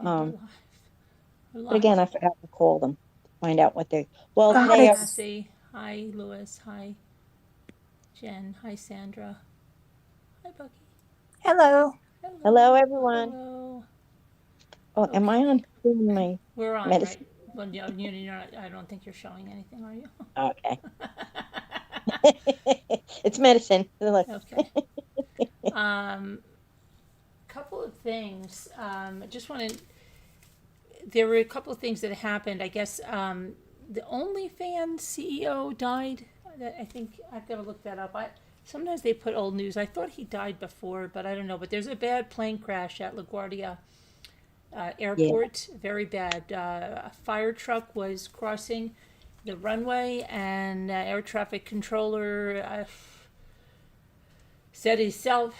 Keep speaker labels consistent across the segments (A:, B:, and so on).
A: we're live. We're
B: But again, I
A: live.
B: forgot to call them, find out what they, well,
A: Hi,
B: today,
A: Cassie. Hi, Lewis. Hi, Jen. Hi, Sandra. Hi, Bucky.
C: Hello.
B: hello, everyone.
A: Hello.
B: Oh, am I on doing my
A: We're on, right?
B: medicine?
A: Well, you're not, I don't think you're showing anything, are you?
B: Okay. It's medicine. Look.
A: Okay. Couple of things. I just wanted. There were a couple of things that happened. I guess the OnlyFans CEO died. I think I've got to look that up. Sometimes they put old news. I thought he died before, but I don't know. But there's a bad plane crash at LaGuardia Airport. Yeah. Very bad. A fire truck was crossing the runway, and air traffic controller said himself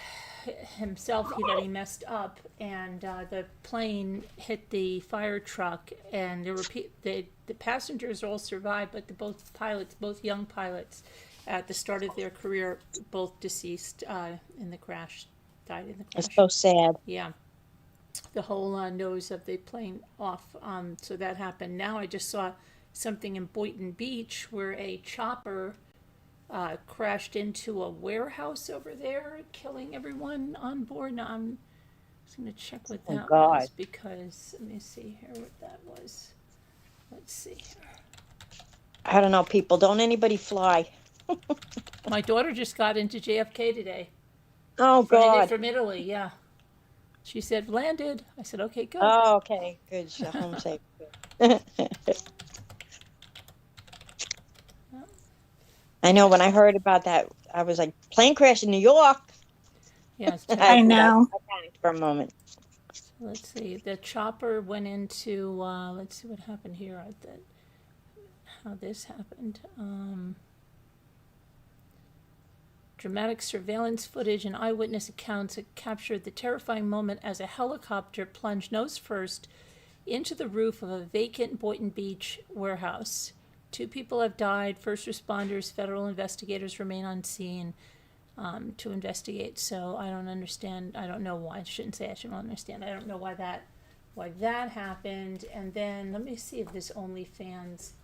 A: that he messed up, and the plane hit the fire truck, and the passengers all survived, but both young pilots at the start of their career, both deceased in the crash, died in the crash.
B: It's so sad.
A: Yeah, the whole nose of the plane off. So that happened. Now I just saw something in Boynton Beach where a chopper crashed into a warehouse over there, killing everyone on board. Now I'm just going to check what that was, because let me see here what that was. Let's see here.
B: I don't know, people. Don't anybody fly.
A: My daughter just got into JFK today.
B: Oh, God.
A: From Italy, yeah. She said, landed. I said, okay, good.
B: Oh, okay, good. She's home safe. I know, when I heard about that, I was like, plane crash in New York.
A: Yes,
C: I know.
B: I panicked for a moment.
A: So let's see. The chopper went into, let's see what happened here. How this happened. Dramatic surveillance footage and eyewitness accounts captured the terrifying moment as a helicopter plunged nose first into the roof of a vacant Boynton Beach warehouse. 2 people have died. First responders, federal investigators remain on scene to investigate. So I don't understand. I don't know why. I shouldn't say I shouldn't understand. I don't know why that happened. And then let me see if this OnlyFans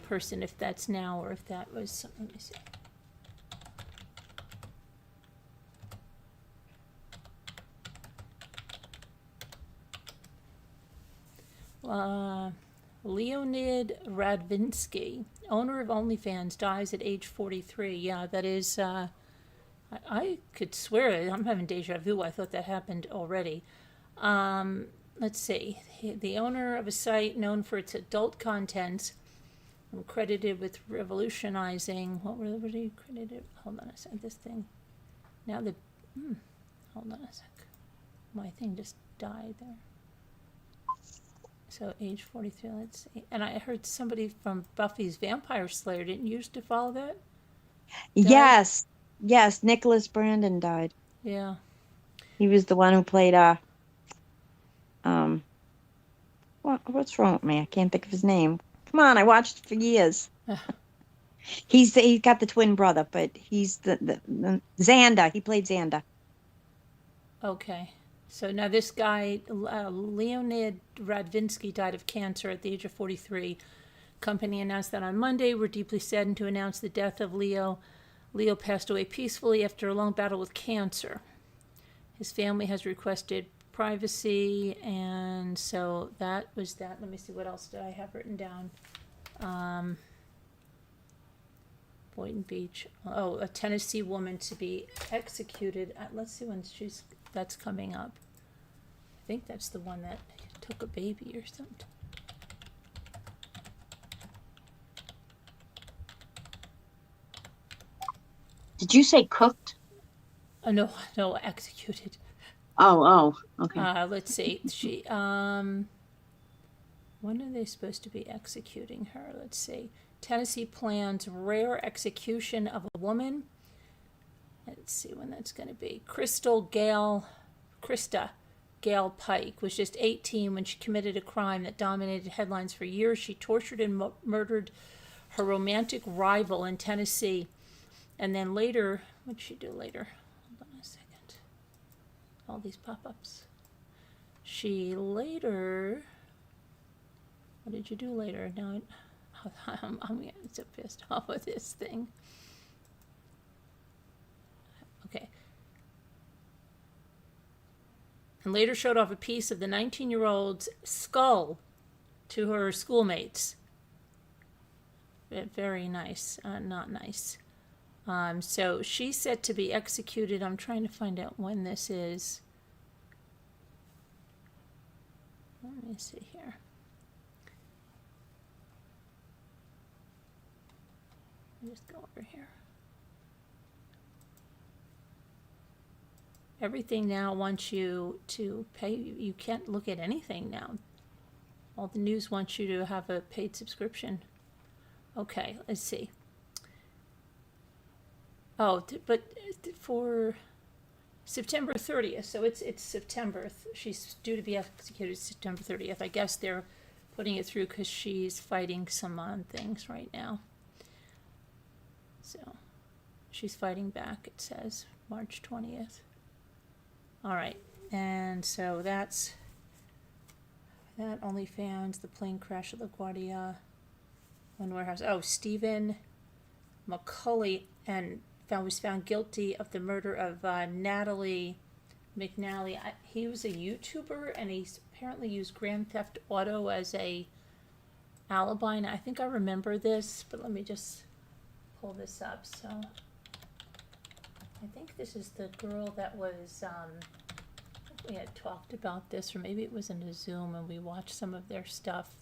A: person, if that's now or if that was. Let me see. Leonid Radvinsky, owner of OnlyFans, dies at age 43. Yeah, that is, I could swear I'm having deja vu. I thought that happened already. Let's see. The owner of a site known for its adult content, credited with revolutionizing. What were they credited? Hold on a second. This thing. Now hold on a sec. My thing just died there. So age 43, let's see. And I heard somebody from Buffy's Vampire Slayer, didn't you used to follow that?
B: Yes. Nicholas Brandon died.
A: Yeah.
B: He was the one who played, what's wrong with me? I can't think of his name. Come on, I watched it for years. He's got the twin brother, but he's the Xander. He played Xander.
A: Okay. So now this guy, Leonid Radvinsky, died of cancer at the age of 43. Company announced that on Monday. We're deeply saddened to announce the death of Leo. Leo passed away peacefully after a long battle with cancer. His family has requested privacy, and so that was that. Let me see, what else did I have written down? Boynton Beach. Oh, a Tennessee woman to be executed. Let's see when that's coming up. I think that's the one that took a baby or something.
B: Did you say cooked?
A: No, executed.
B: Oh, okay.
A: Let's see. She when are they supposed to be executing her? Let's see. Tennessee plans rare execution of a woman. Let's see when that's going to be. Krista Gail Pike was just 18 when she committed a crime that dominated headlines for years. She tortured and murdered her romantic rival in Tennessee. And then later, what did she do later? Hold on a second. All these pop-ups. she later, what did you do later? Now, I'm getting so pissed off with this thing. Okay. And later showed off a piece of the 19-year-old's skull to her schoolmates. Very nice. Not nice. So she's set to be executed. I'm trying to find out when this is. Let me see here. Let me just go over here. Everything now wants you to pay. You can't look at anything now. All the news wants you to have a paid subscription. Okay, let's see. Oh, but for September 30th, so it's September. She's due to be executed September 30th. I guess they're putting it through because she's fighting some things right now. So she's fighting back, it says, March 20th. All right, and so that's that. OnlyFans, the plane crash at LaGuardia, one warehouse. Oh, Stephen McCauley was found guilty of the murder of Natalie McNally. He was a YouTuber, and he apparently used Grand Theft Auto as a alibi. And I think I remember this, but let me just pull this up. So I think this is the girl that was, we had talked about this, or maybe it was in a Zoom and we watched some of their stuff.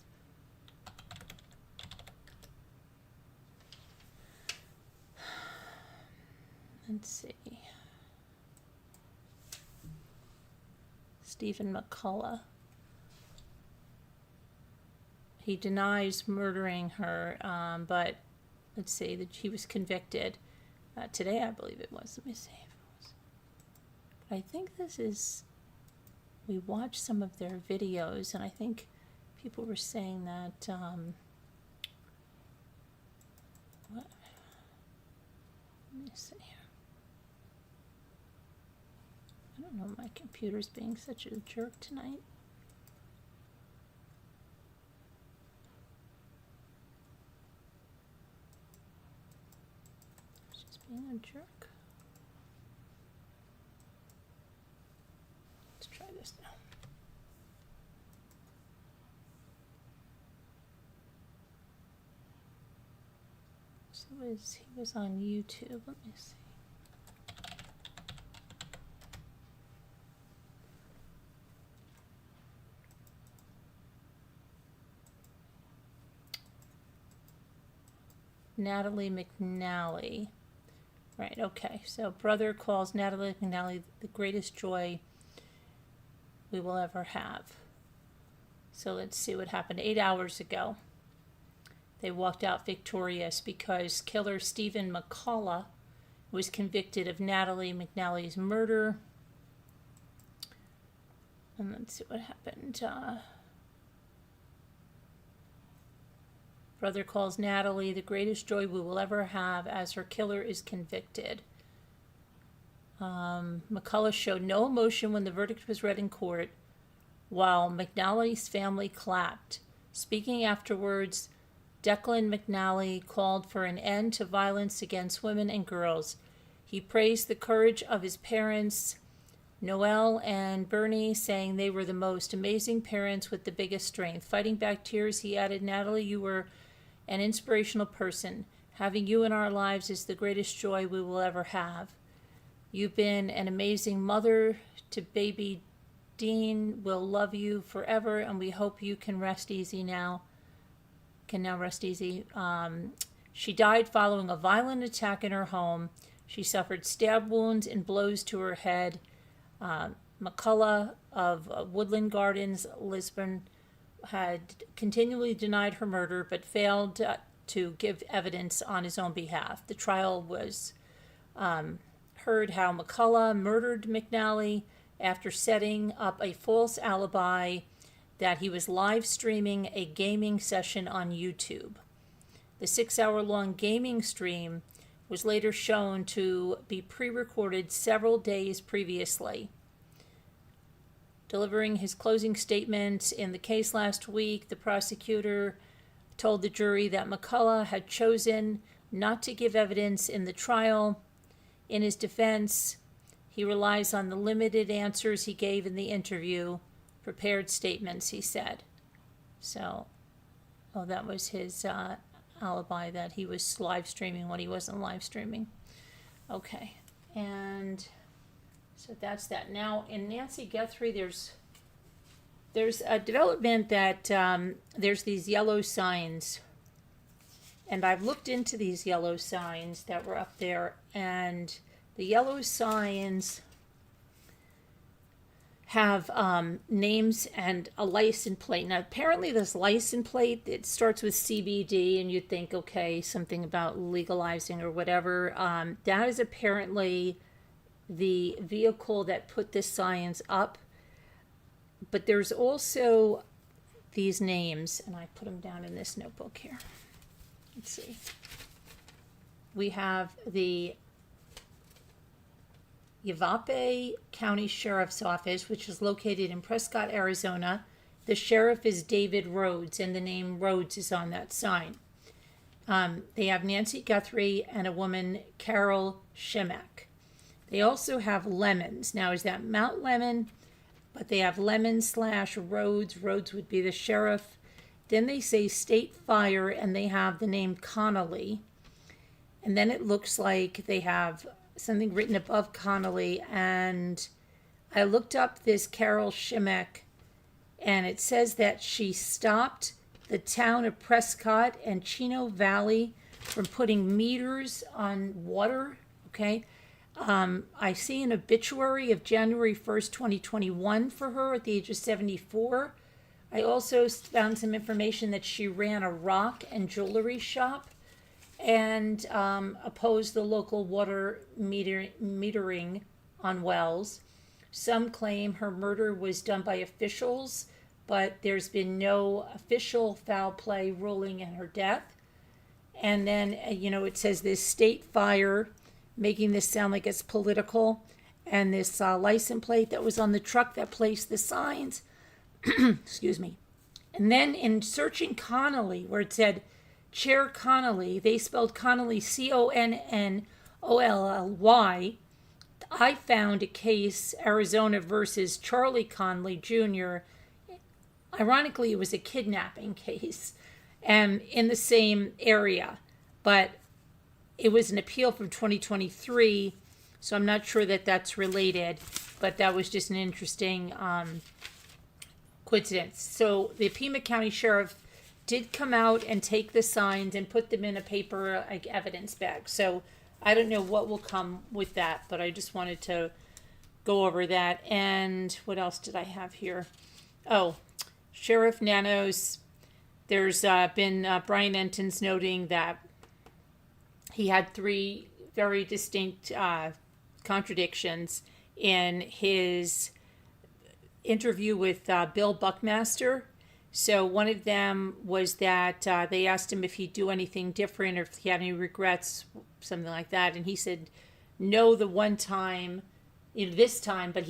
A: Let's see. Stephen McCullough. He denies murdering her, but let's see, that he was convicted. Today, I believe it was. Let me see if it was. I think this is, we watched some of their videos, and I think people were saying that, what? Let me see here. I don't know, my computer's being such a jerk tonight. Being a jerk. Let's try this now. So he was on YouTube. Let me see. Natalie McNally. Right, okay. So brother calls Natalie McNally the greatest joy we will ever have. So let's see what happened 8 hours ago. They walked out victorious because killer Stephen McCullough was convicted of Natalie McNally's murder. And let's see what happened. Brother calls Natalie the greatest joy we will ever have as her killer is convicted. McCullough showed no emotion when the verdict was read in court, while McNally's family clapped. Speaking afterwards, Declan McNally called for an end to violence against women and girls. He praised the courage of his parents, Noel and Bernie, saying they were the most amazing parents with the biggest strength. Fighting back tears, he added, Natalie, you were an inspirational person. Having you in our lives is the greatest joy we will ever have. You've been an amazing mother to baby Dean. We'll love you forever, and we hope you can rest easy now. Can now rest easy. She died following a violent attack in her home. She suffered stab wounds and blows to her head. McCullough of Woodland Gardens, Lisbon, had continually denied her murder but failed to give evidence on his own behalf. The trial was heard how McCullough murdered McNally after setting up a false alibi that he was live streaming a gaming session on YouTube. The 6-hour-long gaming stream was later shown to be pre-recorded several days previously. Delivering his closing statement in the case last week, the prosecutor told the jury that McCullough had chosen not to give evidence in the trial. In his defense, he relies on the limited answers he gave in the interview, prepared statements, he said. So, that was his alibi, that he was live streaming when he wasn't live streaming. Okay, and so that's that. Now, in Nancy Guthrie, there's a development that there's these yellow signs. And I've looked into these yellow signs that were up there. And the yellow signs have names and a license plate. Now, apparently this license plate, it starts with CBD, and you'd think, okay, something about legalizing or whatever. That is apparently the vehicle that put the signs up. But there's also these names, and I put them down in this notebook here. Let's see. We have the Yavapai County Sheriff's Office, which is located in Prescott, Arizona. The sheriff is David Rhodes, and the name Rhodes is on that sign. They have Nancy Guthrie and a woman, Carol Shimek. They also have Lemons. Now, is that Mount Lemon? But they have Lemon/Rhodes. Rhodes would be the sheriff. Then they say State Fire, and they have the name Connolly. And then it looks like they have something written above Connolly. And I looked up this Carol Shimek, and it says that she stopped the town of Prescott and Chino Valley from putting meters on water. Okay. I see an obituary of January 1st, 2021 for her at the age of 74. I also found some information that she ran a rock and jewelry shop and opposed the local water metering on wells. Some claim her murder was done by officials, but there's been no official foul play ruling in her death. And then, it says this State Fire, making this sound like it's political, and this license plate that was on the truck that placed the signs. Excuse me. And then in searching Connolly, where it said Chair Connolly, they spelled Connolly Connolly. I found a case, Arizona versus Charlie Connolly Jr. Ironically, it was a kidnapping case, and in the same area, but it was an appeal from 2023, so I'm not sure that that's related, but that was just an interesting coincidence. So the Pima County Sheriff did come out and take the signs and put them in a paper evidence bag. So I don't know what will come with that, but I just wanted to go over that. And what else did I have here? Oh, Sheriff Nanos, there's been Brian Enton's noting that he had 3 very distinct contradictions in his interview with Bill Buckmaster. So one of them was that they asked him if he'd do anything different or if he had any regrets, something like that. And he said, no, the one time, this time, but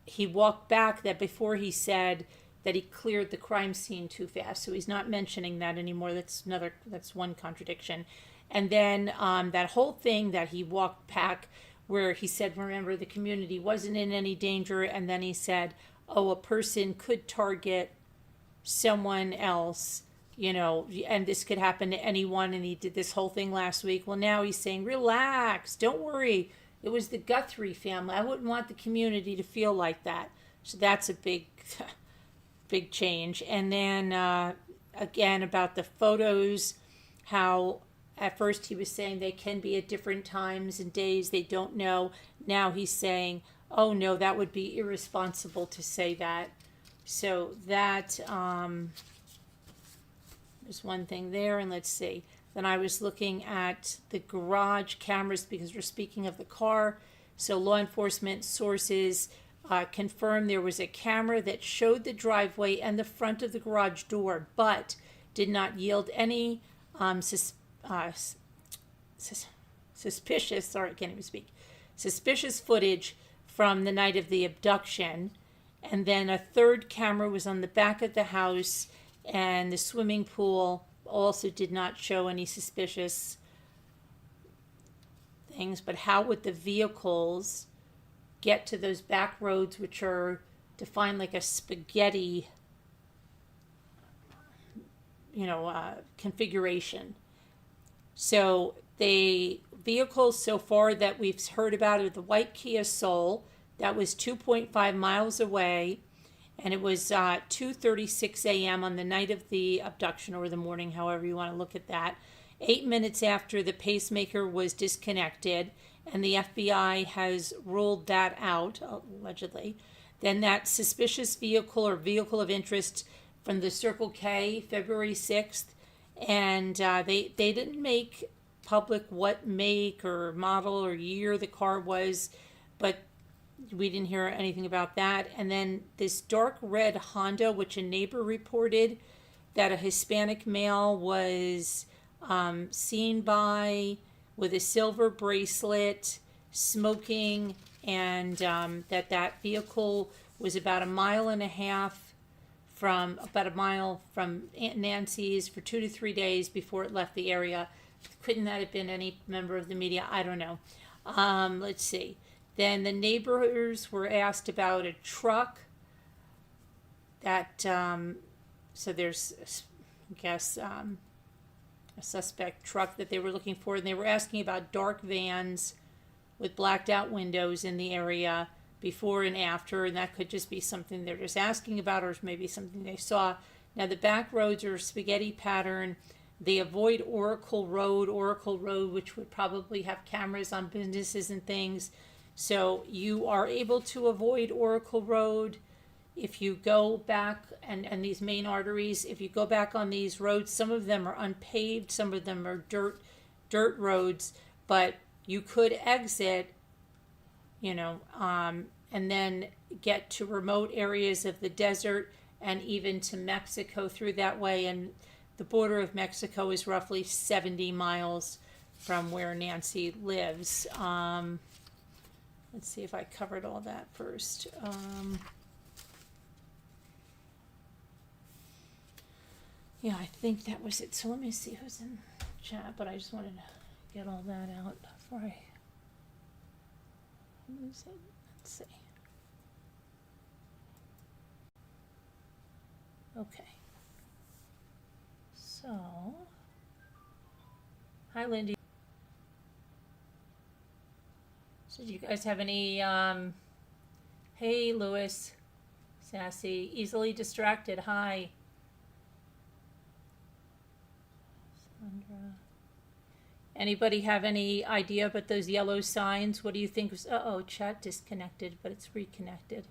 A: he walked back that before he said that he cleared the crime scene too fast. So he's not mentioning that anymore. That's one contradiction. And then that whole thing that he walked back where he said, remember, the community wasn't in any danger. And then he said, a person could target someone else, and this could happen to anyone. And he did this whole thing last week. Well, now he's saying, relax, don't worry. It was the Guthrie family. I wouldn't want the community to feel like that. So that's a big, big change. And then again, about the photos, how at first he was saying they can be at different times and days. They don't know. Now he's saying, oh, no, that would be irresponsible to say that. So that, there's one thing there. And let's see. Then I was looking at the garage cameras because we're speaking of the car. So law enforcement sources confirmed there was a camera that showed the driveway and the front of the garage door, but did not yield any suspicious footage from the night of the abduction. And then a third camera was on the back of the house, and the swimming pool also did not show any suspicious things. But how would the vehicles get to those back roads, which are defined like a spaghetti, configuration? So the vehicles so far that we've heard about are the white Kia Soul that was 2.5 miles away, and it was 2:36 a.m. on the night of the abduction, or the morning, however you want to look at that. 8 minutes after the pacemaker was disconnected, and the FBI has ruled that out, allegedly. Then that suspicious vehicle or vehicle of interest from the Circle K, February 6th, and they didn't make public what make or model or year the car was, but we didn't hear anything about that. And then this dark red Honda, which a neighbor reported that a Hispanic male was seen by with a silver bracelet, smoking, and that vehicle was about a mile from Aunt Nancy's for 2 to 3 days before it left the area. Couldn't that have been any member of the media? I don't know. Let's see. Then the neighbors were asked about a truck that, so there's, I guess, a suspect truck that they were looking for, and they were asking about dark vans with blacked out windows in the area before and after, and that could just be something they're just asking about, or maybe something they saw. Now the back roads are spaghetti pattern. They avoid Oracle Road, which would probably have cameras on businesses and things. So you are able to avoid Oracle Road if you go back, and these main arteries, if you go back on these roads. Some of them are unpaved, some of them are dirt roads, but you could exit, and then get to remote areas of the desert and even to Mexico through that way. And the border of Mexico is roughly 70 miles from where Nancy lives. Let's see if I covered all that first. Yeah, I think that was it. So let me see who's in chat, but I just wanted to get all that out before I lose it. Let's see. Okay. So, hi Lindy. So do you guys have any, hey Lewis, Sassy, easily distracted, hi. Sandra. Anybody have any idea about those yellow signs? What do you think was, uh-oh, chat disconnected, but it's reconnected.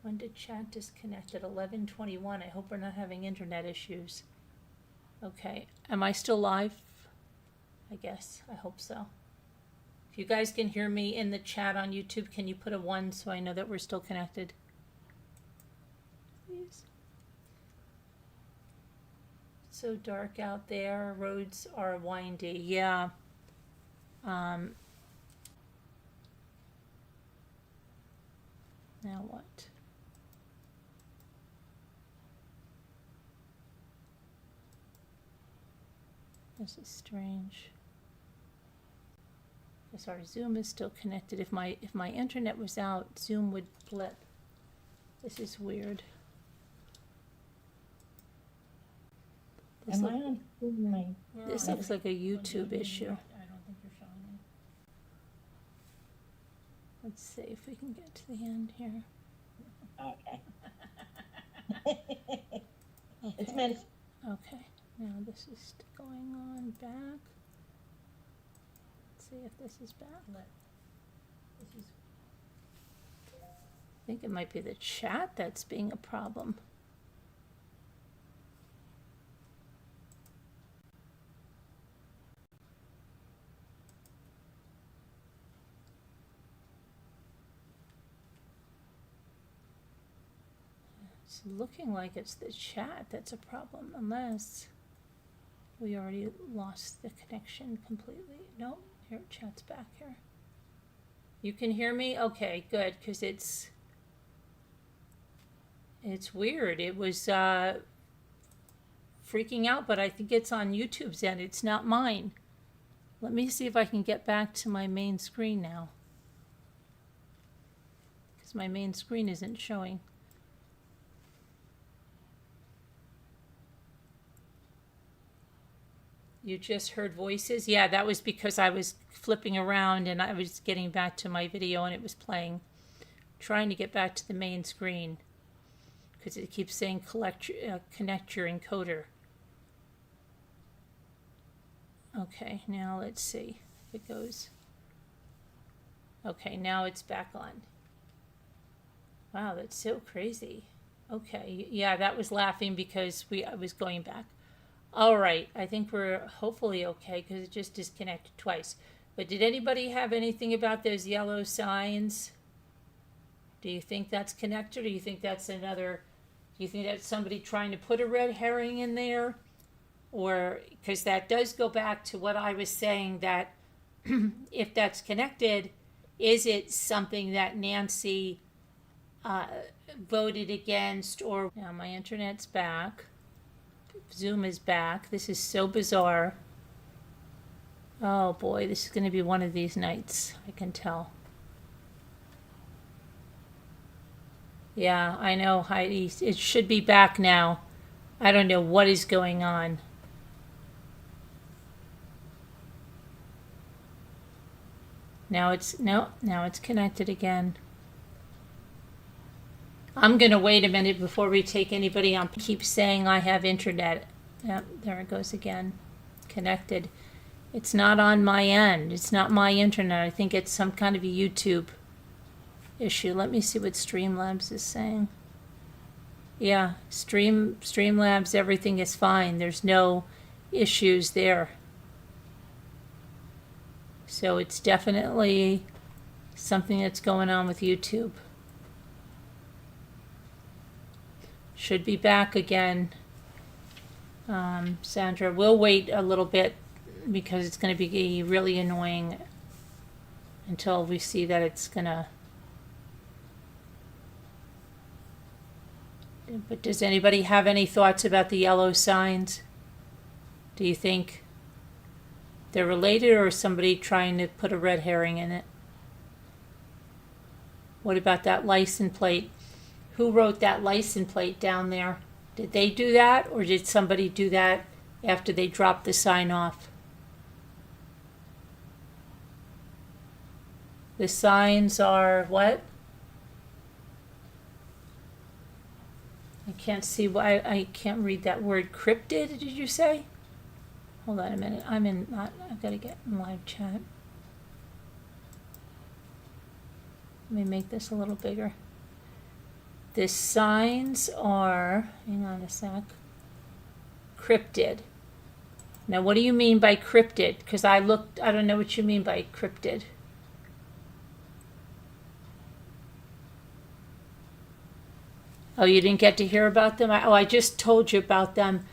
A: When did chat disconnect? At 11:21. I hope we're not having internet issues. Okay, am I still live? I guess, I hope so. If you guys can hear me in the chat on YouTube, can you put a 1 so I know that we're still connected? Please. It's so dark out there, roads are windy, yeah. Now what? This is strange. Guess our Zoom is still connected. If my internet was out, Zoom would blip. This is weird. This
B: Am I on?
A: This looks like a YouTube issue.
C: I don't think you're showing me.
A: Let's see if we can get to the end here.
B: Okay. It's meant.
A: Okay. Now this is going on back. Let's see if this is back.
C: This is
A: I think it might be the chat that's being a problem. It's looking like it's the chat that's a problem, unless we already lost the connection completely. No, here, chat's back here. You can hear me? Okay, good, because it's weird. It was freaking out, but I think it's on YouTube's end. It's not mine. Let me see if I can get back to my main screen now, because my main screen isn't showing. You just heard voices? Yeah, that was because I was flipping around and I was getting back to my video and it was playing. Trying to get back to the main screen because it keeps saying connect your encoder. Okay, now let's see if it goes. Okay, now it's back on. Wow, that's so crazy. Okay, yeah, that was laughing because I was going back. All right, I think we're hopefully okay because it just disconnected twice. But did anybody have anything about those yellow signs? Do you think that's connected, or do you think that's another, do you think that's somebody trying to put a red herring in there? Or, because that does go back to what I was saying, that if that's connected, is it something that Nancy voted against? Or now my internet's back. Zoom is back. This is so bizarre. Oh boy, this is going to be one of these nights, I can tell. Yeah, I know, Heidi. It should be back now. I don't know what is going on. Now it's, no, now it's connected again. I'm going to wait a minute before we take anybody on. Keep saying I have internet. Yep, there it goes again. Connected. It's not on my end. It's not my internet. I think it's some kind of a YouTube issue. Let me see what Streamlabs is saying. Yeah, Streamlabs, everything is fine. There's no issues there. So it's definitely something that's going on with YouTube. Should be back again. Sandra, we'll wait a little bit because it's going to be really annoying until we see that it's going to. But does anybody have any thoughts about the yellow signs? Do you think they're related, or is somebody trying to put a red herring in it? What about that license plate? Who wrote that license plate down there? Did they do that, or did somebody do that after they dropped the sign off? The signs are what? I can't see why. I can't read that word. Cryptid, did you say? Hold on a minute. I've got to get in live chat. Let me make this a little bigger. The signs are, hang on a sec, cryptid. Now, what do you mean by cryptid? Because I don't know what you mean by cryptid. Oh, you didn't get to hear about them? I just told you about them.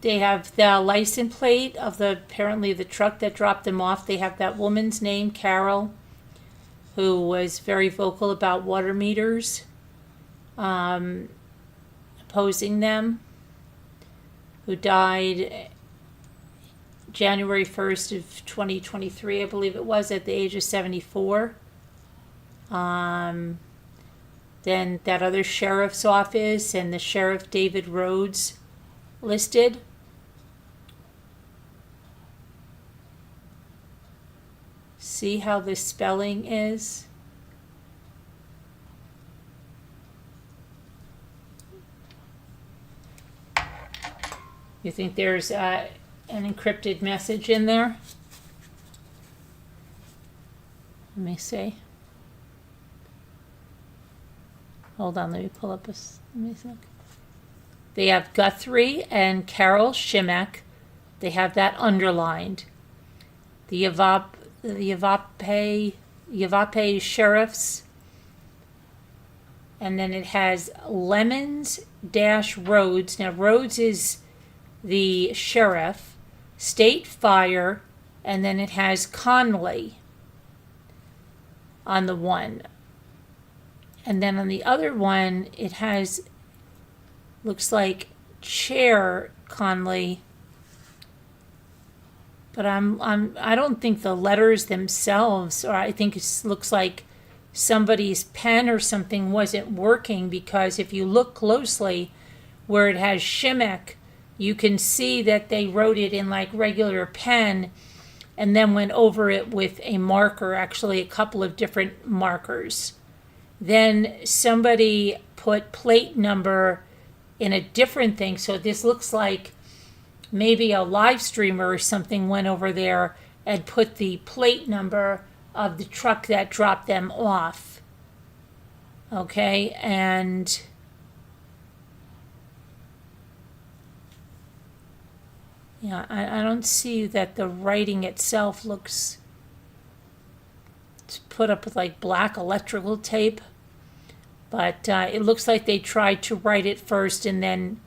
A: They have the license plate of apparently the truck that dropped them off. They have that woman's name, Carol, who was very vocal about water meters, opposing them, who died January 1st of 2023, I believe it was, at the age of 74. Then that other sheriff's office and the Sheriff David Rhodes listed. See how the spelling is? You think there's an encrypted message in there? Let me see. Hold on, let me pull up let me look. They have Guthrie and Carol Shimek. They have that underlined. The Yavapai sheriffs. And then it has Lemons-Rhodes. Now, Rhodes is the sheriff. State Fire. And then it has Conley. on the one. And then on the other one, it has, looks like Chair Conley. But I don't think the letters themselves, or I think it looks like somebody's pen or something wasn't working, because if you look closely where it has Shimmick, you can see that they wrote it in like regular pen and then went over it with a marker, actually a couple of different markers. Then somebody put plate number in a different thing. So this looks like maybe a live streamer or something went over there and put the plate number of the truck that dropped them off. Okay, and yeah, I don't see that the writing itself looks, it's put up with like black electrical tape, but it looks like they tried to write it first and then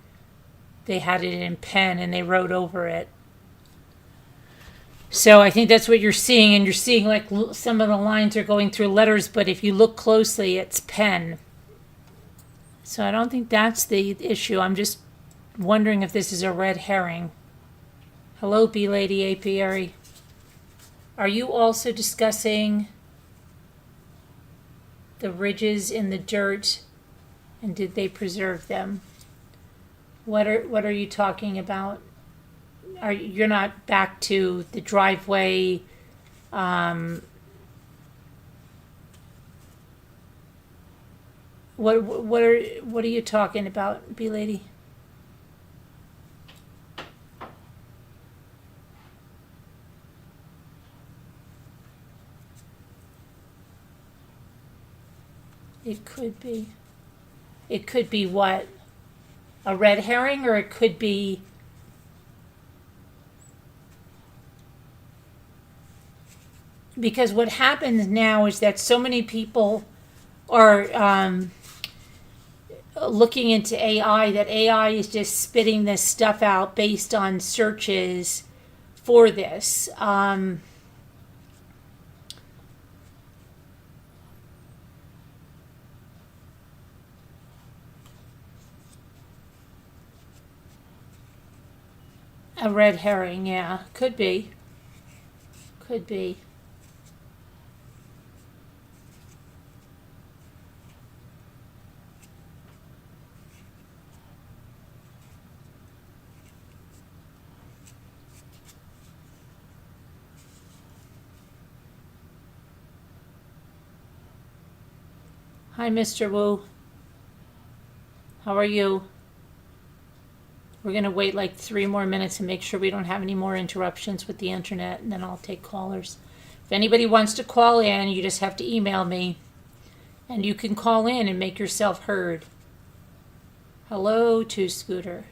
A: they had it in pen and they wrote over it. So I think that's what you're seeing, and you're seeing like some of the lines are going through letters, but if you look closely, it's pen. So I don't think that's the issue. I'm just wondering if this is a red herring. Hello, Bee Lady Apiary. Are you also discussing the ridges in the dirt, and did they preserve them? What are you talking about? You're not back to the driveway? What are you talking about, Bee Lady? It could be. It could be what? A red herring, or it could be because what happens now is that so many people are looking into AI, that AI is just spitting this stuff out based on searches for this. A red herring, yeah, could be. Could be. Hi, Mr. Wu. How are you? We're going to wait like 3 more minutes and make sure we don't have any more interruptions with the internet, and then I'll take callers. If anybody wants to call in, you just have to email me, and you can call in and make yourself heard. Hello to Scooter.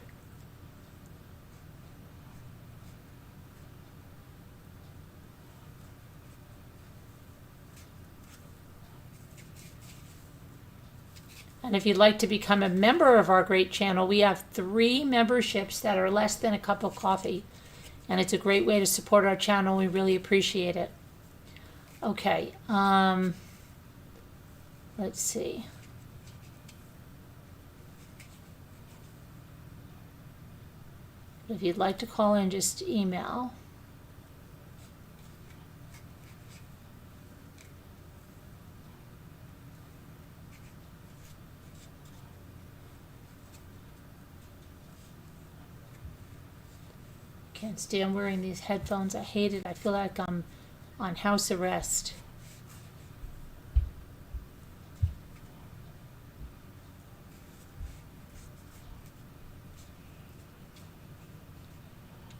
A: And if you'd like to become a member of our great channel, we have 3 memberships that are less than a cup of coffee. And it's a great way to support our channel. We really appreciate it. Okay. Let's see. If you'd like to call in, just email. Can't stand wearing these headphones. I hate it. I feel like I'm on house arrest.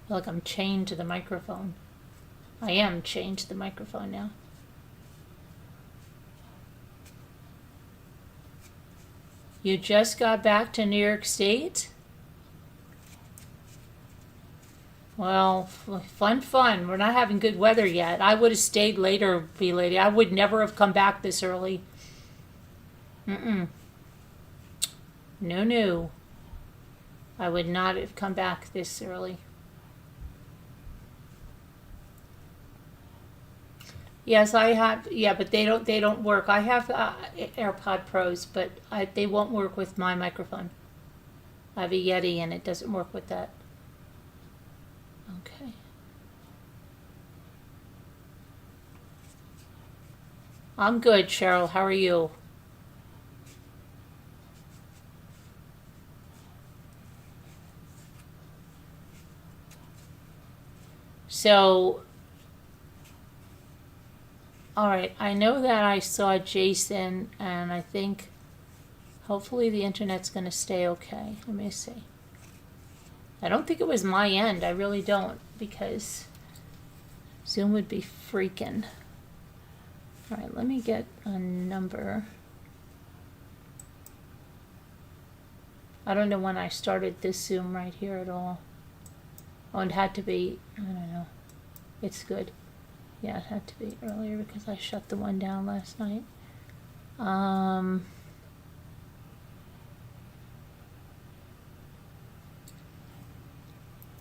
A: I feel like I'm chained to the microphone. I am chained to the microphone now. You just got back to New York State? Well, fun. We're not having good weather yet. I would have stayed later, Bee Lady. I would never have come back this early. No. I would not have come back this early. Yes, I have. Yeah, but they don't work. I have AirPod Pros, but they won't work with my microphone. I have a Yeti, and it doesn't work with that. Okay. I'm good, Cheryl. How are you? So, all right, I know that I saw Jason, and I think hopefully the internet's going to stay okay. Let me see. I don't think it was my end. I really don't, because Zoom would be freaking. All right, let me get a number. I don't know when I started this Zoom right here at all. Oh, it had to be, I don't know. It's good. Yeah, it had to be earlier because I shut the one down last night.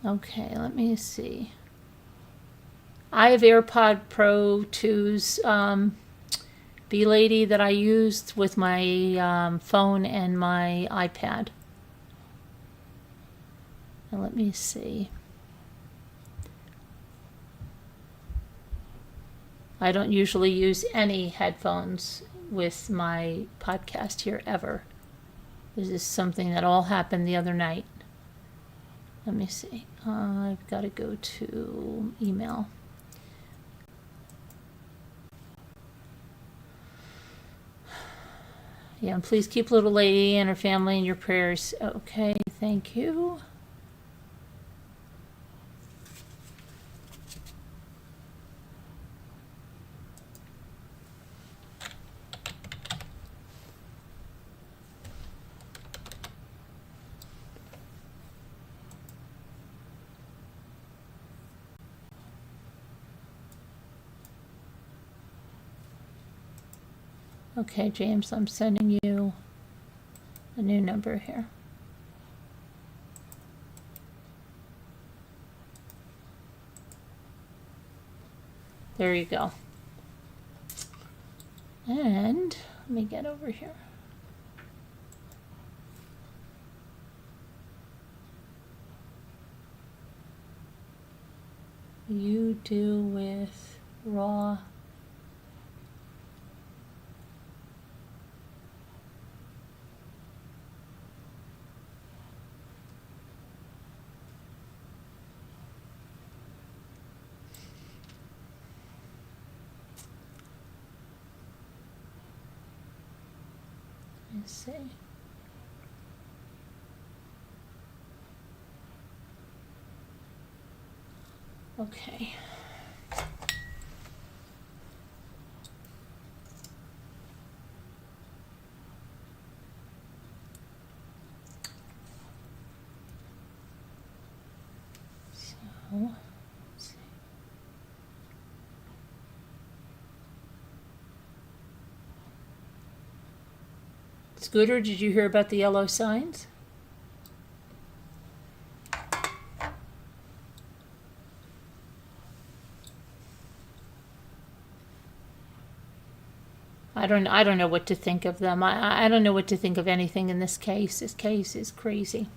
A: Okay, let me see. I have AirPod Pro 2s, B-Lady that I used with my phone and my iPad. And let me see. I don't usually use any headphones with my podcast here ever. This is something that all happened the other night. Let me see. I've got to go to email. Yeah, and please keep little lady and her family in your prayers. Okay, thank you. Okay, James, I'm sending you a new number here. There you go. And let me get over here. You do with raw. Let's see. Okay. So, let's see. Scooter, did you hear about the yellow signs? I don't know what to think of them. I don't know what to think of anything in this case. This case is crazy.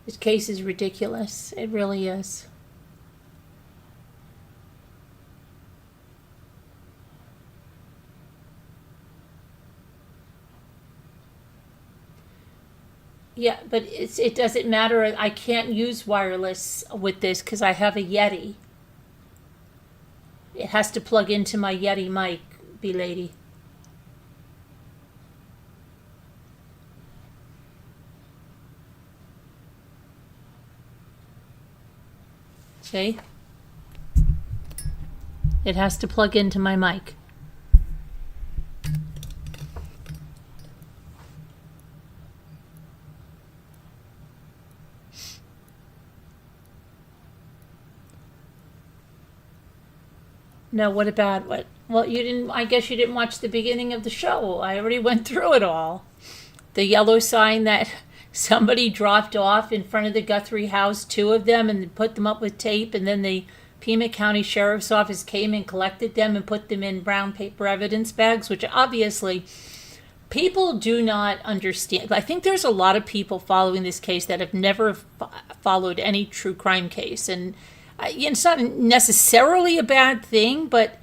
A: This case is ridiculous. It really is. Yeah, but it doesn't matter. I can't use wireless with this because I have a Yeti. It has to plug into my Yeti mic, B-Lady. See? It has to plug into my mic. No, what about what? Well, you didn't, I guess you didn't watch the beginning of the show. I already went through it all. The yellow sign that somebody dropped off in front of the Guthrie house, 2 of them, and put them up with tape, and then the Pima County Sheriff's Office came and collected them and put them in brown paper evidence bags, which obviously people do not understand. I think there's a lot of people following this case that have never followed any true crime case. And it's not necessarily a bad thing, but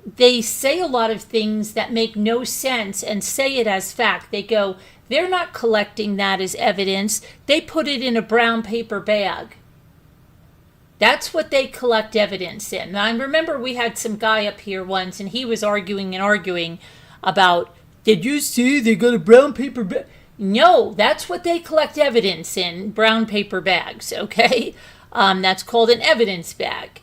A: they say a lot of things that make no sense and say it as fact. They go, they're not collecting that as evidence. They put it in a brown paper bag. That's what they collect evidence in. Now, I remember we had some guy up here once, and he was arguing about, did you see they got a brown paper bag? No, that's what they collect evidence in, brown paper bags, okay? That's called an evidence bag.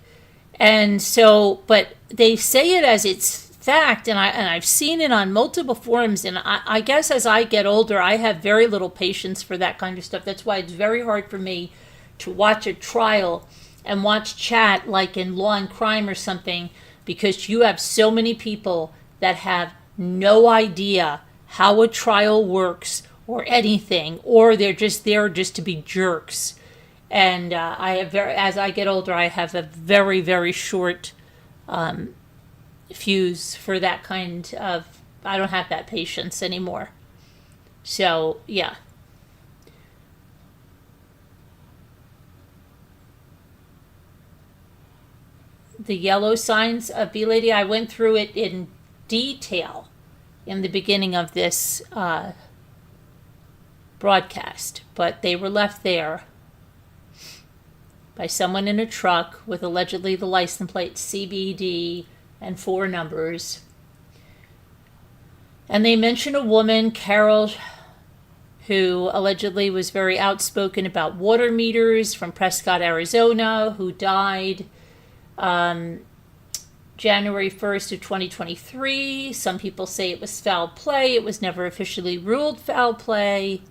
A: And so, but they say it as it's fact, and I've seen it on multiple forums, and I guess as I get older, I have very little patience for that kind of stuff. That's why it's very hard for me to watch a trial and watch chat like in Law and Crime or something, because you have so many people that have no idea how a trial works or anything, or they're just there just to be jerks. And as I get older, I have a very, very short fuse for that kind of, I don't have that patience anymore. So, yeah. The yellow signs of B-Lady, I went through it in detail in the beginning of this broadcast, but they were left there by someone in a truck with allegedly the license plate CBD and 4 numbers. And they mention a woman, Carol, who allegedly was very outspoken about water meters from Prescott, Arizona, who died January 1st of 2023. Some people say it was foul play. It was never officially ruled foul play.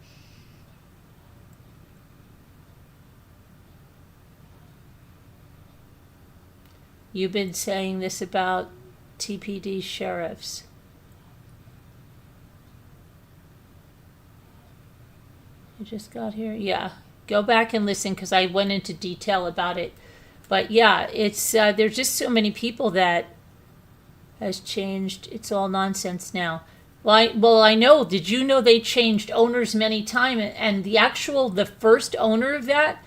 A: You've been saying this about TPD sheriffs. You just got here? Yeah. Go back and listen, because I went into detail about it. But yeah, it's there's just so many people that has changed. It's all nonsense now. Well, I know. Did you know they changed owners many times? And the first owner of that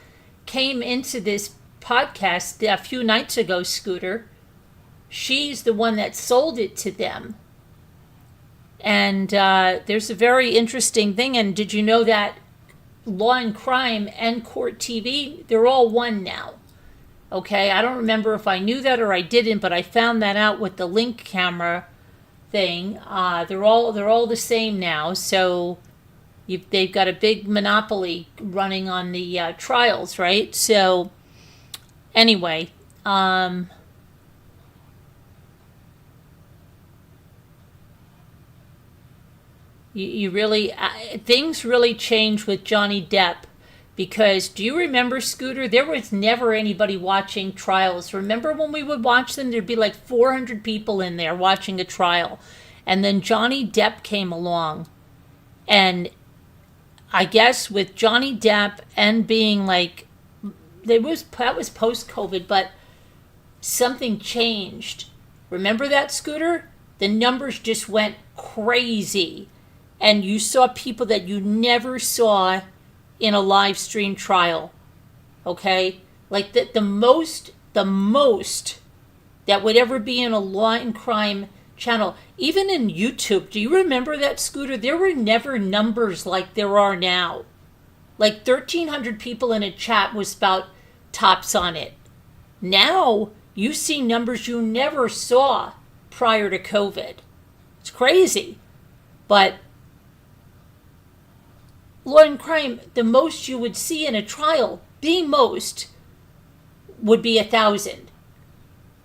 A: came into this podcast a few nights ago, Scooter. She's the one that sold it to them. And there's a very interesting thing. And did you know that Law and Crime and Court TV, they're all one now? Okay, I don't remember if I knew that or I didn't, but I found that out with the link camera thing. They're all the same now. So they've got a big monopoly running on the trials, right? So anyway, you really things really changed with Johnny Depp. Because do you remember, Scooter, there was never anybody watching trials. Remember when we would watch them, there'd be like 400 people in there watching a trial. And then Johnny Depp came along. And I guess with Johnny Depp and being like, that was post-COVID, but something changed. Remember that, Scooter? The numbers just went crazy. And you saw people that you never saw in a live stream trial. Okay? Like the most that would ever be in a Law and Crime channel, even in YouTube. Do you remember that, Scooter? There were never numbers like there are now. Like 1,300 people in a chat was about tops on it. Now you see numbers you never saw prior to COVID. It's crazy. But Law and Crime, the most you would see in a trial, the most, would be 1,000.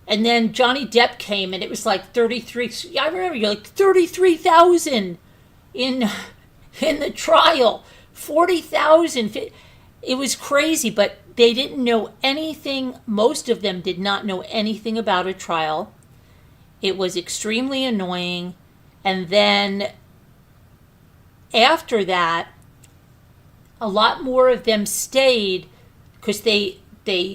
A: And then Johnny Depp came, and it was like 33. I remember you're like 33,000 in the trial, 40,000. It was crazy, but they didn't know anything. Most of them did not know anything about a trial. It was extremely annoying. And then after that, a lot more of them stayed because they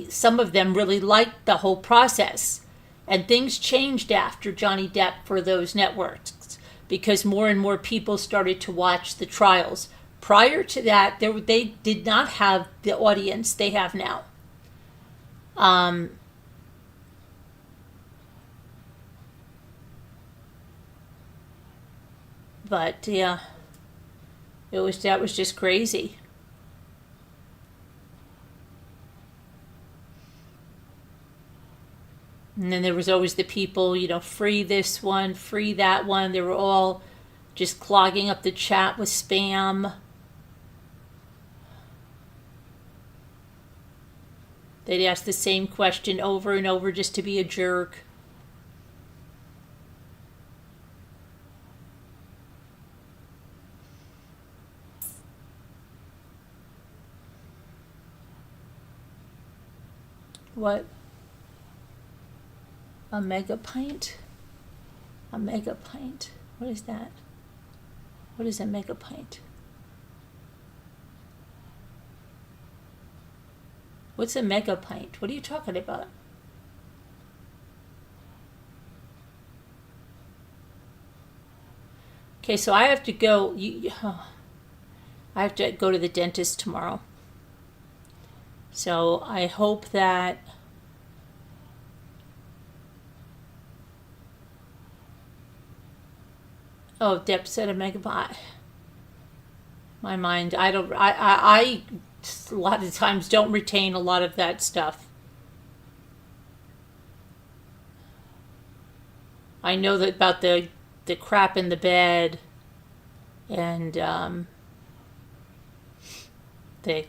A: some of them really liked the whole process. And things changed after Johnny Depp for those networks because more and more people started to watch the trials. Prior to that, they did not have the audience they have now. But yeah, that was just crazy. And then there was always the people, free this one, free that one. They were all just clogging up the chat with spam. They'd ask the same question over and over just to be a jerk. What? A mega pint? A mega pint. What is that? What is a mega pint? What's a mega pint? What are you talking about? Okay, so I have to go. I have to go to the dentist tomorrow. So I hope that Depp said a megabyte. My mind, I a lot of times don't retain a lot of that stuff. I know that about the crap in the bed and the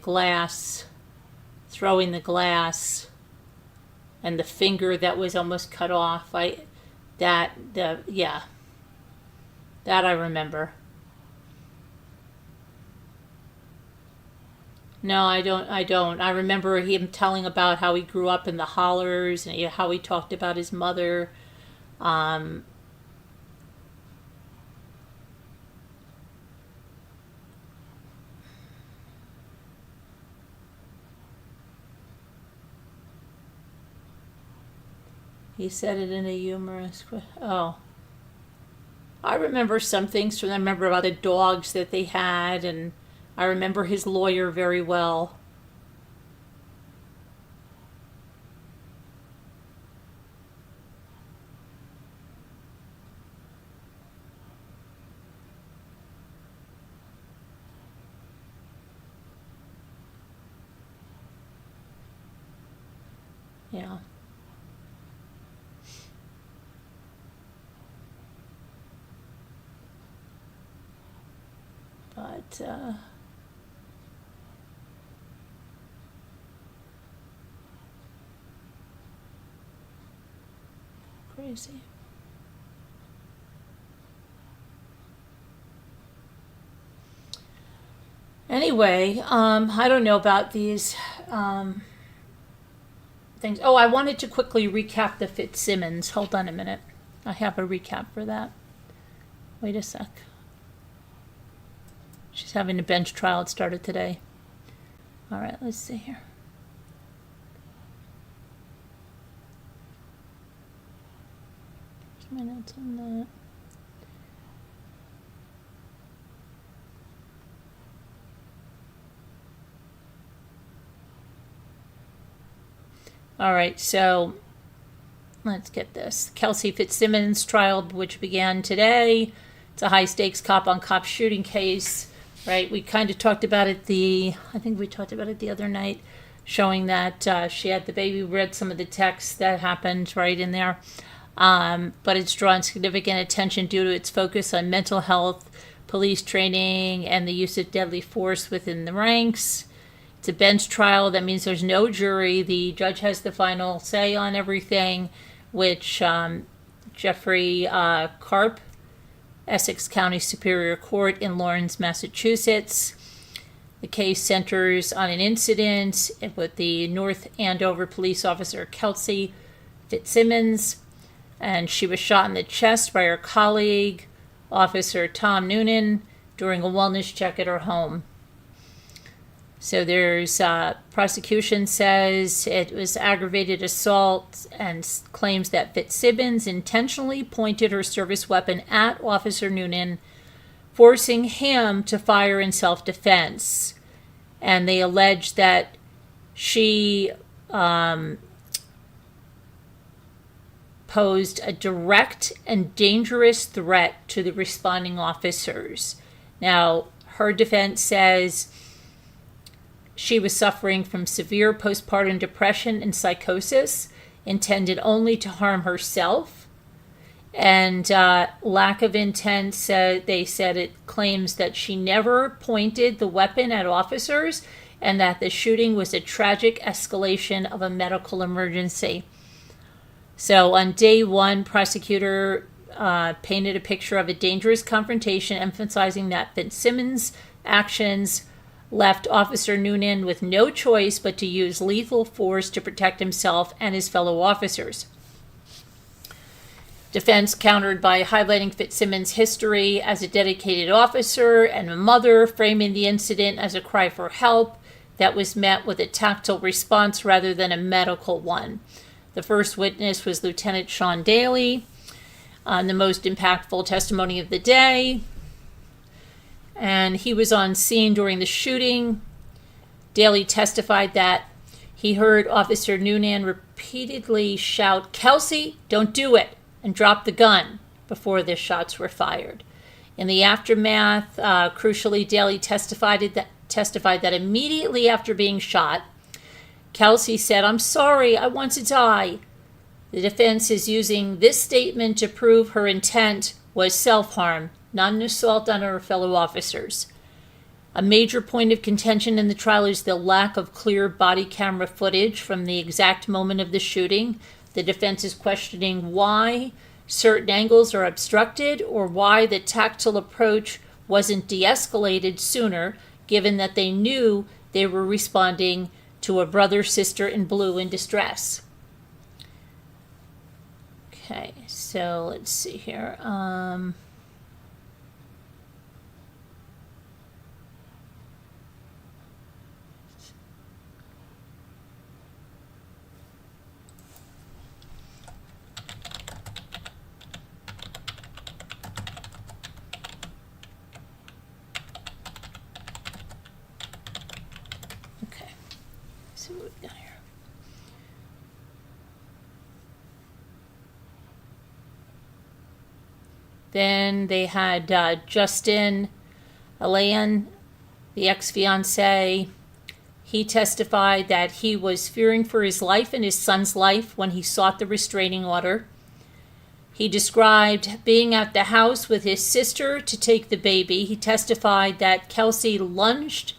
A: glass, throwing the glass, and the finger that was almost cut off. That I remember. No, I don't. I remember him telling about how he grew up in the hollers and how he talked about his mother. He said it in a humorous way. Oh. I remember some things from. I remember about the dogs that they had, and I remember his lawyer very well. Yeah. But crazy. Anyway, I don't know about these things. Oh, I wanted to quickly recap the Fitz Simmons. Hold on a minute. I have a recap for that. Wait a sec. She's having a bench trial. It started today. All right, let's see here. Here's my notes on that. All right, so let's get this. Kelsey Fitz Simmons trial, which began today. It's a high-stakes cop-on-cop shooting case, right? We kind of talked about it I think we talked about it the other night, showing that she had the baby, read some of the text that happened right in there. But it's drawn significant attention due to its focus on mental health, police training, and the use of deadly force within the ranks. It's a bench trial. That means there's no jury. The judge has the final say on everything, which Jeffrey Karp, Essex County Superior Court in Lawrence, Massachusetts. The case centers on an incident with the North Andover police officer Kelsey Fitz Simmons, and she was shot in the chest by her colleague, Officer Tom Noonan, during a wellness check at her home. So there's prosecution says it was aggravated assault and claims that Fitz Simmons intentionally pointed her service weapon at Officer Noonan, forcing him to fire in self-defense. And they allege that she posed a direct and dangerous threat to the responding officers. Now, her defense says she was suffering from severe postpartum depression and psychosis, intended only to harm herself. And lack of intent, they said it claims that she never pointed the weapon at officers and that the shooting was a tragic escalation of a medical emergency. So on day one, prosecutor painted a picture of a dangerous confrontation, emphasizing that Fitzsimmons' actions left Officer Noonan with no choice but to use lethal force to protect himself and his fellow officers. Defense countered by highlighting Fitzsimmons' history as a dedicated officer and a mother, framing the incident as a cry for help that was met with a tactile response rather than a medical one. The first witness was Lieutenant Sean Daly, the most impactful testimony of the day. And he was on scene during the shooting. Daly testified that he heard Officer Noonan repeatedly shout, "Kelsey, don't do it," and drop the gun before the shots were fired. In the aftermath, crucially, Daly testified that immediately after being shot, Kelsey said, "I'm sorry, I want to die." The defense is using this statement to prove her intent was self-harm, not an assault on her fellow officers. A major point of contention in the trial is the lack of clear body camera footage from the exact moment of the shooting. The defense is questioning why certain angles are obstructed or why the tactile approach wasn't de-escalated sooner, given that they knew they were responding to a brother, sister in blue in distress. Okay, so let's see here. See what we got here. Then they had Justin Alain, the ex-fiance. He testified that he was fearing for his life and his son's life when he sought the restraining order. He described being at the house with his sister to take the baby. He testified that Kelsey lunged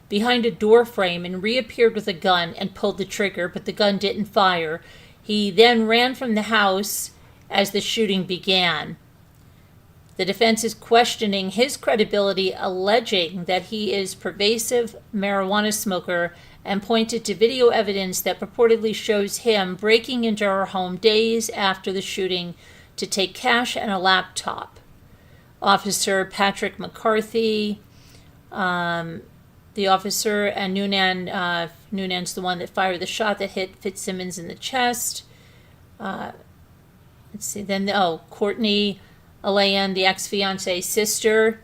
A: behind a door frame and reappeared with a gun and pulled the trigger, but the gun didn't fire. He then ran from the house as the shooting began. The defense is questioning his credibility, alleging that he is a pervasive marijuana smoker, and pointed to video evidence that purportedly shows him breaking into her home days after the shooting to take cash and a laptop. Officer Patrick McCarthy, the officer, and Noonan's the one that fired the shot that hit Fitzsimmons in the chest. Let's see, then, Courtney Alain, the ex-fiance's sister.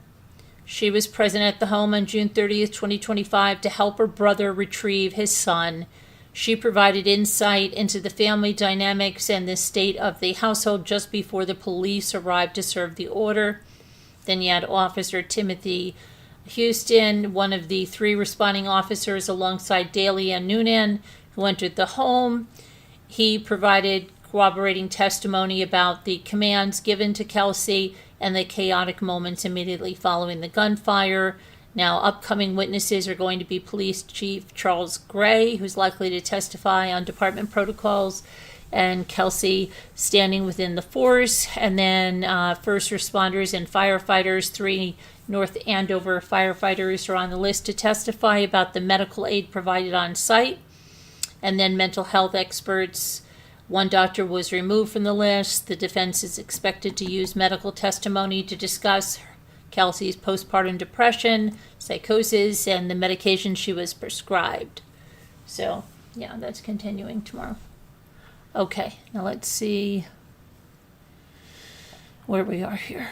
A: She was present at the home on June 30th, 2025 to help her brother retrieve his son. She provided insight into the family dynamics and the state of the household just before the police arrived to serve the order. Then you had Officer Timothy Houston, one of the three responding officers alongside Daly and Noonan, who entered the home. He provided corroborating testimony about the commands given to Kelsey and the chaotic moments immediately following the gunfire. Now, upcoming witnesses are going to be Police Chief Charles Gray, who's likely to testify on department protocols, and Kelsey standing within the force, and then first responders and firefighters. 3 North Andover firefighters are on the list to testify about the medical aid provided on site, and then mental health experts. 1 doctor was removed from the list. The defense is expected to use medical testimony to discuss Kelsey's postpartum depression, psychosis, and the medication she was prescribed. So, yeah, that's continuing tomorrow. Okay, now let's see where we are here.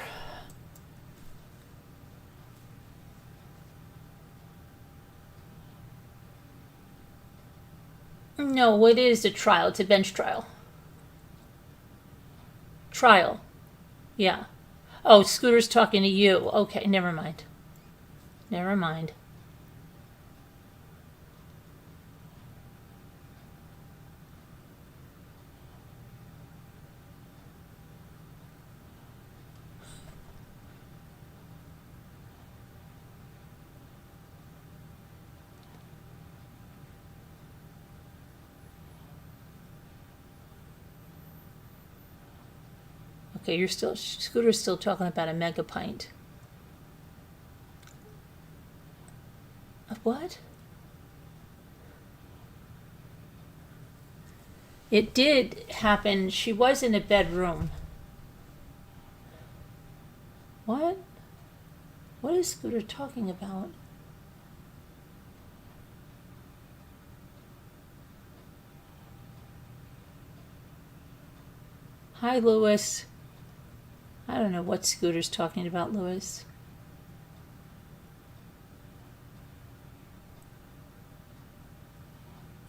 A: No, it is a trial. It's a bench trial. Trial. Yeah. Oh, Scooter's talking to you. Okay, never mind. Never mind. Okay, Scooter's still talking about a mega pint. What? It did happen. She was in a bedroom. What? What is Scooter talking about? Hi, Lewis. I don't know what Scooter's talking about, Lewis.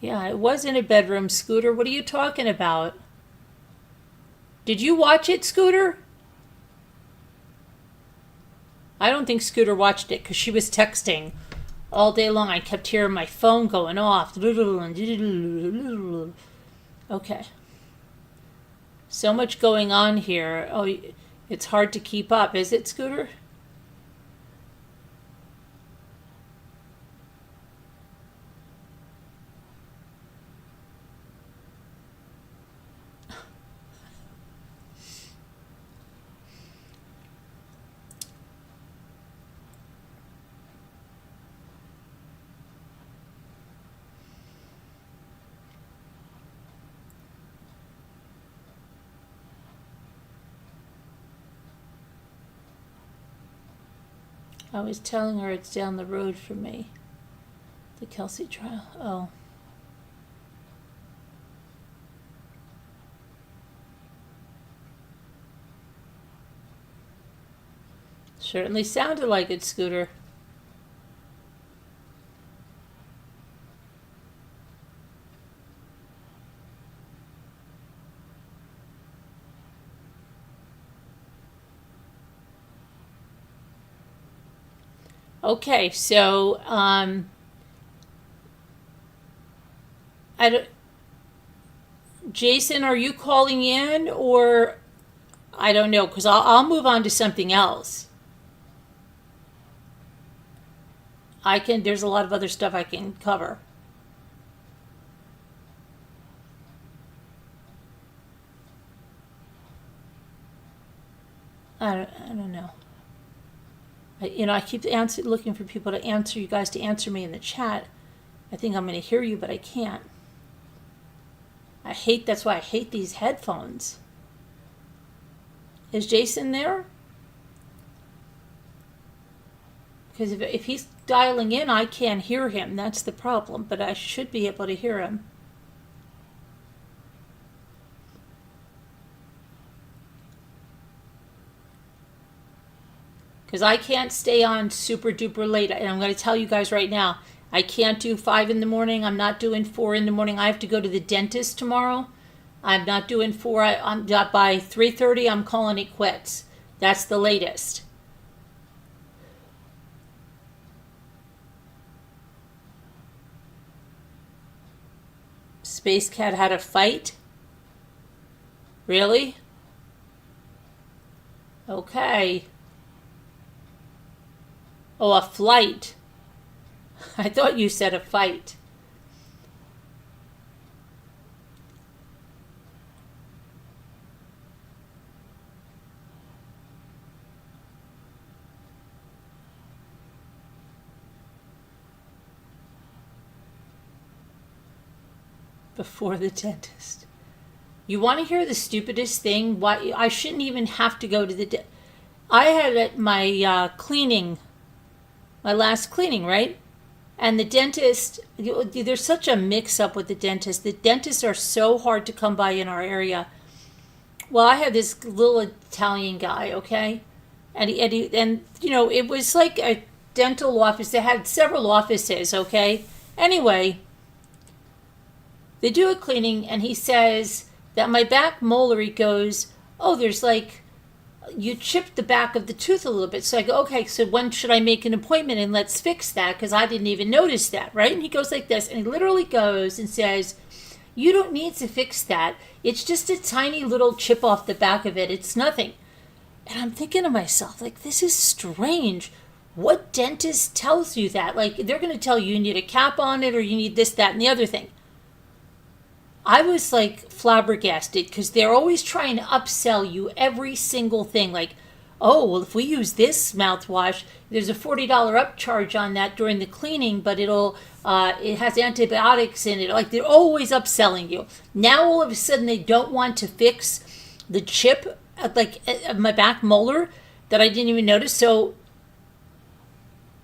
A: Yeah, it was in a bedroom, Scooter. What are you talking about? Did you watch it, Scooter? I don't think Scooter watched it because she was texting all day long. I kept hearing my phone going off. Okay. So much going on here. Oh, it's hard to keep up, is it, Scooter? I was telling her it's down the road from me. The Kelsey trial. Oh. Certainly sounded like it, Scooter. Okay, so I don't. Jason, are you calling in, or I don't know, because I'll move on to something else. There's a lot of other stuff I can cover. I don't know. I keep looking for people to answer, you guys to answer me in the chat. I think I'm going to hear you, but I can't. That's why I hate these headphones. Is Jason there? Because if he's dialing in, I can't hear him. That's the problem, but I should be able to hear him. Because I can't stay on super duper late. And I'm going to tell you guys right now, I can't do 5 in the morning. I'm not doing 4 in the morning. I have to go to the dentist tomorrow. I'm not doing 4. I'm by 3:30, I'm calling it quits. That's the latest. Space Cat had a fight? Really? Okay. Oh, a flight. I thought you said a fight. Before the dentist. You want to hear the stupidest thing? Why I shouldn't even have to go to the I had my cleaning, my last cleaning, right? And the dentist, there's such a mix-up with the dentist. The dentists are so hard to come by in our area. Well, I had this little Italian guy, okay? And it was like a dental office. They had several offices, okay? Anyway, they do a cleaning, and he says that my back molar, he goes, oh, there's like, you chipped the back of the tooth a little bit. So I go, okay, so when should I make an appointment and let's fix that? Because I didn't even notice that, right? And he goes like this, and he literally goes and says, you don't need to fix that. It's just a tiny little chip off the back of it. It's nothing. And I'm thinking to myself, like, this is strange. What dentist tells you that? Like, they're going to tell you need a cap on it or you need this, that, and the other thing. I was like flabbergasted because they're always trying to upsell you every single thing. Like, oh, well, if we use this mouthwash, there's a $40 upcharge on that during the cleaning, but it has antibiotics in it. Like, they're always upselling you. Now, all of a sudden, they don't want to fix the chip at my back molar that I didn't even notice. So,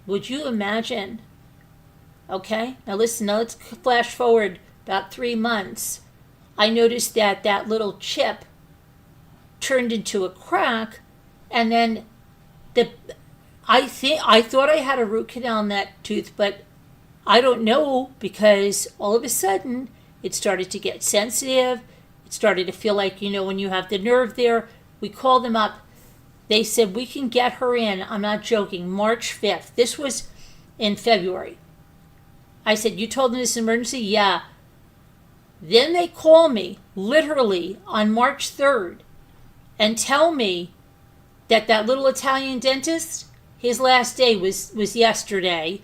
A: would you imagine? Okay, now listen, now let's flash forward about 3 months. I noticed that that little chip turned into a crack, and then I thought I had a root canal in that tooth, but I don't know, because all of a sudden it started to get sensitive. It started to feel like, when you have the nerve there. We called them up. They said, we can get her in, I'm not joking, March 5th. This was in February. I said, you told them this is an emergency? Yeah. Then they call me, literally, on March 3rd and tell me that that little Italian dentist, his last day was yesterday.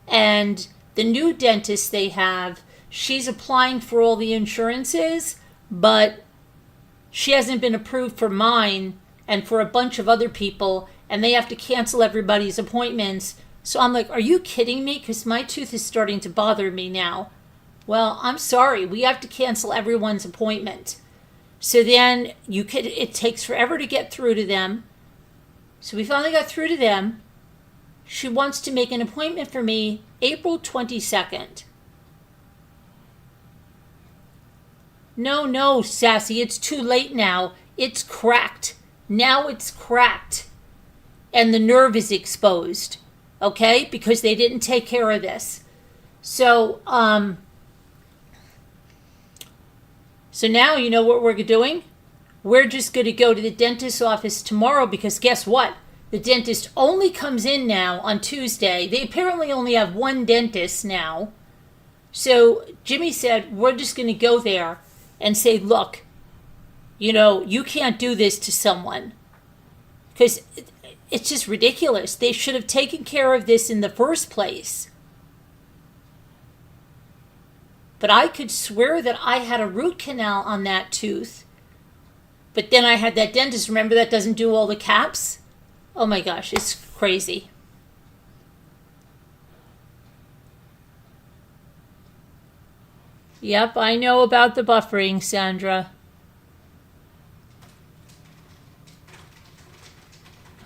A: And the new dentist they have, she's applying for all the insurances, but she hasn't been approved for mine and for a bunch of other people, and they have to cancel everybody's appointments. So I'm like, are you kidding me? Because my tooth is starting to bother me now. Well, I'm sorry, we have to cancel everyone's appointment. So then it takes forever to get through to them. So we finally got through to them. She wants to make an appointment for me April 22nd. No, Sassy, it's too late now. It's cracked. Now it's cracked. And the nerve is exposed. Okay? Because they didn't take care of this. So now you know what we're doing? We're just going to go to the dentist's office tomorrow, because guess what? The dentist only comes in now on Tuesday. They apparently only have one dentist now. So Jimmy said, we're just going to go there and say, look, you can't do this to someone. Because it's just ridiculous. They should have taken care of this in the first place. But I could swear that I had a root canal on that tooth. But then I had that dentist, remember, that doesn't do all the caps? Oh my gosh, it's crazy. Yep, I know about the buffering, Sandra.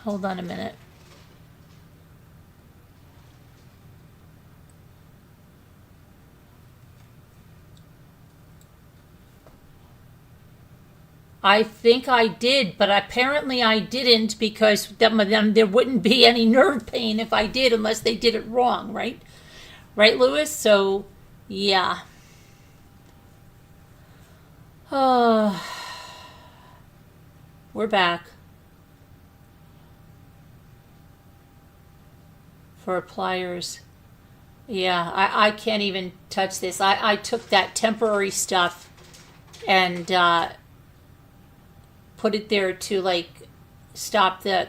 A: Hold on a minute. I think I did, but apparently I didn't, because then there wouldn't be any nerve pain if I did, unless they did it wrong, right? Right, Lewis? So, yeah. Oh, we're back for pliers. Yeah, I can't even touch this. I took that temporary stuff and put it there to like stop the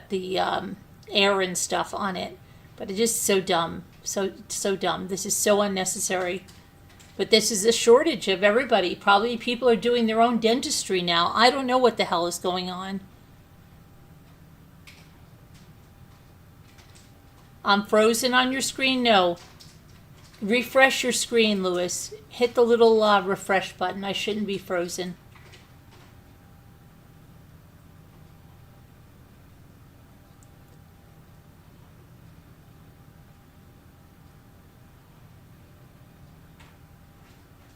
A: air and stuff on it, but it's just so dumb, so dumb. This is so unnecessary. But this is a shortage of everybody. Probably people are doing their own dentistry now. I don't know what the hell is going on. I'm frozen on your screen? No. Refresh your screen, Lewis. Hit the little refresh button. I shouldn't be frozen.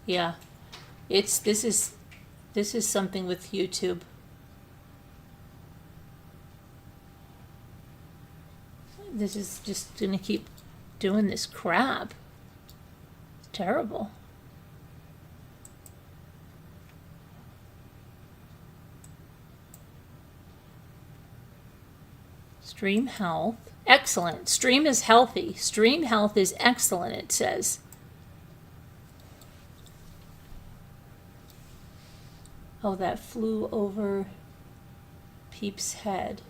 A: Yeah. This is something with YouTube. This is just gonna keep doing this crap. It's terrible. Stream health. Excellent. Stream is healthy. Stream health is excellent, it says. Oh, that flew over Peep's head.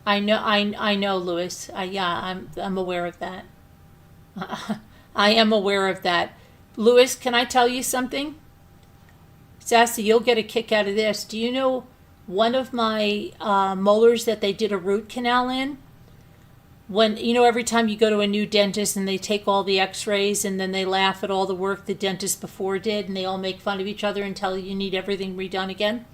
A: I know, Louis. Yeah, I'm aware of that. I am aware of that. Louis, can I tell you something? Sassy, you'll get a kick out of this. Do you know one of my molars that they did a root canal in? When, you know, every time you go to a new dentist and they take all the x-rays and then they laugh at all the work the dentist before did and they all make fun of each other and tell you need everything redone again?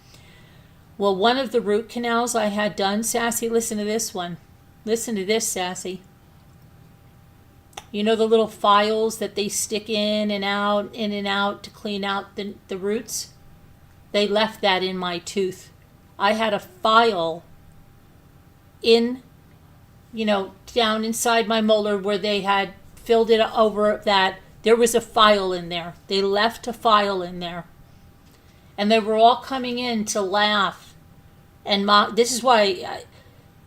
A: Well, one of the root canals I had done, Sassy, listen to this one. Listen to this, Sassy. You know the little files that they stick in and out to clean out the roots? They left that in my tooth. I had a file in, you know, down inside my molar where they had filled it over that. There was a file in there. They left a file in there. And they were all coming in to laugh. And this is why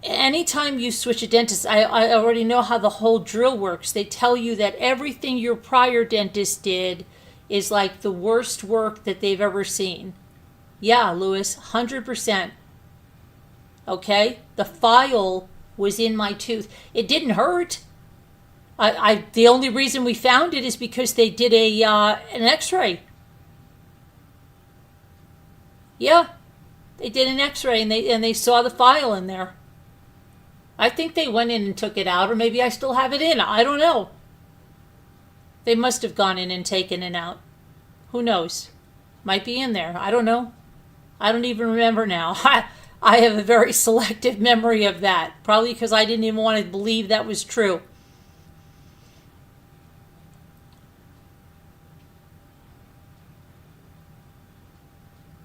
A: anytime you switch a dentist, I already know how the whole drill works. They tell you that everything your prior dentist did is like the worst work that they've ever seen. Yeah, Louis, 100%. Okay? The file was in my tooth. It didn't hurt. The only reason we found it is because they did an x-ray. Yeah. They did an x-ray and they saw the file in there. I think they went in and took it out, or maybe I still have it in. I don't know. They must have gone in and taken it out. Who knows? Might be in there. I don't know. I don't even remember now. I have a very selective memory of that. Probably because I didn't even want to believe that was true.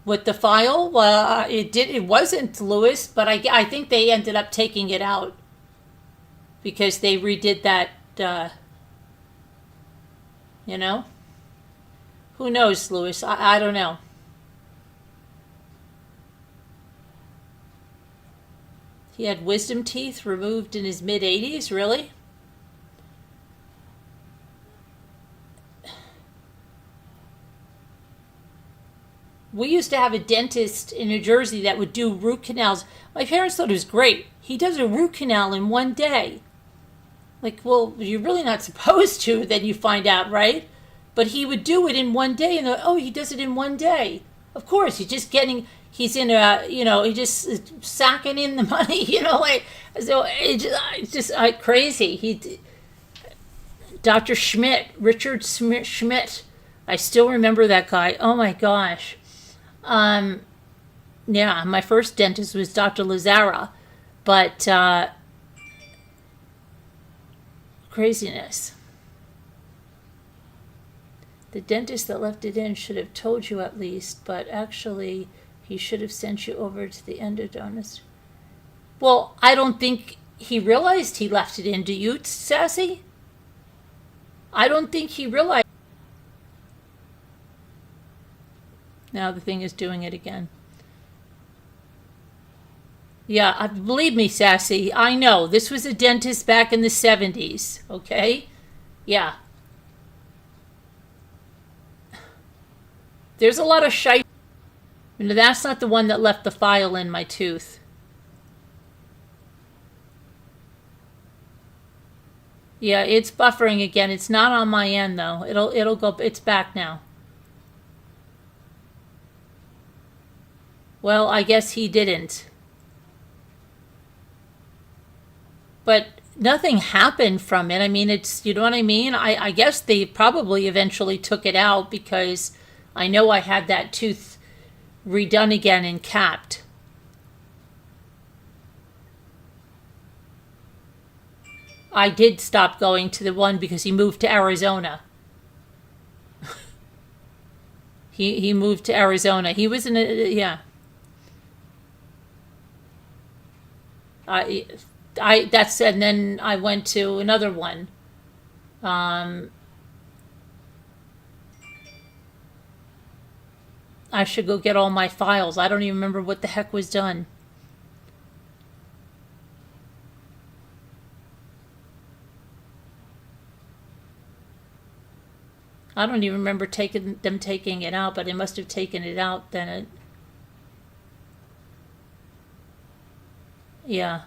A: With the file, it wasn't, Louis, but I think they ended up taking it out because they redid that, you know? Who knows, Louis? I don't know. He had wisdom teeth removed in his mid-80s, really? We used to have a dentist in New Jersey that would do root canals. My parents thought it was great. He does a root canal in one day. Like, well, you're really not supposed to, then you find out, right? But he would do it in one day, and oh, he does it in one day. Of course, he's just he's in a, you know, he just sacking in the money, you know, like, so it's just crazy. Dr. Schmidt, Richard Schmidt, I still remember that guy. Oh my gosh. Yeah, my first dentist was Dr. Lazara, but craziness. The dentist that left it in should have told you at least, but actually he should have sent you over to the endodontist. Well, I don't think he realized he left it in. Do you, Sassy? I don't think he realized. Now the thing is doing it again. Yeah, believe me, Sassy, I know. This was a dentist back in the 70s, okay? Yeah. There's a lot of shite. No, that's not the one that left the file in my tooth. Yeah, it's buffering again. It's not on my end, though. It'll go. It's back now. Well, I guess he didn't. But nothing happened from it. I mean, it's, you know what I mean? I guess they probably eventually took it out because I know I had that tooth redone again and capped. I did stop going to the one because he moved to Arizona. He moved to Arizona. He was in a, yeah. That's, and then I went to another one. I should go get all my files. I don't even remember what the heck was done. I don't even remember taking it out, but they must have taken it out then. Yeah.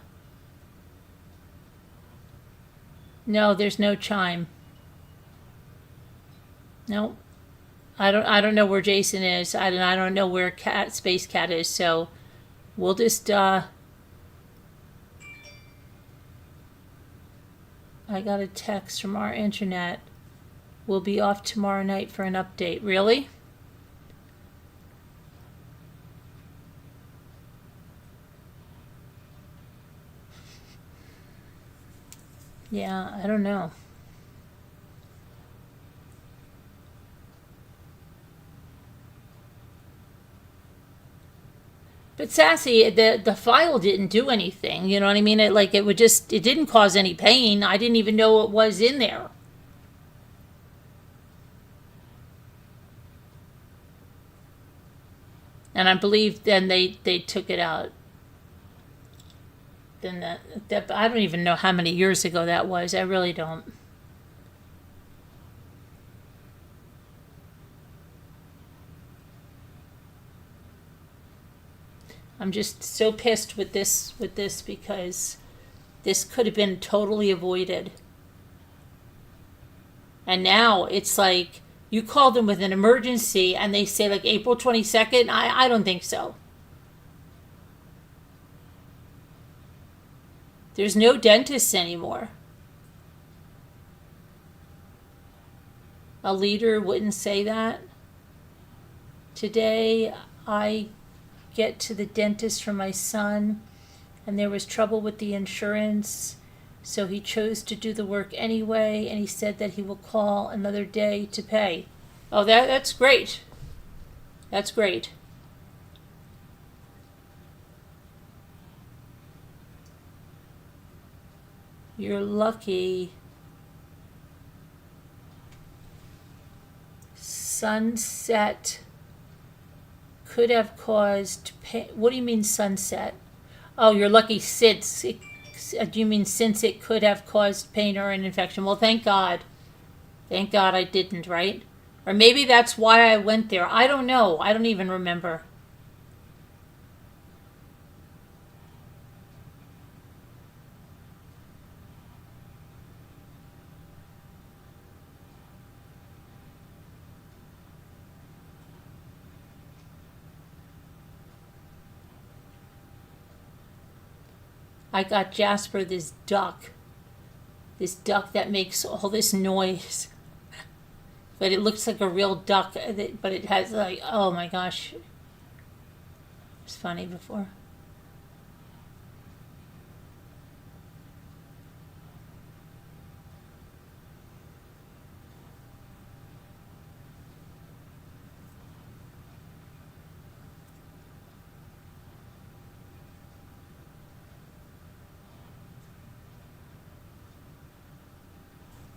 A: No, there's no chime. No. I don't know where Jason is. I don't know where Space Cat is, so we'll just I got a text from our internet. We'll be off tomorrow night for an update. Really? Yeah, I don't know. But Sassy, the file didn't do anything. You know what I mean? It didn't cause any pain. I didn't even know what was in there. And I believe then they took it out. Then that I don't even know how many years ago that was. I really don't. I'm just so pissed with this because this could have been totally avoided. And now it's like you call them with an emergency and they say like April 22nd. I don't think so. There's no dentists anymore. A leader wouldn't say that. Today I get to the dentist for my son and there was trouble with the insurance, so he chose to do the work anyway, and he said that he will call another day to pay. Oh, that's great. That's great. You're lucky. Sunset could have caused pain. What do you mean sunset? Oh, you're lucky since it, do you mean since it could have caused pain or an infection? Well, thank God. Thank God I didn't, right? Or maybe that's why I went there. I don't know. I don't even remember. I got Jasper this duck that makes all this noise. But it looks like a real duck, but it has like, oh my gosh. It was funny before.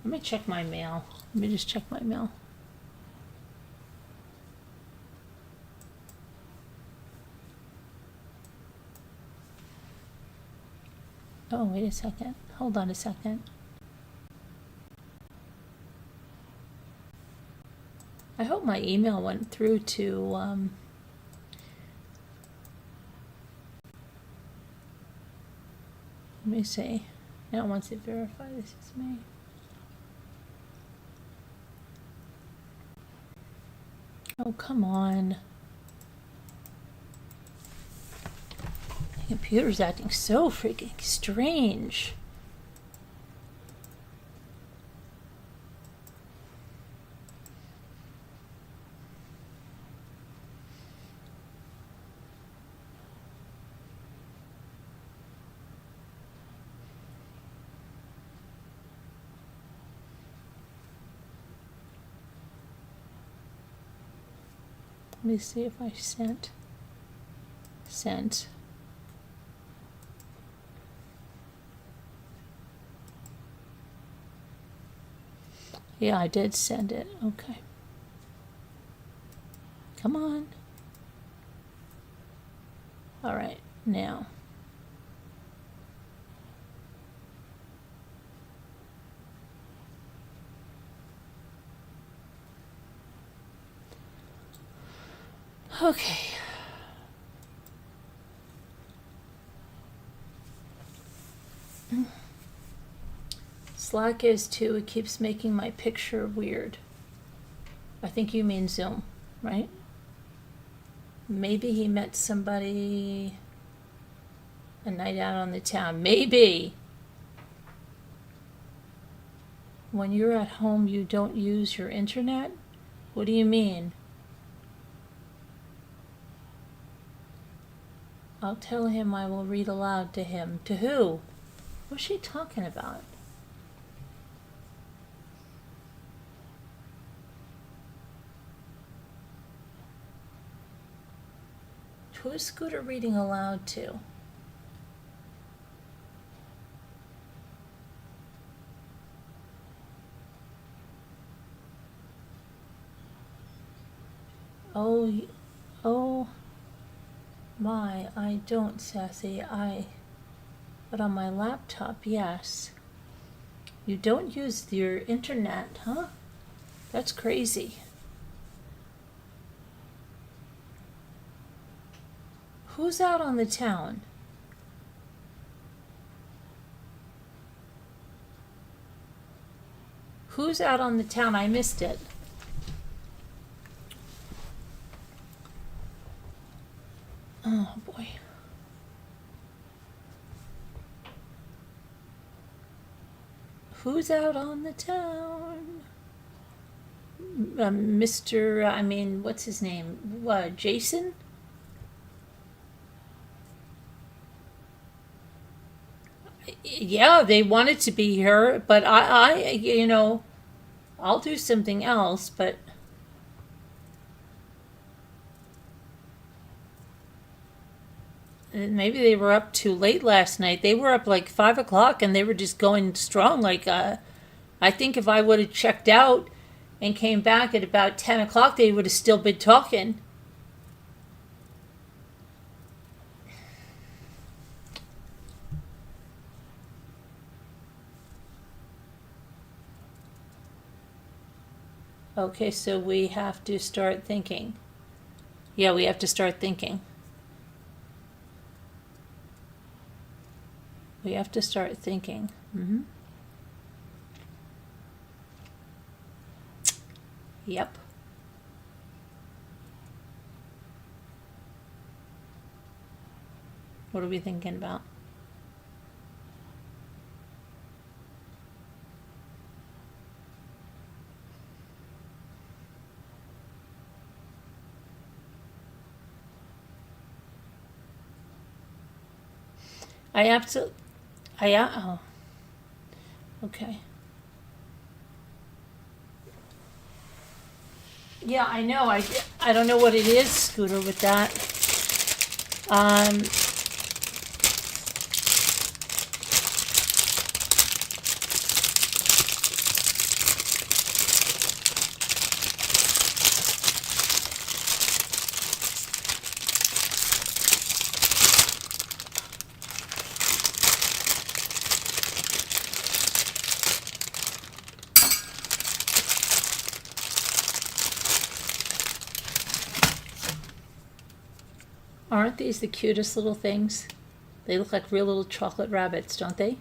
A: Let me check my mail. Let me just check my mail. Oh, wait a second. Hold on a second. I hope my email went through to, let me see. Now once it verifies this is me. Oh, come on. The computer's acting so freaking strange. Let me see if I sent. Sent. Yeah, I did send it. Okay. Come on. All right, now. Okay. Slack is too. It keeps making my picture weird. I think you mean Zoom, right? Maybe he met somebody a night out on the town. Maybe. When you're at home, you don't use your internet? What do you mean? I'll tell him I will read aloud to him. To who? What's she talking about? Who is Scooter reading aloud to? Oh my, I don't, Sassy. But on my laptop, yes. You don't use your internet, huh? That's crazy. Who's out on the town? Who's out on the town? I missed it. Oh boy. Who's out on the town? What's his name? Jason? Yeah, they wanted to be here, but I'll do something else, but maybe they were up too late last night. They were up like 5 o'clock and they were just going strong. I think if I would have checked out and came back at about 10 o'clock, they would have still been talking. Okay, so we have to start thinking. Yeah, we have to start thinking. We have to start thinking. Mm-hmm. Yep. What are we thinking about? Oh. Okay. Yeah, I know. I don't know what it is, Scooter, with that. Aren't these the cutest little things? They look like real little chocolate rabbits, don't they?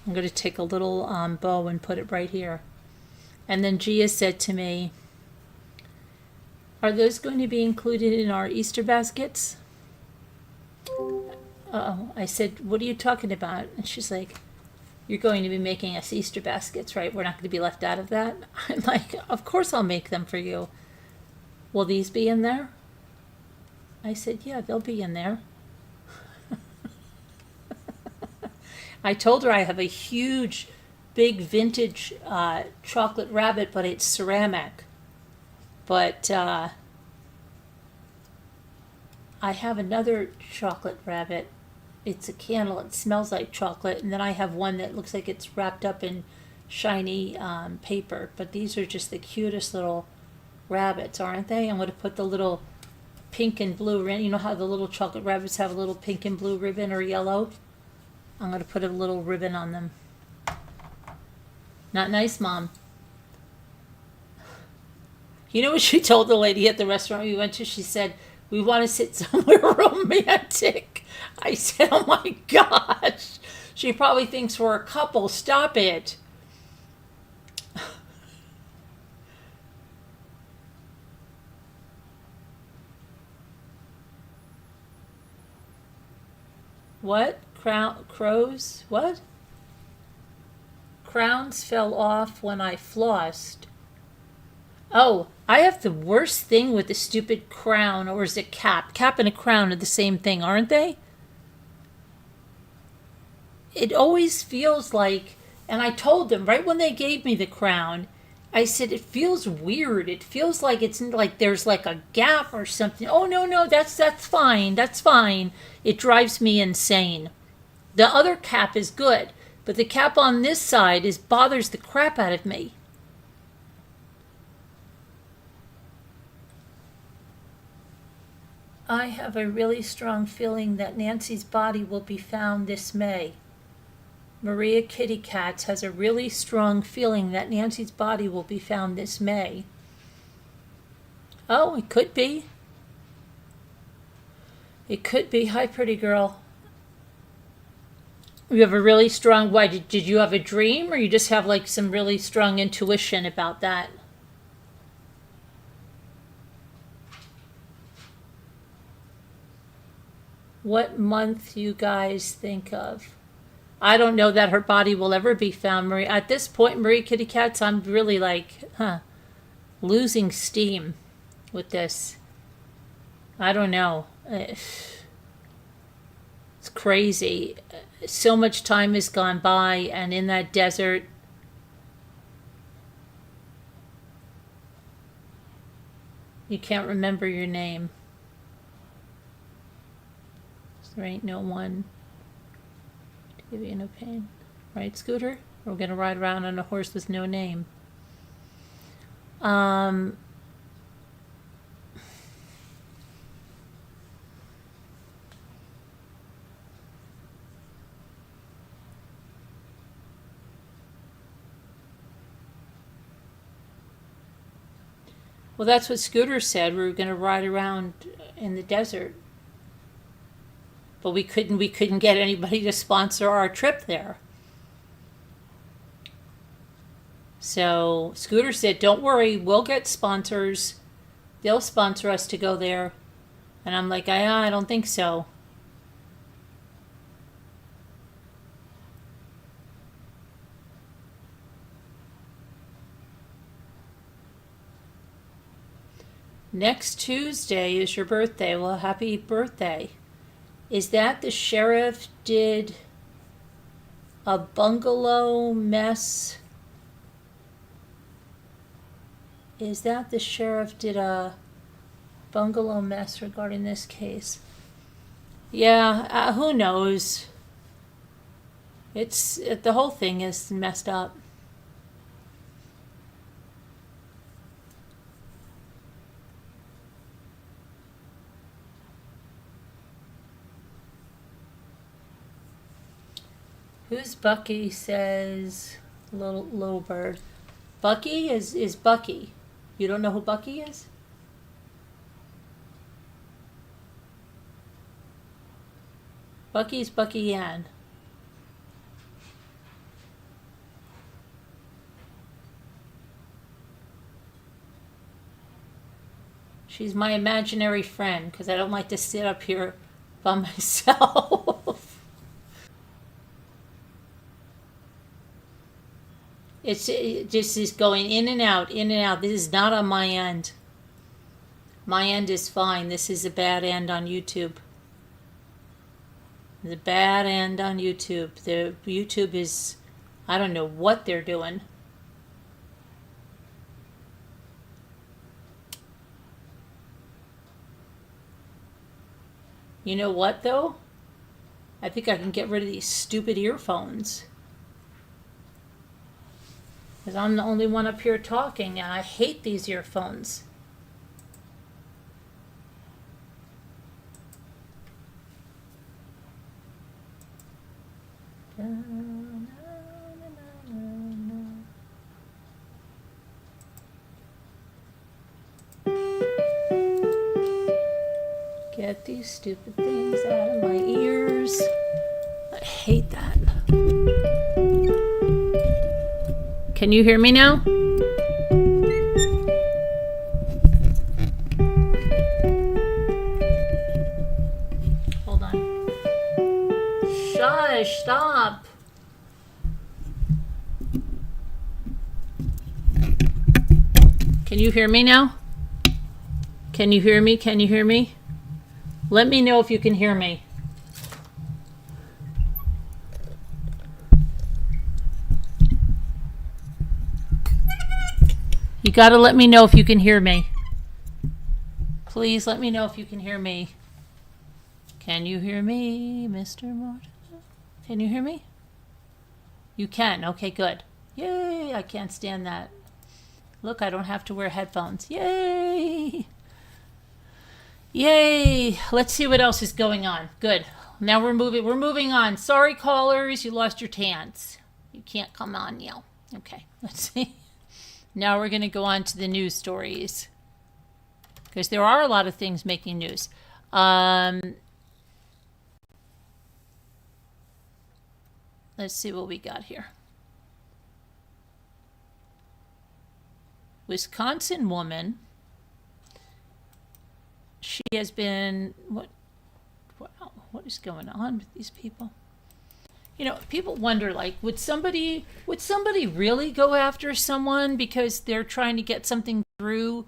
A: I'm going to take a little bow and put it right here. And then Gia said to me, are those going to be included in our Easter baskets? Uh-oh. I said, what are you talking about? And she's like, you're going to be making us Easter baskets, right? We're not going to be left out of that? I'm like, of course I'll make them for you. Will these be in there? I said, yeah, they'll be in there. I told her I have a huge, big vintage chocolate rabbit, but it's ceramic. But I have another chocolate rabbit. It's a candle. It smells like chocolate. And then I have one that looks like it's wrapped up in shiny paper. But these are just the cutest little rabbits, aren't they? I'm going to put the little pink and blue ribbon. You know how the little chocolate rabbits have a little pink and blue ribbon or yellow? I'm going to put a little ribbon on them. Not nice, Mom. You know what she told the lady at the restaurant we went to? She said, we want to sit somewhere romantic. I said, oh my gosh. She probably thinks we're a couple. Stop it. What? Crows? What? Crowns fell off when I flossed. Oh, I have the worst thing with the stupid crown, or is it cap? Cap and a crown are the same thing, aren't they? It always feels like, and I told them right when they gave me the crown, I said, it feels weird. It feels like it's like there's like a gap or something. Oh, no, that's fine. That's fine. It drives me insane. The other cap is good, but the cap on this side bothers the crap out of me. I have a really strong feeling that Nancy's body will be found this May. Maria Kitty Cats has a really strong feeling that Nancy's body will be found this May. Oh, it could be. It could be. Hi, pretty girl. You have a really strong, why, did you have a dream, or you just have like some really strong intuition about that? What month you guys think of? I don't know that her body will ever be found, Marie. At this point, Marie Kitty Cats, I'm really like, losing steam with this. I don't know. It's crazy. So much time has gone by, and in that desert, you can't remember your name. There ain't no one to give you no pain. Right, Scooter? We're going to ride around on a horse with no name. Well, that's what Scooter said. We were going to ride around in the desert. But we couldn't get anybody to sponsor our trip there. So Scooter said, don't worry, we'll get sponsors. They'll sponsor us to go there. And I'm like, I don't think so. Next Tuesday is your birthday. Well, happy birthday. Is that the sheriff did a bungalow mess? Is that the sheriff did a bungalow mess regarding this case? Yeah, who knows? The whole thing is messed up. Who's Bucky, says little bird. Bucky is Bucky. You don't know who Bucky is? Bucky's Bucky Ann. She's my imaginary friend because I don't like to sit up here by myself. It just is going in and out, in and out. This is not on my end. My end is fine. This is a bad end on YouTube. The bad end on YouTube. The YouTube is, I don't know what they're doing. You know what, though? I think I can get rid of these stupid earphones. Because I'm the only one up here talking, and I hate these earphones. Get these stupid things out of my ears. I hate that. Can you hear me now? Hold on. Shush, stop. Can you hear me now? Can you hear me? Can you hear me? Let me know if you can hear me. You gotta let me know if you can hear me. Please let me know if you can hear me. Can you hear me, Mr. Martin? Can you hear me? You can. Okay, good. Yay, I can't stand that. Look, I don't have to wear headphones. Yay! Yay! Let's see what else is going on. Good. Now we're moving on. Sorry, callers, you lost your chance. You can't come on now. Okay, let's see. Now we're going to go on to the news stories. Because there are a lot of things making news. Let's see what we got here. Wisconsin woman. She has been, what is going on with these people? You know, people wonder, like, would somebody really go after someone because they're trying to get something through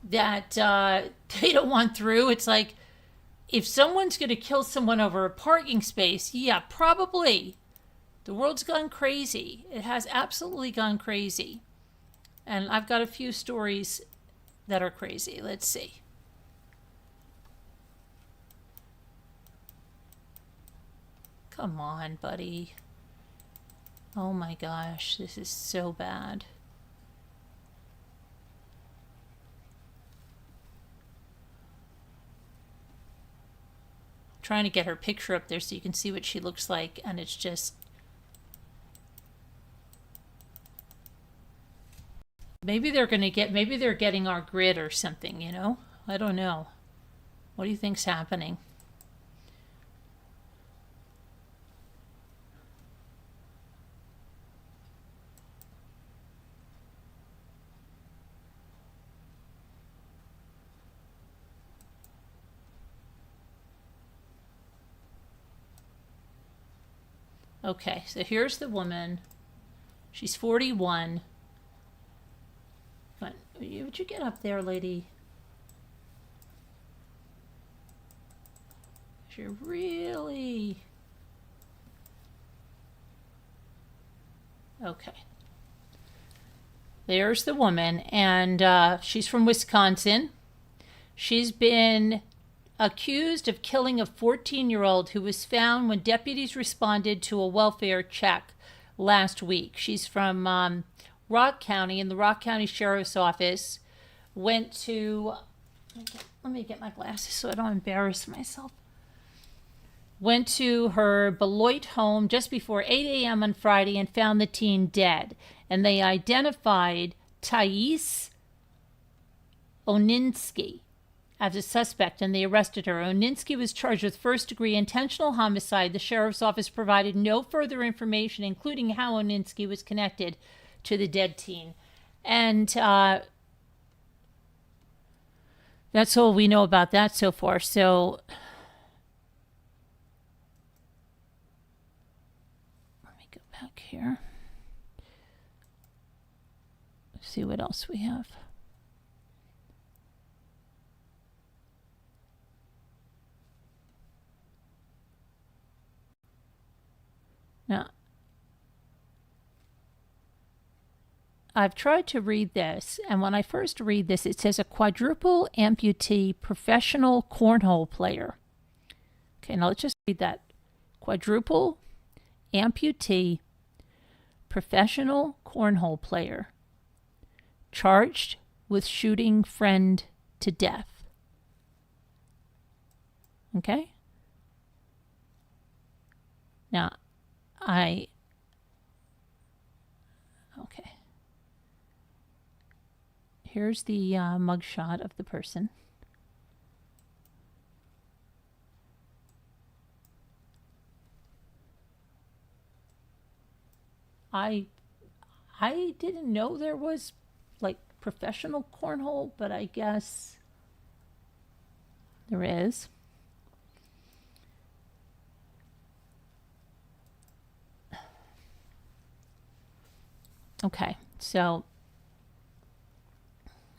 A: that they don't want through? It's like, if someone's going to kill someone over a parking space, yeah, probably. The world's gone crazy. It has absolutely gone crazy. And I've got a few stories that are crazy. Let's see. Come on, buddy. Oh my gosh, this is so bad. Trying to get her picture up there so you can see what she looks like, and it's just... maybe they're getting our grid or something, you know? I don't know. What do you think's happening? Okay, so here's the woman. She's 41. But would you get up there, lady? You're really... okay. There's the woman, and she's from Wisconsin. She's been accused of killing a 14-year-old who was found when deputies responded to a welfare check last week. She's from Rock County, in the Rock County Sheriff's Office. Went to... let me get my glasses so I don't embarrass myself. Went to her Beloit home just before 8 a.m. on Friday and found the teen dead. And they identified Thais Oninsky as a suspect, and they arrested her. Oninsky was charged with first-degree intentional homicide. The sheriff's office provided no further information, including how Oninsky was connected to the dead teen. And that's all we know about that so far. So let me go back here. Let's see what else we have. Now, I've tried to read this, and when I first read this, it says a quadruple amputee professional cornhole player. Okay, now let's just read that. Quadruple amputee, professional cornhole player, charged with shooting friend to death. Okay? Now, okay. Here's the mugshot of the person. I didn't know there was like professional cornhole, but I guess there is. Okay, so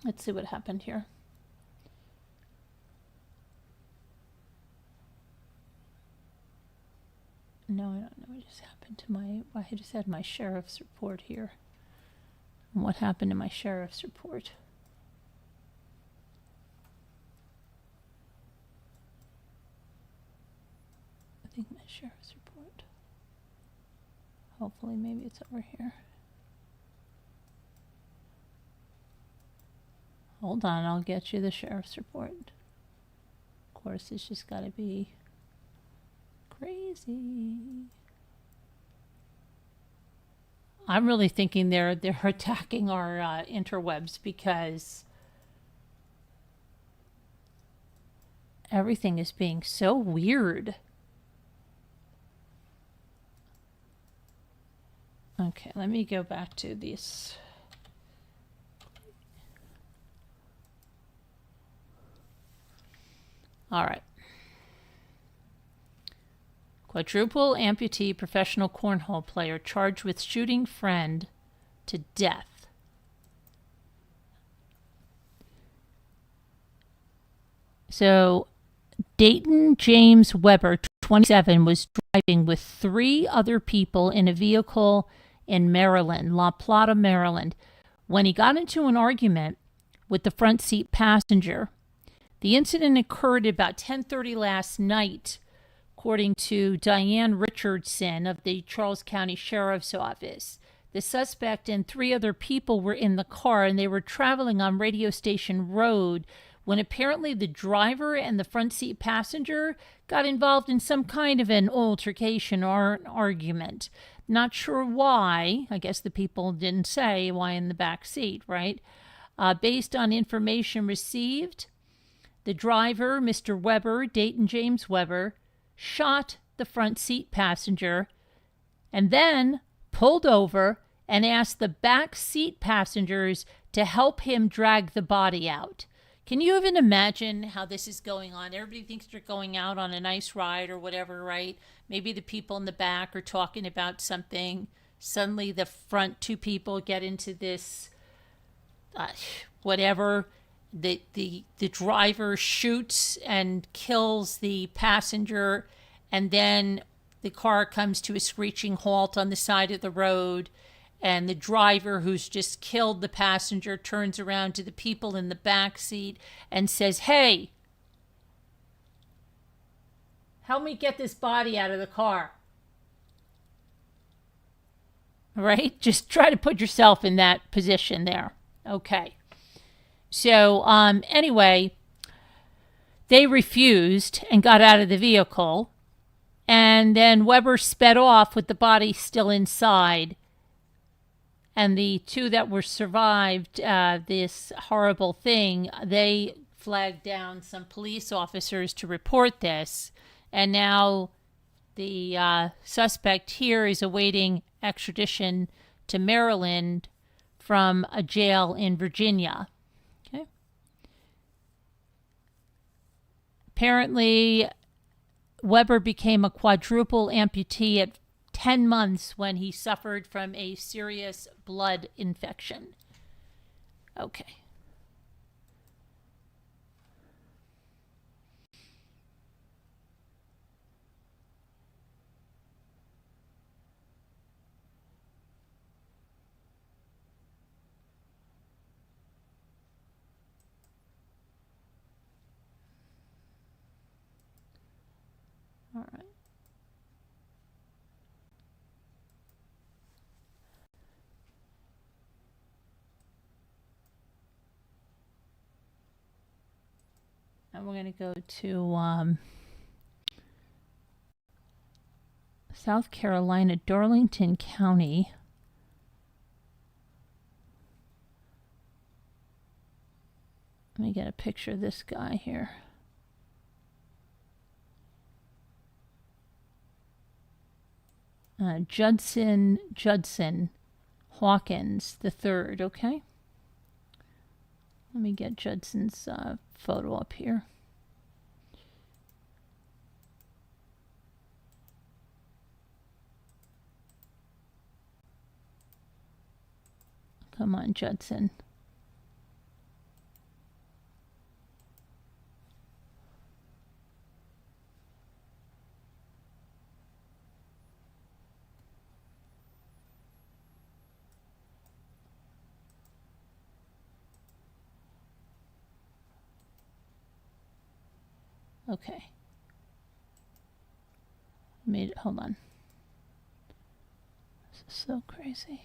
A: let's see what happened here. No, I don't know what just happened to I just had my sheriff's report here. And what happened to my sheriff's report? I think my sheriff's report. Hopefully, maybe it's over here. Hold on, I'll get you the sheriff's report. Of course, it's just got to be crazy. I'm really thinking they're attacking our interwebs because everything is being so weird. Okay, let me go back to this. All right. Quadruple amputee professional cornhole player charged with shooting friend to death. So, Dayton James Weber, 27, was driving with 3 other people in a vehicle in Maryland, La Plata, Maryland, when he got into an argument with the front seat passenger. The incident occurred about 10:30 last night, according to Diane Richardson of the Charles County Sheriff's Office. The suspect and 3 other people were in the car, and they were traveling on Radio Station Road when apparently the driver and the front seat passenger got involved in some kind of an altercation or an argument. Not sure why. I guess the people didn't say why in the back seat, right? Based on information received, the driver, Mr. Weber, Dayton James Weber, shot the front seat passenger and then pulled over and asked the back seat passengers to help him drag the body out. Can you even imagine how this is going on? Everybody thinks they're going out on a nice ride or whatever, right? Maybe the people in the back are talking about something. Suddenly the front 2 people get into this whatever. The driver shoots and kills the passenger, and then the car comes to a screeching halt on the side of the road, and the driver who's just killed the passenger turns around to the people in the back seat and says, "Hey, help me get this body out of the car." Right? Just try to put yourself in that position there. Okay. So, anyway, they refused and got out of the vehicle. And then Weber sped off with the body still inside. And the 2 that were survived this horrible thing, they flagged down some police officers to report this. And now the suspect here is awaiting extradition to Maryland from a jail in Virginia. Apparently, Weber became a quadruple amputee at 10 months when he suffered from a serious blood infection. Okay. All right. And we're going to go to South Carolina, Darlington County. Let me get a picture of this guy here. Judson Hawkins the third. Okay. Let me get Judson's photo up here. Come on, Judson. Okay. Made it. Hold on. This is so crazy.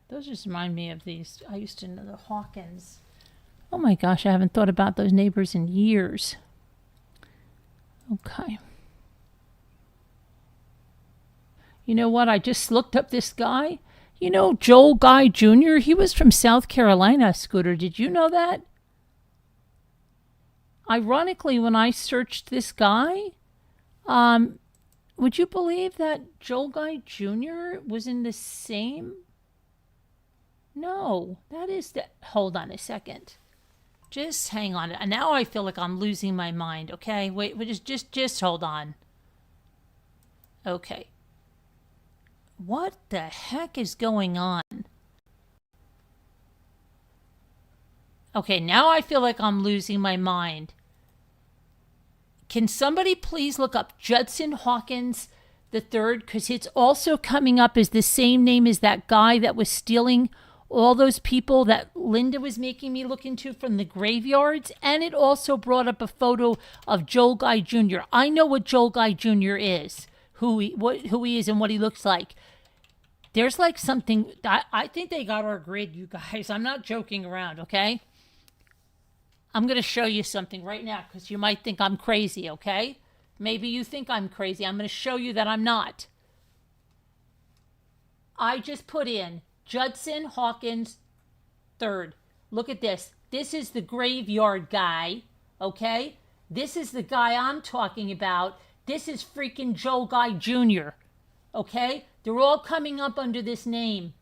A: Those just remind me of these. I used to know the Hawkins. Oh my gosh, I haven't thought about those neighbors in years. Okay. You know what? I just looked up this guy. You know, Joel Guy Jr., he was from South Carolina, Scooter. Did you know that? Ironically, when I searched this guy, would you believe that Joel Guy Jr. was in the same? No, that is the. Hold on a second. Just hang on. Now I feel like I'm losing my mind. Okay, wait. Just hold on. Okay. What the heck is going on? Okay, now I feel like I'm losing my mind. Can somebody please look up Judson Hawkins the third? Because it's also coming up as the same name as that guy that was stealing all those people that Linda was making me look into from the graveyards. And it also brought up a photo of Joel Guy Jr. I know what Joel Guy Jr. is, who he is and what he looks like. There's like something, I think they got our grid, you guys. I'm not joking around, okay? I'm going to show you something right now because you might think I'm crazy, okay? Maybe you think I'm crazy. I'm going to show you that I'm not. I just put in Judson Hawkins third. Look at this. This is the graveyard guy, okay? This is the guy I'm talking about. This is freaking Joel Guy Jr., okay? They're all coming up under this name.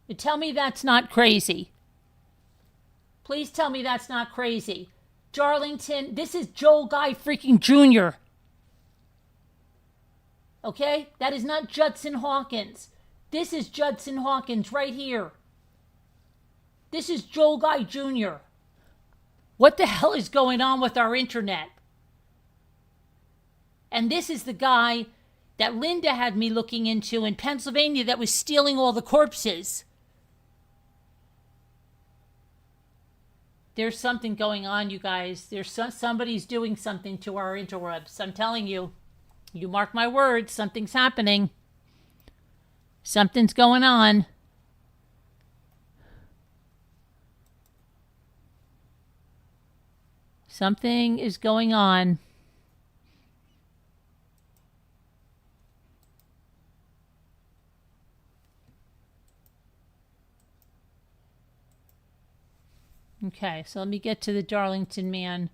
A: You tell me that's not crazy. Please tell me that's not crazy. Darlington, this is Joel Guy freaking Jr. Okay? That is not Judson Hawkins. This is Judson Hawkins right here. This is Joel Guy Jr. What the hell is going on with our internet? And this is the guy that Linda had me looking into in Pennsylvania that was stealing all the corpses. There's something going on, you guys. Somebody's doing something to our interwebs. I'm telling you. You mark my words, something's happening. Something's going on. Something is going on. Okay, so let me get to the Darlington man.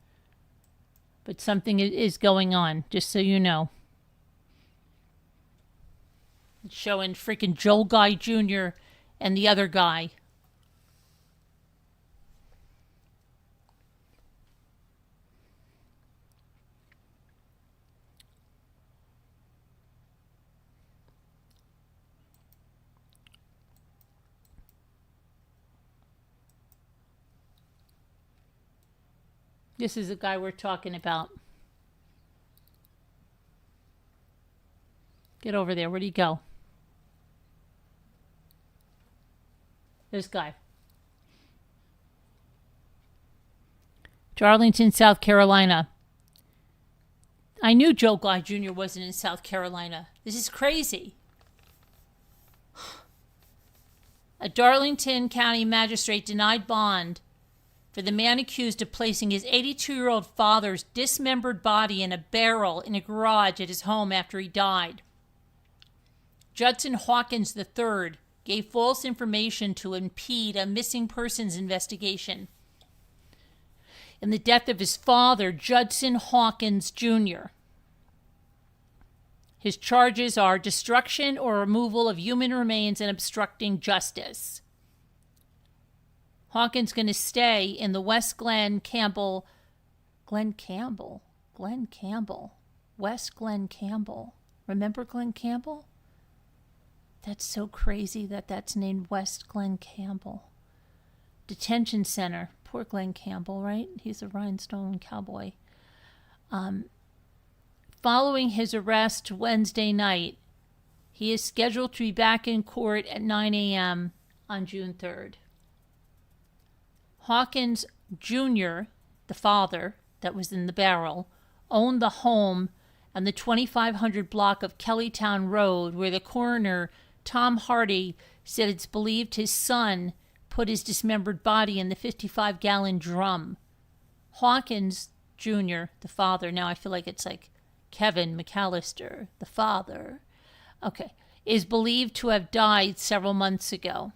A: But something is going on, just so you know. It's showing freaking Joel Guy Jr. and the other guy. This is the guy we're talking about. Get over there. Where'd he go? This guy. Darlington, South Carolina. I knew Joe Guy Jr. wasn't in South Carolina. This is crazy. A Darlington County magistrate denied bond for the man accused of placing his 82-year-old father's dismembered body in a barrel in a garage at his home after he died. Judson Hawkins III gave false information to impede a missing persons investigation in the death of his father, Judson Hawkins Jr. His charges are destruction or removal of human remains and obstructing justice. Hawkins going to stay in the West Glen Campbell. West Glen Campbell. Remember Glen Campbell? That's so crazy that that's named West Glen Campbell. Detention Center. Poor Glen Campbell, right? He's a rhinestone cowboy. Following his arrest Wednesday night, he is scheduled to be back in court at 9 a.m. on June 3rd. Hawkins Jr., the father that was in the barrel, owned the home and the 2500 block of Kellytown Road where the coroner, Tom Hardy, said it's believed his son put his dismembered body in the 55-gallon drum. Hawkins Jr., the father, now I feel like it's like Kevin McAllister, the father, okay, is believed to have died several months ago.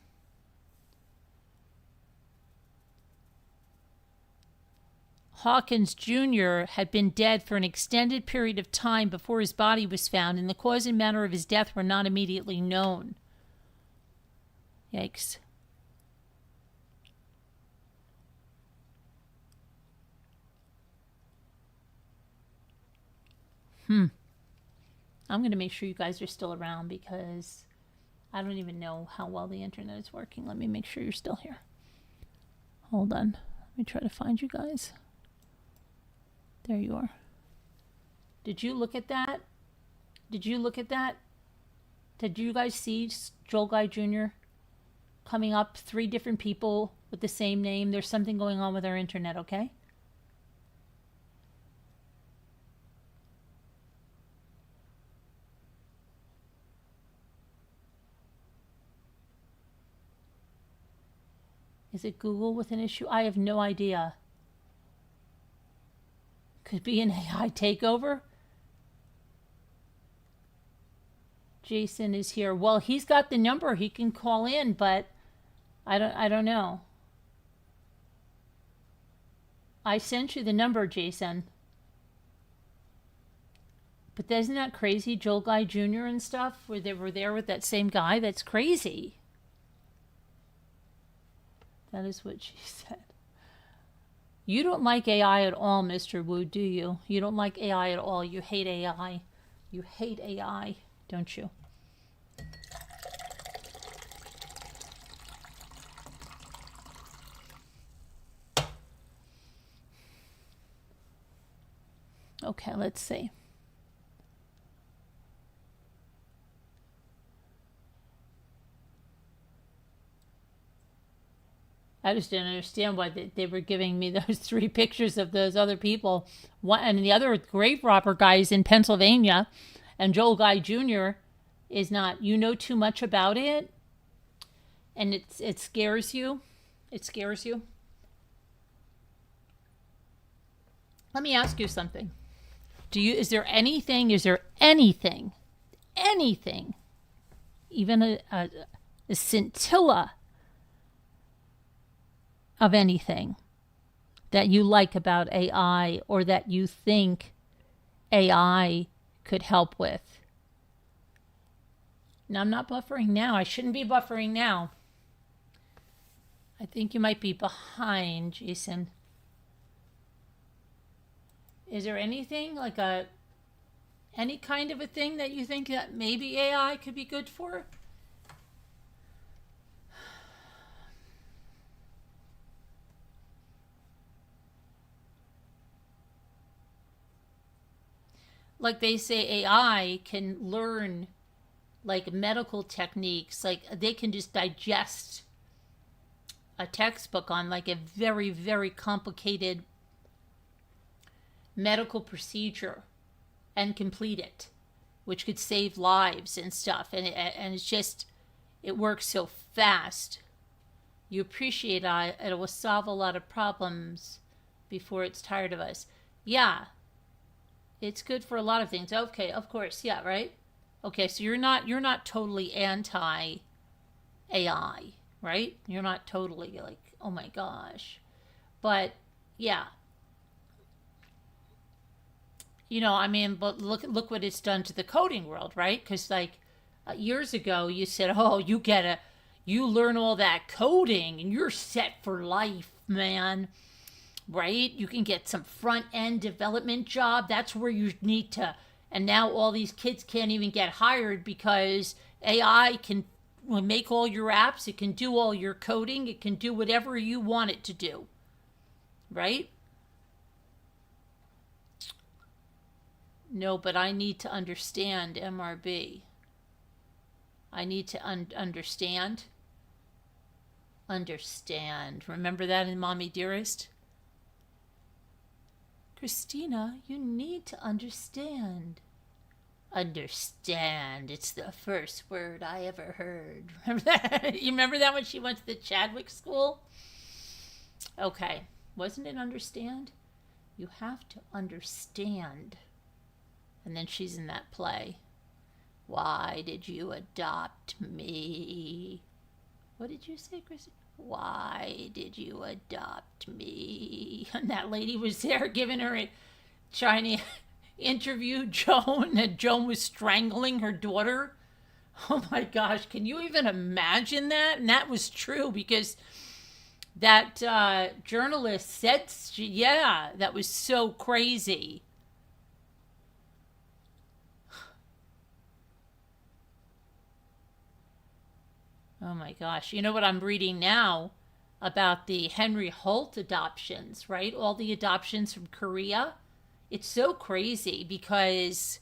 A: Hawkins Jr. had been dead for an extended period of time before his body was found, and the cause and manner of his death were not immediately known. Yikes. I'm going to make sure you guys are still around because I don't even know how well the internet is working. Let me make sure you're still here. Hold on. Let me try to find you guys. There you are. Did you look at that? Did you look at that? Did you guys see Joel Guy Jr. coming up? 3 different people with the same name. There's something going on with our internet, okay? Is it Google with an issue? I have no idea. Could be an AI takeover. Jason is here. Well, he's got the number. He can call in, but I don't know. I sent you the number, Jason. But isn't that crazy? Joel Guy Jr. and stuff, where they were there with that same guy? That's crazy. That is what she said. You don't like AI at all, Mr. Wu, do you? You don't like AI at all. You hate AI. You hate AI, don't you? Okay, let's see. I just didn't understand why they were giving me those 3 pictures of those other people. One, and the other grave robber guy is in Pennsylvania, and Joel Guy Jr. is not. You know too much about it, and it scares you. It scares you. Let me ask you something. Is there anything, even a scintilla of anything that you like about AI or that you think AI could help with? Now, I'm not buffering now. I shouldn't be buffering now. I think you might be behind, Jason. Is there anything like any kind of a thing that you think that maybe AI could be good for? Like they say AI can learn like medical techniques, like they can just digest a textbook on like a very, very complicated medical procedure and complete it, which could save lives and stuff. And it's just, it works so fast. You appreciate it. It will solve a lot of problems before it's tired of us. Yeah, it's good for a lot of things. Okay, of course, yeah, right. Okay, so you're not totally anti AI, right? You're not totally like, oh my gosh, but yeah. I mean, but look what it's done to the coding world, right? Because like years ago, you said, "Oh, you learn all that coding, and you're set for life, man." Right? You can get some front end development job. That's where you need to. And now all these kids can't even get hired because AI can make all your apps. It can do all your coding. It can do whatever you want it to do. Right? No, but I need to understand MRB. I need to understand. Understand. Remember that in Mommy Dearest? Christina, you need to understand. Understand. It's the first word I ever heard. Remember that? You remember that when she went to the Chadwick school? Okay. Wasn't it understand? You have to understand. And then she's in that play. Why did you adopt me? What did you say, Christina? Why did you adopt me? And that lady was there giving her trying to interview Joan, and Joan was strangling her daughter. Oh my gosh, can you even imagine that? And that was true because that journalist said, yeah, that was so crazy. Oh my gosh. You know what I'm reading now about the Henry Holt adoptions, right? All the adoptions from Korea. It's so crazy because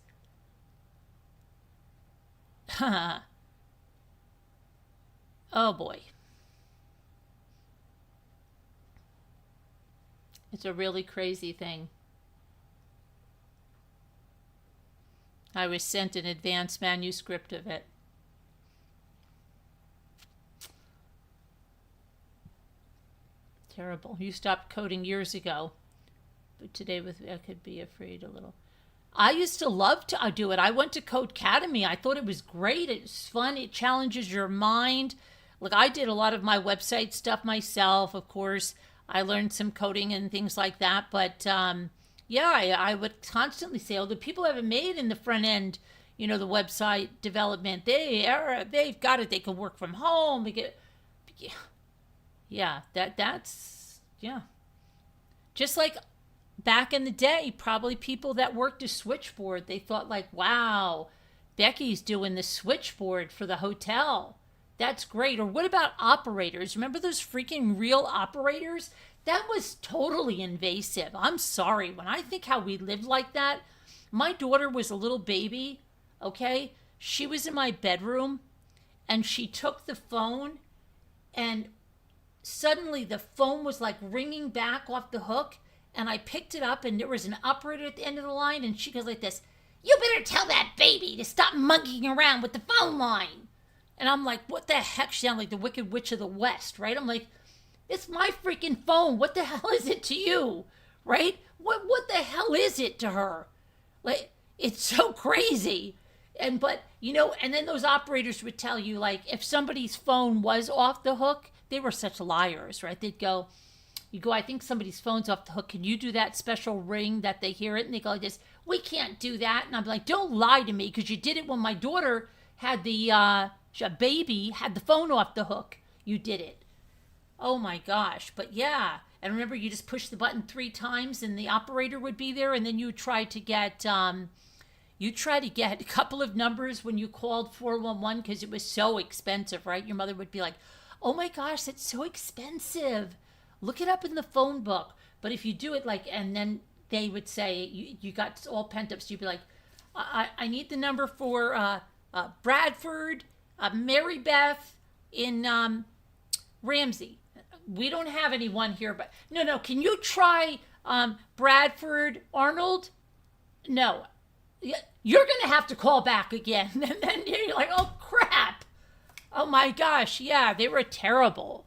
A: oh boy. It's a really crazy thing. I was sent an advanced manuscript of it. Terrible. You stopped coding years ago, but today I could be afraid a little. I used to love to do it. I went to Codecademy. I thought it was great. It's fun. It challenges your mind. Like I did a lot of my website stuff myself. Of course, I learned some coding and things like that. But yeah, I would constantly say, oh, the people haven't made in the front end, the website development. They've got it. They can work from home. They get. Yeah, that's just like back in the day, probably people that worked a switchboard, they thought like, wow, Becky's doing the switchboard for the hotel. That's great. Or what about operators? Remember those freaking real operators? That was totally invasive. I'm sorry. When I think how we lived like that, my daughter was a little baby, okay? She was in my bedroom and she took the phone and suddenly the phone was like ringing back off the hook, and I picked it up and there was an operator at the end of the line, and she goes like this, "You better tell that baby to stop monkeying around with the phone line." And I'm like, what the heck? She sounded like the Wicked Witch of the West, right? I'm like, it's my freaking phone. What the hell is it to you, right? What the hell is it to her? Like, it's so crazy. And then those operators would tell you, like, if somebody's phone was off the hook, they were such liars, right? They'd go, I think somebody's phone's off the hook. Can you do that special ring that they hear it? And they go like this, we can't do that. And I'm like, don't lie to me, because you did it when my daughter had the baby, had the phone off the hook. You did it. Oh my gosh. But yeah. And remember, you just push the button 3 times and the operator would be there. And then you try to get a couple of numbers when you called 411 because it was so expensive, right? Your mother would be like, oh my gosh, that's so expensive. Look it up in the phone book. But if you do it and then they would say, you got all pent up, so you'd be like, I need the number for Bradford, Mary Beth in Ramsey. we don't have anyone here, but no, can you try Bradford Arnold? No. You're going to have to call back again. And then you're like, oh, crap. Oh, my gosh. Yeah, they were terrible.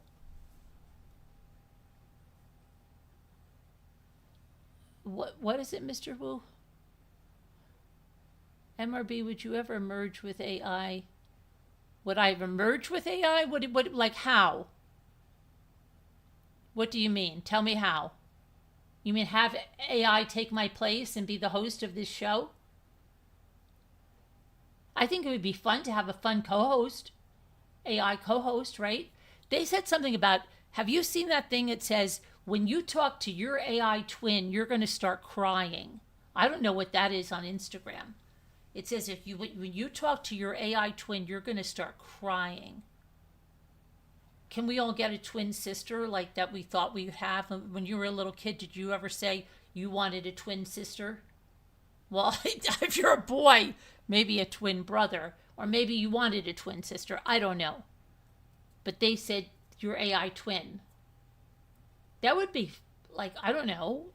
A: What is it, Mr. Wu? MRB, would you ever merge with AI? Would I ever merge with AI? Like how? What do you mean? Tell me how. You mean have AI take my place and be the host of this show? I think it would be fun to have a fun co-host. AI co-host, right? They said something about, have you seen that thing that says, when you talk to your AI twin, you're going to start crying? I don't know what that is on Instagram. It says when you talk to your AI twin, you're going to start crying. Can we all get a twin sister like that we thought we would have? When you were a little kid, did you ever say you wanted a twin sister? Well, if you're a boy, maybe a twin brother, or maybe you wanted a twin sister. I don't know. But they said your AI twin. That would be like, I don't know.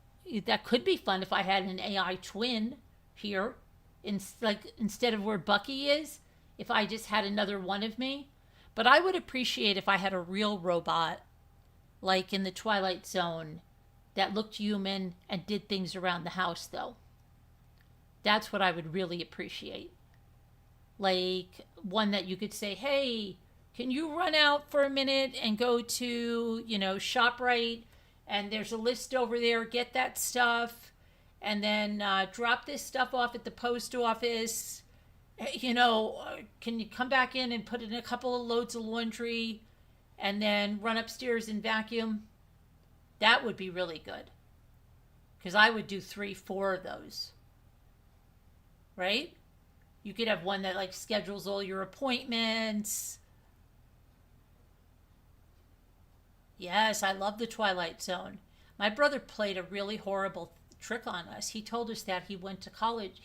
A: That could be fun if I had an AI twin here. Instead of where Bucky is, if I just had another one of me. But I would appreciate if I had a real robot, like in the Twilight Zone, that looked human and did things around the house, though. That's what I would really appreciate. Like one that you could say, hey, can you run out for a minute and go to, ShopRite, and there's a list over there, get that stuff, and then drop this stuff off at the post office. Can you come back in and put in a couple of loads of laundry and then run upstairs and vacuum? That would be really good. Because I would do 3-4 of those. Right? You could have one that like schedules all your appointments. Yes, I love the Twilight Zone. My brother played a really horrible trick on us. He told us that he went to college,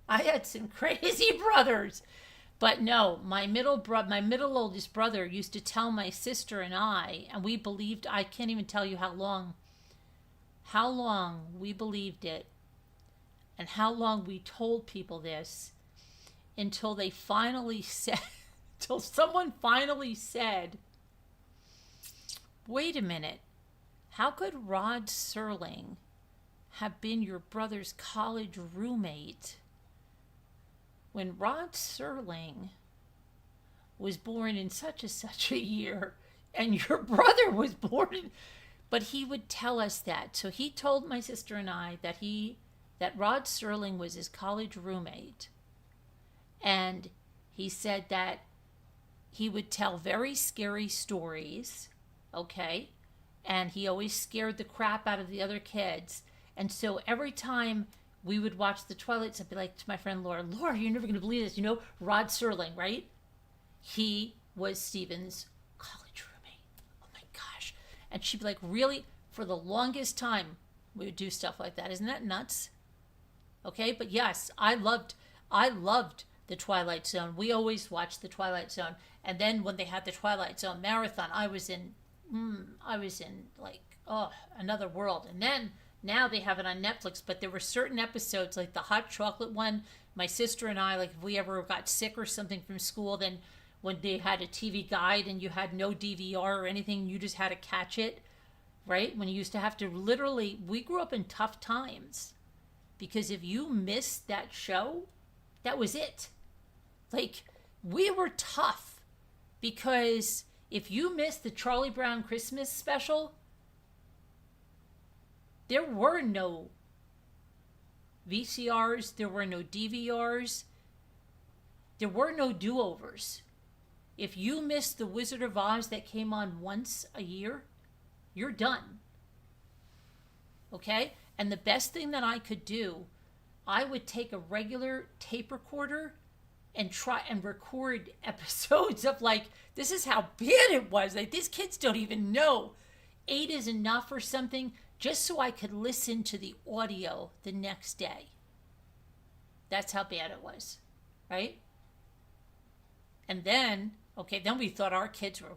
A: I had some crazy brothers. But no, my middle oldest brother used to tell my sister and I, and we believed, I can't even tell you how long we believed it, and how long we told people this, until someone finally said, wait a minute, how could Rod Serling have been your brother's college roommate when Rod Serling was born in such a year and your brother was born in... But he would tell us that. So he told my sister and I that Rod Serling was his college roommate. And he said that he would tell very scary stories, okay? And he always scared the crap out of the other kids. And so every time we would watch the Twilight Zone, I'd be like to my friend Laura, you're never going to believe this. Rod Serling, right? He was Steven's college roommate. Oh my gosh. And she'd be like, really? For the longest time, we would do stuff like that. Isn't that nuts? Okay, but yes, I loved the Twilight Zone. We always watched the Twilight Zone. And then when they had the Twilight Zone marathon, I was in like, another world. And then now they have it on Netflix, but there were certain episodes, like the hot chocolate one, my sister and I, like if we ever got sick or something from school, then when they had a TV guide and you had no DVR or anything, you just had to catch it, right? When you used to have to literally, we grew up in tough times, because if you missed that show, that was it. Like, we were tough, because if you missed the Charlie Brown Christmas special, there were no VCRs, there were no DVRs, there were no do-overs. If you missed the Wizard of Oz that came on once a year, you're done. Okay? And the best thing that I could do, I would take a regular tape recorder and try and record episodes of, like, this is how bad it was. Like, these kids don't even know 8 is enough or something, just so I could listen to the audio the next day. That's how bad it was, right? And then, okay, then we thought our kids were, whew,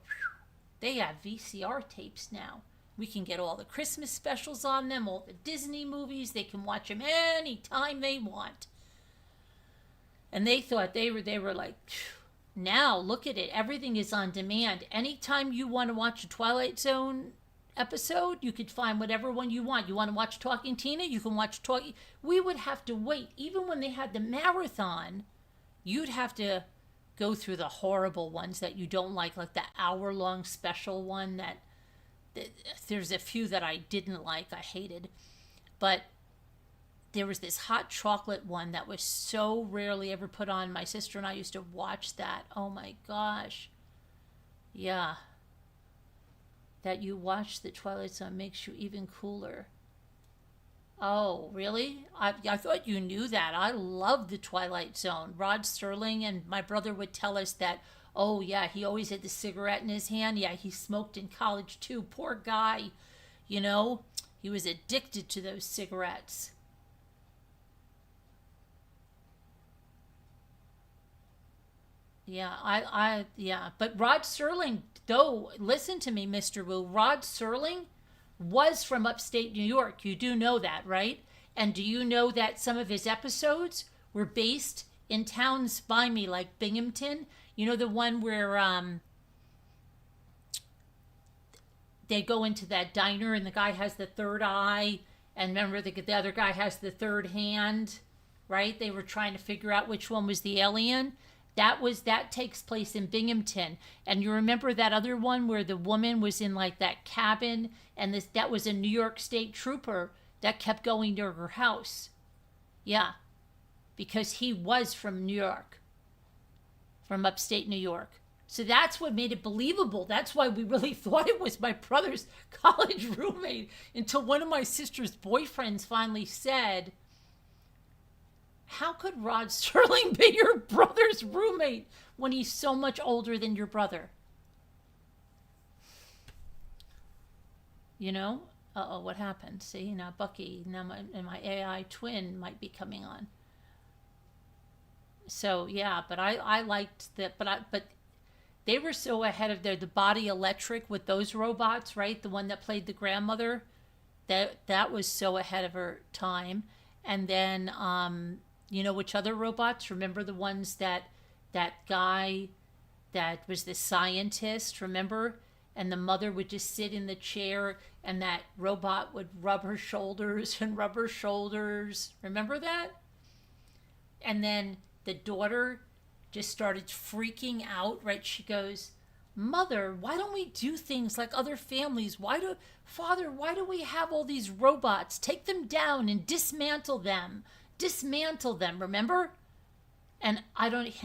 A: they have VCR tapes now. We can get all the Christmas specials on them, all the Disney movies. They can watch them anytime they want. And they thought they were like, phew. Now look at it. Everything is on demand. Anytime you want to watch a Twilight Zone episode, you could find whatever one you want. You want to watch Talking Tina? You can watch Talking. We would have to wait. Even when they had the marathon, you'd have to go through the horrible ones that you don't like the hour-long special one that there's a few that I didn't like. I hated. But there was this hot chocolate one that was so rarely ever put on. My sister and I used to watch that. Oh my gosh. Yeah. That you watch the Twilight Zone makes you even cooler. Oh, really? I thought you knew that. I love the Twilight Zone. Rod Serling and my brother would tell us that, oh yeah, he always had the cigarette in his hand. Yeah, he smoked in college too. Poor guy. You know, he was addicted to those cigarettes. Yeah, but Rod Serling, though, listen to me, Mr. Wu. Rod Serling was from upstate New York. You do know that, right? And do you know that some of his episodes were based in towns by me, like Binghamton? You know, the one where they go into that diner and the guy has the third eye, and remember the other guy has the third hand, right? They were trying to figure out which one was the alien. That takes place in Binghamton. And you remember that other one where the woman was in like that cabin, and that was a New York State trooper that kept going to her house. Yeah. Because he was from New York. From upstate New York. So that's what made it believable. That's why we really thought it was my brother's college roommate, until one of my sister's boyfriends finally said, how could Rod Serling be your brother's roommate when he's so much older than your brother? You know? Uh-oh, what happened? See, now Bucky, now my AI twin might be coming on. So, yeah, but I liked that, but they were so ahead of the Body Electric with those robots, right? The one that played the grandmother, that was so ahead of her time. And then, you know which other robots? Remember the ones that guy that was the scientist, remember? And the mother would just sit in the chair and that robot would rub her shoulders and rub her shoulders. Remember that? And then the daughter just started freaking out, right? She goes, Mother, why don't we do things like other families? Father, why do we have all these robots? Take them down and dismantle them. Dismantle them, remember? And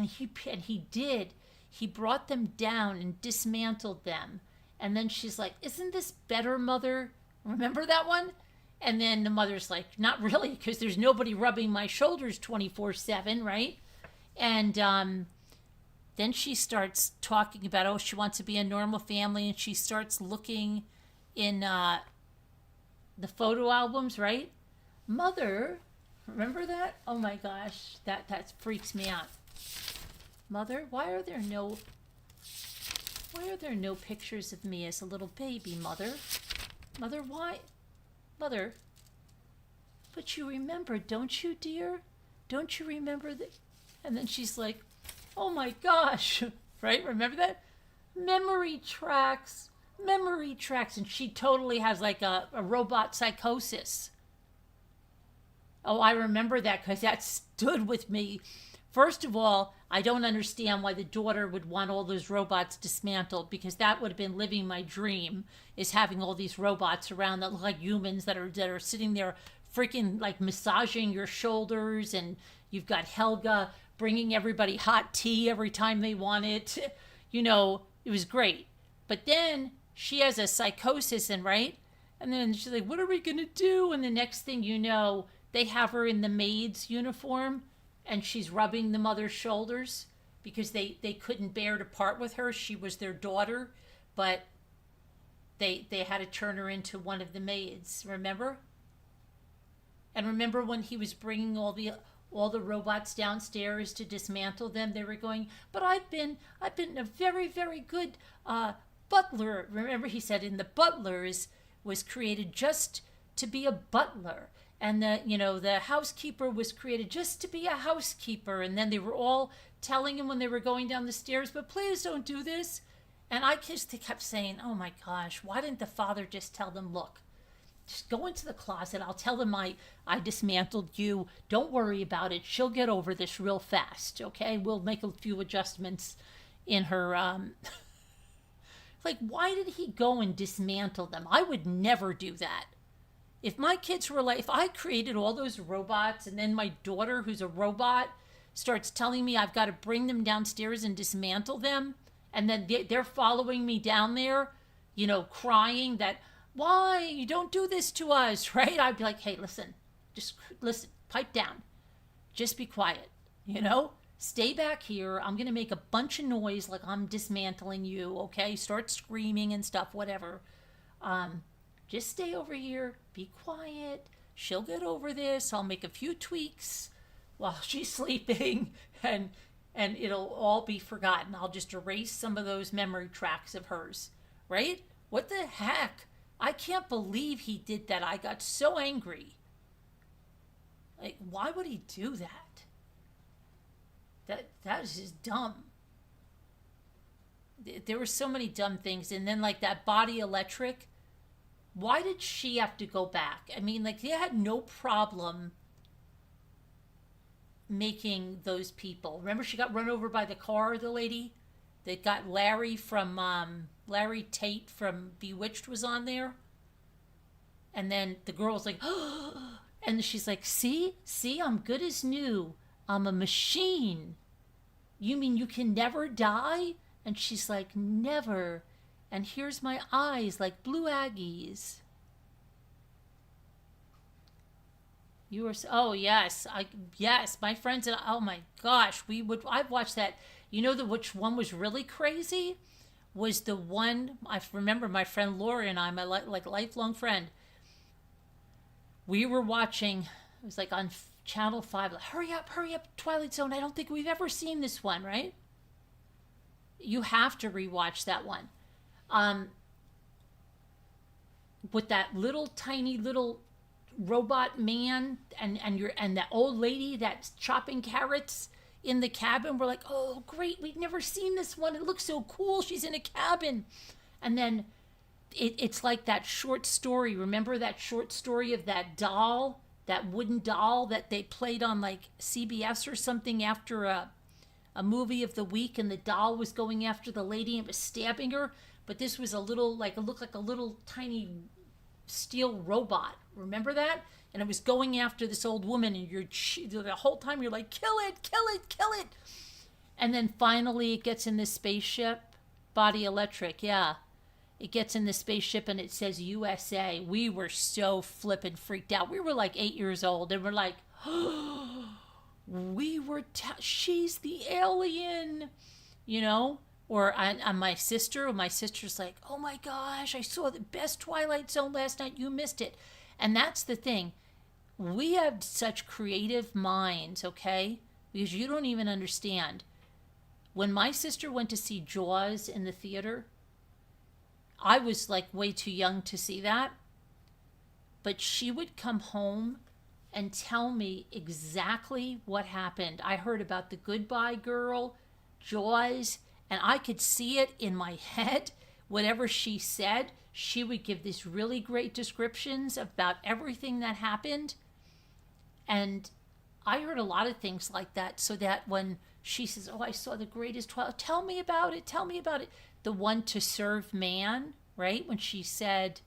A: he did. He brought them down and dismantled them. And then she's like, isn't this better, Mother? Remember that one? And then the mother's like, not really, because there's nobody rubbing my shoulders 24/7, right? And then she starts talking about, oh, she wants to be a normal family, and she starts looking in the photo albums, right? Mother, remember that? Oh my gosh, that freaks me out. Mother, why are there no pictures of me as a little baby, Mother? Mother, why? Mother, but you remember, don't you, dear? Don't you remember that? And then she's like, oh my gosh, right? Remember that? Memory tracks. And she totally has like a robot psychosis. Oh, I remember that because that stood with me. First of all, I don't understand why the daughter would want all those robots dismantled, because that would have been living my dream, is having all these robots around that look like humans that are sitting there freaking like massaging your shoulders, and you've got Helga bringing everybody hot tea every time they want it. You know, it was great. But then she has a psychosis, and right? And then she's like, what are we going to do? And the next thing you know, they have her in the maid's uniform, and she's rubbing the mother's shoulders because they couldn't bear to part with her. She was their daughter, but they had to turn her into one of the maids, remember? And remember when he was bringing all all the robots downstairs to dismantle them. They were going, but I've been a very, very good butler. Remember, he said in the butlers was created just to be a butler. And the housekeeper was created just to be a housekeeper. And then they were all telling him when they were going down the stairs, but please don't do this. And I just kept saying, oh my gosh, why didn't the father just tell them, look, just go into the closet. I'll tell them I dismantled you. Don't worry about it. She'll get over this real fast, okay? We'll make a few adjustments in her, like, why did he go and dismantle them? I would never do that. If my kids were like, if I created all those robots and then my daughter, who's a robot, starts telling me I've got to bring them downstairs and dismantle them, and then they're following me down there, crying that, why? You don't do this to us, right? I'd be like, hey, listen, just listen, pipe down. Just be quiet, Stay back here. I'm going to make a bunch of noise like I'm dismantling you, okay? Start screaming and stuff, whatever. Just stay over here. Be quiet. She'll get over this. I'll make a few tweaks while she's sleeping, and it'll all be forgotten. I'll just erase some of those memory tracks of hers, right? What the heck? I can't believe he did that. I got so angry. Like, why would he do that? That is just dumb. There were so many dumb things. And then, like, that body electric, why did she have to go back? I mean, like, they had no problem making those people. Remember, she got run over by the car, the lady? They got Larry Tate from Bewitched was on there. And then the girl's like, oh, and she's like, see, I'm good as new. I'm a machine. You mean you can never die? And she's like, never. And here's my eyes like blue Aggies. You were, oh yes, my friends and oh my gosh, I've watched that. Which one was really crazy? Was the one, I remember my friend Laura and I, my lifelong friend, we were watching, it was like on Channel 5, like, hurry up, Twilight Zone. I don't think we've ever seen this one, right? You have to rewatch that one. With that little tiny little robot man and that old lady that's chopping carrots in the cabin. We're like, oh great, we've never seen this one. It looks so cool. She's in a cabin. And then it's like that short story. Remember that short story of that doll, that wooden doll that they played on like CBS or something after a movie of the week, and the doll was going after the lady and was stabbing her. But this was it looked like a little tiny steel robot. Remember that? And it was going after this old woman, and the whole time you're like, kill it. And then finally it gets in this spaceship, body electric, yeah. It gets in the spaceship and it says USA. We were so flippin' freaked out. We were like 8 years old, and we're like, she's the alien, Or on my sister's like, oh my gosh, I saw the best Twilight Zone last night. You missed it. And that's the thing. We have such creative minds, okay? Because you don't even understand. When my sister went to see Jaws in the theater, I was like way too young to see that. But she would come home and tell me exactly what happened. I heard about the Goodbye Girl, Jaws, and I could see it in my head. Whatever she said, she would give these really great descriptions about everything that happened. And I heard a lot of things like that, so that when she says, oh, I saw the greatest Twilight, tell me about it. The one to serve man, right? When she said,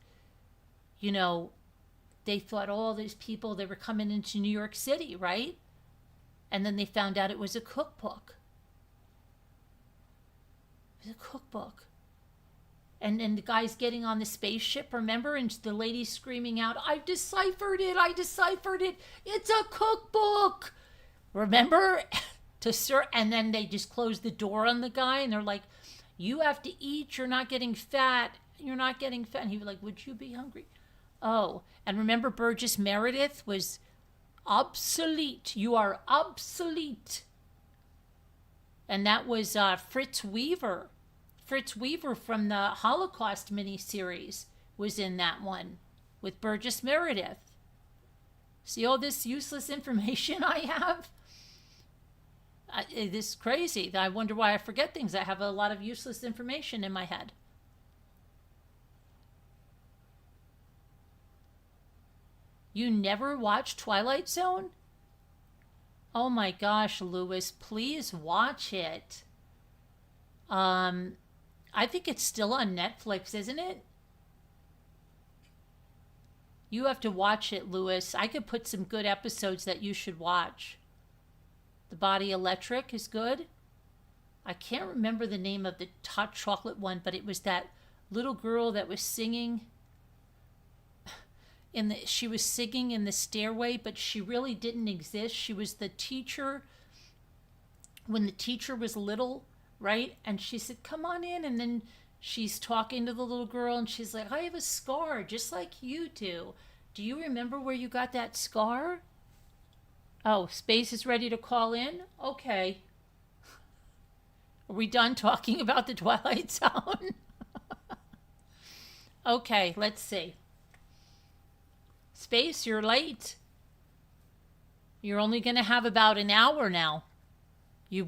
A: they thought all these people, they were coming into New York City, right? And then they found out it was a cookbook. It was a cookbook. And the guy's getting on the spaceship, remember? And the lady's screaming out, I deciphered it. It's a cookbook. Remember? And then they just close the door on the guy, and they're like, you have to eat. You're not getting fat. And he was like, would you be hungry? Oh, and remember Burgess Meredith was Obsolete. You are obsolete. And that was Fritz Weaver. Fritz Weaver from the Holocaust miniseries was in that one with Burgess Meredith. See all this useless information I have? This is crazy. I wonder why I forget things. I have a lot of useless information in my head. You never watched Twilight Zone? Oh my gosh, Lewis, please watch it. I think it's still on Netflix, isn't it? You have to watch it, Lewis. I could put some good episodes that you should watch. The Body Electric is good. I can't remember the name of the hot chocolate one, but it was that little girl that was singing. She was singing in the stairway, but she really didn't exist. She was the teacher when the teacher was little, right? And she said, "Come on in." And then she's talking to the little girl, and she's like, "I have a scar just like you do. Do you remember where you got that scar?" Oh, Space is ready to call in? Okay. Are we done talking about the Twilight Zone? Okay, let's see. Space, you're late. You're only going to have about an hour now. You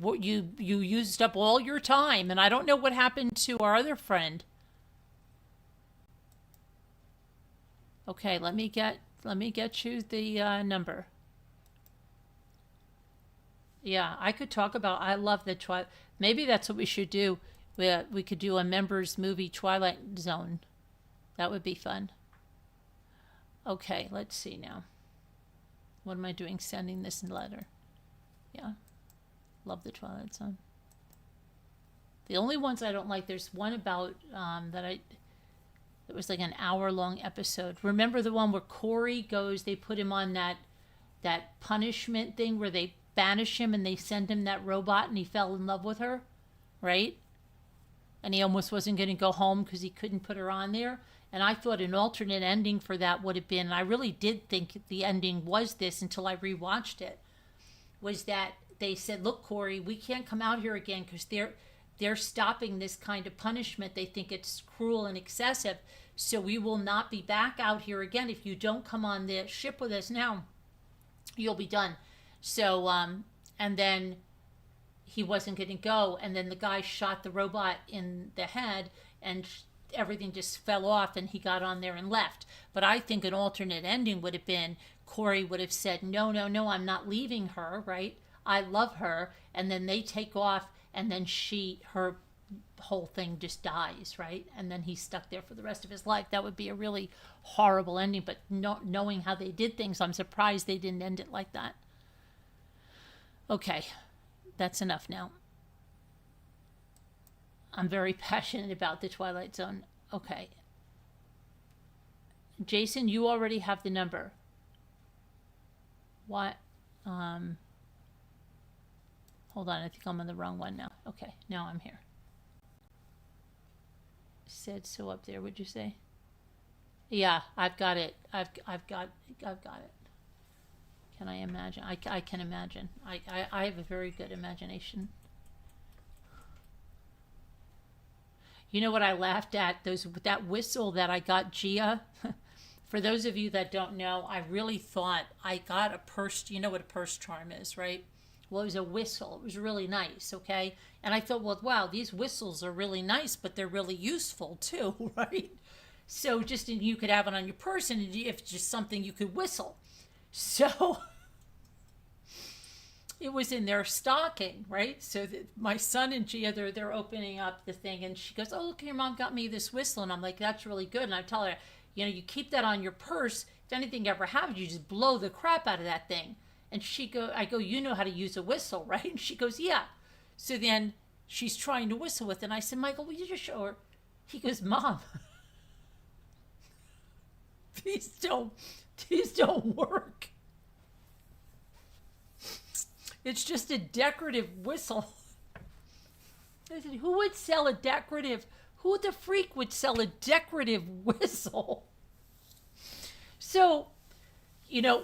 A: used up all your time, and I don't know what happened to our other friend. Okay, let me get you the number. Yeah, I could talk about. I love the Twilight. Maybe that's what we should do. We could do a members movie Twilight Zone. That would be fun. Okay, let's see now. What am I doing? Sending this letter. Yeah, love the Twilight Zone. The only ones I don't like. There's one about it was like an hour-long episode. Remember the one where Corey goes? They put him on that punishment thing where they banish him and they send him that robot, and he fell in love with her, right? And he almost wasn't going to go home because he couldn't put her on there. And I thought an alternate ending for that would have been, and I really did think the ending was this until I rewatched it, was that they said, "Look, Corey, we can't come out here again because they're stopping this kind of punishment. They think it's cruel and excessive. So we will not be back out here again. If you don't come on the ship with us now, you'll be done." So, and then he wasn't going to go. And then the guy shot the robot in the head, and everything just fell off, and he got on there and left. But I think an alternate ending would have been Corey would have said, no, I'm not leaving her, right? I love her. And then they take off, and then her whole thing just dies, right? And then he's stuck there for the rest of his life. That would be a really horrible ending. But knowing how they did things, I'm surprised they didn't end it like that. Okay, that's enough now. I'm very passionate about the Twilight Zone. Okay. Jason, you already have the number. What? Hold on, I think I'm on the wrong one now. Okay, now I'm here. Said so up there, would you say? Yeah, I've got it. I've got it. Can I imagine? I can imagine. I have a very good imagination. You know what I laughed at? That whistle that I got Gia. For those of you that don't know, I really thought I got a purse. You know what a purse charm is, right? Well, it was a whistle. It was really nice, okay? And I thought, well, wow, these whistles are really nice, but they're really useful too, right? So you could have it on your purse, and if it's just something you could whistle. So it was in their stocking, right? So my son and Gia, they're opening up the thing, and she goes, "Oh, look, your mom got me this whistle." And I'm like, "That's really good." And I tell her, you keep that on your purse. If anything ever happens, you just blow the crap out of that thing. And I go, "You know how to use a whistle, right?" And she goes, "Yeah." So then she's trying to whistle with it. And I said, "Michael, will you just show her?" He goes, "Mom, these don't work. It's just a decorative whistle." I said, who the freak would sell a decorative whistle? So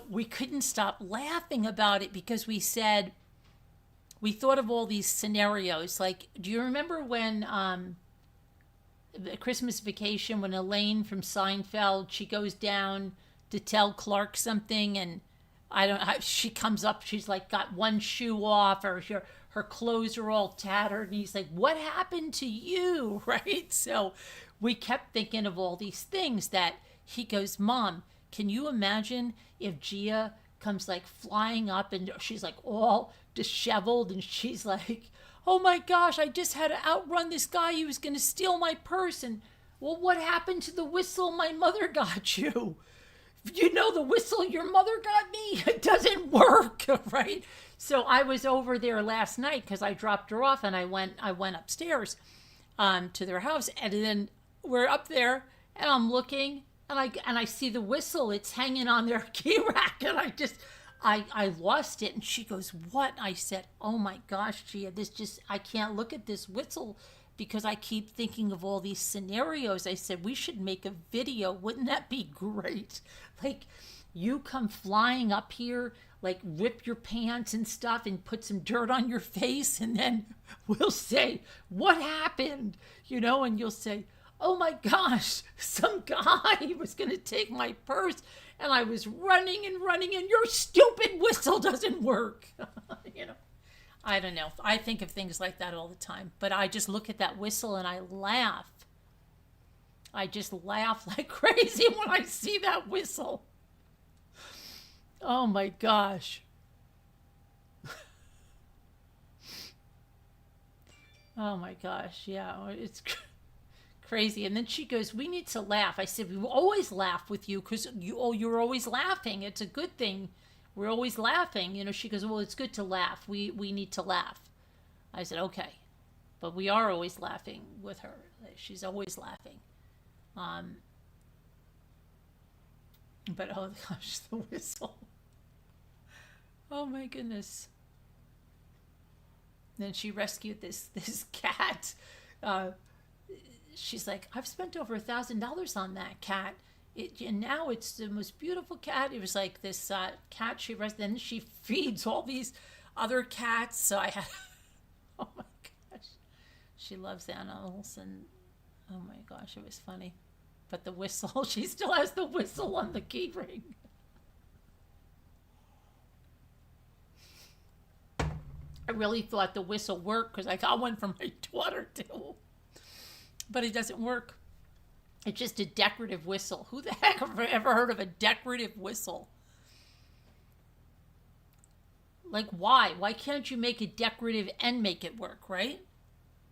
A: we couldn't stop laughing about it because we said, we thought of all these scenarios. Like, do you remember when the Christmas Vacation, when Elaine from Seinfeld, she goes down to tell Clark something, and she comes up, she's like got one shoe off, or her clothes are all tattered, and he's like, what happened to you? Right? So we kept thinking of all these things that he goes, Mom, can you imagine if Gia comes like flying up and she's like all disheveled and she's like, oh my gosh, I just had to outrun this guy. He was going to steal my purse. And, well, what happened to the whistle my mother got you? The whistle your mother got me? It doesn't work, right? So I was over there last night because I dropped her off, and I went upstairs to their house. And then we're up there, and I'm looking, and I see the whistle. It's hanging on their key rack, and I lost it. And she goes, what? I said, oh my gosh, Gia, I can't look at this whistle because I keep thinking of all these scenarios. I said, we should make a video. Wouldn't that be great? Like, you come flying up here, like rip your pants and stuff and put some dirt on your face, and then we'll say, what happened? And you'll say, oh my gosh, some guy was going to take my purse, and I was running and running, and your stupid whistle doesn't work. I don't know. I think of things like that all the time, but I just look at that whistle and I laugh. I just laugh like crazy when I see that whistle. Oh my gosh. Oh my gosh. Yeah, it's crazy. And then she goes, we need to laugh. I said, we will always laugh with you because you're always laughing. It's a good thing. We're always laughing. She goes, well, it's good to laugh. We need to laugh. I said, okay. But we are always laughing with her. She's always laughing. But oh gosh, the whistle. Oh my goodness. Then she rescued this cat. She's like, I've spent over $1,000 on that cat. And now it's the most beautiful cat. It was like this cat she rescued. Then she feeds all these other cats. So I had, oh my gosh. She loves animals. And oh my gosh, it was funny. But the whistle, she still has the whistle on the key ring. I really thought the whistle worked because I got one for my daughter too. But it doesn't work. It's just a decorative whistle. Who the heck have ever heard of a decorative whistle? Like, why? Why can't you make it decorative and make it work, right?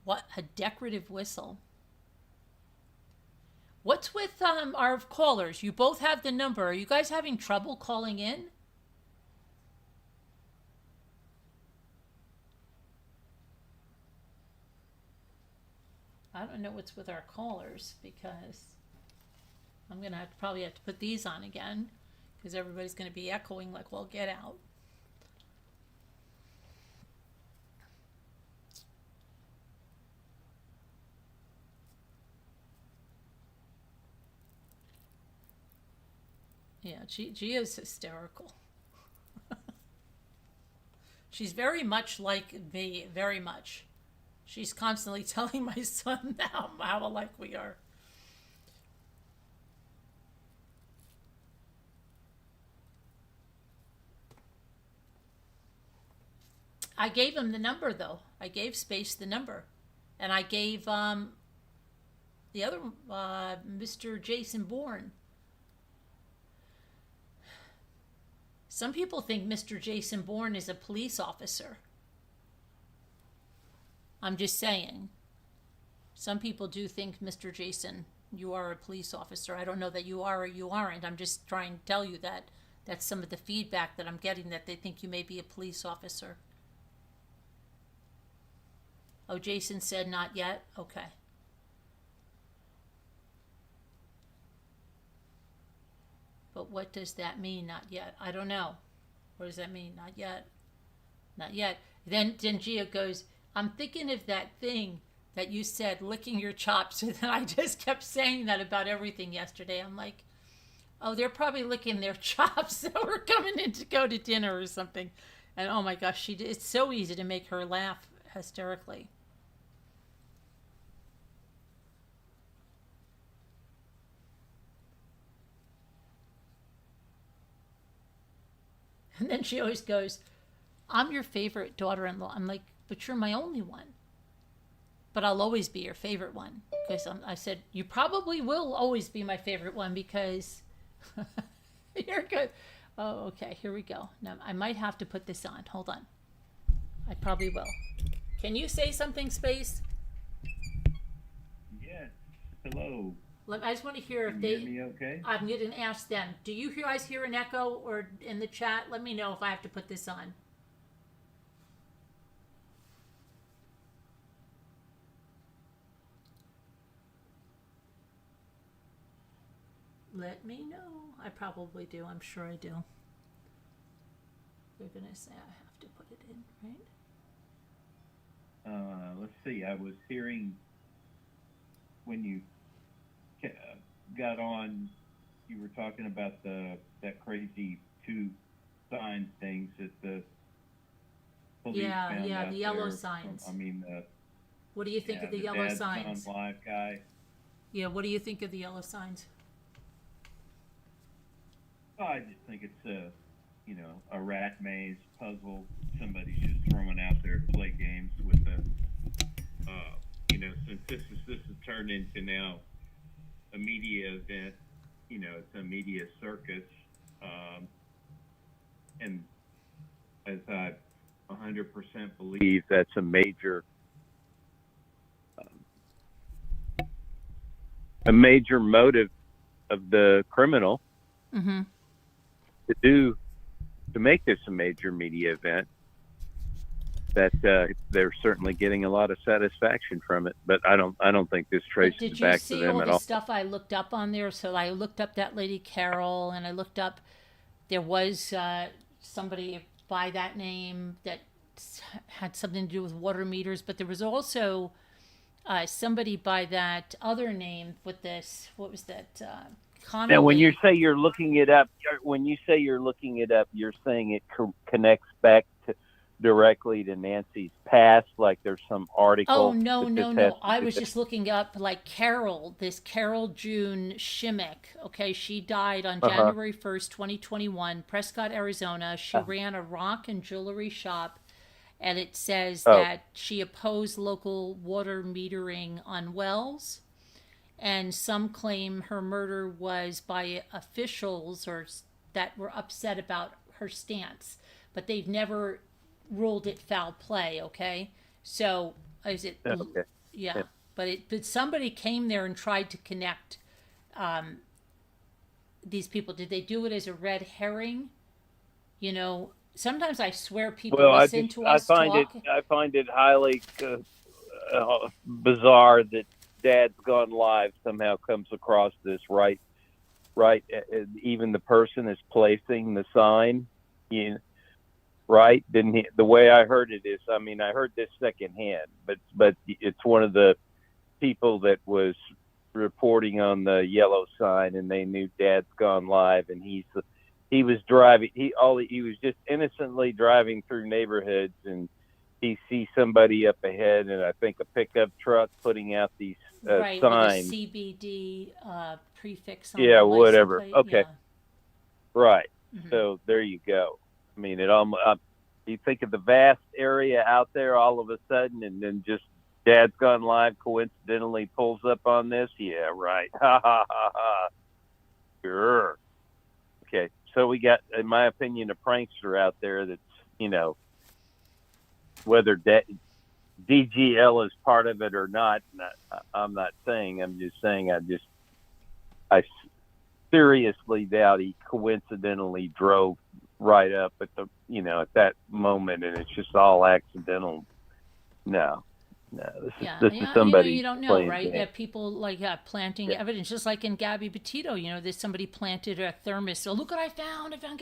A: What? A decorative whistle. What's with our callers? You both have the number. Are you guys having trouble calling in? I don't know what's with our callers because I'm going to probably have to put these on again because everybody's going to be echoing like, well, get out. Yeah, Gia's hysterical. She's very much like me, very much. She's constantly telling my son how alike we are. I gave him the number, though. I gave Space the number. And I gave the other, Mr. Jason Bourne. Some people think Mr. Jason Bourne is a police officer. I'm just saying. Some people do think, Mr. Jason, you are a police officer. I don't know that you are or you aren't. I'm just trying to tell you that that's some of the feedback that I'm getting, that they think you may be a police officer. Oh, Jason said not yet? Okay. But what does that mean, not yet? I don't know. What does that mean, not yet? Not yet. Then Gia goes, I'm thinking of that thing that you said, licking your chops. And then I just kept saying that about everything yesterday. I'm like, Oh, they're probably licking their chops that we're coming in to go to dinner or something. And oh my gosh, it's so easy to make her laugh hysterically. And then she always goes, I'm your favorite daughter-in-law. I'm like, but you're my only one. But I'll always be your favorite one. Because I said, you probably will always be my favorite one because you're good. Oh, okay, here we go. Now, I might have to put this on. Hold on. I probably will. Can you say something, Space?
D: Yes. Hello.
A: I just want to hear if
D: Can
A: they...
D: you hear me okay?
A: I'm going to ask them. Do you guys hear an echo or in the chat? Let me know if I have to put this on. Let me know. I probably do. I'm sure I do. They're going to say I have to put it in, right?
D: Let's see. I was hearing when you got on, you were talking about that crazy two sign things that the police found out
A: the yellow
D: there.
A: signs.
D: I mean,
A: What do you think of the yellow
D: Dad's
A: signs?
D: Gone Live guy.
A: Yeah, what do you think of the yellow signs?
D: Oh, I just think it's a rat maze puzzle. Somebody's just throwing out there to play games with the, since this is turned into now a media event, it's a media circus, and as I 100% believe that's a major motive of the criminal.
A: Mm-hmm.
D: To make this a major media event, that they're certainly getting a lot of satisfaction from it. But I don't think this traces back to them at all. Did you see all
A: the stuff I looked up on there? So I looked up that lady Carol, and I looked up there was somebody by that name that had something to do with water meters, but there was also somebody by that other name with this. What was that? Connolly.
D: Now, when you say you're looking it up, you're saying it connects back directly to Nancy's past, like there's some article.
A: Oh, no. I was just looking up like Carol, this Carol June Shimmick. Okay, she died on January 1st, 2021, Prescott, Arizona. She ran a rock and jewelry shop, and it says that she opposed local water metering on wells. And some claim her murder was by officials or that were upset about her stance, but they've never ruled it foul play. Okay, so is it?
D: Okay.
A: Yeah, but somebody came there and tried to connect these people. Did they do it as a red herring? Sometimes I swear people listen to us talk.
D: I find it highly bizarre that Dad's Gone Live somehow comes across this right. Even the person is placing the sign, right? Didn't he? The way I heard it is, I heard this secondhand, but it's one of the people that was reporting on the yellow sign, and they knew Dad's Gone Live, and he was driving. He was just innocently driving through neighborhoods, and he sees somebody up ahead, and I think a pickup truck putting out these signs.
A: With a CBD prefix on
D: the
A: whatever. Plate.
D: Okay.
A: Yeah.
D: Right. Mm-hmm. So there you go. It almost, you think of the vast area out there all of a sudden, and then just Dad's Gone Live coincidentally pulls up on this. Yeah, right. Ha ha ha ha. Sure. Okay. So we got, in my opinion, a prankster out there that's, whether DGL is part of it or not, I'm not saying. I'm just saying I seriously doubt he coincidentally drove right up at at that moment, and it's just all accidental. No, this is somebody.
A: You don't know, right? Yeah, people planting evidence, just like in Gabby Petito. There's somebody planted a thermos. So look what I found. I found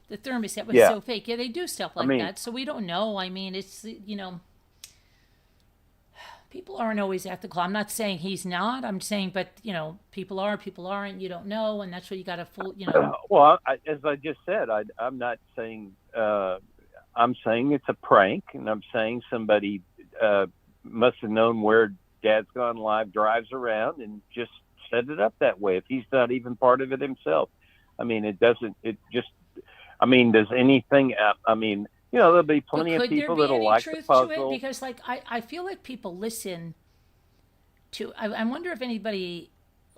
A: the thermos that was so fake. Yeah, they do stuff like that. So we don't know. It's people aren't always ethical. I'm not saying he's not. I'm saying, but you know, people are, people aren't. You don't know, and that's what you got to full. You know.
D: Well, as I just said, I'm not saying. I'm saying it's a prank, and I'm saying somebody must have known where Dad's Gone Live drives around and just set it up that way. If he's not even part of it himself, I mean, it doesn't. It just. I mean, does anything? I mean, you know, there'll be plenty of people that'll like the puzzle.
A: To it? Because, like, I feel like people listen to. I wonder if anybody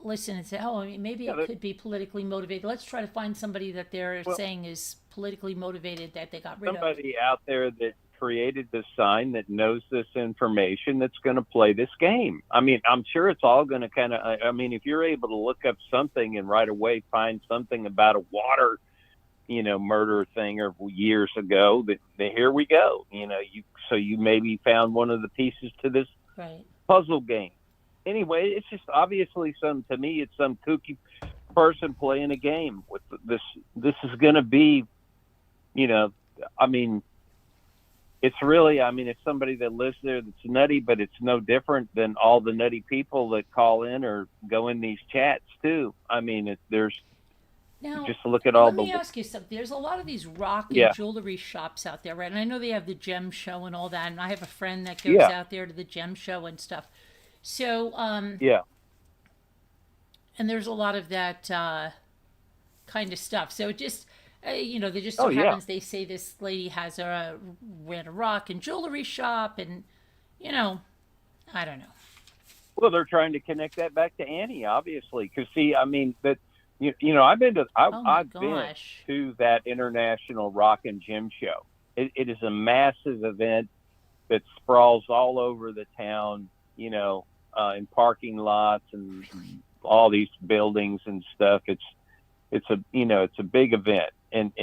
A: listen and say, "Oh, I mean, maybe it could be politically motivated." Let's try to find somebody that they're saying is politically motivated that they got rid of.
D: Somebody out there that created this sign that knows this information that's going to play this game. I mean, I'm sure it's all going to kind of. I mean, if you're able to look up something and right away find something about a water, you know, murder thing or years ago, that here we go. You know, you maybe found one of the pieces to this puzzle game. Anyway, it's just obviously to me, it's some kooky person playing a game with this. This is going to be, you know, I mean, it's really, I mean, it's somebody that lives there that's nutty, but it's no different than all the nutty people that call in or go in these chats too. I mean,
A: now,
D: just look at all
A: let me ask you something. There's a lot of these rock and jewelry shops out there, right? And I know they have the gem show and all that. And I have a friend that goes out there to the gem show and stuff. So, and there's a lot of that kind of stuff. So it just, you know, they just so happens they say this lady ran a rock and jewelry shop, and you know, I don't know.
D: Well, they're trying to connect that back to Annie, obviously, because see, I mean that. You know, I've been to that international rock and gym show. It is a massive event that sprawls all over the town, you know, in parking lots and all these buildings and stuff. It's a big event, and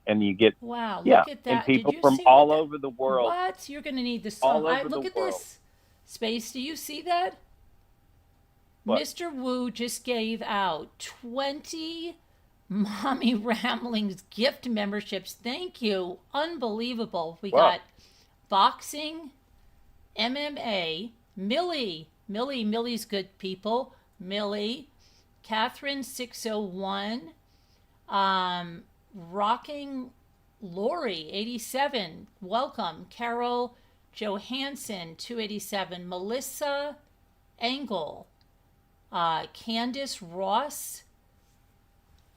D: you get
A: look at that,
D: and people from all over the world.
A: What? You're going to need the song. Look at this space. Do you see that? What? Mr. Wu just gave out 20 Mommy Ramblings gift memberships. Thank you. Unbelievable. We got boxing, MMA, Millie's good people. Millie, Catherine 601, Rocking Lori 87. Welcome. Carol Johansson 287. Melissa Engel. Candace Ross.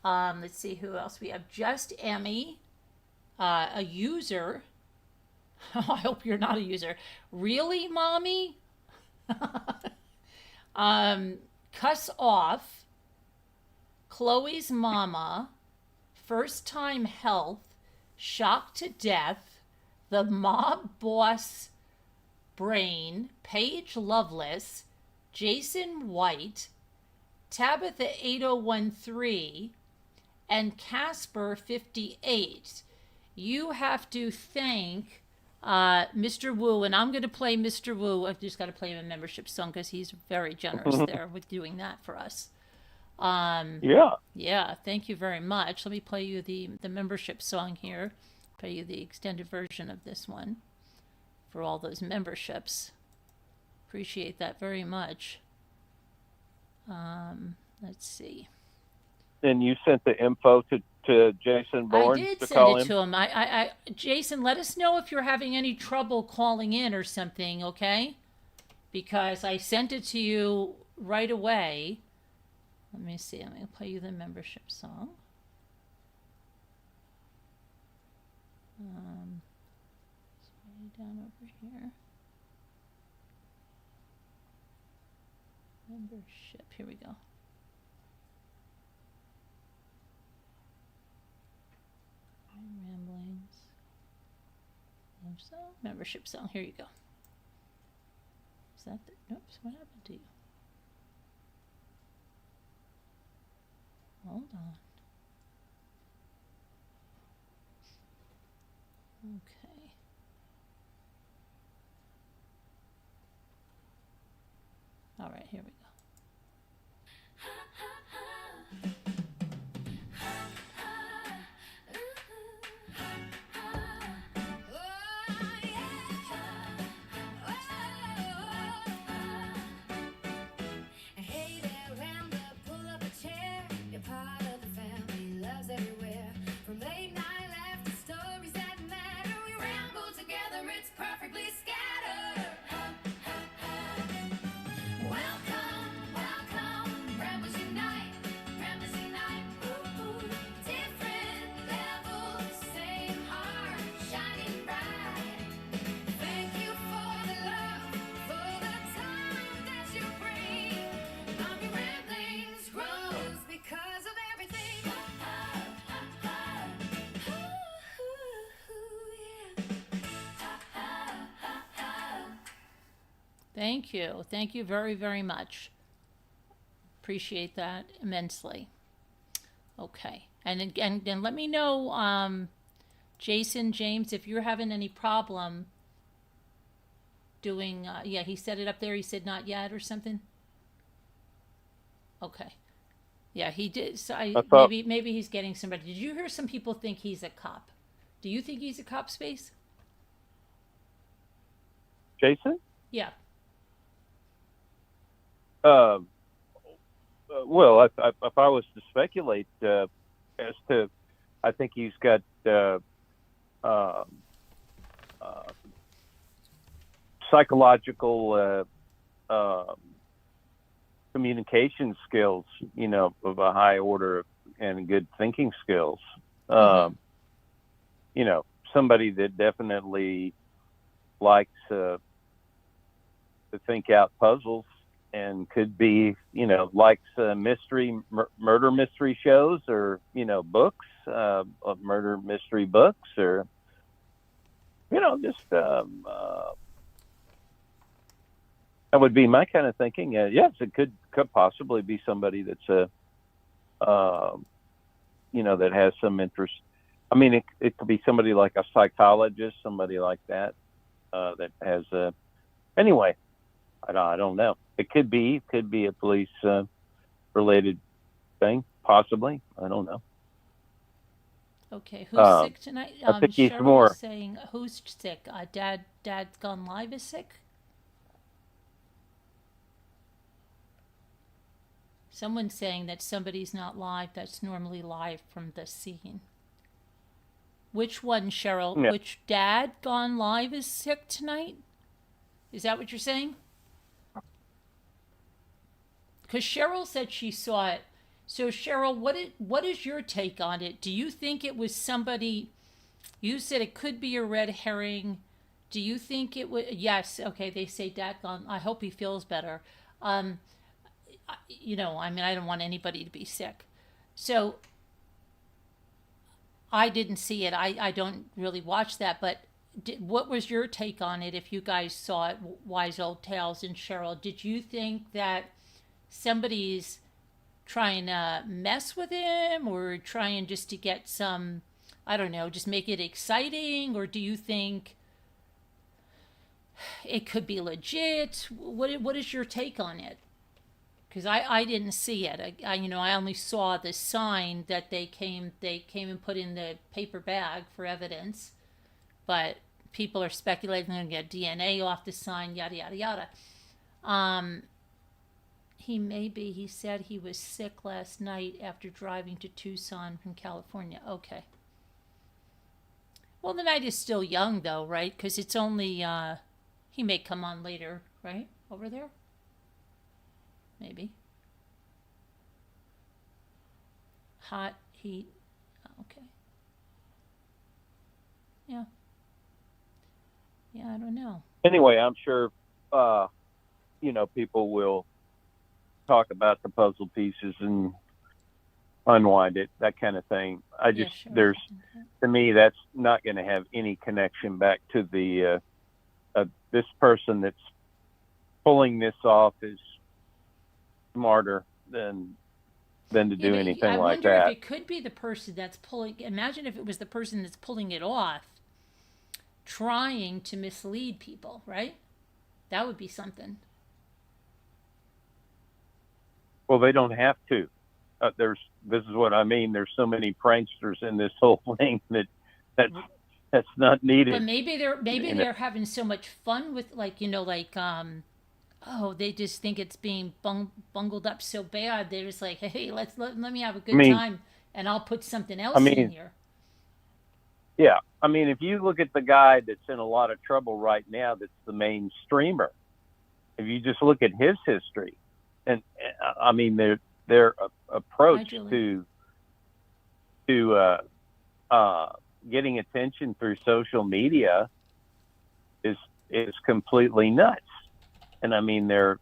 A: Let's see who else we have. Just Emmy, a user. I hope you're not a user. Really, Mommy? Cuss Off. Chloe's Mama. First Time Health. Shocked to Death. The Mob Boss Brain. Paige Loveless. Jason White, Tabitha 8013, and Casper 58. You have to thank Mr. Wu, and I'm going to play Mr. Wu. I've just got to play him a membership song because he's very generous there with doing that for us. Yeah, thank you very much. Let me play you the membership song here. Play you the extended version of this one for all those memberships. Appreciate that very much. Let's see.
D: And you sent the info to Jason Bourne to call him?
A: I did send it to him. Jason, let us know if you're having any trouble calling in or something, okay? Because I sent it to you right away. Let me see. I'm going to play you the membership song. Down over here. Membership. Here we go. Ramblings. Membership song. Here you go. Is that the... Oops, what happened to you? Hold on. Okay. All right, here we go. Thank you. Thank you very, very much. Appreciate that immensely. Okay. And let me know, Jason, James, if you're having any problem doing, yeah, he said it up there. He said not yet or something. Okay. Yeah, he did. So
D: I thought,
A: maybe he's getting somebody. Did you hear some people think he's a cop? Do you think he's a cop, Space?
D: Jason?
A: Yeah.
D: Well, if I was to speculate as to, I think he's got psychological communication skills, of a high order and good thinking skills. Somebody that definitely likes to think out puzzles and could be, likes murder mystery shows or, books, murder mystery books or, just that would be my kind of thinking. Yes, it could possibly be somebody that's that has some interest. I mean, it could be somebody like a psychologist, somebody like that, that has anyway, I don't know. It could be a police related thing, possibly. I don't know.
A: Okay, who's sick tonight?
D: I think he's
A: Cheryl
D: more.
A: is saying who's sick? Dad's gone live is sick. Someone's saying that somebody's not live. That's normally live from the scene. Which one, Cheryl?
D: Yeah.
A: Which Dad gone live is sick tonight? Is that what you're saying? Because Cheryl said she saw it. So Cheryl, what is your take on it? Do you think it was somebody? You said it could be a red herring. Do you think it was? Yes. Okay. They say Dad gone. I hope he feels better. I don't want anybody to be sick. So I didn't see it. I don't really watch that. But what was your take on it if you guys saw it, Wise Old Tales and Cheryl? Did you think that somebody's trying to mess with him or trying just to get some, I don't know, just make it exciting? Or do you think it could be legit? What is your take on it? Because I didn't see it. I only saw the sign that they came and put in the paper bag for evidence. But people are speculating they're going to get DNA off the sign, yada, yada, yada. He said he was sick last night after driving to Tucson from California. Okay. Well, the night is still young, though, right? Because it's only, he may come on later, right? Over there? Maybe. Hot, heat. Okay. Yeah. Yeah, I don't know.
D: Anyway, I'm sure, people will talk about the puzzle pieces and unwind it, that kind of thing. To me, that's not going to have any connection back to the, this person that's pulling this off is smarter than to do anything like that.
A: I wonder if it could be the person that's pulling. Imagine if it was the person that's pulling it off, trying to mislead people, right? That would be something.
D: Well, they don't have to. This is what I mean. There's so many pranksters in this whole thing that's not needed.
A: But maybe they're having so much fun with they just think it's being bungled up so bad. They're just like, hey, let me have a good time, and I'll put something else in here.
D: Yeah, if you look at the guy that's in a lot of trouble right now, that's the main streamer. If you just look at his history, and their approach to getting attention through social media is completely nuts. And there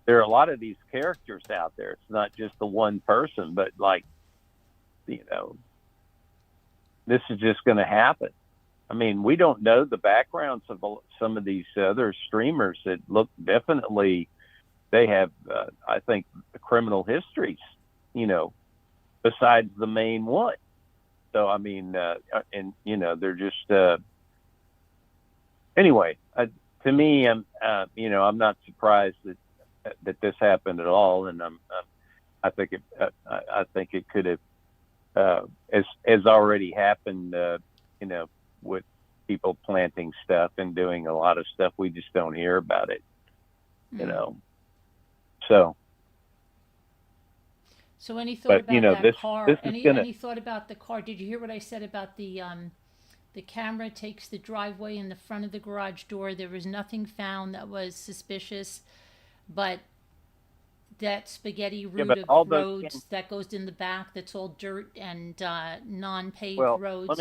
D: are a lot of these characters out there. It's not just the one person, but this is just going to happen. I mean, we don't know the backgrounds of some of these other streamers that look definitely, they have, I think, criminal histories, besides the main one. So, I mean, and, they're just, anyway, to me, I'm not surprised that this happened at all. And I think it could have, as already happened, with people planting stuff and doing a lot of stuff. We just don't hear about it, So
A: any thought about that car?
D: This
A: Any thought about the car? Did you hear what I said about the camera takes the driveway in the front of the garage door? There was nothing found that was suspicious, but that spaghetti route of roads that goes in the back, that's all dirt and non-paved roads.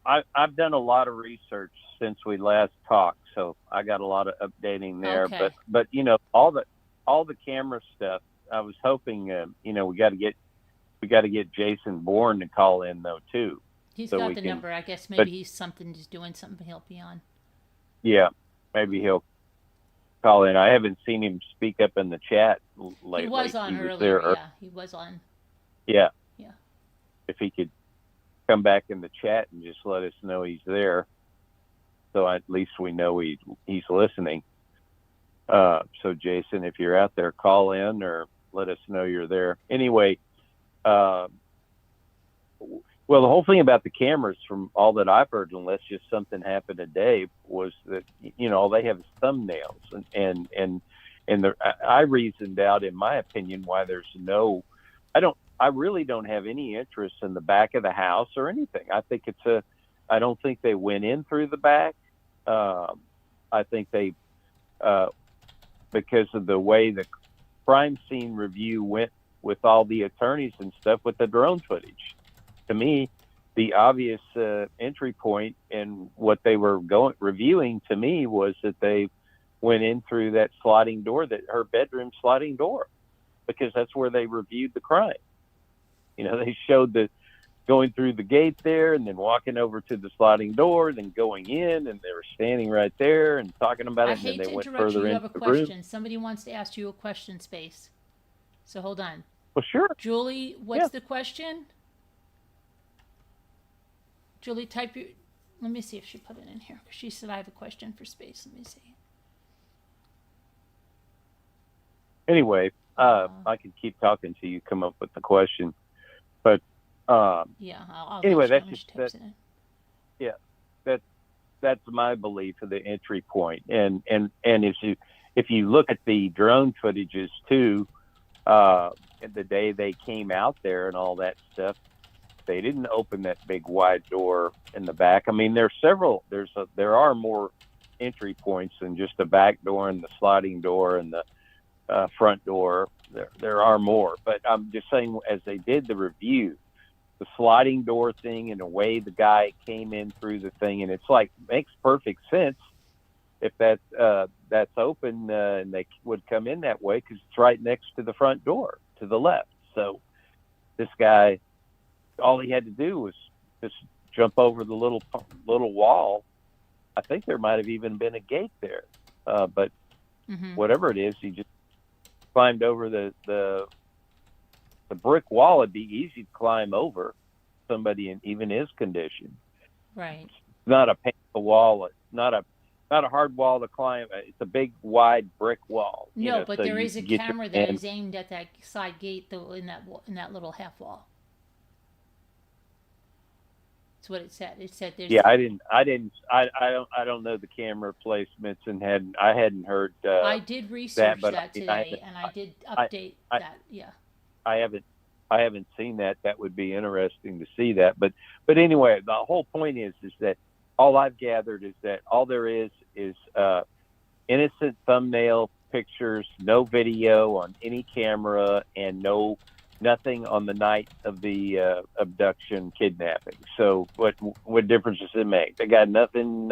D: I've done a lot of research since we last talked, so I got a lot of updating there.
A: Okay.
D: But all the camera stuff, I was hoping, we got to get Jason Bourne to call in though too.
A: He's got the number. I guess maybe he's doing something he'll be on.
D: Yeah, maybe he'll call in. I haven't seen him speak up in the chat lately.
A: He was on earlier. Yeah, he was on.
D: Yeah.
A: Yeah.
D: If he could come back in the chat and just let us know he's there, so at least we know he's listening. So Jason, if you're out there, call in or let us know you're there. Anyway, well, the whole thing about the cameras, from all that I've heard, unless just something happened today, was that all they have is thumbnails, and I reasoned out, in my opinion, why there's no. I really don't have any interest in the back of the house or anything. I think I don't think they went in through the back. I think they, because of the way the crime scene review went with all the attorneys and stuff with the drone footage. To me, the obvious entry point in what they were reviewing to me was that they went in through that sliding door, her bedroom sliding door, because that's where they reviewed the crime. They showed going through the gate there and then walking over to the sliding door, then going in, and they were standing right there and talking about it. And then they went further into the room.
A: Somebody wants to ask you a question, Space. So hold on.
D: Well, sure.
A: Julie, what's the question? Julie, let me see if she put it in here. She said, I have a question for Space. Let me see.
D: Anyway, I could keep talking till you come up with the question. But
A: I'll
D: anyway,
A: that's
D: my belief of the entry point. And if you look at the drone footages too, the day they came out there and all that stuff, they didn't open that big wide door in the back. I mean, there are more entry points than just the back door and the sliding door and the front door. There are more, but I'm just saying, as they did the review, the sliding door thing and the way the guy came in through the thing, and it's makes perfect sense if that's open, and they would come in that way because it's right next to the front door to the left. So this guy, all he had to do was just jump over the little wall. I think there might have even been a gate there, but whatever it is, he just climbed over the brick wall. It'd be easy to climb over somebody in even his condition.
A: Right.
D: It's not a painful wall. It's not a hard wall to climb. It's a big, wide brick wall.
A: No, but so there is a camera that is aimed at that side gate, though, in that little half wall. That's what it said. It said there's.
D: Yeah, I don't know the camera placements, and I hadn't heard.
A: I did research that today, and I did update that. Yeah. I
D: haven't seen that. That would be interesting to see that. But anyway, the whole point is that all I've gathered is that all there is innocent thumbnail pictures, no video on any camera, and nothing on the night of the abduction, kidnapping. So what difference does it make? They got nothing.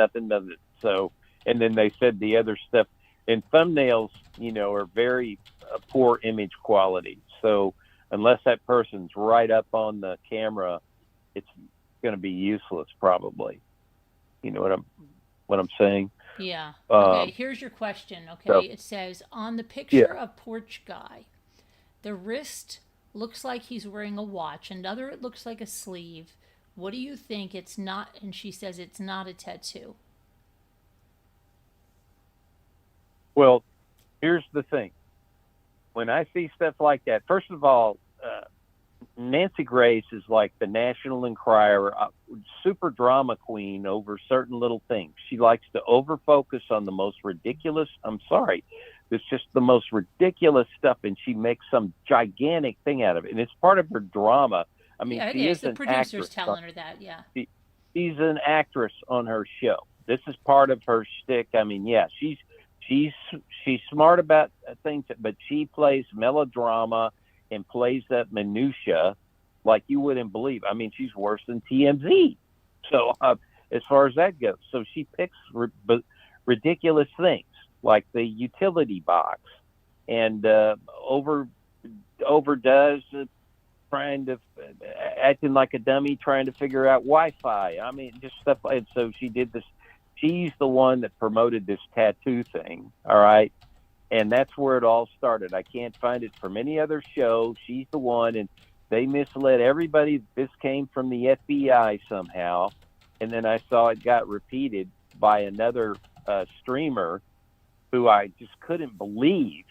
D: So, and then they said the other stuff, and thumbnails, are very poor image quality. So unless that person's right up on the camera, it's going to be useless probably. You know what I'm saying?
A: Yeah.
D: Um,
A: Okay, here's your question. Okay,
D: so
A: it says on the picture
D: yeah.
A: of porch guy, the wrist looks like he's wearing a watch. Another, it looks like a sleeve. What do you think? It's not, and she says it's not a tattoo.
D: Well, here's the thing. When I see stuff like that, first of all, Nancy Grace is like the National Enquirer, super drama queen over certain little things. She likes to over focus on the most ridiculous. I'm sorry, it's just the most ridiculous stuff, and she makes some gigantic thing out of it, and it's part of her drama. I mean,
A: Yeah, it
D: she
A: is.
D: is
A: The
D: an
A: producer's
D: actress.
A: telling her that. Yeah.
D: She's an actress on her show. This is part of her shtick. I mean, yeah, she's smart about things, but she plays melodrama and plays that minutia like you wouldn't believe. I mean, she's worse than TMZ. So as far as that goes, so she picks ridiculous things like the utility box and overdoes trying to acting like a dummy trying to figure out Wi-Fi. I mean, just stuff. And so she did this. She's the one that promoted this tattoo thing. All right. And that's where it all started. I can't find it from any other show. She's the one, and they misled everybody. This came from the FBI somehow. And then I saw it got repeated by another streamer who I just couldn't believe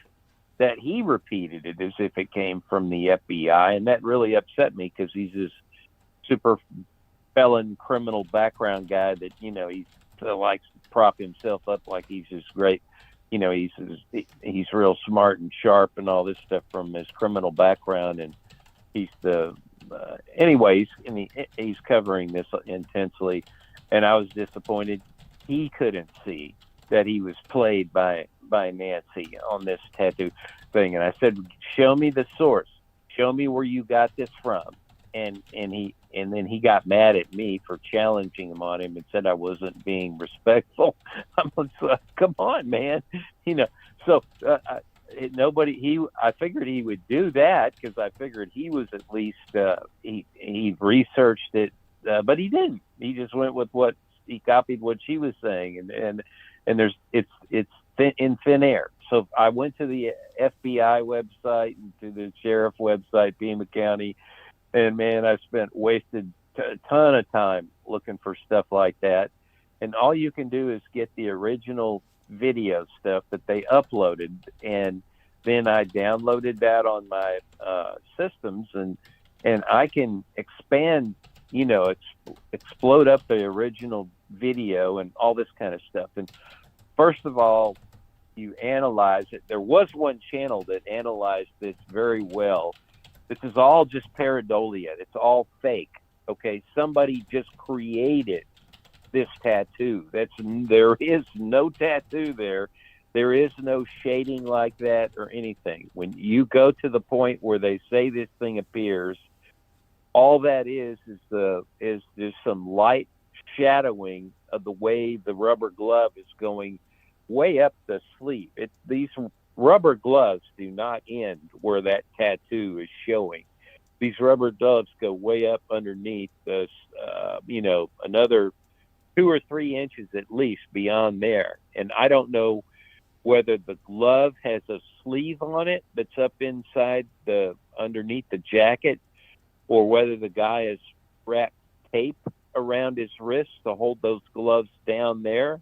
D: that he repeated it as if it came from the FBI. And that really upset me because he's this super felon criminal background guy that, you know, he likes to prop himself up like he's this great, you know, he's real smart and sharp and all this stuff from his criminal background. And he's the, anyways, and he's covering this intensely. And I was disappointed. He couldn't see that he was played by Nancy on this tattoo thing. And I said, show me the source. Show me where you got this from. And then he got mad at me for challenging him on him and said I wasn't being respectful. I'm like, come on, man. You know, so I figured he would do that because I figured he was at least, he researched it, but he didn't. He just went with he copied what she was saying. And it's in thin air. So I went to the FBI website and to the sheriff website, Pima County, and man, I wasted a ton of time looking for stuff like that. And all you can do is get the original video stuff that they uploaded. And then I downloaded that on my systems and I can expand, you know, explode up the original video and all this kind of stuff. And first of all, you analyze it. There was one channel that analyzed this very well. This is all just pareidolia. It's all fake. Okay, somebody just created this tattoo. There is no tattoo there. There is no shading like that or anything. When you go to the point where they say this thing appears, all that is just some light shadowing of the way the rubber glove is going way up the sleeve. These rubber gloves do not end where that tattoo is showing. These rubber gloves go way up underneath this, you know, another 2 or 3 inches at least beyond there. And I don't know whether the glove has a sleeve on it that's up inside underneath the jacket, or whether the guy has wrapped tape around his wrist to hold those gloves down there,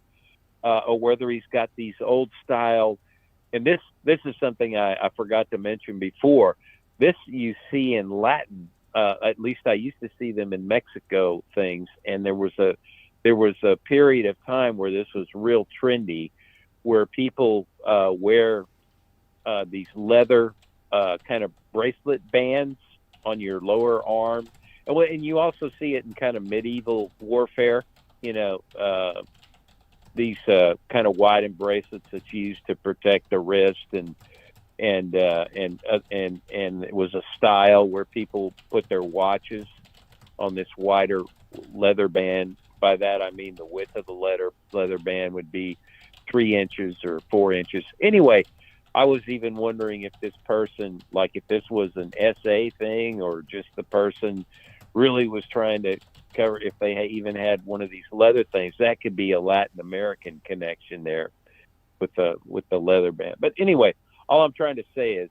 D: or whether he's got these old style. And this is something I forgot to mention before. This you see in Latin. At least I used to see them in Mexico things, and there was a period of time where this was real trendy, where people wear these leather kind of bracelet bands on your lower arm, and you also see it in kind of medieval warfare. You know, these kind of widened bracelets that you use to protect the wrist, and it was a style where people put their watches on this wider leather band. By that I mean the width of the leather band would be 3 inches or 4 inches. Anyway, I was even wondering if this person, like if this was an SA thing or just the person really was trying to cover, if they even had one of these leather things, that could be a Latin American connection there with the leather band. But anyway, all I'm trying to say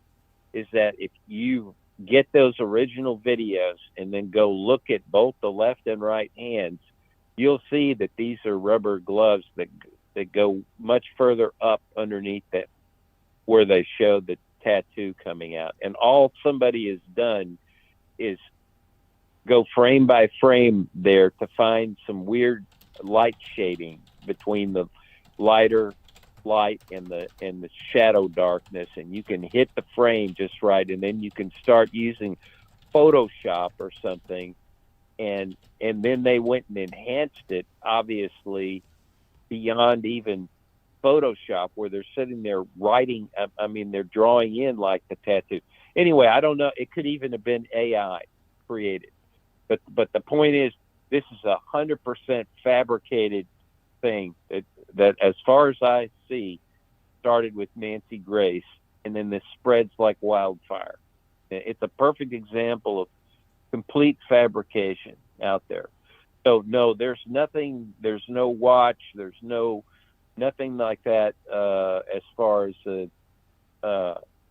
D: is that if you get those original videos and then go look at both the left and right hands, you'll see that these are rubber gloves that go much further up underneath that, where they show the tattoo coming out. And all somebody has done is go frame by frame there to find some weird light shading between the lighter light and the shadow darkness, and you can hit the frame just right, and then you can start using Photoshop or something, and then they went and enhanced it, obviously beyond even Photoshop, where they're sitting there writing, I mean, they're drawing in like the tattoo. Anyway, I don't know, it could even have been AI created, but the point is, this is 100% fabricated thing that as far as I see, started with Nancy Grace, and then this spreads like wildfire. It's a perfect example of complete fabrication out there. So no, there's nothing, there's no watch, there's nothing like that as far as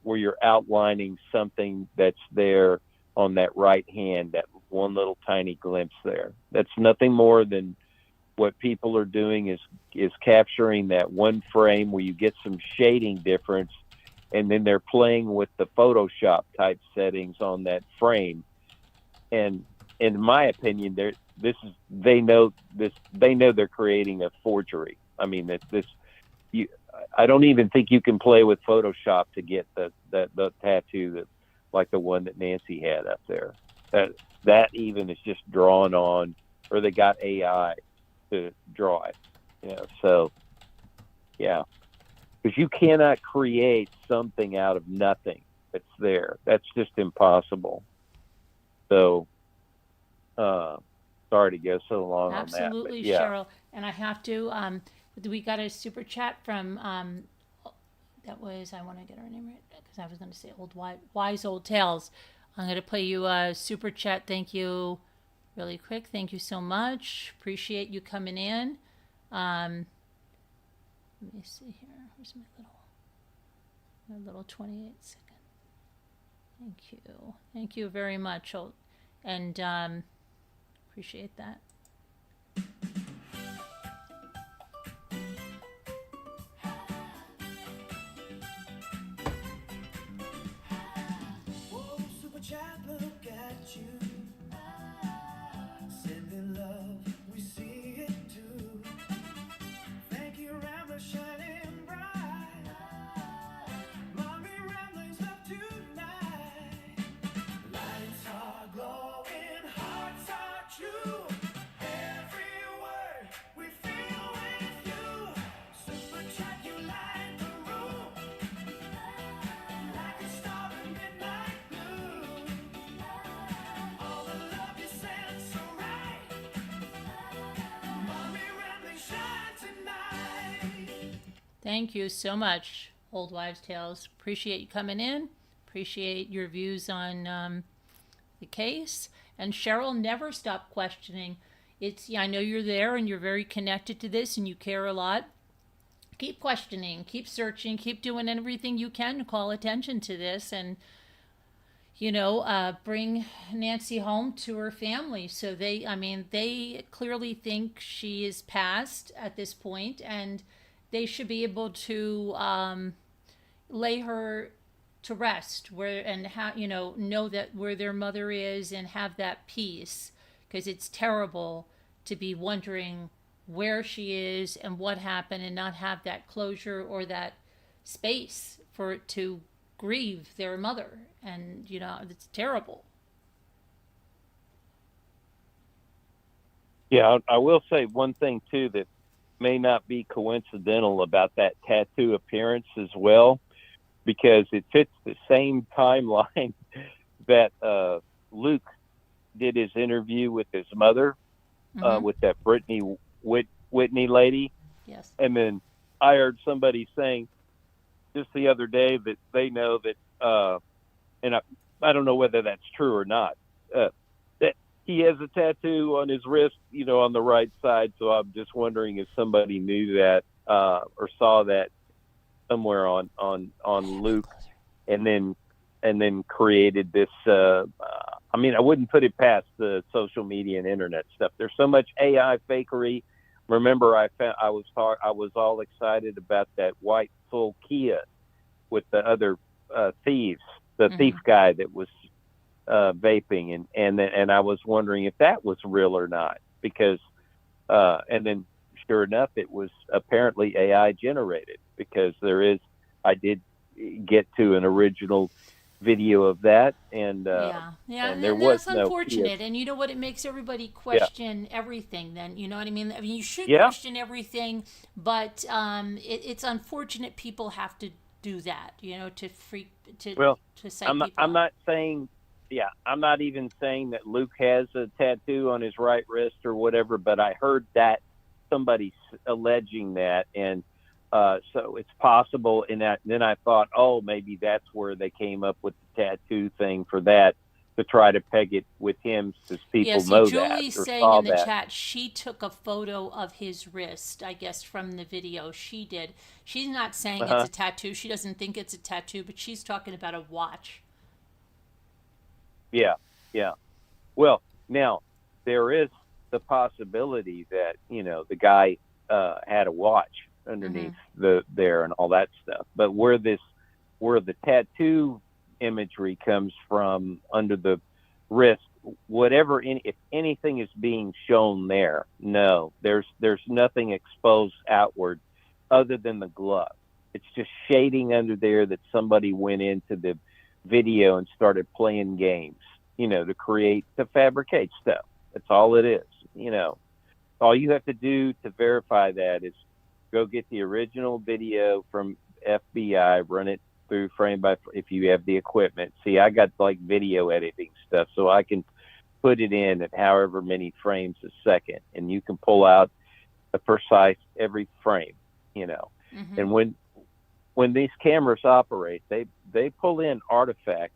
D: where you're outlining something that's there on that right hand, that one little tiny glimpse there. That's nothing more than what people are doing is capturing that one frame where you get some shading difference, and then they're playing with the Photoshop type settings on that frame. And in my opinion, they know they're creating a forgery. I mean, I don't even think you can play with Photoshop to get the tattoo that, like the one that Nancy had up there. That even is just drawn on, or they got AI to draw it, so yeah, because you cannot create something out of nothing that's there. That's just impossible. So sorry to go so long
A: Absolutely,
D: on that, but yeah.
A: Cheryl. And I have to, we got a super chat from, that was, I want to get her name right, because I was going to say Wise Old Tales. I'm going to play you a super chat. Thank you. Really quick, thank you so much. Appreciate you coming in. Let me see here. Where's my little 28 second? Thank you. Thank you very much. And appreciate that.
E: Oh, super chat, look at you. Sending love, we see it too. Thank you, Rambler, shining bright. Mommy Rambling's love tonight. Lights are glowing, hearts are true. Every word we feel with you. Super chat, you light the room. Like a star in midnight blue. All the love you send so right. Mommy Rambling shine tonight.
A: Thank you so much, Old Wives' Tales. Appreciate you coming in. Appreciate your views on the case. And Cheryl, never stop questioning. I know you're there and you're very connected to this and you care a lot. Keep questioning, keep searching, keep doing everything you can to call attention to this, and bring Nancy home to her family. So they clearly think she is past at this point, and they should be able to lay her to rest know that where their mother is and have that peace, because it's terrible to be wondering where she is and what happened and not have that closure or that space to grieve their mother. And it's terrible.
D: Yeah, I will say one thing too that may not be coincidental about that tattoo appearance as well, because it fits the same timeline that Luke did his interview with his mother, with that Whitney lady.
A: Yes.
D: And then I heard somebody saying just the other day that they know that, and I don't know whether that's true or not, that he has a tattoo on his wrist, on the right side. So I'm just wondering if somebody knew that or saw that somewhere on Luke, and then created this. I mean, I wouldn't put it past the social media and internet stuff. There's so much AI fakery. Remember, I was all excited about that white full Kia with the other thieves, the thief guy that was vaping, and I was wondering if that was real or not, because and then sure enough, it was apparently AI generated, because I did get to an original video of that, and and there was
A: that's
D: no
A: unfortunate.
D: Kia.
A: And you know what? It makes everybody question everything. Then you know what I mean. I mean, you should
D: Yeah.
A: question everything, but it's unfortunate people have to do that.
D: Well,
A: to cite
D: I'm
A: people.
D: not saying, I'm not even saying that Luke has a tattoo on his right wrist or whatever, but I heard that somebody alleging that, and so it's possible. And then I thought, oh, maybe that's where they came up with the tattoo thing for that, to try to peg it with him, since people know
A: Julie's
D: that or
A: saying
D: saw
A: in the
D: that.
A: chat she took a photo of his wrist, I guess, from the video. She did. She's not saying it's a tattoo. She doesn't think it's a tattoo, but she's talking about a watch.
D: Yeah. Well, now there is the possibility that the guy had a watch underneath there and all that stuff. But where the tattoo imagery comes from under the wrist, if anything is being shown there, no, there's nothing exposed outward other than the glove. It's just shading under there that somebody went into the video and started playing games, to fabricate stuff. That's all it is. All you have to do to verify that is go get the original video from FBI, run it through frame by frame if you have the equipment. See, I got like video editing stuff, so I can put it in at however many frames a second, and you can pull out a precise every frame, And when these cameras operate, they pull in artifacts,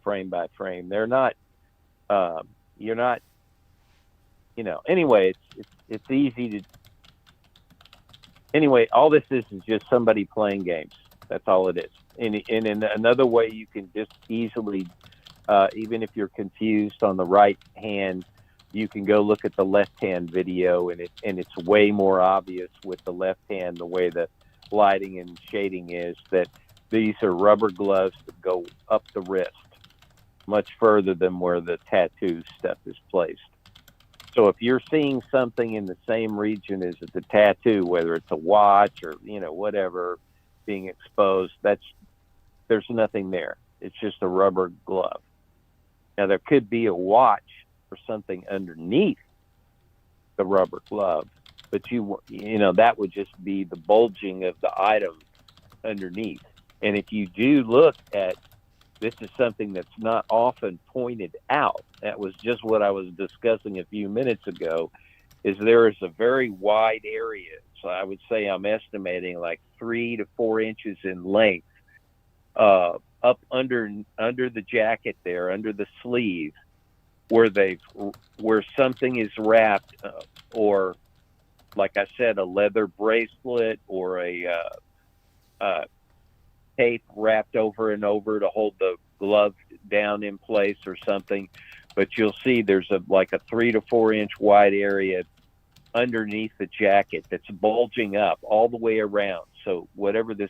D: frame by frame. They're not, you're not, anyway, it's easy to, anyway, all this is just somebody playing games. That's all it is. And in another way, you can just easily, even if you're confused on the right hand, you can go look at the left hand video, and it's way more obvious with the left hand, the way the lighting and shading is, that these are rubber gloves that go up the wrist much further than where the tattoo stuff is placed. So if you're seeing something in the same region as the tattoo, whether it's a watch or whatever being exposed, there's nothing there. It's just a rubber glove. Now there could be a watch or something underneath the rubber glove, but that would just be the bulging of the item underneath. And if you do look at, this is something that's not often pointed out. That was just what I was discussing a few minutes ago, is there is a very wide area. So I would say I'm estimating like 3 to 4 inches in length, up under the jacket there, under the sleeve, where something is wrapped, or like I said, a leather bracelet or a tape wrapped over and over to hold the glove down in place or something. But you'll see there's like a 3 to 4 inch wide area underneath the jacket that's bulging up all the way around. So whatever the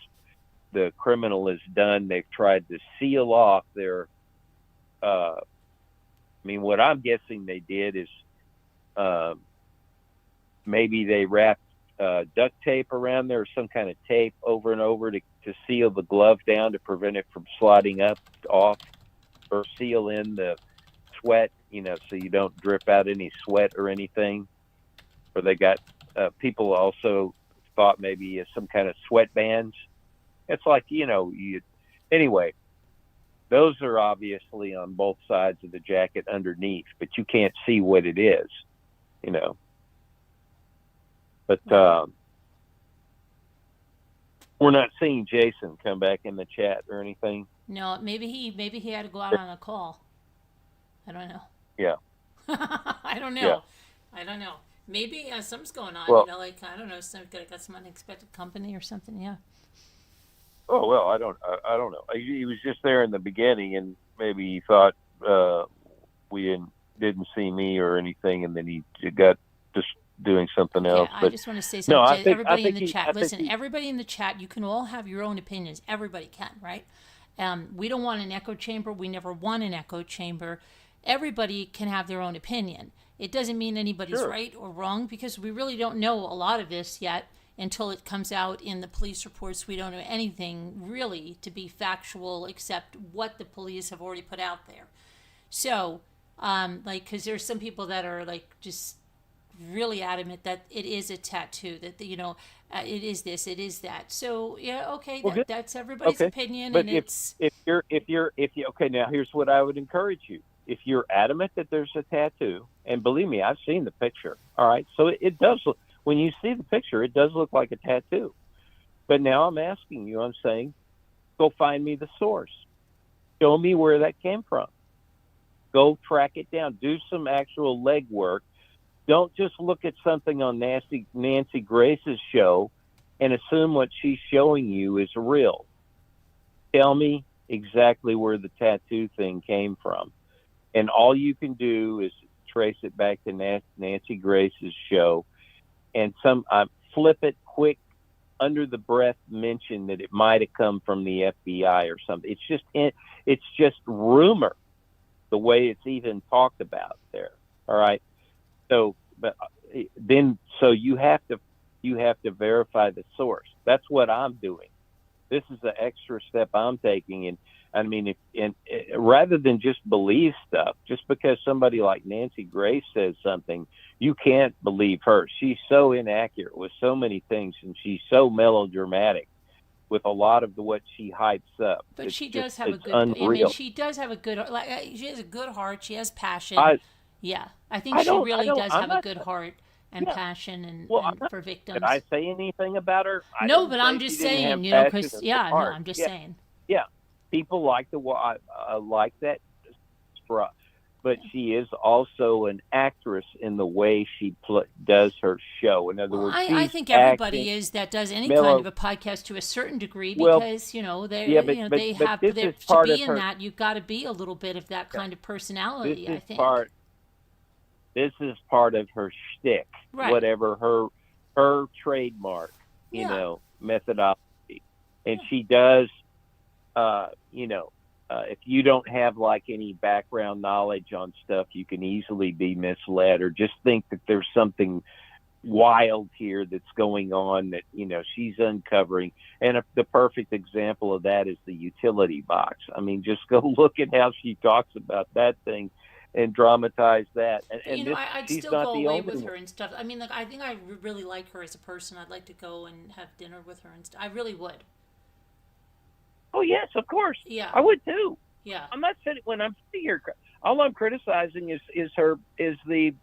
D: criminal has done, they've tried to seal off their, what I'm guessing they did is maybe they wrapped duct tape around there, or some kind of tape over and over to seal the glove down to prevent it from sliding off, or seal in the sweat, so you don't drip out any sweat or anything. Or they got, people also thought maybe some kind of sweat bands. It's like, anyway, those are obviously on both sides of the jacket underneath, but you can't see what it is, But we're not seeing Jason come back in the chat or anything.
A: No, maybe he had to go out on a call. I don't know.
D: Yeah.
A: I don't know.
D: Yeah.
A: I don't know. Maybe something's going on.
D: Well,
A: Like I don't know, got some unexpected company or something. Yeah.
D: oh well, I don't know. He was just there in the beginning, and maybe he thought we didn't see me or anything, and then he got just doing something
A: Okay,
D: else.
A: I
D: But
A: just want to say
D: no,
A: something to
D: I
A: everybody in
D: think
A: the
D: he, I
A: chat.
D: think
A: Listen,
D: he,
A: everybody in the chat, you can all have your own opinions. Everybody can, right? We don't want an echo chamber. We never want an echo chamber. Everybody can have their own opinion. It doesn't mean anybody's
D: sure,
A: right or wrong because we really don't know a lot of this yet until it comes out in the police reports. We don't know anything really to be factual except what the police have already put out there. So, because there's some people that are like just really adamant that it is a tattoo, that it is this, it is that. So yeah, okay,
D: well, good,
A: that's everybody's
D: okay.
A: opinion,
D: But
A: and it's
D: if you okay, now here's what I would encourage you. If you're adamant that there's a tattoo, and believe me, I've seen the picture. All right, so it does look, when you see the picture, it does look like a tattoo. But now I'm asking you, I'm saying, go find me the source. Show me where that came from. Go track it down. Do some actual legwork. Don't just look at something on Nancy Grace's show and assume what she's showing you is real. Tell me exactly where the tattoo thing came from. And all you can do is trace it back to Nancy Grace's show and flip it quick, under the breath mention that it might have come from the FBI or something. It's just rumor, the way it's even talked about there. All right. So, but then, so you have to verify the source. That's what I'm doing. This is the extra step I'm taking. And I mean, rather than just believe stuff, just because somebody like Nancy Grace says something, you can't believe her. She's so inaccurate with so many things, and she's so melodramatic with a lot of what she hypes up.
A: but
D: It's
A: she
D: just,
A: does have a
D: it's
A: good. I mean,
D: unreal.
A: she does have a good. She has a good heart. She has passion.
D: I
A: Yeah, I think
D: I
A: she
D: don't I
A: really
D: don't
A: does
D: I'm
A: have a
D: not
A: good heart and
D: yeah.
A: passion, and,
D: Well, I'm
A: and
D: not,
A: for
D: did
A: victims.
D: I say anything about her? I
A: No,
D: didn't
A: but
D: say
A: I'm
D: she
A: just
D: didn't have
A: saying,
D: passion
A: because
D: or good
A: yeah, no,
D: heart.
A: I'm just
D: Yeah,
A: saying.
D: yeah. People like like that struck, but she is also an actress in the way she does her show. In other
A: Well,
D: words,
A: I
D: she's
A: think
D: acting
A: everybody is that does any kind of
D: mellow.
A: a podcast to a certain degree
D: Well,
A: because
D: yeah,
A: they
D: but
A: have
D: this
A: there
D: is
A: to
D: part
A: be
D: of
A: in
D: her.
A: that you've got to be a little bit of that
D: Yeah,
A: kind of
D: this
A: personality. I
D: is
A: think.
D: part. This is part of her shtick,
A: Right.
D: whatever her trademark,
A: Yeah.
D: methodology, and
A: Yeah.
D: she does. If you don't have like any background knowledge on stuff, you can easily be misled or just think that there's something wild here that's going on that she's uncovering. And the perfect example of that is the utility box. I mean, just go look at how she talks about that thing and dramatize that. And this,
A: I'd
D: she's
A: still
D: not
A: go
D: the
A: away
D: only
A: with
D: one.
A: her and stuff. I mean, like, I think I really like her as a person. I'd like to go and have dinner with her and stuff. I really would.
D: Oh yes, of course,
A: Yeah.
D: I would too.
A: Yeah.
D: I'm not sitting when I'm sitting here. All I'm criticizing is the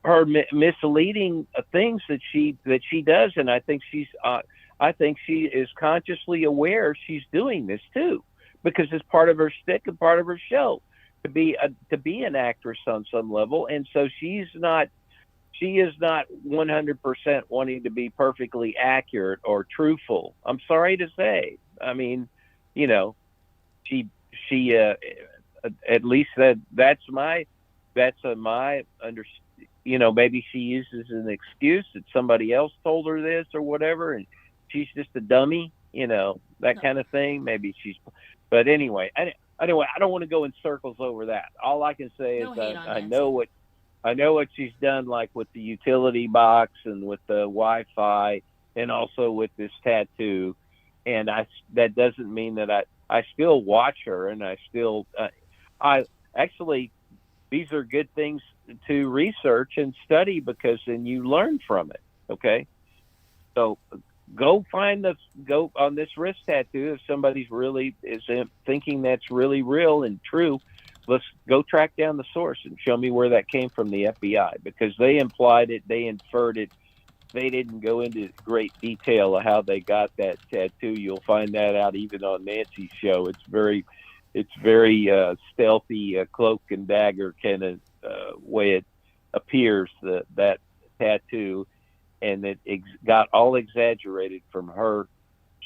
D: her misleading things that she does, and I think she is consciously aware she's doing this too, because it's part of her shtick and part of her show to be an actress on some level, and so she is not 100% wanting to be perfectly accurate or truthful. I'm sorry to say. I mean, she at least that's my understanding. Maybe she uses an excuse that somebody else told her this or whatever, and she's just a dummy, that kind of thing. Maybe but anyway, I don't want to go in circles over that. All I can say
A: No
D: is
A: hate on
D: I
A: Nancy.
D: know what she's done, like with the utility box and with the Wi-Fi, and also with this tattoo. And that doesn't mean that I still watch her, and I still I actually, these are good things to research and study, because then you learn from it. Okay, so go on this wrist tattoo. If somebody's really is thinking that's really real and true, let's go track down the source and show me where that came from, the FBI, because they implied it, they inferred it. They didn't go into great detail of how they got that tattoo. You'll find that out even on Nancy's show. It's very, it's very stealthy, cloak and dagger kind of way it appears, that tattoo, and it got all exaggerated from her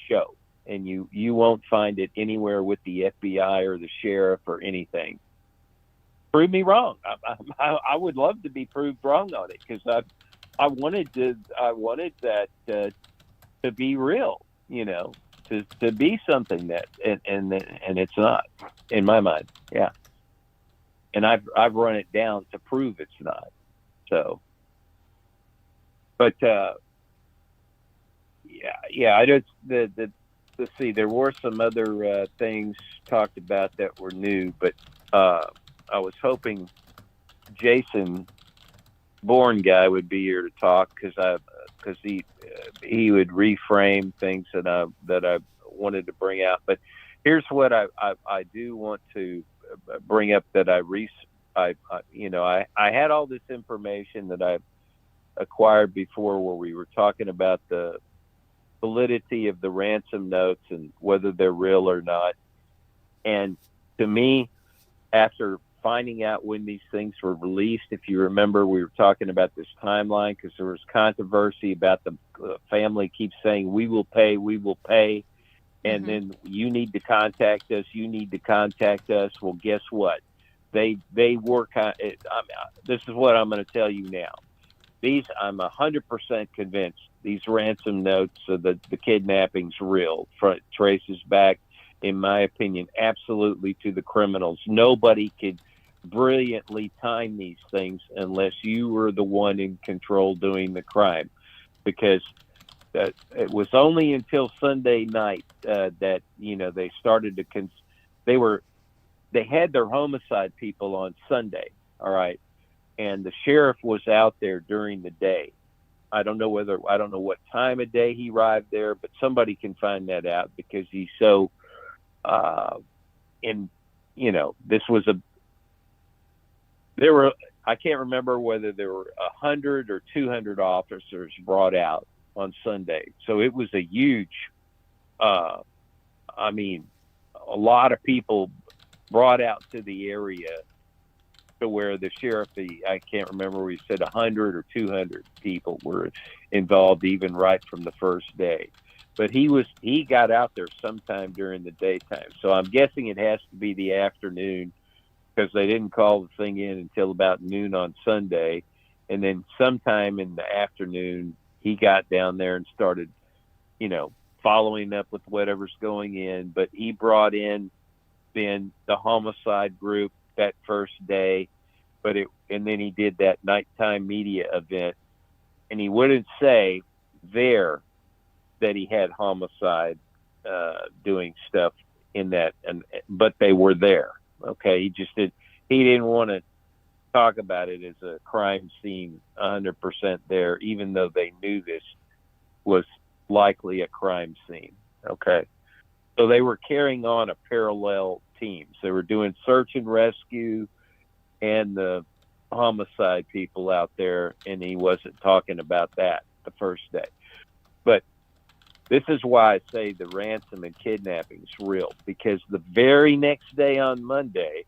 D: show, and you won't find it anywhere with the FBI or the sheriff or anything. Prove me wrong. I would love to be proved wrong on it, because I wanted that to be real, to be something that and it's not in my mind. Yeah, and I've run it down to prove it's not. So, but yeah, I just let's see. There were some other things talked about that were new, but I was hoping Jason Bourne guy would be here to talk, because he would reframe things that I wanted to bring out. But here's what I do want to bring up that I had all this information that I acquired before, where we were talking about the validity of the ransom notes and whether they're real or not. And to me, after finding out when these things were released, if you remember, we were talking about this timeline, because there was controversy about the family keeps saying, we will pay, and then you need to contact us, Well, guess what? They were this is what I'm going to tell you now. I'm 100% convinced these ransom notes, the kidnapping's real. Traces back, in my opinion, absolutely to the criminals. Nobody could brilliantly time these things unless you were the one in control doing the crime, because it was only until Sunday night that they started to they had their homicide people on Sunday, all right, and the sheriff was out there during the day. I don't know what time of day he arrived there, but somebody can find that out, because he's so this was I can't remember whether there were 100 or 200 officers brought out on Sunday. So it was a huge, a lot of people brought out to the area, to where the sheriff, I can't remember, we said 100 or 200 people were involved, even right from the first day. But he got out there sometime during the daytime. So I'm guessing it has to be the afternoon, because they didn't call the thing in until about noon on Sunday. And then sometime in the afternoon, he got down there and started, following up with whatever's going in. But he brought in then the homicide group that first day, and then he did that nighttime media event, and he wouldn't say there that he had homicide doing stuff in that, but they were there. Okay, he didn't want to talk about it as a crime scene 100% there, even though they knew this was likely a crime scene. Okay, so they were carrying on a parallel teams. They were doing search and rescue and the homicide people out there, and he wasn't talking about that the first day. But this is why I say the ransom and kidnapping is real, because the very next day on Monday,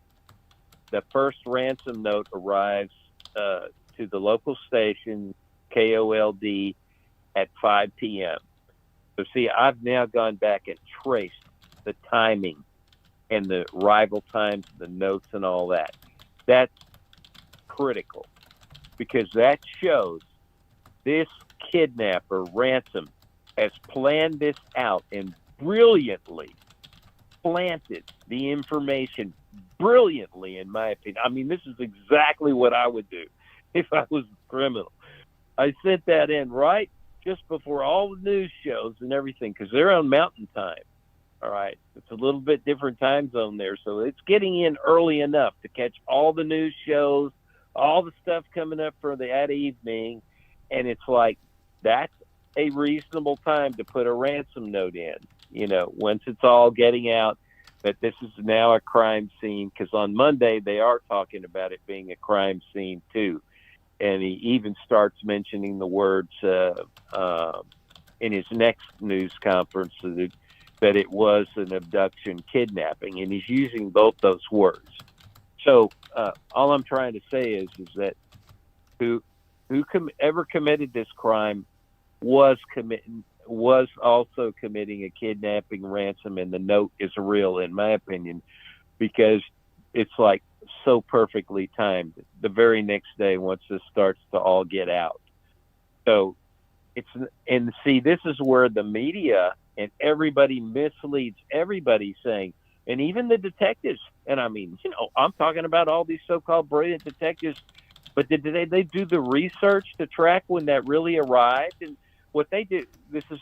D: the first ransom note arrives to the local station, KOLD, at 5 p.m. So see, I've now gone back and traced the timing and the arrival times, the notes and all that. That's critical, because that shows this kidnapper, Ransom, has planned this out and brilliantly planted the information brilliantly, in my opinion. This is exactly what I would do if I was a criminal. I sent that in right just before all the news shows and everything, because they're on Mountain Time. All right. It's a little bit different time zone there. So it's getting in early enough to catch all the news shows, all the stuff coming up for that evening. And it's like, that's a reasonable time to put a ransom note in, once it's all getting out that this is now a crime scene, because on Monday they are talking about it being a crime scene too. And he even starts mentioning the words in his next news conference, that that it was an abduction kidnapping, and he's using both those words. So all I'm trying to say is that ever committed this crime was also committing a kidnapping, ransom, and the note is real, in my opinion, because it's like so perfectly timed. The very next day, once this starts to all get out, so and see, this is where the media and everybody misleads everybody, saying, and even the detectives. And I mean, I'm talking about all these so-called brilliant detectives, but did they do the research to track when that really arrived? And what they do,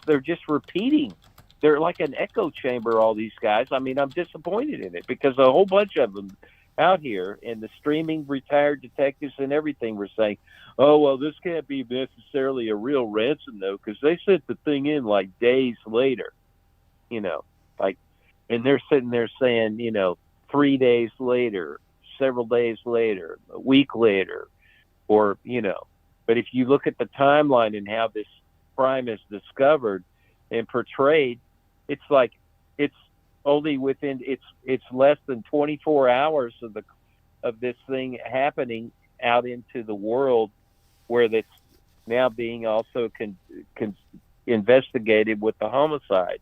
D: they're just repeating. They're like an echo chamber, all these guys. I mean, I'm disappointed in it, because a whole bunch of them out here, and the streaming retired detectives and everything, were saying, oh, well, this can't be necessarily a real ransom, though, because they sent the thing in like days later, and they're sitting there saying, 3 days later, several days later, a week later, or, but if you look at the timeline and how this crime is discovered and portrayed, it's like it's only within it's less than 24 hours of this thing happening out into the world, where that's now being also investigated with the homicide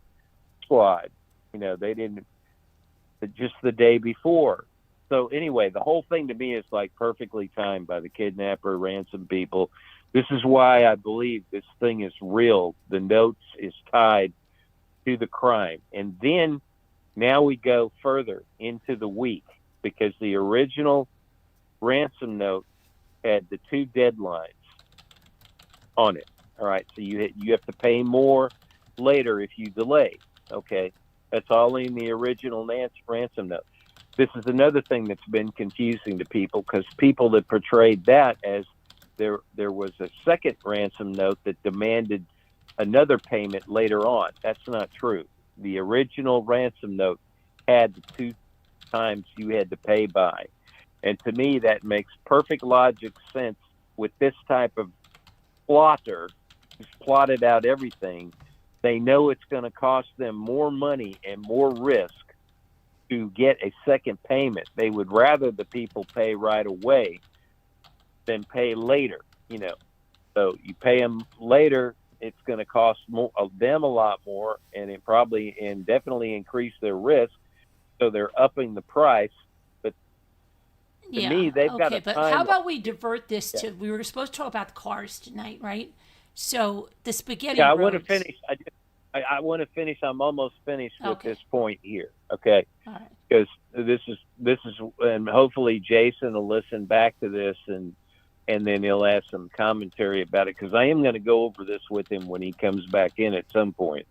D: squad. They didn't just the day before. So anyway, the whole thing to me is like perfectly timed by the kidnapper, ransom people. This is why I believe this thing is real. The notes is tied to the crime. And then now we go further into the week, because the original ransom note had the 2 deadlines on it. All right, so you have to pay more later if you delay. Okay, that's all in the original ransom note. This is another thing that's been confusing to people, because people that portrayed that as there was a second ransom note that demanded another payment later on. That's not true. The original ransom note had the 2 times you had to pay by. And to me, that makes perfect logic sense with this type of plotter who's plotted out everything. They know it's going to cost them more money and more risk to get a second payment. They would rather the people pay right away than pay later, So you pay them later, it's going to cost them a lot more, and it probably and definitely increase their risk. So they're upping the price. But to me, they've got a
A: but
D: time.
A: how about we divert this to, we were supposed to talk about the cars tonight, right? So the spaghetti
D: I
A: roads.
D: want to finish. I want to finish. I'm almost finished with
A: Okay.
D: this point here. Okay.
A: All right.
D: Because this is, and hopefully Jason will listen back to this and then he'll add some commentary about it, because I am going to go over this with him when he comes back in at some point.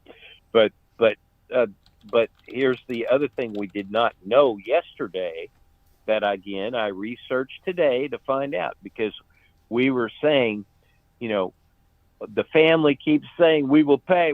D: But here's the other thing we did not know yesterday that, again, I researched today to find out, because we were saying, the family keeps saying, we will pay.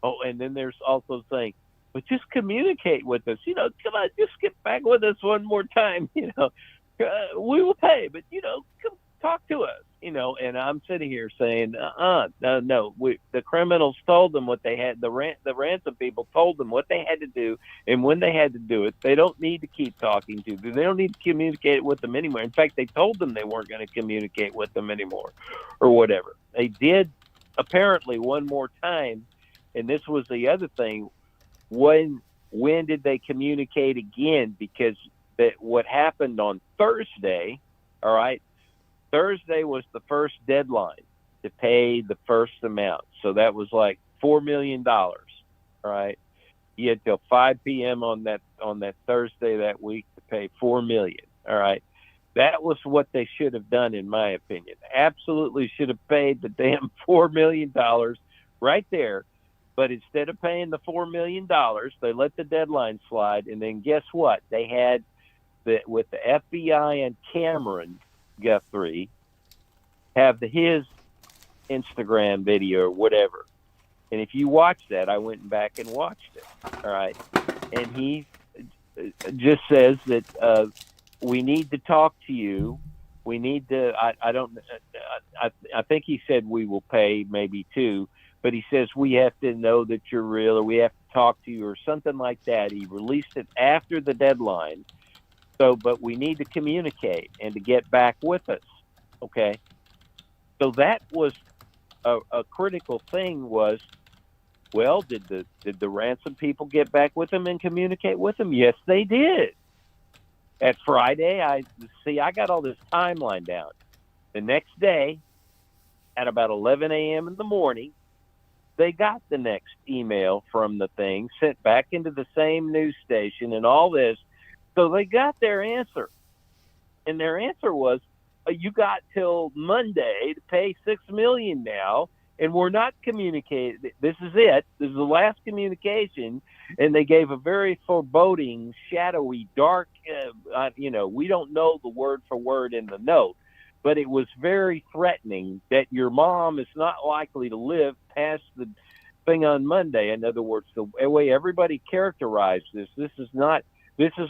D: Oh, and then there's also saying, but just communicate with us. Come on, just get back with us one more time. We will pay, but come talk to us. And I'm sitting here saying, no. The criminals told them what they had. The ransom people told them what they had to do and when they had to do it. They don't need to keep talking to them. They don't need to communicate with them anymore. In fact, they told them they weren't going to communicate with them anymore, or whatever. They did apparently one more time, and this was the other thing. When did they communicate again? Because what happened on Thursday, all right, Thursday was the first deadline to pay the first amount. So that was like $4 million, all right? You had till 5 p.m. on that Thursday that week to pay $4 million, all right? That was what they should have done, in my opinion. Absolutely should have paid the damn $4 million right there. But instead of paying the $4 million, they let the deadline slide. And then guess what? They had with the FBI and Cameron Guthrie have his Instagram video or whatever. And if you watch that, I went back and watched it. All right. And he just says that we need to talk to you. We need to, I think he said we will pay maybe 2, but he says we have to know that you're real, or we have to talk to you or something like that. He released it after the deadline. So, but we need to communicate and to get back with us. Okay. So that was a critical thing was, well, did the ransom people get back with him and communicate with him? Yes, they did. At Friday, I got all this timeline down. The next day, at about 11 a.m. in the morning, they got the next email from the thing, sent back into the same news station and all this. So they got their answer. And their answer was, you got till Monday to pay $6 million now, and we're not communicating. This is it. This is the last communication. And they gave a very foreboding, shadowy, dark, we don't know the word for word in the note, but it was very threatening that your mom is not likely to live past the thing on Monday. In other words, the way everybody characterized this is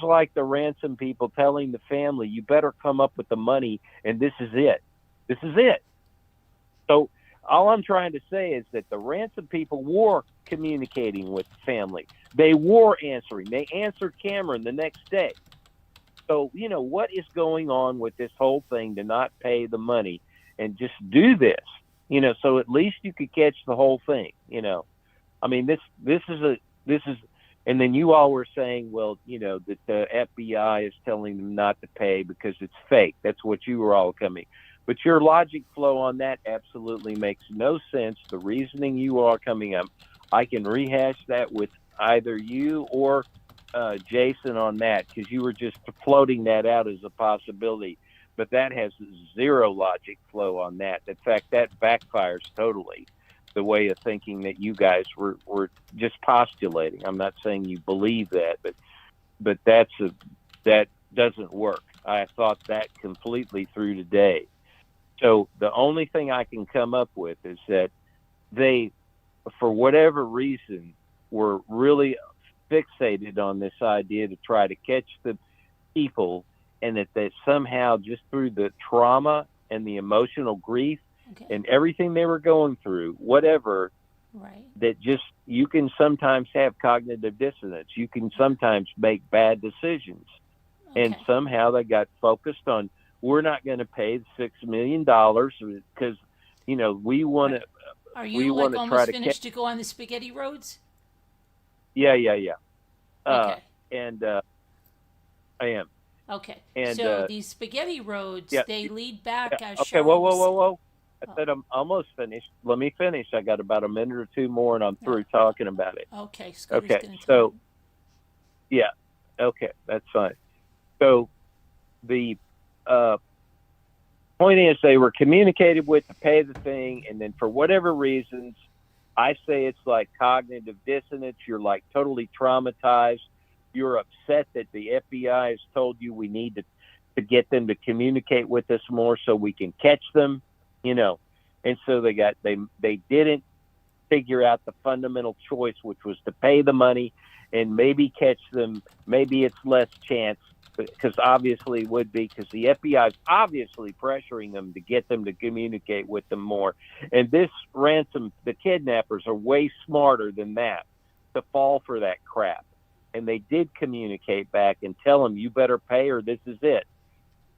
D: like the ransom people telling the family, you better come up with the money, and this is it. This is it. So all I'm trying to say is that the ransom people were communicating with the family. They were answering. They answered Cameron the next day. So, what is going on with this whole thing to not pay the money and just do this? So at least you could catch the whole thing. I mean, this is, and then you all were saying, well, that the FBI is telling them not to pay because it's fake. That's what you were all coming. But your logic flow on that absolutely makes no sense. The reasoning you are coming up, I can rehash that with either you or Jason on that, because you were just floating that out as a possibility. But that has zero logic flow on that. In fact, that backfires totally, the way of thinking that you guys were just postulating. I'm not saying you believe that, but that doesn't work. I thought that completely through today. So the only thing I can come up with is that they, for whatever reason, were really fixated on this idea to try to catch the people, and that they somehow, just through the trauma and the emotional grief and everything they were going through, whatever,
A: right,
D: that just, you can sometimes have cognitive dissonance. You can sometimes make bad decisions. And somehow they got focused on, we're not going to pay the $6 million because, we want to.
A: Are you almost finished to go on the spaghetti roads?
D: Yeah.
A: Okay.
D: And I am.
A: Okay.
D: And,
A: so these spaghetti roads, they lead back as
D: okay, whoa. I said I'm almost finished. Let me finish. I got about a minute or two more, and I'm through talking about it.
A: Okay.
D: So, yeah. Okay, that's fine. So the point is, they were communicated with to pay the thing, and then for whatever reasons, I say it's like cognitive dissonance. You're like totally traumatized. You're upset that the FBI has told you we need to get them to communicate with us more so we can catch them, And so they didn't figure out the fundamental choice, which was to pay the money and maybe catch them. Maybe it's less chance, because obviously it would be, because the FBI is obviously pressuring them to get them to communicate with them more. And this ransom, the kidnappers are way smarter than that to fall for that crap. And they did communicate back and tell them, you better pay or this is it.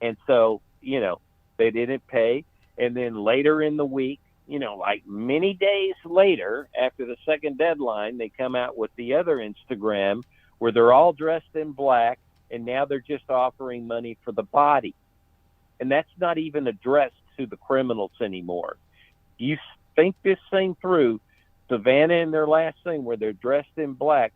D: And so, they didn't pay. And then later in the week, like many days later, after the second deadline, they come out with the other Instagram where they're all dressed in black, and now they're just offering money for the body. And that's not even addressed to the criminals anymore. You think this thing through, Savannah in their last thing where they're dressed in black,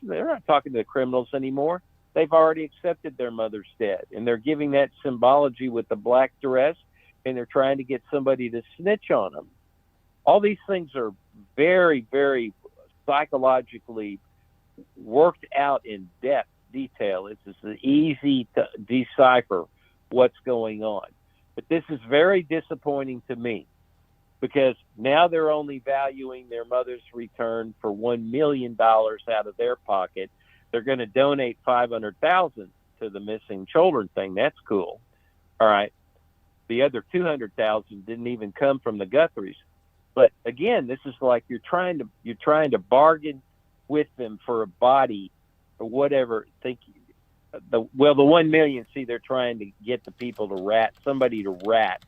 D: they're not talking to the criminals anymore. They've already accepted their mother's dead, and they're giving that symbology with the black dress, and they're trying to get somebody to snitch on them. All these things are very, very psychologically worked out in depth detail. It's easy to decipher what's going on. But this is very disappointing to me, because now they're only valuing their mother's return for $1 million out of their pocket. They're going to donate $500,000 to the missing children thing. That's cool. All right. The other $200,000 didn't even come from the Guthries. But again, this is like you're trying to bargain with them for a body or whatever. The 1 million. See, they're trying to get the people to somebody to rat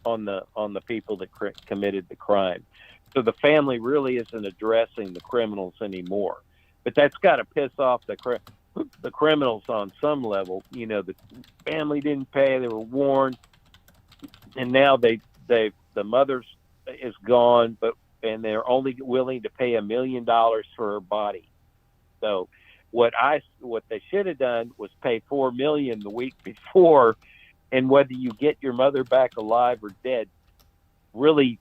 D: on the people that committed the crime. So the family really isn't addressing the criminals anymore. But that's got to piss off the criminals on some level. You know, the family didn't pay; they were warned, and now the mother's is gone, and they're only willing to pay $1 million for her body. So what they should have done was pay $4 million the week before, and whether you get your mother back alive or dead, really,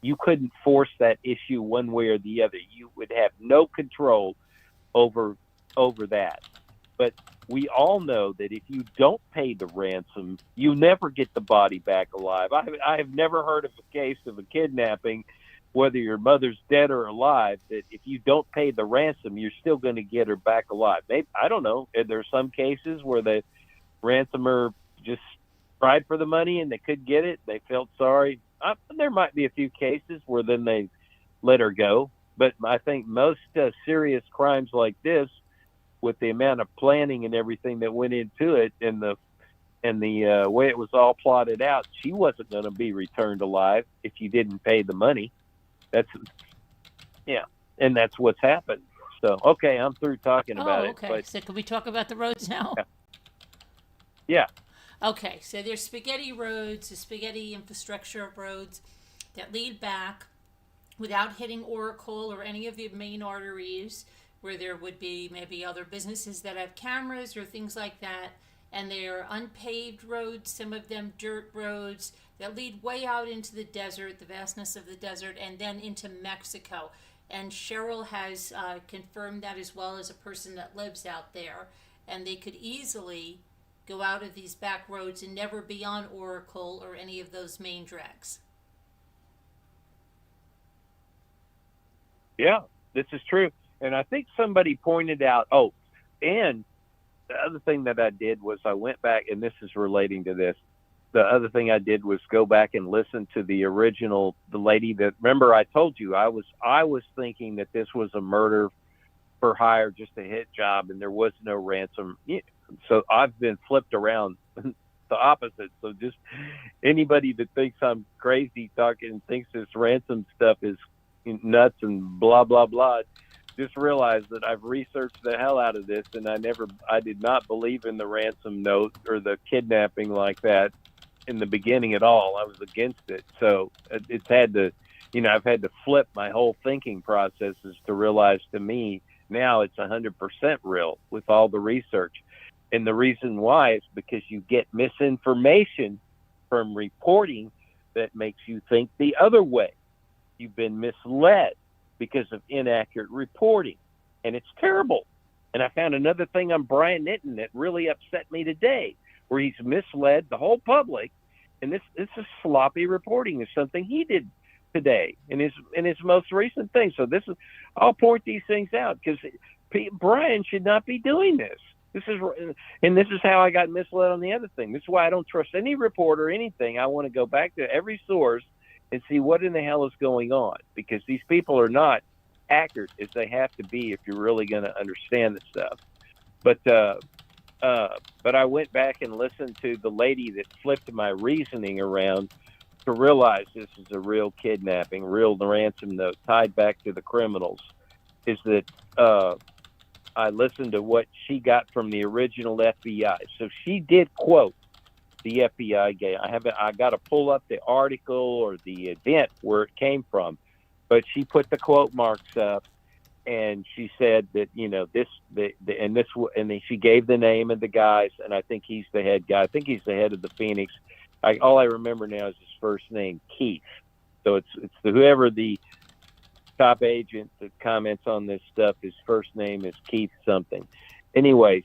D: you couldn't force that issue one way or the other. You would have no control over that. But we all know that if you don't pay the ransom, you never get the body back alive. I have never heard of a case of a kidnapping, whether your mother's dead or alive, that if you don't pay the ransom, you're still going to get her back alive. Maybe, I don't know. There's some cases where the ransomer just tried for the money and they couldn't get it. They felt sorry. There might be a few cases where then they let her go. But I think most serious crimes like this, with the amount of planning and everything that went into it, and the way it was all plotted out, she wasn't going to be returned alive if you didn't pay the money. And that's what's happened. So, okay, I'm through talking about it.
A: Okay.
D: But,
A: So can we talk about the roads now?
D: yeah.
A: Okay, so there's spaghetti roads, the spaghetti infrastructure of roads that lead back without hitting Oracle or any of the main arteries, where there would be maybe other businesses that have cameras or things like that. And they're unpaved roads, some of them dirt roads that lead way out into the desert, the vastness of the desert, and then into Mexico. And Cheryl has confirmed that as well, as a person that lives out there. And they could easily go out of these back roads and never be on Oracle or any of those main drags.
D: Yeah, this is true. And I think somebody pointed out, and the other thing that I did was I went back, and this is relating to this. The other thing I did was go back and listen to the original, the lady that, remember I told you, I was thinking that this was a murder for hire, just a hit job, and there was no ransom. So I've been flipped around the opposite. So just anybody that thinks I'm crazy talking, thinks this ransom stuff is nuts and blah, blah, blah, just realize that I've researched the hell out of this, and I did not believe in the ransom note or the kidnapping like that in the beginning at all. I was against it. So it's had to, I've had to flip my whole thinking processes to realize, to me, now it's 100% real with all the research. And the reason why is because you get misinformation from reporting that makes you think the other way. You've been misled because of inaccurate reporting, and it's terrible. And I found another thing on Brian Nitton that really upset me today, where he's misled the whole public, and this is sloppy reporting is something he did today in his most recent thing. So I'll point these things out because Brian should not be doing this. This is how I got misled on the other thing. This is why I don't trust any reporter or anything. I want to go back to every source and see what in the hell is going on, because these people are not accurate as they have to be if you're really going to understand the stuff. But I went back and listened to the lady that flipped my reasoning around to realize this is a real kidnapping, real ransom note tied back to the criminals. Is that I listened to what she got from the original FBI. So she did quote the FBI gave. I got to pull up the article or the event where it came from, but she put the quote marks up, and she said that and then she gave the name of the guys, and I think he's the head guy. I think he's the head of the Phoenix. All I remember now is his first name, Keith. So it's whoever the top agent that comments on this stuff, his first name is Keith something. Anyways,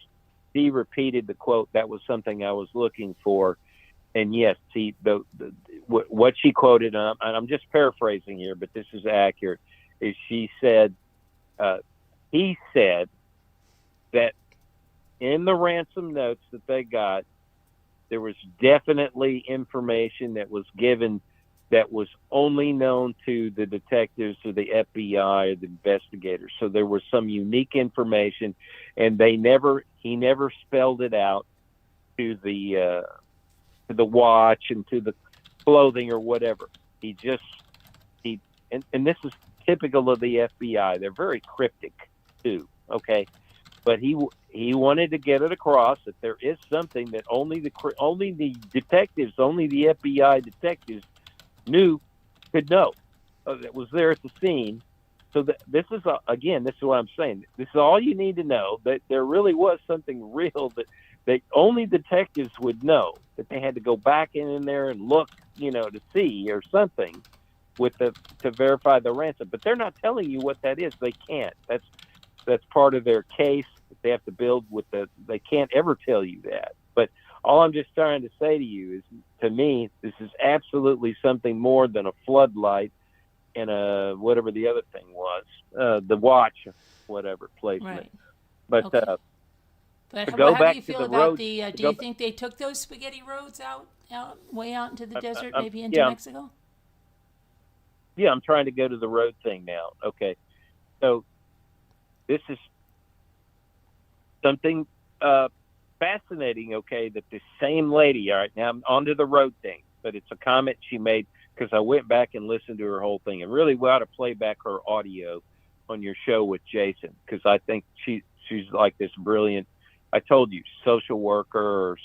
D: he repeated the quote. That was something I was looking for. And yes, see, what she quoted, and I'm just paraphrasing here, but this is accurate, is she said, he said that in the ransom notes that they got, there was definitely information that was given that was only known to the detectives or the FBI or the investigators. So there was some unique information, and he never spelled it out to the watch and to the clothing or whatever. And this is typical of the FBI. They're very cryptic too. Okay, but he wanted to get it across that there is something that only the FBI detectives could know that was there at the scene. So this is what I'm saying. This is all you need to know, that there really was something real that only detectives would know, that they had to go back in there and look, to see or something to verify the ransom. But they're not telling you what that is. They can't. That's part of their case that they have to build they can't ever tell you that. But all I'm just trying to say to you is, to me, this is absolutely something more than a floodlight and whatever the other thing was, the watch, whatever placement.
A: Right.
D: But
A: Okay. But
D: go
A: how
D: back
A: do you
D: to
A: feel
D: the
A: about
D: road.
A: do you think they took those spaghetti roads way out into the desert, maybe into
D: yeah.
A: Mexico?
D: Yeah, I'm trying to go to the road thing now. Okay. So this is something fascinating, okay, that this same lady, all right, now I'm onto the road thing, but it's a comment she made, because I went back and listened to her whole thing, and really we ought to play back her audio on your show with Jason, because I think she's like this brilliant, I told you, social worker or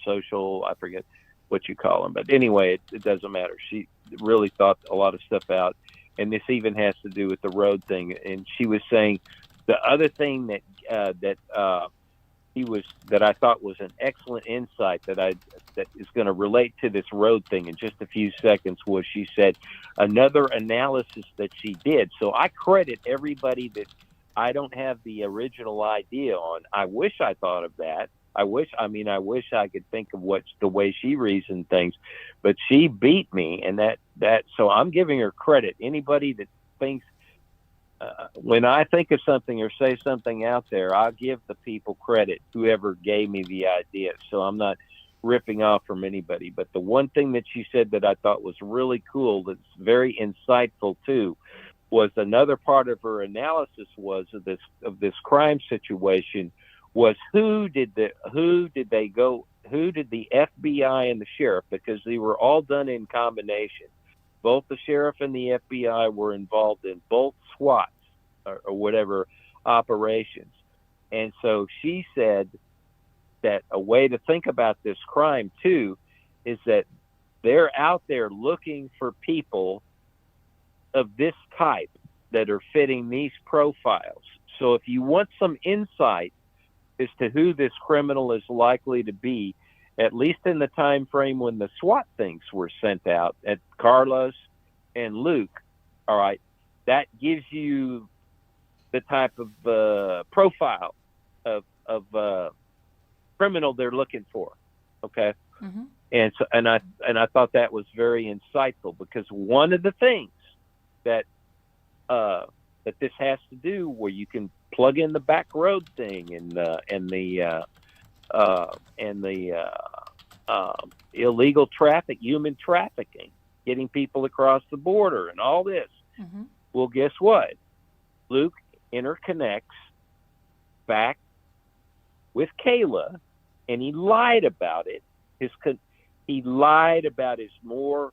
D: I forget what you call them, but anyway, it doesn't matter. She really thought a lot of stuff out, and this even has to do with the road thing. And she was saying the other thing that I thought was an excellent insight that is going to relate to this road thing in just a few seconds was, she said, another analysis that she did. So I credit everybody that I don't have the original idea on. I wish I thought of that. I wish I could think of what's the way she reasoned things, but she beat me, and so I'm giving her credit. Anybody that thinks, when I think of something or say something out there, I'll give the people credit, whoever gave me the idea. So I'm not ripping off from anybody. But the one thing that she said that I thought was really cool, that's very insightful too, was another part of her analysis was of this crime situation was who did the FBI and the sheriff, because they were all done in combination. Both the sheriff and the FBI were involved in both SWATs or whatever operations. And so she said that a way to think about this crime too is that they're out there looking for people of this type that are fitting these profiles. So if you want some insight as to who this criminal is likely to be, at least in the time frame when the SWAT things were sent out at Carlos and Luke, all right, that gives you the type of profile of criminal they're looking for. Okay.
A: Mm-hmm.
D: And so, and I thought that was very insightful, because one of the things that this has to do, where you can plug in the back road thing and the illegal human trafficking, getting people across the border and all this.
A: Mm-hmm.
D: Well, guess what? Luke interconnects back with Kayla, and he lied about it. He lied about his more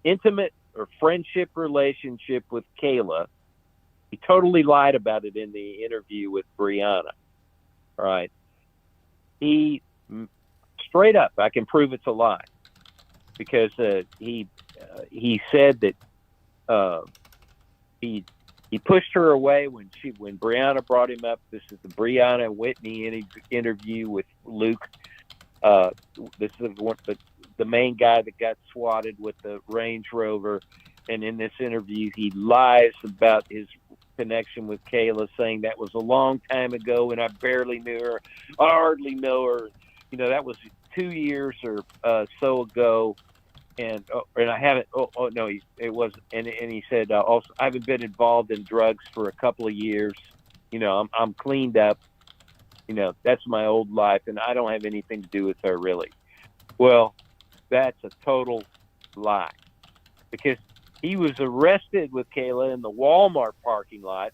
D: intimate or friendship relationship with Kayla. He totally lied about it in the interview with Brianna. All right. He straight up, I can prove it's a lie, because he said that he pushed her away when Brianna brought him up. This is the Brianna Whitney interview with Luke. This is the main guy that got swatted with the Range Rover. And in this interview, he lies about his connection with Kayla, saying that was a long time ago and I barely knew her. I hardly know her. That was 2 years or so ago. And I haven't. It wasn't. And he said also, I haven't been involved in drugs for a couple of years. I'm cleaned up. That's my old life, and I don't have anything to do with her really. Well, That's a total lie, because he was arrested with Kayla in the Walmart parking lot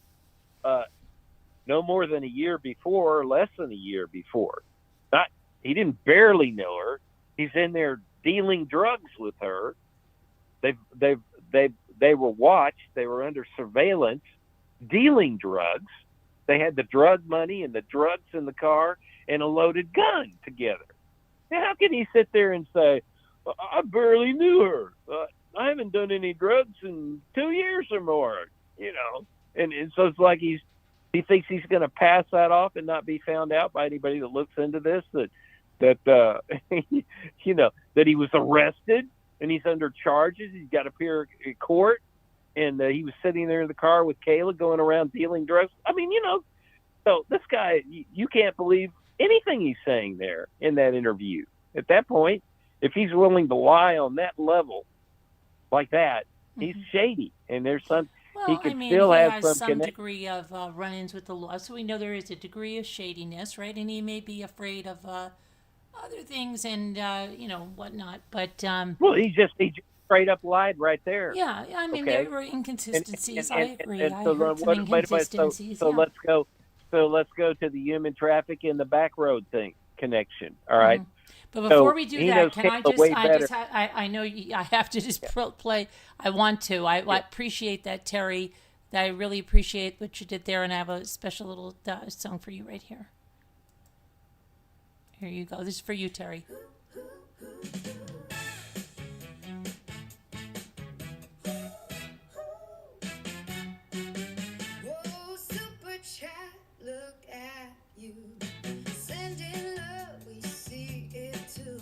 D: no more than a year before, or less than a year before. He didn't barely know her. He's in there dealing drugs with her. They were watched. They were under surveillance, dealing drugs. They had the drug money and the drugs in the car and a loaded gun together. Now, how can he sit there and say, I barely knew her. I haven't done any drugs in 2 years or more, And so it's like he thinks he's going to pass that off and not be found out by anybody that looks into this, that he was arrested and he's under charges. He's got to appear in court, and he was sitting there in the car with Kayla going around dealing drugs. I mean, so this guy, you can't believe anything he's saying there in that interview. At that point, if he's willing to lie on that level like that, he's shady, and there's some.
A: Well,
D: he could still
A: he
D: have
A: has some
D: connection.
A: degree of run-ins with the law, so we know there is a degree of shadiness, right? And he may be afraid of other things and whatnot. But
D: Well, he just straight up lied right there.
A: yeah, I mean,
D: Okay.
A: there were inconsistencies.
D: And-
A: I agree.
D: and
A: I
D: so
A: heard some
D: wait a minute,
A: inconsistencies.
D: So
A: yeah.
D: let's go. So let's go to the human traffic and the back road thing connection. All right.
A: But before
D: So
A: we do
D: he
A: that,
D: knows
A: can I
D: Kayla
A: just?
D: way
A: I
D: better.
A: just. I know I have to just play. I want to. I appreciate that, Terry. I really appreciate what you did there, and I have a special little song for you right here. Here you go. This is for you, Terry.
E: Whoa, super chat, look at you. Sending love, we see it too.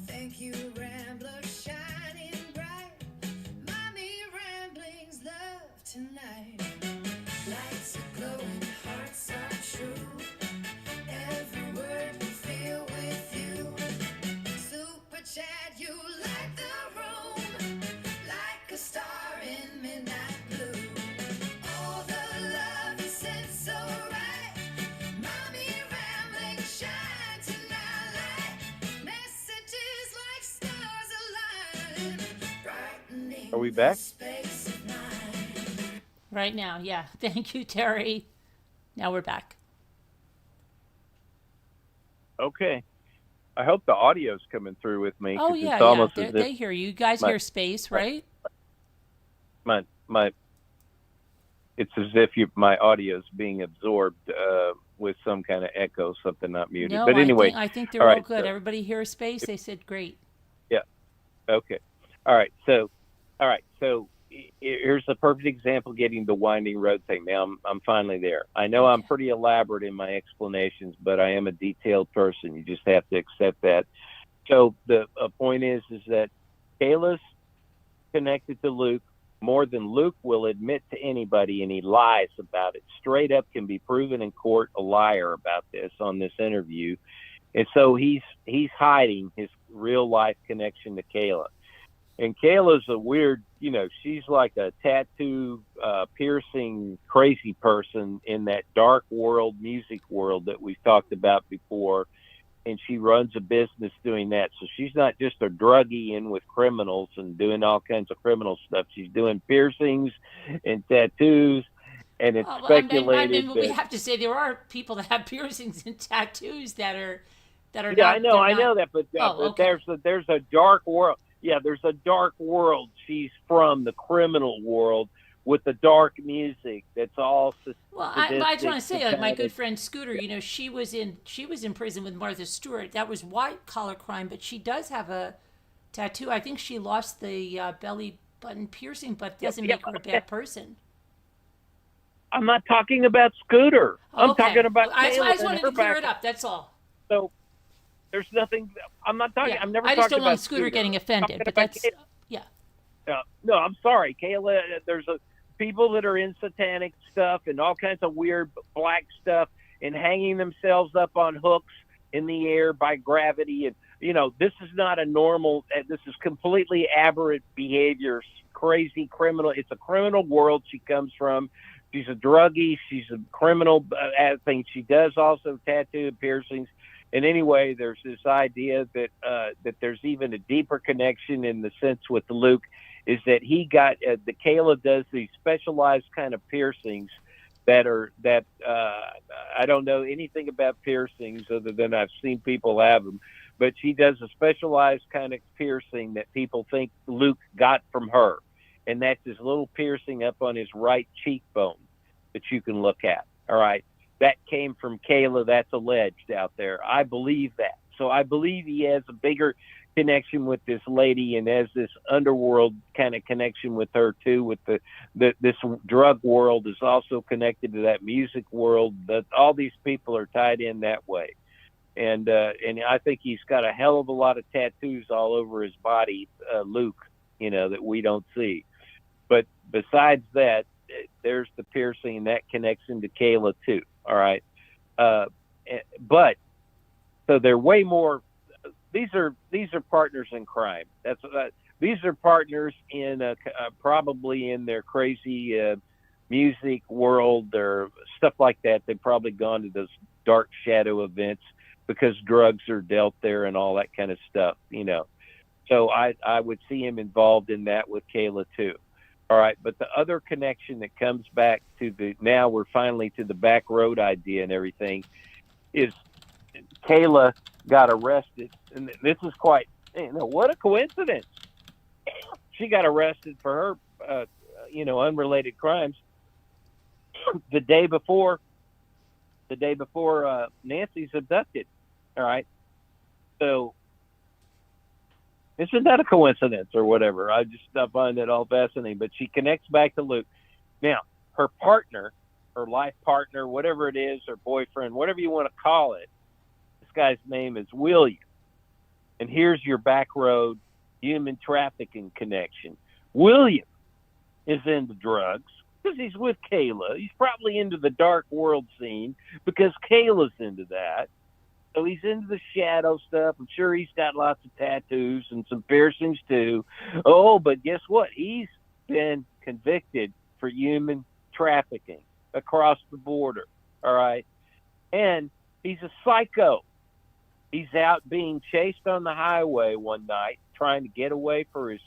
E: Thank you, Rambler, shining bright. Mommy ramblings, love tonight. Lights are glowing, hearts are true. Every word we feel with you. Super chat, you light the room like a star in midnight blue. All the love you sent so right. Mommy rambling, shine tonight light. Messages like stars align, brightening
D: Are we back?
E: the space of night.
A: Right now, yeah. Thank you, Terry. Now we're back.
D: Okay. I hope the audio's coming through with me.
A: Oh
D: 'cause
A: yeah,
D: it's
A: yeah.
D: almost as
A: They
D: if
A: hear you. You guys
D: my-
A: hear space, right?
D: it's as if my audio's being absorbed with some kind of echo, something not muted.
A: No,
D: But anyway,
A: I think they're
D: all
A: all
D: right,
A: good.
D: so-
A: Everybody hear space? They said great.
D: okay. All right. So here's a perfect example getting the winding road thing. Now I'm finally there. I know I'm pretty elaborate in my explanations, but I am a detailed person. You just have to accept that. So the point is that Kayla's connected to Luke more than Luke will admit to anybody, and he lies about it. Straight up can be proven in court a liar about this on this interview. And so he's hiding his real life connection to Kayla. And Kayla's a weird, she's like a tattoo piercing crazy person in that dark world, music world that we've talked about before. And she runs a business doing that. So she's not just a druggie in with criminals and doing all kinds of criminal stuff. She's doing piercings and tattoos. And it's speculated
A: we
D: that,
A: have to say there are people that have piercings and tattoos that are
D: yeah,
A: not.
D: I know
A: they're not-
D: that, but
A: okay.
D: there's a dark world. Yeah, there's a dark world. She's from the criminal world with the dark music. That's all.
A: Well, I just want to
D: sadistic,
A: say, like my
D: satanic.
A: good friend Scooter, she was in prison with Martha Stewart. That was white collar crime, but she does have a tattoo. I think she lost the belly button piercing, but doesn't make her a bad person.
D: I'm not talking about Scooter. I'm
A: Okay.
D: talking about
A: Well, I
D: Kayla
A: just
D: and
A: wanted
D: her
A: to clear it
D: background.
A: up. That's all.
D: So there's nothing. I'm not talking.
A: Yeah.
D: I've never
A: I
D: talked
A: just don't
D: about
A: want Scooter getting
D: I'm
A: offended,
D: talking
A: but
D: about
A: that's
D: Kayla.
A: yeah.
D: No, I'm sorry, Kayla. There's people that are in satanic stuff and all kinds of weird black stuff and hanging themselves up on hooks in the air by gravity. And, this is not a normal, this is completely aberrant behavior, crazy criminal. It's a criminal world she comes from. She's a druggie. She's a criminal thing. She does also tattoo and piercings. And anyway, there's this idea that that there's even a deeper connection in the sense with Luke, is that he got the Kayla does these specialized kind of piercings that I don't know anything about piercings other than I've seen people have them, but she does a specialized kind of piercing that people think Luke got from her, and that's this little piercing up on his right cheekbone that you can look at. All right. That came from Kayla. That's alleged out there. I believe that. So I believe he has a bigger connection with this lady and has this underworld kind of connection with her too. With this drug world is also connected to that music world. That all these people are tied in that way. And I think he's got a hell of a lot of tattoos all over his body, Luke, that we don't see. But besides that, there's the piercing, and that connects into Kayla too. All right. But so they're way more, these are partners in crime. These are partners in probably in their crazy music world or stuff like that. They've probably gone to those dark shadow events because drugs are dealt there and all that kind of stuff, So I would see him involved in that with Kayla too. All right, but the other connection that comes back to now we're finally to the back road idea and everything is Kayla got arrested, and this is quite, what a coincidence. She got arrested for her, unrelated crimes the day before Nancy's abducted. All right, so isn't that a coincidence or whatever? I find that all fascinating. But she connects back to Luke. Now, her partner, her life partner, whatever it is, her boyfriend, whatever you want to call it, this guy's name is William. And here's your back road human trafficking connection. William is into drugs because he's with Kayla. He's probably into the dark world scene because Kayla's into that. So he's into the shadow stuff. I'm sure he's got lots of tattoos and some piercings too. Oh, but guess what? He's been convicted for human trafficking across the border. All right. And he's a psycho. He's out being chased on the highway one night, trying to get away for his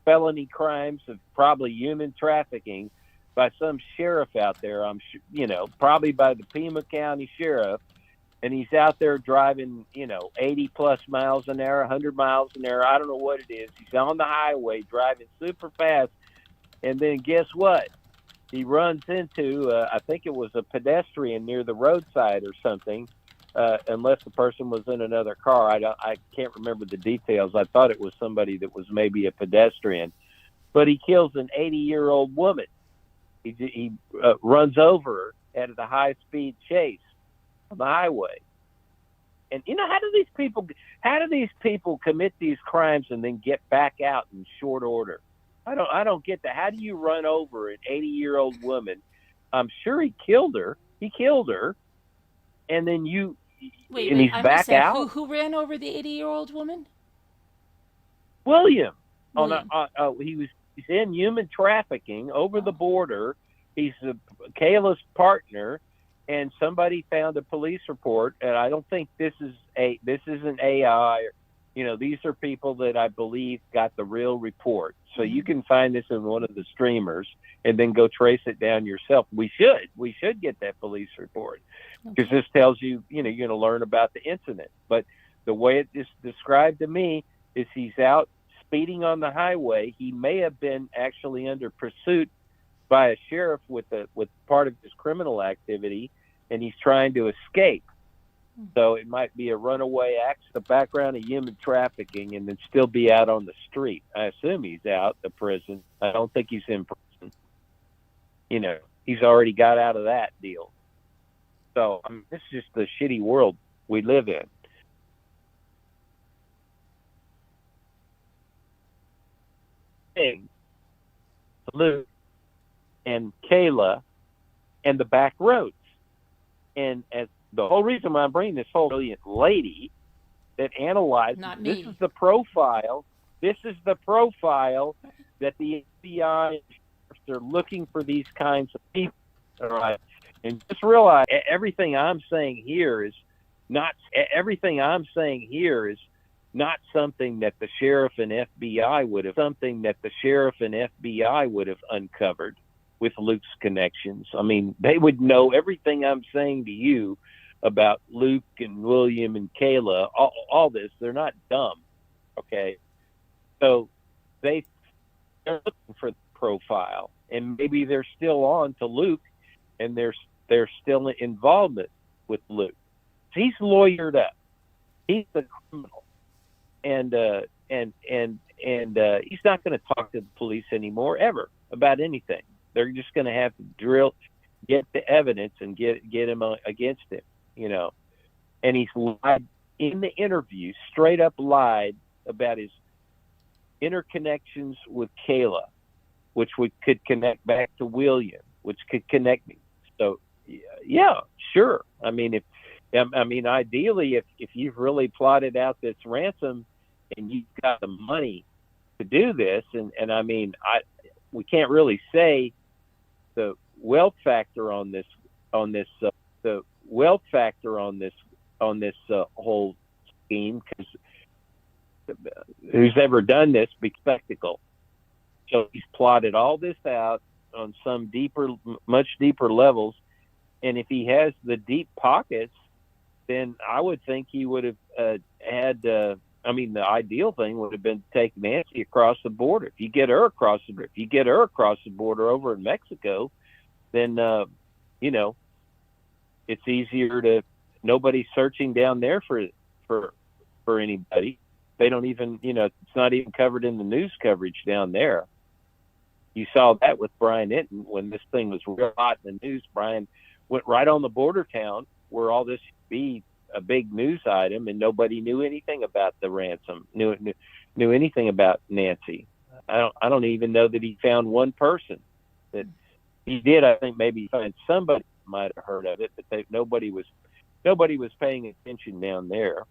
D: felony crimes of probably human trafficking by some sheriff out there. I'm sure, probably by the Pima County Sheriff. And he's out there driving, 80 plus miles an hour, 100 miles an hour. I don't know what it is. He's on the highway driving super fast. And then guess what? He runs into, I think it was a pedestrian near the roadside or something, unless the person was in another car. I can't remember the details. I thought it was somebody that was maybe a pedestrian. But he kills an 80-year-old woman. He runs over her at a high-speed chase on the highway. And how do these people commit these crimes and then get back out in short order? I don't get that. How do you run over an 80-year-old woman? I'm sure he killed her. And then he's back out.
A: Who ran over the 80-year-old woman?
D: William. He's in human trafficking over the border. He's Kayla's partner. And somebody found a police report, and I don't think this is an AI. These are people that I believe got the real report. So you can find this in one of the streamers and then go trace it down yourself. We should get that police report because this tells you, you're going to learn about the incident. But the way it is described to me is he's out speeding on the highway. He may have been actually under pursuit by a sheriff with part of his criminal activity, and he's trying to escape. So it might be a runaway accident, the background of human trafficking, and then still be out on the street. I assume he's out of prison. I don't think he's in prison. He's already got out of that deal. So this is just the shitty world we live in. Luke and Kayla and the back roads. And as the whole reason why I'm bringing this whole brilliant lady that analyzes, this is the profile that the FBI are looking for these kinds of people. All right. And just realize everything I'm saying here is not everything I'm saying here is not something that the sheriff and FBI would have uncovered with Luke's connections. I mean, they would know everything I'm saying to you about Luke and William and Kayla, all this. They're not dumb, okay? So they're looking for the profile, and maybe they're still on to Luke, and they're still in involvement with Luke. He's lawyered up. He's a criminal, and he's not going to talk to the police anymore ever about anything. They're just going to have to get the evidence and get him against him, you know. And he's lied in the interview, straight up lied about his interconnections with Kayla, which could connect back to William, which could connect me. So, yeah, sure. I mean, ideally, if you've really plotted out this ransom and you've got the money to do this, and I mean, we can't really say the wealth factor on this whole scheme, because who's ever done this big spectacle. So he's plotted all this out on some much deeper levels, and if he has the deep pockets, then I would think he would have had. The ideal thing would have been to take Nancy across the border. If you get her across the border over in Mexico, then you know, it's easier to. Nobody's searching down there for anybody. They don't even, you know, it's not even covered in the news coverage down there. You saw that with Brian Hinton when this thing was real hot in the news. Brian went right on the border town where all this would be a big news item, and nobody knew anything about the ransom, knew anything about Nancy. I don't even know that he found one person. That he did, I think maybe find somebody might have heard of it, but nobody was paying attention down there.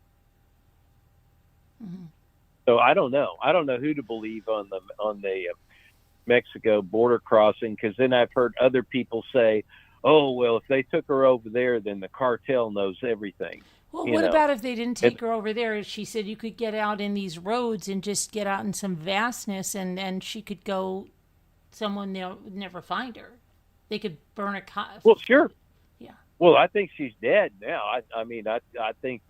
A: Mm-hmm.
D: So I don't know who to believe on the Mexico border crossing, because then I've heard other people say, oh, well, if they took her over there, then the cartel knows everything.
A: Well, what about if they didn't take her over there? She said you could get out in these roads and just get out in some vastness, and she could go, someone would never find her. They could burn a car.
D: Well, sure.
A: Yeah.
D: Well, I think she's dead now. I think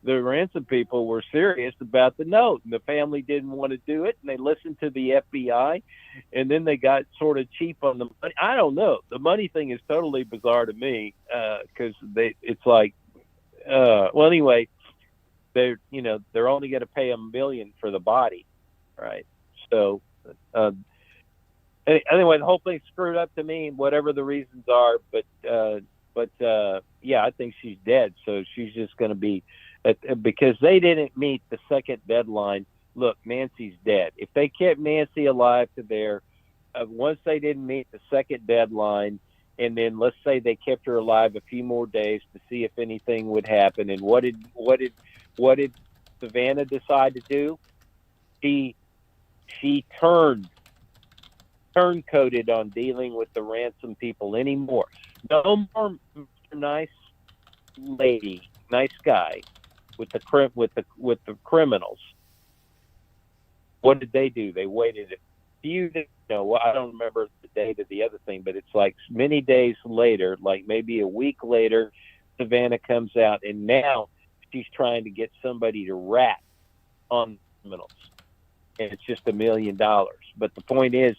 D: the ransom people were serious about the note, and the family didn't want to do it, and they listened to the FBI, and then they got sort of cheap on the money. I don't know. The money thing is totally bizarre to me, because it's like, well, anyway, they're only going to pay $1 million for the body, right? So, anyway, the whole thing's screwed up to me, whatever the reasons are, but yeah, I think she's dead. So she's just going to be, because they didn't meet the second deadline. Look, Nancy's dead. If they kept Nancy alive to there, once they didn't meet the second deadline, and then let's say they kept her alive a few more days to see if anything would happen. And what did Savannah decide to do? She turncoated on dealing with the ransom people anymore. No more Mr. Nice lady, nice guy with the criminals. What did they do? They waited a few days. I don't remember the date of the other thing, but it's like many days later, like maybe a week later, Savannah comes out, and now she's trying to get somebody to rat on criminals, and it's just $1 million. But the point is,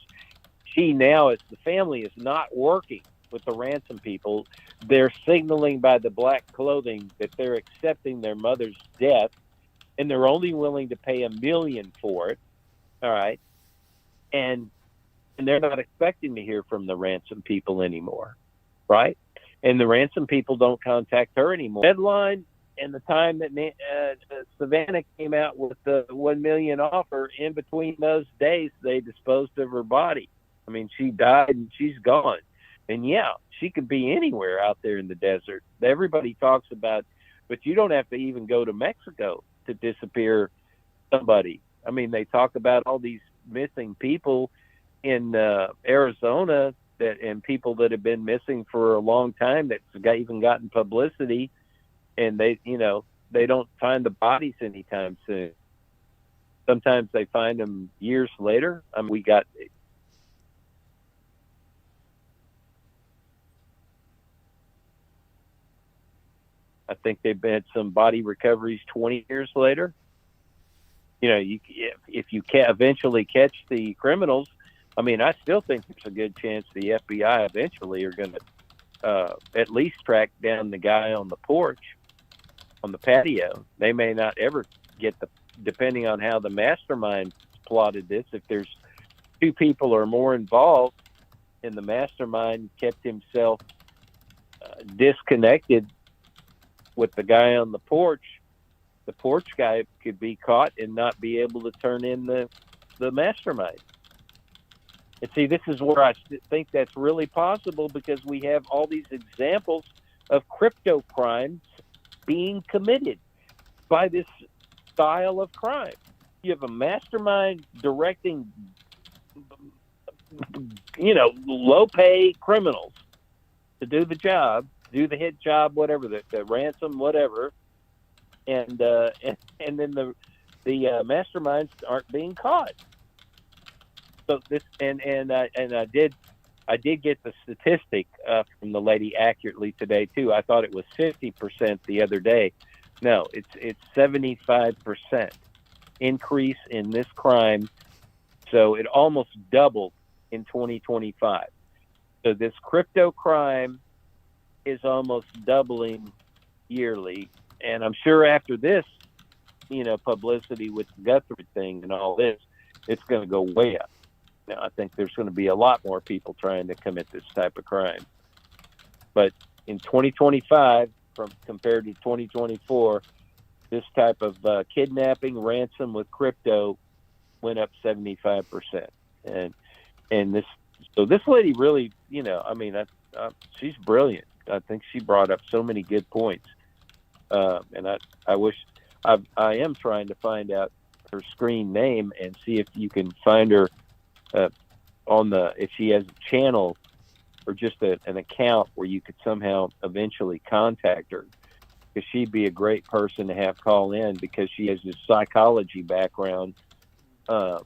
D: she now, as the family is not working with the ransom people, they're signaling by the black clothing that they're accepting their mother's death, and they're only willing to pay $1 million for it. All right. And they're not expecting to hear from the ransom people anymore. Right. And the ransom people don't contact her anymore. Deadline and the time that Savannah came out with the $1 million offer, in between those days, they disposed of her body. I mean, she died and she's gone. And yeah, she could be anywhere out there in the desert. Everybody talks about, but you don't have to even go to Mexico to disappear somebody. I mean, they talk about all these missing people in Arizona and people that have been missing for a long time that's even gotten publicity, and they don't find the bodies anytime soon. Sometimes they find them years later. I mean, I think they've had some body recoveries 20 years later. If you can eventually catch the criminals, I mean, I still think there's a good chance the FBI eventually are going to at least track down the guy on the porch, on the patio. They may not ever get depending on how the mastermind plotted this. If there's two people or more involved, and the mastermind kept himself disconnected with the guy on the porch guy could be caught and not be able to turn in the mastermind. And see, this is where I think that's really possible, because we have all these examples of crypto crimes being committed by this style of crime. You have a mastermind directing, low pay criminals to do the job, do the hit job, whatever, the ransom, whatever. And then the masterminds aren't being caught. So this and I did get the statistic from the lady accurately today too. I thought it was 50% the other day. No, it's 75% increase in this crime. So it almost doubled in 2025. So this crypto crime is almost doubling yearly. And I'm sure after this, publicity with the Guthrie thing and all this, it's going to go way up. Now, I think there's going to be a lot more people trying to commit this type of crime. But in 2025, compared to 2024, this type of kidnapping, ransom with crypto went up 75%. And this lady really, she's brilliant. I think she brought up so many good points. And I wish I am trying to find out her screen name and see if you can find her if she has a channel or just an account where you could somehow eventually contact her, because she'd be a great person to have call in, because she has this psychology background, and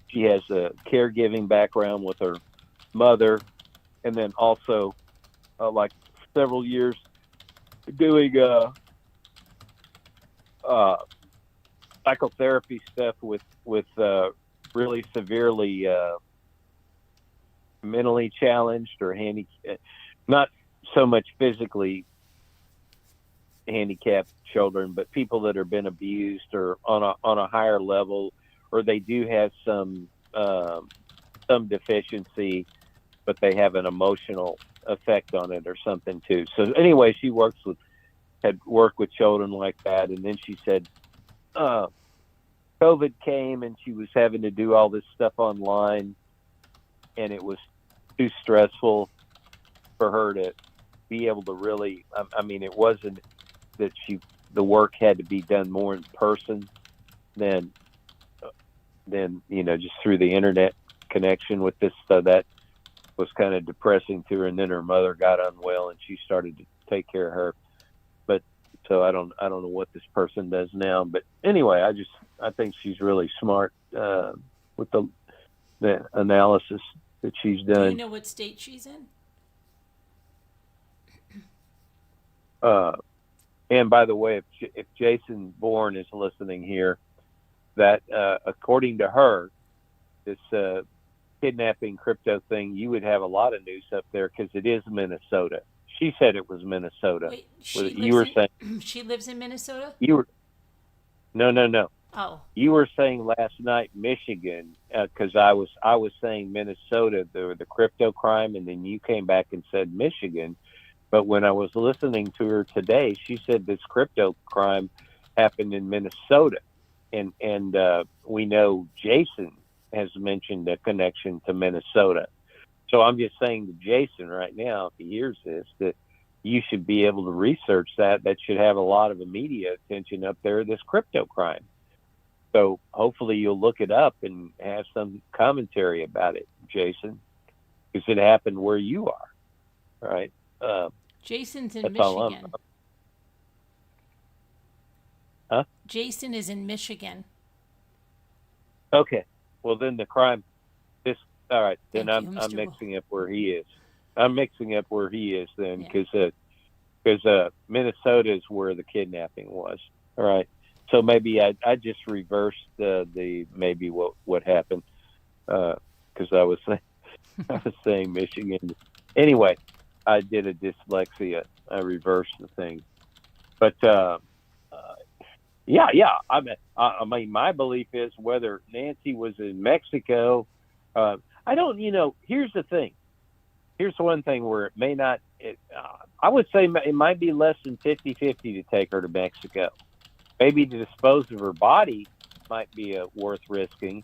D: she has a caregiving background with her mother, and then also like several years doing psychotherapy stuff with really severely mentally challenged or not so much physically handicapped children, but people that have been abused or on a higher level, or they do have some deficiency, but they have an emotional effect on it or something too. So anyway, she had worked with children like that, and then she said COVID came and she was having to do all this stuff online, and it was too stressful for her to be able to really, it wasn't that the work had to be done more in person than just through the internet connection with this. So that was kind of depressing to her. And then her mother got unwell and she started to take care of her. But so I don't know what this person does now, but anyway, I think she's really smart with the analysis that she's done.
A: Do you know what state she's in?
D: And by the way, if Jason Bourne is listening here, that according to her, this kidnapping crypto thing, you would have a lot of news up there because it is Minnesota. She said it was Minnesota.
A: Wait,
D: saying
A: she lives in Minnesota?
D: No.
A: Oh.
D: You were saying last night Michigan, because I was saying Minnesota, the crypto crime, and then you came back and said Michigan. But when I was listening to her today, she said this crypto crime happened in Minnesota, and we know Jason has mentioned a connection to Minnesota. So I'm just saying to Jason right now, if he hears this, that you should be able to research that. That should have a lot of media attention up there, this crypto crime. So hopefully you'll look it up and have some commentary about it, Jason, because it happened where you are, right?
A: Jason's in
D: That's all
A: Michigan.
D: Huh?
A: Jason is in Michigan.
D: Okay. Well, then the crime. All right. Then
A: Thank you,
D: I'm
A: Mr.
D: mixing up where he is. I'm mixing up where he is then,
A: Yeah.
D: because Minnesota is where the kidnapping was. All right. So maybe I just reversed the maybe what happened, because I was saying Michigan. Anyway, I did a dyslexia. I reversed the thing, but yeah. I mean, my belief is whether Nancy was in Mexico. I don't. Here's the thing. Here's one thing where it may not. I would say it might be less than 50-50 to take her to Mexico. Maybe to dispose of her body might be worth risking.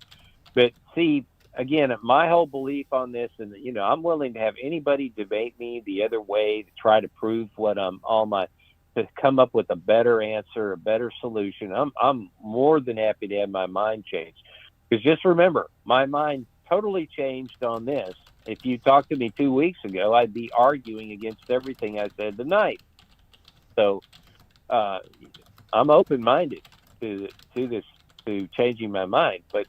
D: But see, again, my whole belief on this, and I'm willing to have anybody debate me the other way to try to prove what to come up with a better answer, a better solution. I'm more than happy to have my mind changed. Because just remember, my mind totally changed on this. If you talked to me 2 weeks ago, I'd be arguing against everything I said tonight. So I'm open-minded to this, to changing my mind. But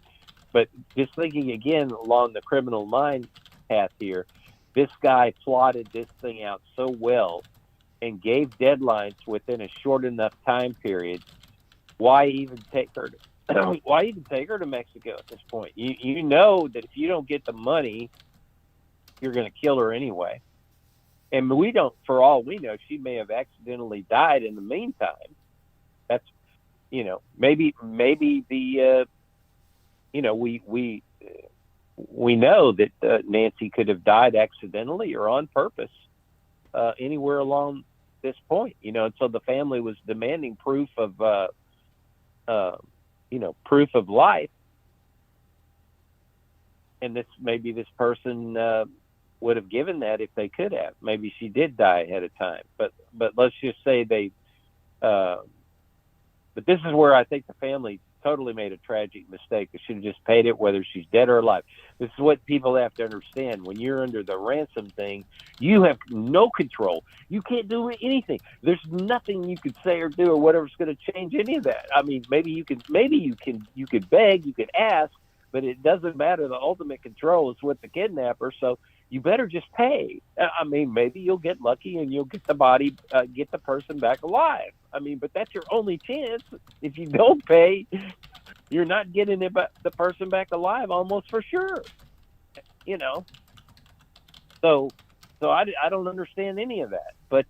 D: just thinking again along the criminal mind path here, this guy plotted this thing out so well and gave deadlines within a short enough time period. Why even take her to Mexico at this point? You know that if you don't get the money, you're going to kill her anyway. And we don't, for all we know, she may have accidentally died in the meantime. That's, maybe the, we know that Nancy could have died accidentally or on purpose anywhere along this point, and so the family was demanding proof of life. And maybe this person would have given that if they could have. Maybe she did die ahead of time. But let's just say but this is where I think the family totally made a tragic mistake. They should have just paid it whether she's dead or alive. This is what people have to understand. When you're under the ransom thing, you have no control. You can't do anything. There's nothing you could say or do or whatever's going to change any of that. I mean, maybe you could beg, you could ask, but it doesn't matter. The ultimate control is with the kidnapper. So you better just pay. I mean, maybe you'll get lucky and you'll get get the person back alive. I mean, but that's your only chance. If you don't pay, you're not getting the person back alive almost for sure. So I don't understand any of that. But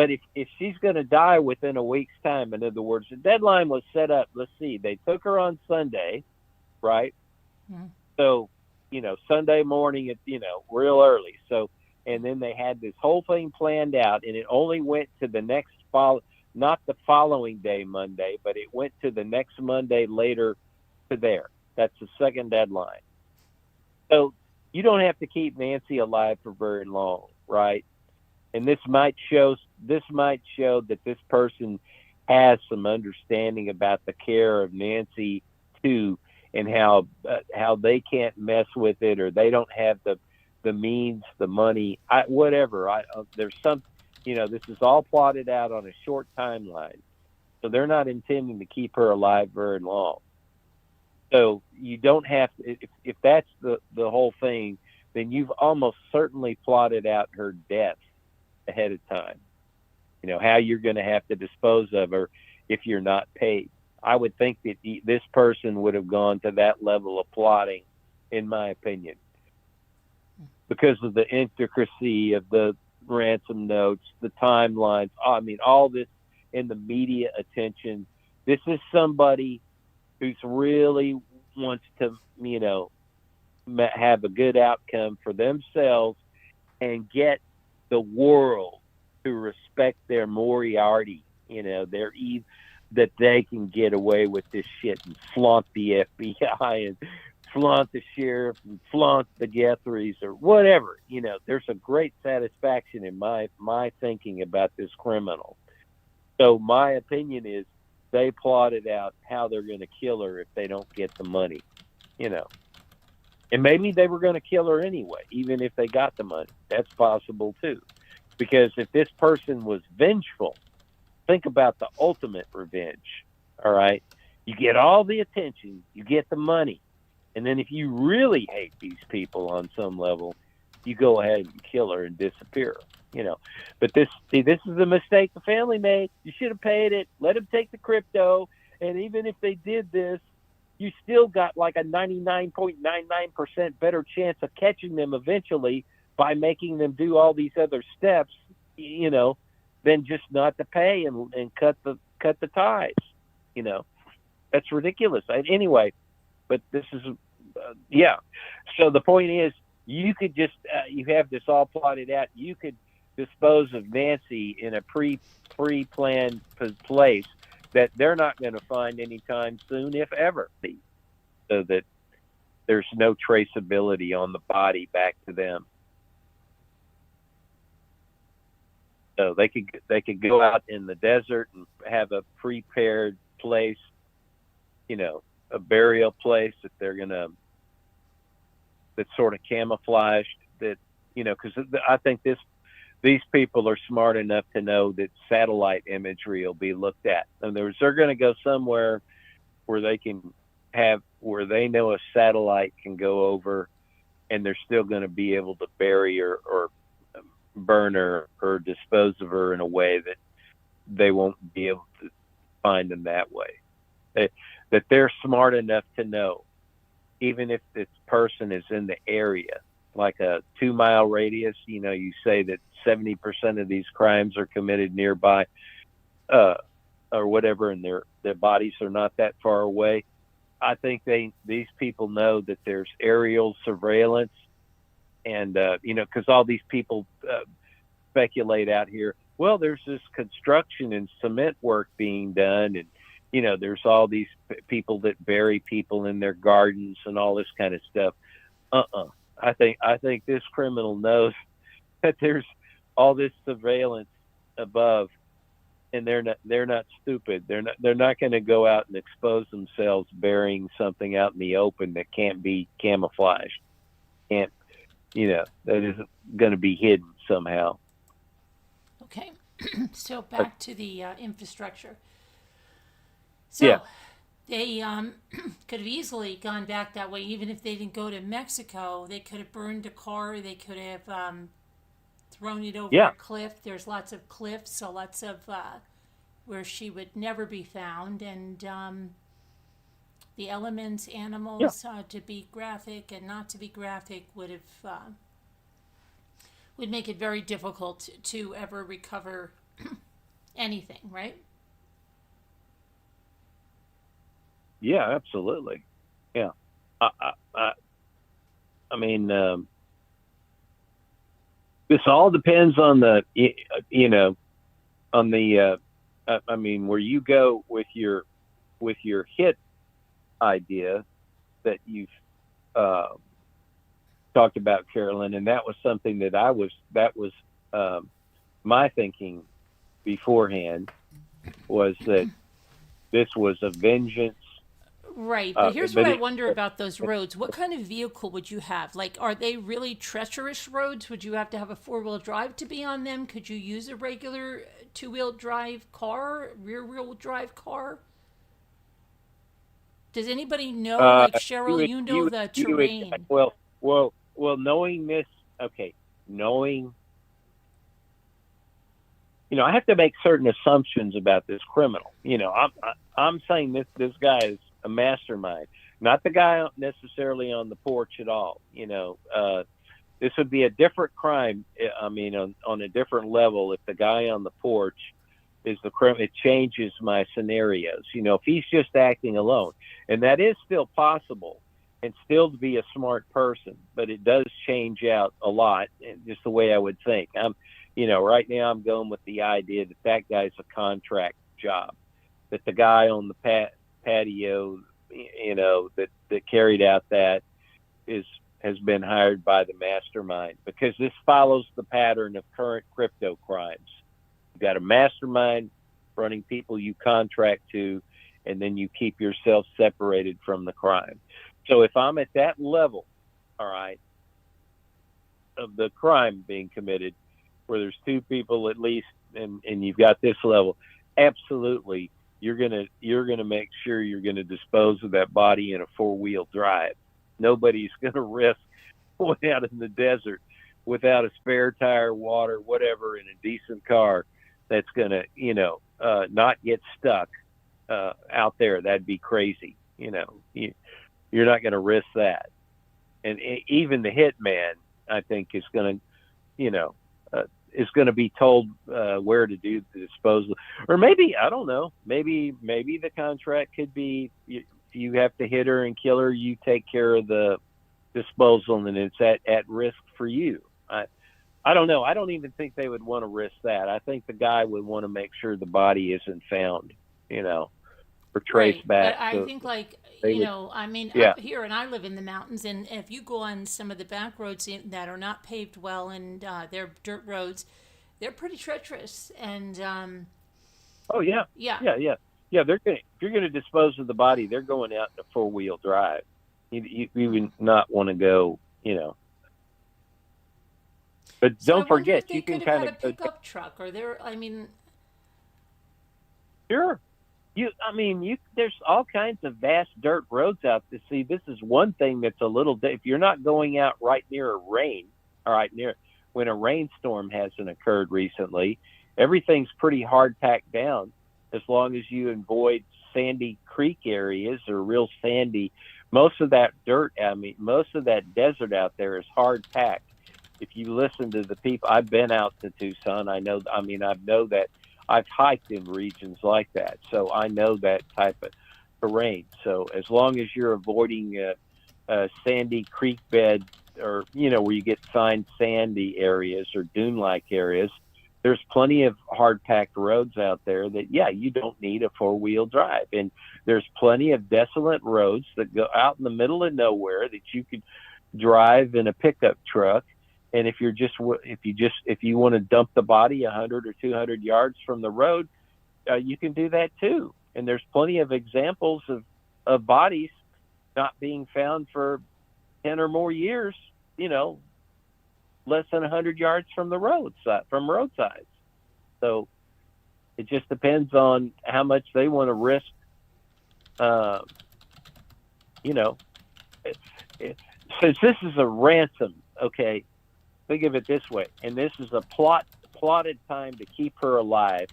D: if she's going to die within a week's time, in other words, the deadline was set up. Let's see, they took her on Sunday, right?
A: Mm-hmm.
D: So, Sunday morning at, real early. So, and then they had this whole thing planned out, and it only went to the next not the following day, Monday, but it went to the next Monday later to there. That's the second deadline. So you don't have to keep Nancy alive for very long, right? And this might show that this person has some understanding about the care of Nancy too, and how they can't mess with it, or they don't have the means, the money, whatever. There's some, this is all plotted out on a short timeline, so they're not intending to keep her alive very long. So you don't have to, if that's the whole thing, then you've almost certainly plotted out her death ahead of time. How you're going to have to dispose of her if you're not paid. I would think that this person would have gone to that level of plotting, in my opinion, because of the intricacy of the ransom notes, the timelines. I mean, all this in the media attention. This is somebody who's really wants to, have a good outcome for themselves and get the world to respect their Moriarty, that they can get away with this shit and flaunt the FBI and flaunt the sheriff and flaunt the Guthries or whatever. There's a great satisfaction in my thinking about this criminal. So my opinion is they plotted out how they're going to kill her if they don't get the money, you know. And maybe they were going to kill her anyway, even if they got the money. That's possible too. Because if this person was vengeful, think about the ultimate revenge. All right. You get all the attention, you get the money. And then if you really hate these people on some level, you go ahead and kill her and disappear, you know. But this is a mistake the family made. You should have paid it. Let them take the crypto. And even if they did this, you still got like a 99.99% better chance of catching them eventually by making them do all these other steps, you know, than just not to pay and cut the ties, you know. That's ridiculous. Anyway, but this is, yeah. So the point is, you could just, you have this all plotted out. You could dispose of Nancy in a pre-planned place that they're not going to find anytime soon, if ever, so that there's no traceability on the body back to them. So they could go out in the desert and have a prepared place, you know, a burial place that they're gonna, that's sort of camouflaged, that, you know, because I think these people are smart enough to know that satellite imagery will be looked at. In other words, they're going to go somewhere where they can where they know a satellite can go over, and they're still going to be able to bury or burn her or dispose of her in a way that they won't be able to find them that way. That they're smart enough to know, even if this person is in the area, like a 2-mile radius, you know, you say that 70% of these crimes are committed nearby, or whatever, and their bodies are not that far away. I think these people know that there's aerial surveillance, and you know, because all these people speculate out here. Well, there's this construction and cement work being done, and you know, there's all these people that bury people in their gardens and all this kind of stuff. I think this criminal knows that there's all this surveillance above, and they're not stupid. They're not going to go out and expose themselves burying something out in the open that can't be camouflaged. Can't, you know, that isn't going to be hidden somehow.
A: Okay, so back to the infrastructure. So
D: Yeah.
A: they could have easily gone back that way. Even if they didn't go to Mexico, they could have burned a car. They could have thrown it over a cliff. There's lots of cliffs, so lots of where she would never be found. And the elements, animals, to be graphic and not to be graphic would make it very difficult to ever recover anything, right?
D: Yeah, absolutely. Yeah. I mean, this all depends on the, you know, on the, I mean, where you go with your hit idea that you've talked about, Carolyn, and that was something that that was my thinking beforehand, was that this was a vengeance.
A: Right, but here's what I wonder about those roads. What kind of vehicle would you have? Like, are they really treacherous roads? Would you have to have a 4-wheel drive to be on them? Could you use a regular 2-wheel drive car, rear-wheel drive car? Does anybody know, like Cheryl, you know the terrain?
D: Well, knowing this, okay, knowing, you know, I have to make certain assumptions about this criminal. You know, I'm saying this guy is a mastermind, not the guy necessarily on the porch at all. You know, this would be a different crime. I mean, on a different level, if the guy on the porch is the criminal, it changes my scenarios. You know, if he's just acting alone, and that is still possible, and still to be a smart person, but it does change out a lot, just the way I would think. You know, right now I'm going with the idea that guy's a contract job, that the guy on the patio, you know, that carried out that has been hired by the mastermind, because this follows the pattern of current crypto crimes. You've got a mastermind, running people you contract to, and then you keep yourself separated from the crime. So if I'm at that level, all right, of the crime being committed, where there's two people at least, and you've got this level, absolutely, you're gonna make sure you're gonna dispose of that body in a 4-wheel drive. Nobody's gonna risk going out in the desert without a spare tire, water, whatever, in a decent car that's gonna, not get stuck out there. That'd be crazy. You're not gonna risk that. And even the hitman, I think, is gonna, is going to be told where to do the disposal. Or maybe, I don't know, maybe the contract could be, you have to hit her and kill her, you take care of the disposal, and it's at risk for you. I don't know. I don't even think they would want to risk that. I think the guy would want to make sure the body isn't found, or traced back.
A: But I think, like, up here, and I live in the mountains, and if you go on some of the back roads that are not paved well, and they're dirt roads, they're pretty treacherous. And
D: oh yeah. They're gonna, if you're going to dispose of the body, they're going out in a 4-wheel drive. You would not want to go, But
A: so
D: don't forget, you
A: can
D: can
A: kind
D: kind
A: of a pickup truck, or
D: Sure. There's all kinds of vast dirt roads out to see. This is one thing that's a little, if you're not going out right near a rain, all right, when a rainstorm hasn't occurred recently, everything's pretty hard packed down, as long as you avoid sandy creek areas or real sandy. Most of that dirt, most of that desert out there is hard packed. If you listen to the people, I've been out to Tucson. I know that I've hiked in regions like that, so I know that type of terrain. So as long as you're avoiding a sandy creek bed, or where you get fine sandy areas or dune-like areas, there's plenty of hard-packed roads out there that, you don't need a 4-wheel drive. And there's plenty of desolate roads that go out in the middle of nowhere that you could drive in a pickup truck. And if you want to dump the body 100 or 200 yards from the road, you can do that too. And there's plenty of examples of bodies not being found for 10 or more years, less than 100 yards from the roadsides. So it just depends on how much they want to risk. Since this is a ransom, okay. Think of it this way, and this is a plotted time to keep her alive,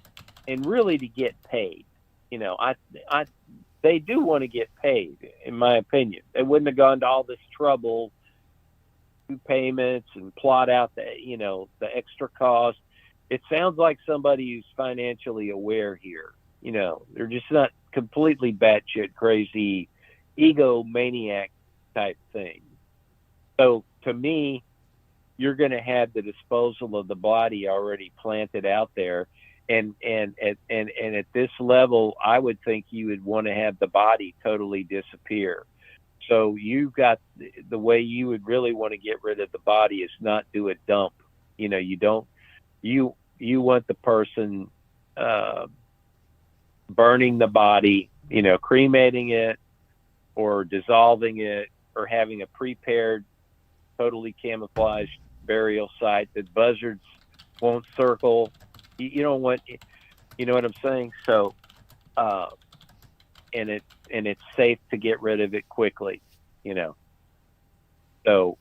D: and really to get paid. They do want to get paid, in my opinion. They wouldn't have gone to all this trouble, do payments, and plot out the extra cost. It sounds like somebody who's financially aware here. They're just not completely batshit crazy, egomaniac type thing. So to me, you're going to have the disposal of the body already planted out there. And at this level, I would think you would want to have the body totally disappear. So you've got the way you would really want to get rid of the body is not do a dump. You want the person burning the body, cremating it or dissolving it, or having a prepared, totally camouflaged burial site that buzzards won't circle. You don't want, you know what I'm saying? So, and it's safe to get rid of it quickly, So,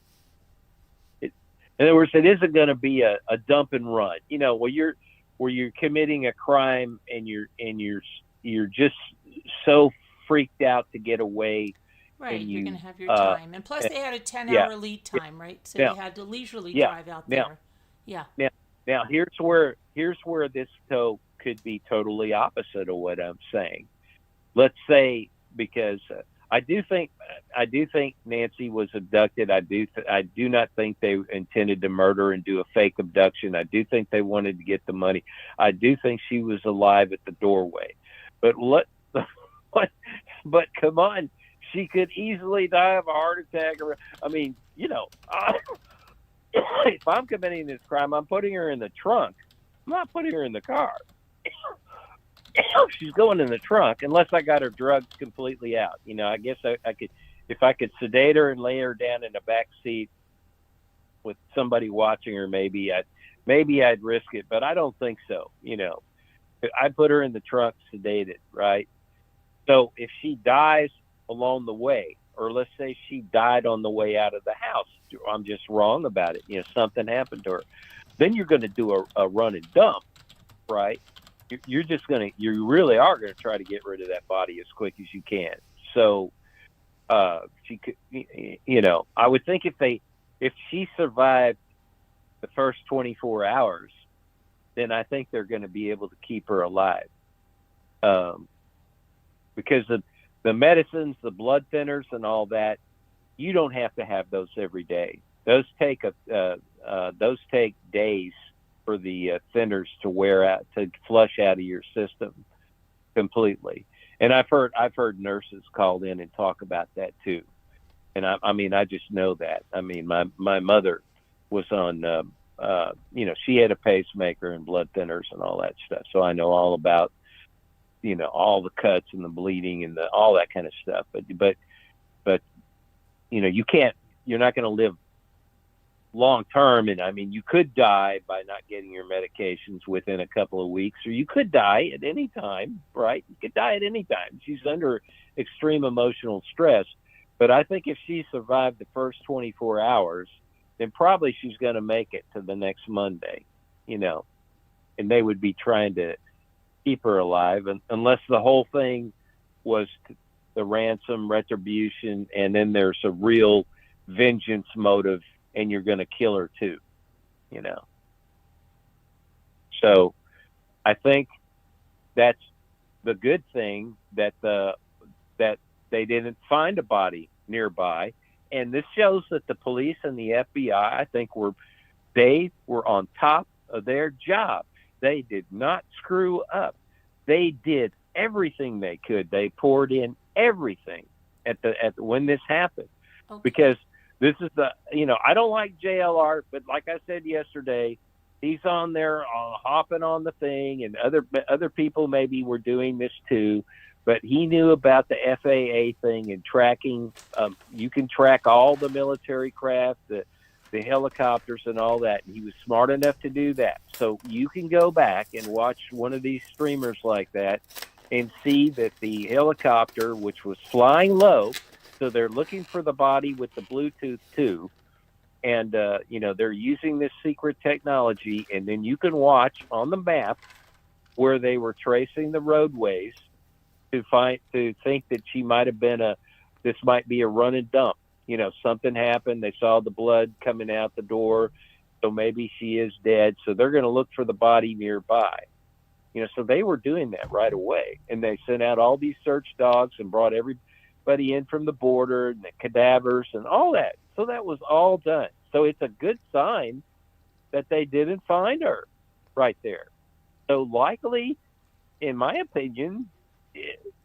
D: in other words, it isn't going to be a dump and run. Where you're committing a crime and you're just so freaked out to get away.
A: Right, you're going to have your time. And plus, they had a 10-hour lead time, right? So you had to leisurely drive out there.
D: Now, here's where this could be totally opposite of what I'm saying. Let's say, because I do think Nancy was abducted. I do not think they intended to murder and do a fake abduction. I do think they wanted to get the money. I do think she was alive at the doorway. But but come on. She could easily die of a heart attack. If I'm committing this crime, I'm putting her in the trunk. I'm not putting her in the car. she's going in the trunk unless I got her drugged completely out. I guess I could, if I could sedate her and lay her down in the back seat with somebody watching her, maybe I'd risk it, but I don't think so. I put her in the trunk sedated, right? So if she dies along the way, or let's say she died on the way out of the house, I'm just wrong about it. Something happened to her. Then you're going to do a run and dump, right? You really are going to try to get rid of that body as quick as you can. So, she could, I would think if she survived the first 24 hours, then I think they're going to be able to keep her alive. Because the medicines, the blood thinners and all that, you don't have to have those every day. Those take days for the thinners to wear out, to flush out of your system completely. And I've heard nurses called in and talk about that too. And I just know that. My mother was on, she had a pacemaker and blood thinners and all that stuff. So I know all about, all the cuts and the bleeding and all that kind of stuff. But you're not going to live long term. And you could die by not getting your medications within a couple of weeks, or you could die at any time, right? You could die at any time. She's under extreme emotional stress. But I think if she survived the first 24 hours, then probably she's going to make it to the next Monday, and they would be trying to keep her alive, unless the whole thing was the ransom, retribution, and then there's a real vengeance motive, and you're going to kill her too, So I think that's the good thing, that they didn't find a body nearby. And this shows that the police and the FBI, I think, were on top of their job. They did not screw up. They did everything they could. They poured in everything when this happened.
A: Okay.
D: Because this is I don't like JLR, but like I said yesterday, he's on there hopping on the thing, and other people maybe were doing this too. But he knew about the FAA thing and tracking. You can track all the military craft, the helicopters and all that. And he was smart enough to do that. So you can go back and watch one of these streamers like that and see that the helicopter, which was flying low, so they're looking for the body with the Bluetooth too. And, they're using this secret technology. And then you can watch on the map where they were tracing the roadways to think that she might have been this might be a run and dump. Something happened. They saw the blood coming out the door. So maybe she is dead. So they're going to look for the body nearby. So they were doing that right away. And they sent out all these search dogs and brought everybody in from the border and the cadavers and all that. So that was all done. So it's a good sign that they didn't find her right there. So likely, in my opinion,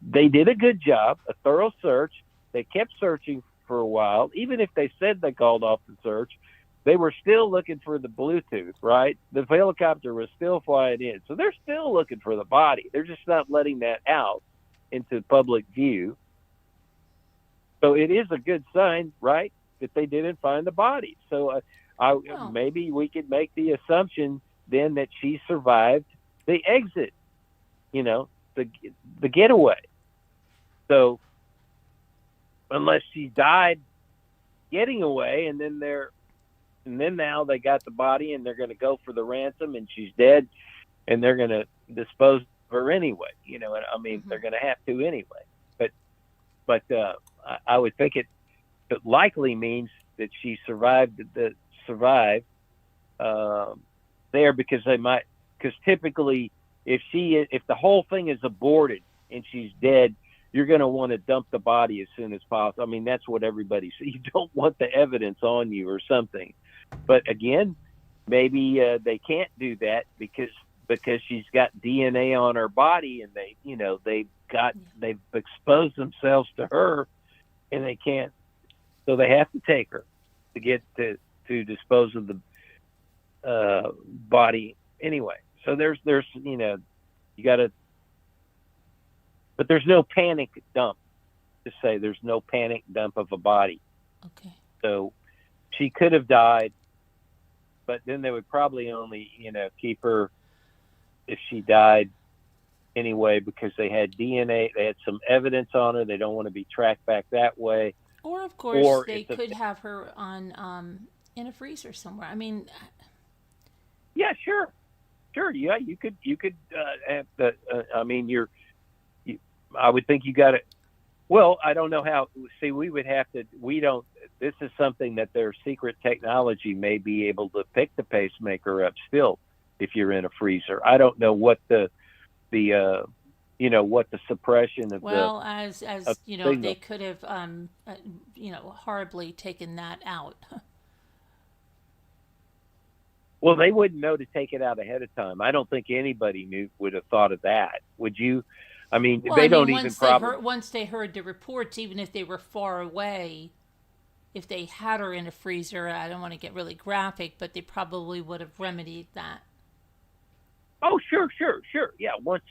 D: they did a good job, a thorough search. They kept searching for a while. Even if they said they called off the search, they were still looking for the Bluetooth, right? The helicopter was still flying in. So they're still looking for the body. They're just not letting that out into public view. So it is a good sign, right, that they didn't find the body. So maybe we could make the assumption then that she survived the exit, the getaway. So unless she died getting away, and then now they got the body and they're going to go for the ransom, and she's dead, and they're going to dispose of her anyway. They're going to have to anyway. But I would think it likely means that she survived there, because typically if the whole thing is aborted and she's dead, you're going to want to dump the body as soon as possible. That's what everybody says. You don't want the evidence on you or something. But again, maybe they can't do that because she's got DNA on her body, and they've exposed themselves to her, and they can't. So they have to take her to get to dispose of the body anyway. So there's you got to but there's no panic dump. To say there's no panic dump of a body.
A: Okay.
D: So she could have died, but then they would probably only, keep her if she died anyway, because they had DNA, they had some evidence on her. They don't want to be tracked back that way.
A: Or of course
D: Or
A: they
D: it's a-
A: could have her on in a freezer somewhere. I mean,
D: Yeah, sure. Yeah, you could, have the, I mean, I would think you got it. Well, I don't know how. See, we would have to. We don't. This is something that their secret technology may be able to pick the pacemaker up still, if you're in a freezer. I don't know what what the suppression of
A: well, as
D: of
A: you know,
D: signal.
A: they could have horribly taken that out.
D: Well, they wouldn't know to take it out ahead of time. I don't think anybody would have thought of that. Would you? I mean,
A: Well,
D: they
A: I
D: don't
A: mean,
D: even probably.
A: once they heard the reports, even if they were far away, if they had her in a freezer, I don't want to get really graphic, but they probably would have remedied that.
D: Oh, sure. Yeah, once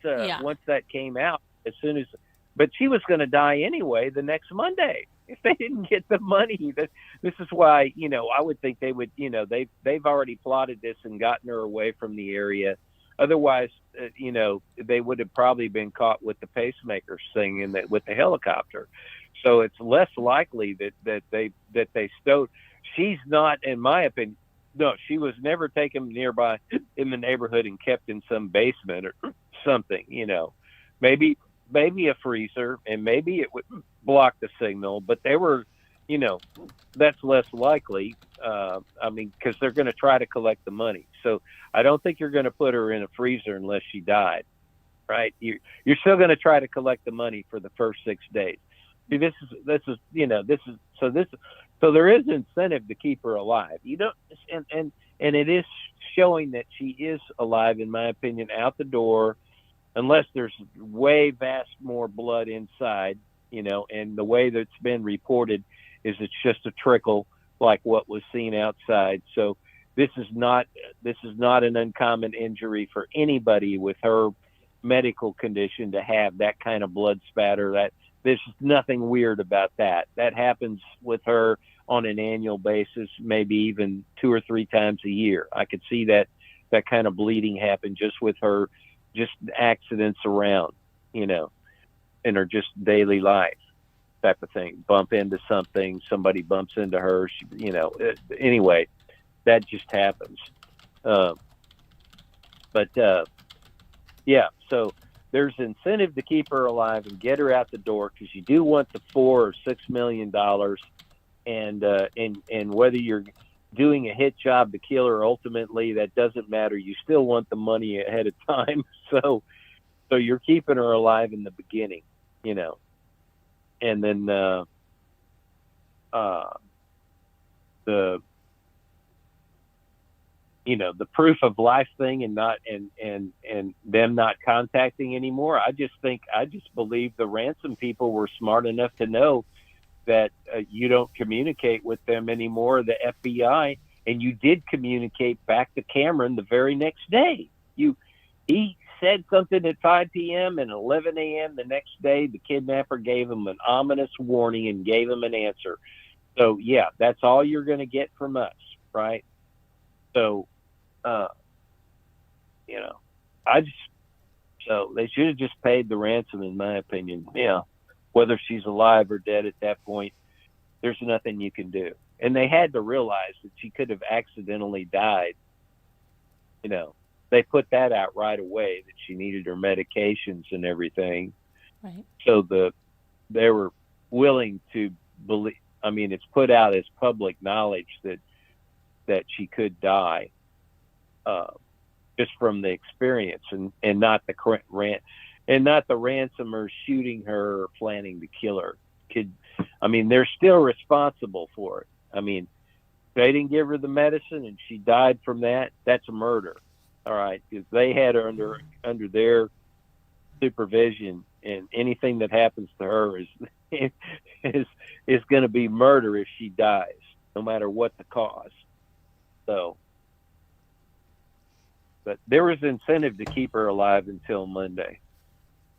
A: Yeah.
D: once that came out, as soon as, but she was going to die anyway the next Monday if they didn't get the money. This is why, I would think they would, they've already plotted this and gotten her away from the area. Otherwise, they would have probably been caught with the pacemaker thing with the helicopter. So it's less likely that they stowed. She's not, in my opinion. No, she was never taken nearby in the neighborhood and kept in some basement or something. Maybe a freezer, and maybe it would block the signal. But they were, that's less likely. I mean, because they're going to try to collect the money. So I don't think you're going to put her in a freezer unless she died, right? You're still going to try to collect the money for the first 6 days. See, so there is incentive to keep her alive. You don't, and it is showing that she is alive, in my opinion, out the door, unless there's way vast more blood inside, and the way that's been reported is it's just a trickle like what was seen outside. So this is not an uncommon injury for anybody with her medical condition to have that kind of blood spatter. That there's nothing weird about that. That happens with her on an annual basis, maybe even 2 or 3 times a year. I could see that kind of bleeding happen just with her, just accidents around, in her just daily life type of thing. Bump into something, somebody bumps into her, anyway, that just happens. Yeah, so there's incentive to keep her alive and get her out the door, because you do want the $4 or $6 million, and whether you're doing a hit job to kill her, ultimately that doesn't matter. You still want the money ahead of time, so you're keeping her alive in the beginning, and then the proof of life thing and them not contacting anymore. I just believe the Ransom people were smart enough to know that you don't communicate with them anymore, the FBI, and you did communicate back to Cameron the very next day. He said something at 5 p.m. and 11 a.m. the next day. The kidnapper gave him an ominous warning and gave him an answer. So yeah, that's all you're going to get from us, right? So, so they should have just paid the ransom, in my opinion. Yeah. Whether she's alive or dead at that point, there's nothing you can do. And they had to realize that she could have accidentally died. They put that out right away, that she needed her medications and everything.
A: Right.
D: So they were willing to believe. I mean, it's put out as public knowledge that she could die, just from the experience, and not the ransomers shooting her or planning to kill her. They're still responsible for it. I mean, they didn't give her the medicine and she died from that. That's a murder. All right. Because they had her under their supervision, and anything that happens to her is going to be murder if she dies, no matter what the cause. So, but there was incentive to keep her alive until Monday.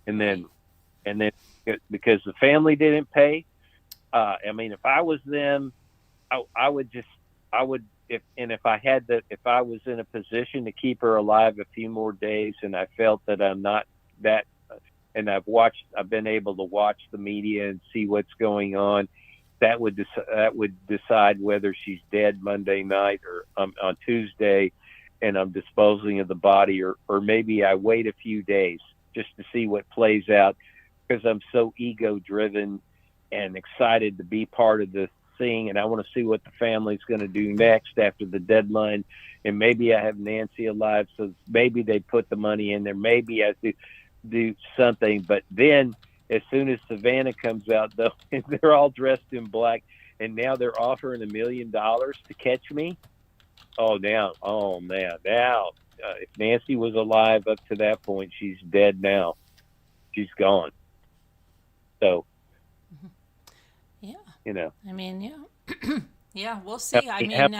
D: And then And then because the family didn't pay, I mean, if I was them, if I was in a position to keep her alive a few more days, and I felt that I'm not that, and I've been able to watch the media and see what's going on, that would decide whether she's dead Monday night or on Tuesday, and I'm disposing of the body, or maybe I wait a few days just to see what plays out, because I'm so ego driven and excited to be part of this thing, and I want to see what the family's going to do next after the deadline. And maybe I have Nancy alive, so maybe they put the money in there. Maybe I do something. But then as soon as Savannah comes out, though, and they're all dressed in black, and now they're offering $1 million to catch me. Oh, man. If Nancy was alive up to that point, she's dead now. She's gone. So,
A: Yeah.
D: you know.
A: I mean, yeah. Yeah, we'll see. I mean,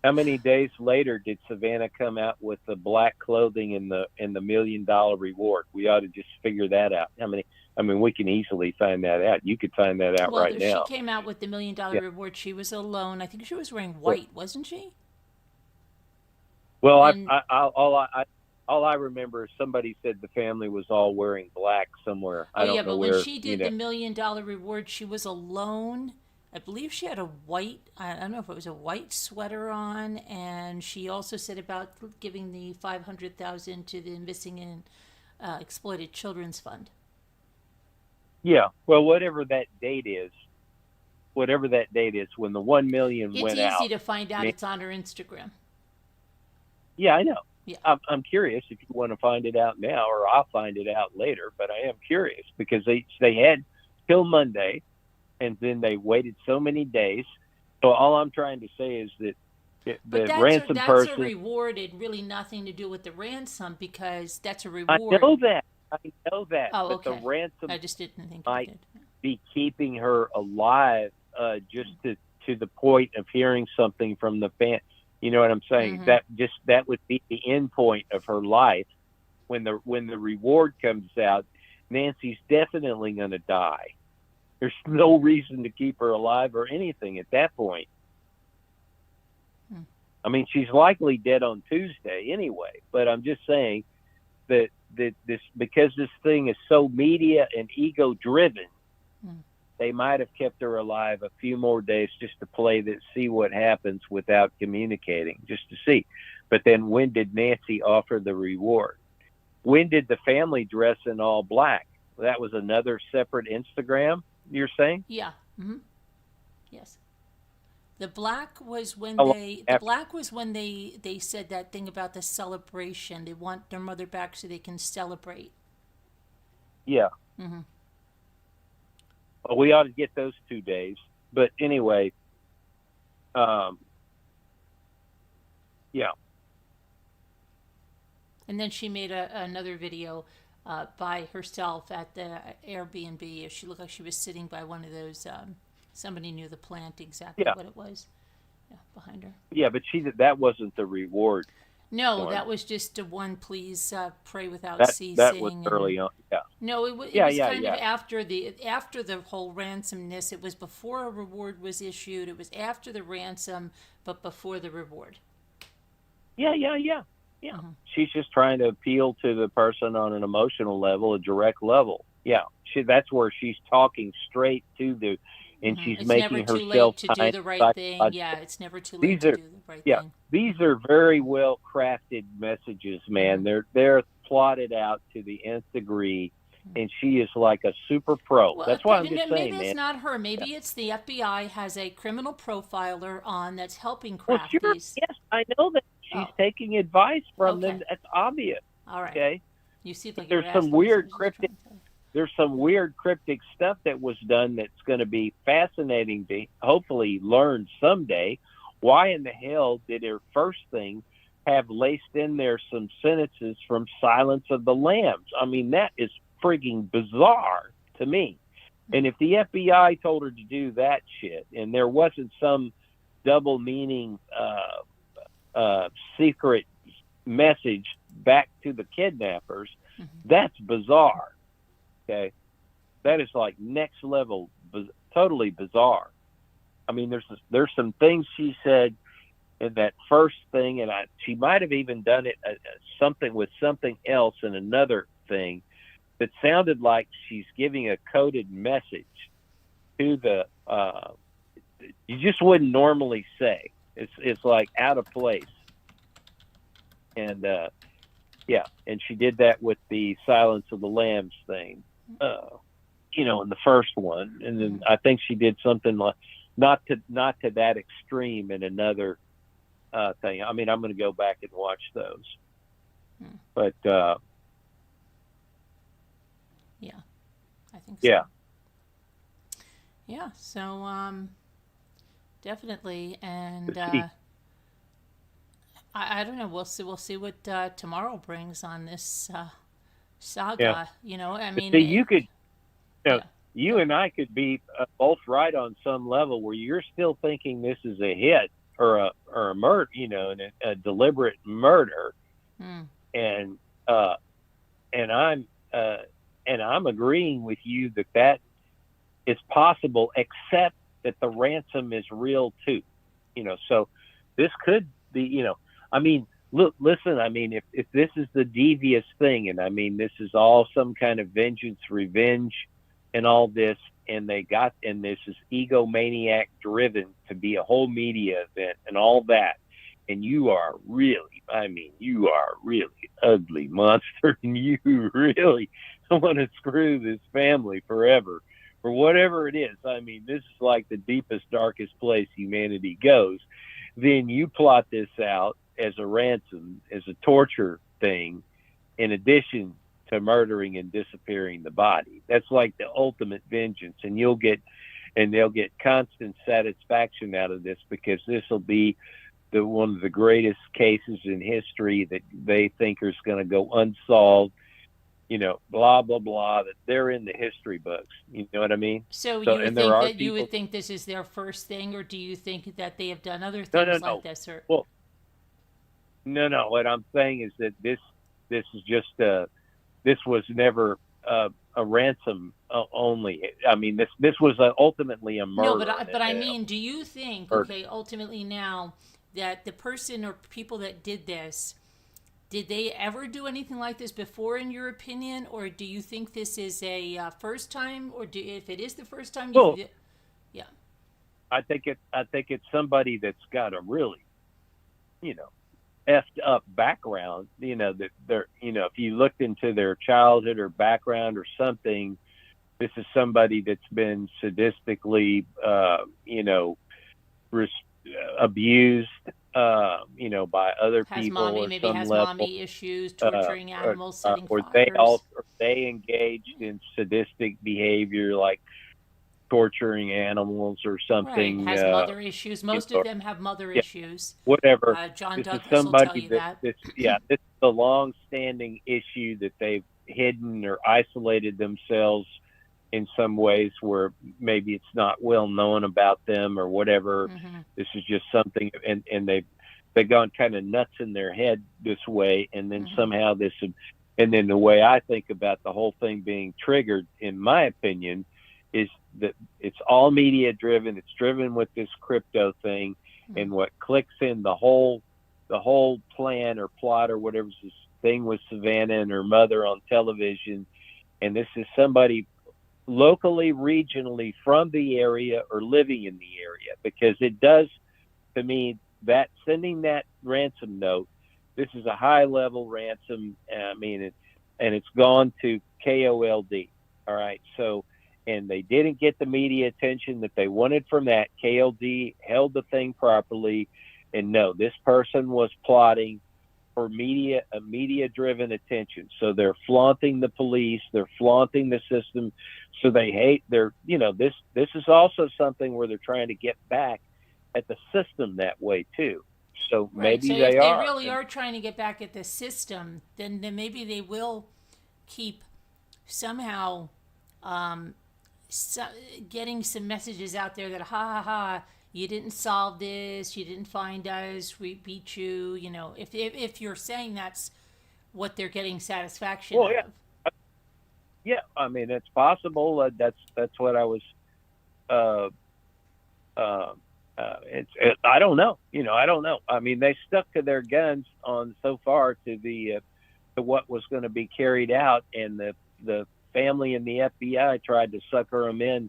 D: how many days later did Savannah come out with the black clothing and the $1 million reward? We ought to just figure that out. How many? I mean, we can easily find that out. You could find that out right now.
A: She came out with the $1 million reward. She was alone. I think she was wearing white, wasn't she?
D: Well,
A: And-
D: all I remember is somebody said the family was all wearing black somewhere. I don't know
A: but
D: where.
A: when she did the $1 million reward, she was alone. I believe she had a white, I don't know if it was a white sweater on, and she also said about giving the $500,000 to the Missing and Exploited Children's Fund.
D: Yeah, well, whatever that date is, when the 1 million went out.
A: It's easy to find out. It's on her Instagram.
D: Yeah, I know.
A: Yeah.
D: I'm curious if you want to find it out now, or I'll find it out later. But I am curious because they had till Monday, and then they waited so many days. So all I'm trying to say is that the ransom person.
A: That's a reward. It really nothing to do with the ransom, because that's a reward.
D: I know that.
A: Oh,
D: but
A: okay.
D: the ransom
A: I just didn't think
D: might
A: you did.
D: be keeping her alive, just to the point of hearing something from the fan. You know what I'm saying?
A: Mm-hmm.
D: That would be the end point of her life. When the reward comes out, Nancy's definitely going to die. There's no reason to keep her alive or anything at that point. I mean, she's likely dead on Tuesday anyway. But I'm just saying that this, because this thing is so media and ego driven, they might have kept her alive a few more days just to play that, see what happens without communicating, just to see. But then when did Nancy offer the reward? When did the family dress in all black? That was another separate Instagram, you're saying?
A: Yeah. Mm-hmm. Yes. The black was when they said that thing about the celebration. They want their mother back so they can celebrate.
D: Yeah.
A: Mm-hmm.
D: Well, we ought to get those 2 days. But anyway, yeah.
A: And then she made another video by herself at the Airbnb. She looked like she was sitting by one of those, somebody knew the plant exactly what it was behind her.
D: Yeah, but that wasn't the reward.
A: No,
D: one.
A: That was just a one, please pray without ceasing.
D: That was early on, yeah.
A: No, it was kind of after the whole ransomness. It was before a reward was issued. It was after the ransom, but before the reward.
D: Yeah. Mm-hmm. She's just trying to appeal to the person on an emotional level, a direct level. Yeah, that's where she's talking straight to the, and she's
A: it's
D: making
A: never too
D: herself
A: late to do the right thing. Yeah, it's never too late to do the right thing.
D: These are very well crafted messages, man.
A: Mm-hmm.
D: They're plotted out to the nth degree, and she is like a super pro.
A: Well,
D: that's why I'm just saying, man.
A: Maybe it's not her. Maybe it's the FBI has a criminal profiler on that's helping craft these.
D: Yes, I know that. She's taking advice from them. That's obvious.
A: All right.
D: Okay.
A: You see, like
D: there's some weird cryptic. There's some weird cryptic stuff that was done that's going to be fascinating to hopefully learn someday. Why in the hell did her first thing have laced in there some sentences from Silence of the Lambs? I mean, that is frigging bizarre to me. And if the FBI told her to do that shit, and there wasn't some double meaning secret message back to the kidnappers, that's bizarre. Okay, that is like next level, totally bizarre. I mean, there's some things she said in that first thing, and she might have even done it something with something else in another thing that sounded like she's giving a coded message to the. You just wouldn't normally say. It's like out of place, and yeah, and she did that with the Silence of the Lambs thing, in the first one, and then I think she did something like not to that extreme in another thing. I mean, I'm going to go back and watch those, but
A: yeah, I think so.
D: yeah,
A: Yeah, so definitely, and
D: See.
A: I don't know. We'll see what tomorrow brings on this saga.
D: Yeah.
A: I mean,
D: see, you could,
A: yeah.
D: you and I could be both right on some level where you're still thinking this is a hit or a murder, a deliberate murder, and I'm agreeing with you that is possible, except that the ransom is real too, So this could be, I mean, listen. I mean, if this is the devious thing, and I mean, this is all some kind of vengeance, revenge, and all this, and this is egomaniac driven to be a whole media event and all that, and you are really ugly monster, and you really want to screw this family forever, for whatever it is. I mean, this is like the deepest, darkest place humanity goes. Then you plot this out as a ransom, as a torture thing, in addition to murdering and disappearing the body. That's like the ultimate vengeance, and they'll get constant satisfaction out of this, because this will be one of the greatest cases in history that they think is going to go unsolved, blah, blah, blah, that they're in the history books. You know what I mean?
A: So you think that you would think this is their first thing, or do you think that they have done other things like this? Or
D: well, no. What I'm saying is that this is just this was never a ransom only. I mean, this was ultimately a murder.
A: No, but I mean, do you think ultimately now that the person or people that did this, did they ever do anything like this before, in your opinion, or do you think this is a first time, or if it is the first time, yeah?
D: I think it's somebody that's got a really, effed up background. That they're, if you looked into their childhood or background or something, this is somebody that's been sadistically, abused, by other people, or
A: maybe
D: some
A: has
D: level,
A: mommy issues, torturing animals, setting
D: or
A: fires.
D: they engaged in sadistic behavior, like torturing animals or something.
A: Right, has mother issues. Most of them have mother issues.
D: Whatever.
A: John
D: This is
A: Douglas will tell
D: somebody
A: you that.
D: this is a long-standing issue that they've hidden or isolated themselves in some ways, where maybe it's not well known about them or whatever. This is just something, and they've gone kind of nuts in their head this way, and then somehow and then the way I think about the whole thing being triggered, in my opinion, is that it's all media driven. It's driven with this crypto thing, and what clicks in the whole plan or plot or whatever, this thing with Savannah and her mother on television, and this is somebody locally, regionally from the area or living in the area, because it does, to me, that sending that ransom note, this is a high level ransom. I mean, and it's gone to KOLD. All right. So, and they didn't get the media attention that they wanted from that. KLD held the thing properly. And no, this person was plotting for media-driven attention. So they're flaunting the police, they're flaunting the system. So they hate this is also something where they're trying to get back at the system that way too. So maybe
A: so
D: they
A: if
D: are.
A: They really are trying to get back at the system, then maybe they will keep somehow getting some messages out there that you didn't solve this, you didn't find us, we beat you. If you're saying that's what they're getting satisfaction out of.
D: Yeah, I mean, it's possible. That's what I was. I don't know. I don't know. I mean, they stuck to their guns on so far to what was going to be carried out, and the family and the FBI tried to sucker them in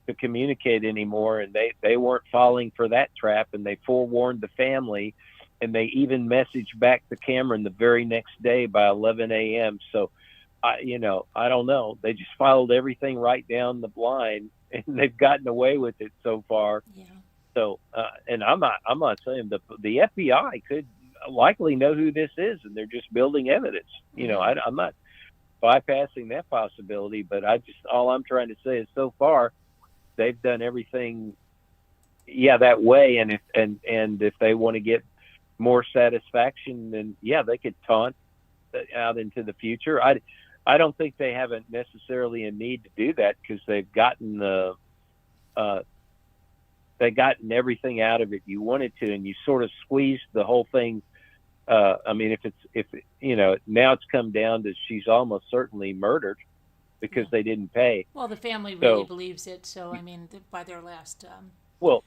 D: to communicate anymore, and they weren't falling for that trap, and they forewarned the family, and they even messaged back to Cameron the very next day by 11 a.m. So, I don't know. They just followed everything right down the line, and they've gotten away with it so far.
A: Yeah.
D: So, and I'm not saying the FBI could likely know who this is, and they're just building evidence. I'm not bypassing that possibility, but all I'm trying to say is so far they've done everything, that way. And if they want to get more satisfaction, then they could taunt out into the future. I don't think they haven't necessarily a need to do that, because they've gotten everything out of it you wanted to, and you sort of squeezed the whole thing. I mean, now it's come down to she's almost certainly murdered because they didn't pay.
A: Well, the family really believes it. So, I mean, by their last.
D: But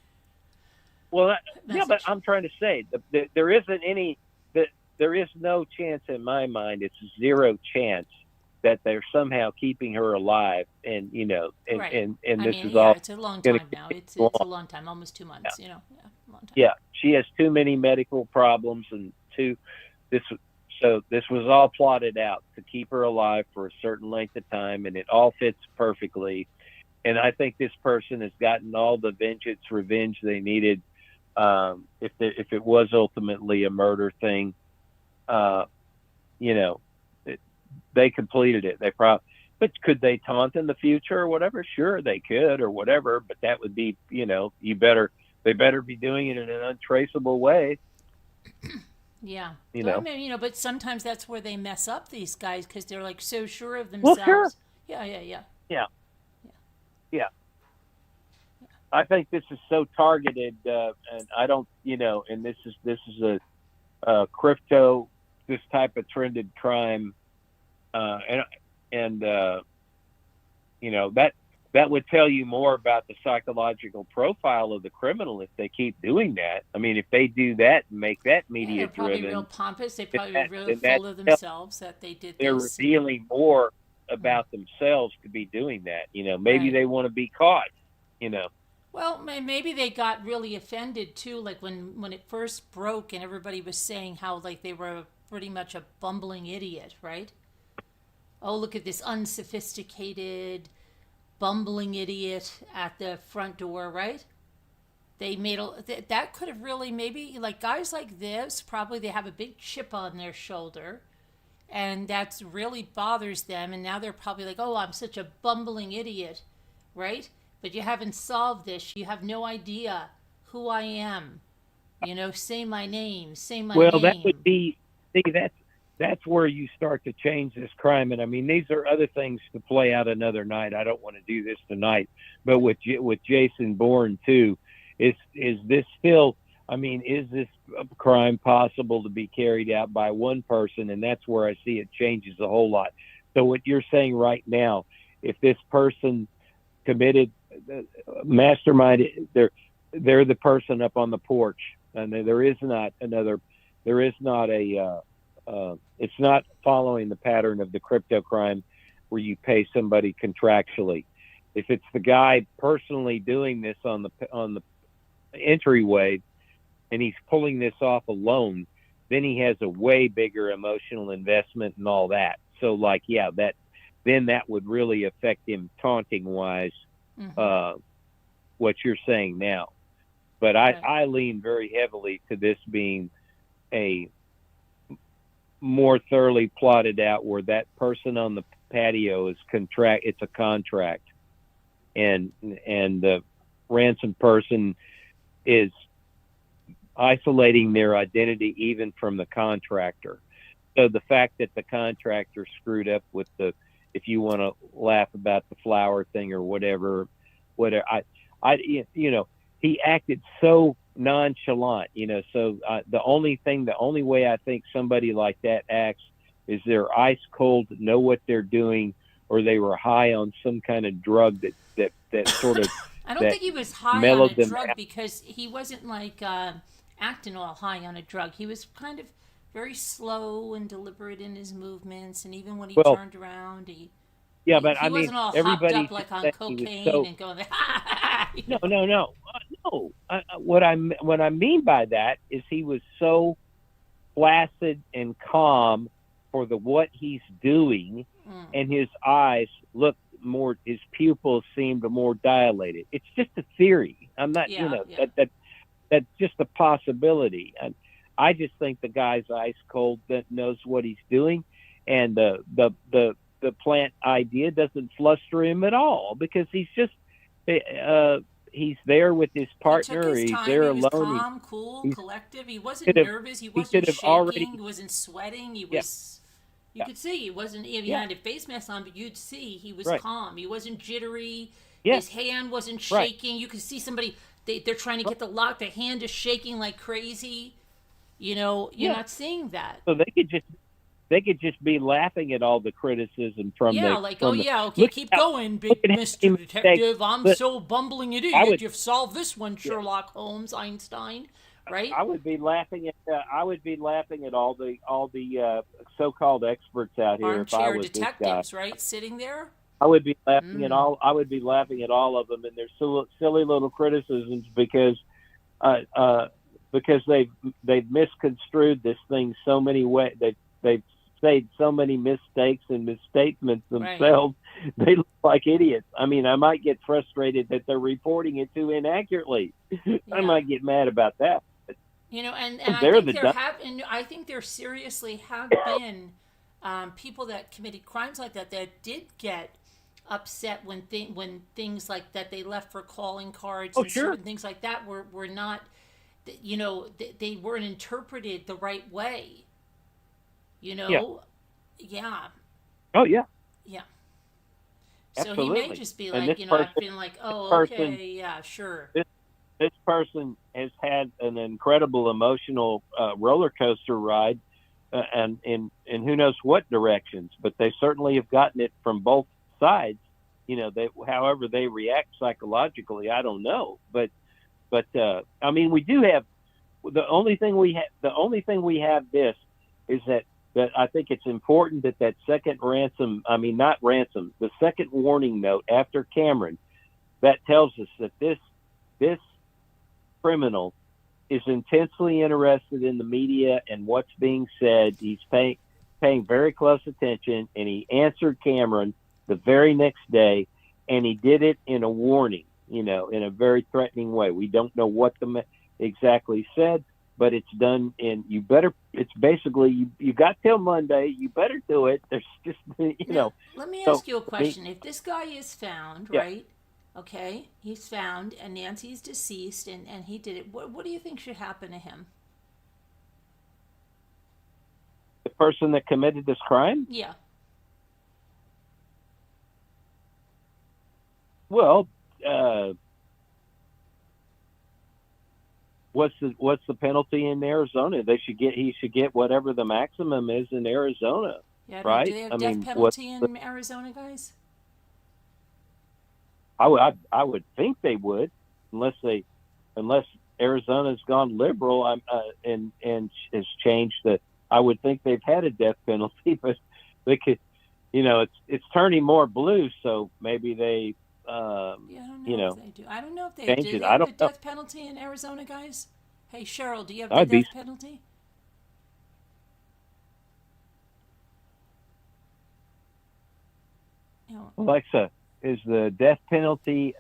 A: message.
D: I'm trying to say that there is no chance in my mind. It's zero chance that they're somehow keeping her alive, and
A: Right.
D: and
A: I
D: this
A: mean,
D: is all.
A: it's a long time now. It's a long time, almost 2 months. A long time.
D: Yeah, she has too many medical problems, and this was all plotted out to keep her alive for a certain length of time, and it all fits perfectly. And I think this person has gotten all the revenge they needed. If it was ultimately a murder thing, they completed it. But could they taunt in the future or whatever? Sure, they could, or whatever. But that would be, they better be doing it in an untraceable way.
A: Yeah.
D: I
A: mean, but sometimes that's where they mess up, these guys, because they're like so sure of themselves.
D: Well, sure.
A: Yeah.
D: I think this is so targeted, and I don't, and this is a crypto, this type of trended crime, that would tell you more about the psychological profile of the criminal if they keep doing that. I mean, if they do that and make that media
A: they're probably
D: driven,
A: real pompous. They probably real full of themselves that they did
D: they're
A: this.
D: revealing more about themselves to be doing that. Maybe they want to be caught.
A: Well, maybe they got really offended too, like when it first broke and everybody was saying how like they were pretty much a bumbling idiot, right? Oh, look at this unsophisticated, bumbling idiot at the front door, right? They made that could have really maybe like guys like this, probably they have a big chip on their shoulder, and that's really bothers them, and now they're probably like, oh, I'm such a bumbling idiot, right? But you haven't solved this. You have no idea who I am. Say my name. Say my name.
D: Well, that would be, that's where you start to change this crime. And I mean, these are other things to play out another night. I don't want to do this tonight, but with Jason Bourne too, is this still, I mean, is this crime possible to be carried out by one person? And that's where I see it changes a whole lot. So what you're saying right now, if this person committed mastermind, they're the person up on the porch, and it's not following the pattern of the crypto crime where you pay somebody contractually. If it's the guy personally doing this on the entryway and he's pulling this off alone, then he has a way bigger emotional investment and all that. So that would really affect him taunting wise. What you're saying now, but I lean very heavily to this being a more thoroughly plotted out, where that person on the patio is it's a contract, and the ransom person is isolating their identity even from the contractor. So the fact that the contractor screwed up with if you want to laugh about the flower thing or whatever, he acted so nonchalant, so the only way I think somebody like that acts is they're ice cold, know what they're doing, or they were high on some kind of drug that sort of
A: I don't
D: that
A: think he was high on
D: mellowed
A: a
D: them
A: drug
D: out.
A: because he wasn't like acting all high on a drug. He was kind of very slow and deliberate in his movements, and even when he
D: Well,
A: turned around, he
D: yeah,
A: he,
D: but
A: he
D: I mean,
A: wasn't all hopped
D: everybody's
A: up like on
D: saying he was
A: cocaine
D: so.
A: and going,
D: No, no, no, no. What I mean by that is he was so placid and calm for what he's doing, and his eyes looked more. His pupils seemed more dilated. It's just a theory. I'm not,
A: Yeah, yeah.
D: that's just a possibility. And I just think the guy's ice cold, that knows what he's doing, and the plant idea doesn't fluster him at all because he's just he's there with his
A: He took
D: partner.
A: his
D: He's
A: time.
D: there
A: He was
D: alone.
A: calm, cool,
D: He
A: collective. He
D: could
A: wasn't
D: have
A: nervous. He
D: he
A: wasn't
D: could have already
A: shaking. He wasn't sweating. He
D: yeah
A: was. You
D: yeah
A: could see he wasn't. He
D: yeah
A: had a face mask on, but you'd see he was
D: right
A: calm. He wasn't jittery.
D: yeah
A: His hand wasn't
D: right.
A: shaking. You could see somebody. They're trying to get the lock. The hand is shaking like crazy. You know, you're
D: Yeah.
A: not seeing that.
D: So they could just be laughing at all the criticism from
A: Yeah,
D: the
A: like, oh
D: from the
A: yeah, okay,
D: look
A: keep
D: at how
A: going,
D: look
A: big
D: at how
A: Mr.
D: many mistakes.
A: Detective. I'm
D: But
A: so bumbling
D: I
A: idiot.
D: would
A: You've solved this one,
D: yeah,
A: Sherlock Holmes, Einstein, right?
D: I would be laughing at all the so-called experts out here if I
A: Armchair
D: was this guy.
A: detectives, right? Sitting there.
D: I would be laughing at
A: Mm.
D: all. I would be laughing at all of them and their silly little criticisms because they've misconstrued this thing so many ways. They've made so many mistakes and misstatements
A: Right.
D: themselves. They look like idiots. I mean, I might get frustrated that they're reporting it too inaccurately. I
A: Yeah.
D: might get mad about that. But
A: You know, and I
D: they're
A: think
D: the
A: there
D: dumb.
A: have, and I think there seriously have been people that committed crimes like that did get upset when things like that they left for calling cards
D: Oh,
A: and
D: sure.
A: certain things like that were not, you know, they weren't interpreted the right way. You
D: Yeah.
A: know, yeah,
D: Oh, yeah.
A: yeah. So he may
D: Absolutely.
A: just be
D: And
A: like,
D: this
A: you know, I've
D: person,
A: been like,
D: this
A: oh,
D: person,
A: okay, yeah, sure.
D: this person has had an incredible emotional roller coaster ride, and in who knows what directions. But they certainly have gotten it from both sides. You know, however they react psychologically, I don't know. But I mean, we do have the only thing we have this is that I think it's important that second the second warning note after Cameron, that tells us that this criminal is intensely interested in the media and what's being said. He's paying very close attention, and he answered Cameron the very next day, and he did it in a warning, you know, in a very threatening way. We don't know what exactly said, but it's done in, it's basically, you got till Monday, you better do it. There's just, you
A: Now,
D: know.
A: let me
D: So,
A: ask you a question. If this guy is found,
D: yeah,
A: right? Okay, he's found and Nancy's deceased and he did it. What do you think should happen to him?
D: the person that committed this crime,
A: Yeah.
D: well, what's the penalty in Arizona? He should get whatever the maximum is in Arizona,
A: Yeah,
D: right?
A: do they have
D: I
A: death
D: mean,
A: penalty in Arizona, guys?
D: I would think they would, unless Arizona's gone liberal, and has changed the. I would think they've had a death penalty, but they could, you know, it's turning more blue, so maybe they,
A: Yeah, I don't know
D: you
A: if
D: know,
A: they do. I don't know if they
D: change
A: do.
D: it.
A: They
D: I
A: have the
D: don't know.
A: death penalty in Arizona, guys? Hey, Cheryl, do you have the
D: I'd be
A: death penalty? You know,
D: Alexa, is the death penalty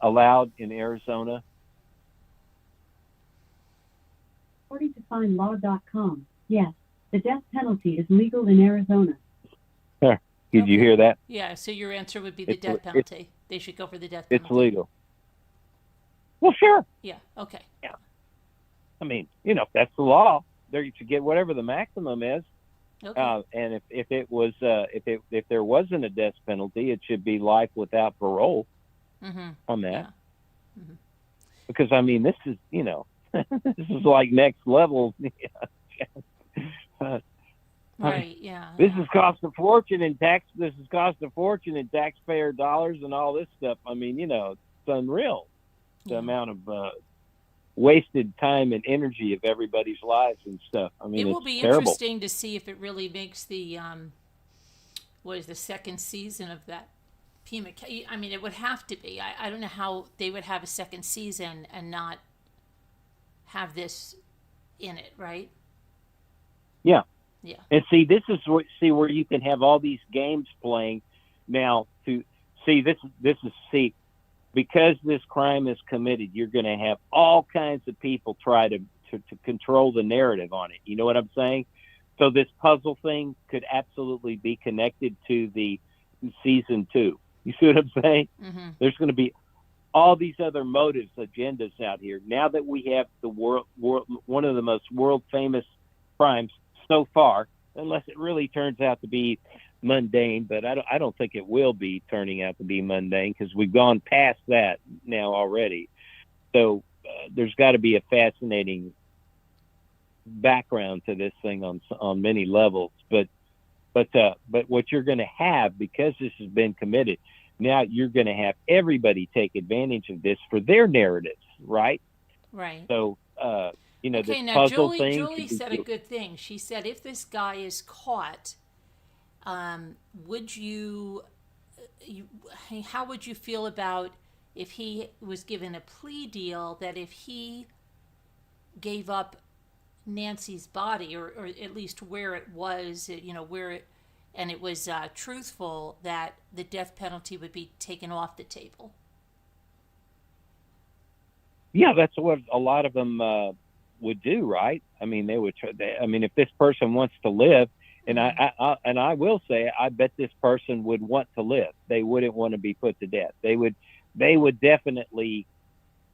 D: allowed in Arizona?
F: According to FindLaw.com, yes, the death penalty is legal in Arizona.
D: Did you hear that?
A: yeah, so your answer would be the
D: It's
A: death penalty. They should go for the death
D: it's
A: penalty.
D: legal. Well, sure.
A: Yeah, okay.
D: Yeah. I mean, you know, if that's the law, there you should get whatever the maximum is.
A: Okay.
D: And if there wasn't a death penalty, it should be life without parole on that.
A: Yeah. Mhm.
D: Because I mean, this is, you know, this is like next level.
A: Right. Yeah.
D: This has cost a fortune in tax. This has cost a fortune in taxpayer dollars and all this stuff. I mean, it's unreal the amount of wasted time and energy of everybody's lives and stuff. I mean,
A: It will
D: it's
A: be
D: terrible.
A: interesting to see if it really makes the what is the second season of that Pima. I mean, it would have to be. I don't know how they would have a second season and not have this in it, right?
D: Yeah.
A: Yeah.
D: And see, this is where you can have all these games playing now to see this is because this crime is committed, you're going to have all kinds of people try to control the narrative on it. You know what I'm saying? So this puzzle thing could absolutely be connected to the season 2. You see what I'm saying?
A: Mm-hmm.
D: There's going to be all these other motives, agendas out here. Now that we have the world one of the most world famous crimes so far, unless it really turns out to be mundane, but I don't think it will be turning out to be mundane because we've gone past that now already. So there's got to be a fascinating background to this thing on many levels. But what you're going to have, because this has been committed, now you're going to have everybody take advantage of this for their narratives, right?
A: Right.
D: So
A: Okay,
D: this
A: now
D: puzzle thing.
A: Julie said a good thing. She said, if this guy is caught, would how would you feel about if he was given a plea deal that if he gave up Nancy's body, or at least where it was, and it was truthful, that the death penalty would be taken off the table?
D: Yeah, that's what a lot of them would do, right? I mean, they would try. I mean, if this person wants to live, and I will say, I bet this person would want to live. They wouldn't want to be put to death. They would definitely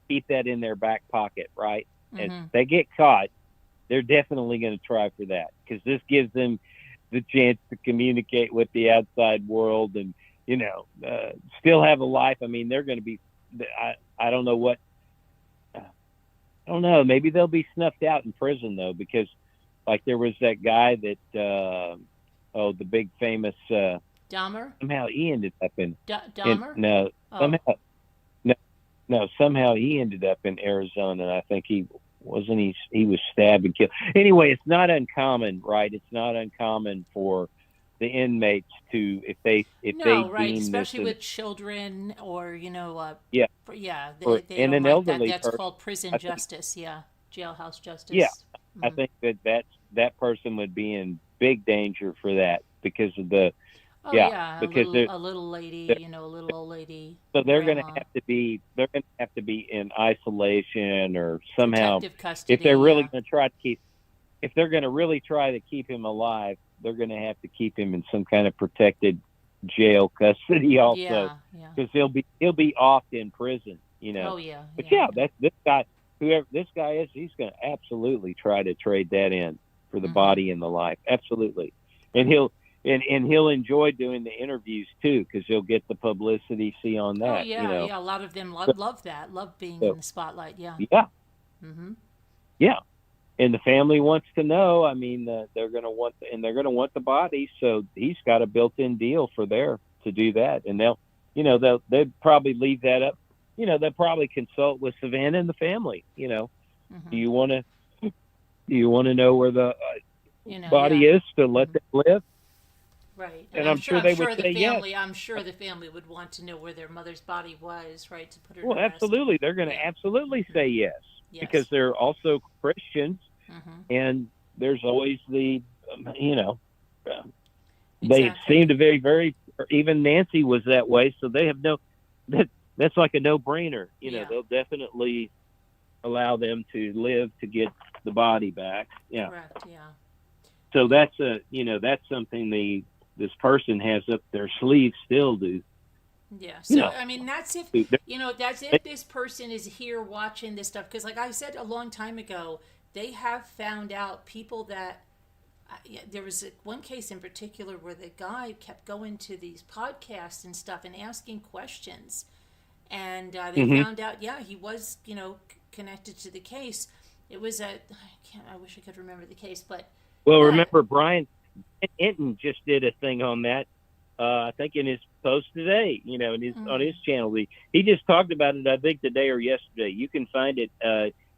D: keep that in their back pocket, right?
A: Mm-hmm.
D: And if they get caught, they're definitely going to try for that, because this gives them the chance to communicate with the outside world and still have a life. I mean, they're going to be. I don't know what. I don't know. Maybe they'll be snuffed out in prison though, because like there was that guy that the big famous
A: Dahmer?
D: somehow he ended up in
A: Dahmer?
D: somehow he ended up in Arizona, and I think he was stabbed and killed. Anyway, it's not uncommon, right? It's not uncommon for the inmates to if they
A: right,
D: deem
A: especially
D: this
A: with children or they
D: and
A: don't
D: an
A: like
D: elderly
A: that. That's
D: person,
A: called prison justice. Jailhouse justice.
D: Yeah,
A: Mm-hmm.
D: I think that person would be in big danger for that because of the because
A: a little lady, a little old lady.
D: So they're going
A: grandma.
D: to have to be in isolation or somehow.
A: Protective custody,
D: If they're really going to try to keep him alive, they're going to have to keep him in some kind of protected jail custody also, because he'll be off in prison,
A: Oh yeah.
D: But that's this guy. Whoever this guy is, he's going to absolutely try to trade that in for the body and the life, absolutely, and he'll enjoy doing the interviews too, because he'll get the publicity. See on that.
A: Oh yeah. A lot of them love that. Love being in the spotlight. Yeah.
D: Yeah.
A: Mm-hmm.
D: Yeah. And the family wants to know. I mean, they're going to want the body, so he's got a built-in deal to do that, and they'll probably leave that up. They'll probably consult with Savannah and the family.
A: Mm-hmm.
D: Do you want to know where the body is to let them live?
A: Right,
D: and I'm sure they would say yes.
A: I'm sure the family would want to know where their mother's body was, right? To put her.
D: Well,
A: to rest.
D: absolutely, they're going to absolutely say yes, because they're also Christians, and there's always the they seem to very even Nancy was that way, so they have that's like a no-brainer. They'll definitely allow them to live to get the body back. Yeah.
A: Correct. Yeah.
D: So that's that's something this person has up their sleeve still, do.
A: Yeah. So I mean, that's if this person is here watching this stuff, because like I said a long time ago, they have found out people that. There was one case in particular where the guy kept going to these podcasts and stuff and asking questions, and they found out, he was, connected to the case. It was I wish I could remember the case, but.
D: Well, remember Brian Hinton just did a thing on that. I think in his post today, in his on his channel, he just talked about it. I think today or yesterday. You can find it.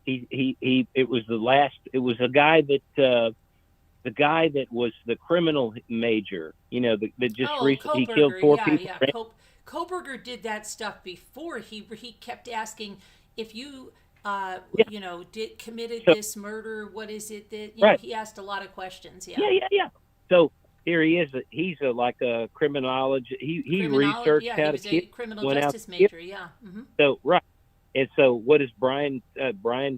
D: It was a guy that the guy that was the criminal major. That just recently he killed 4 people.
A: Yeah. Koberger did that stuff before. He kept asking if you committed this murder. What is it that
D: Right.
A: He asked a lot of questions.
D: Yeah. So here he is. He's like a criminologist. He researched how
A: he
D: to
A: was a
D: kill.
A: criminal
D: went out
A: justice
D: to
A: major. Yeah. Mm-hmm.
D: So right. And so what does Brian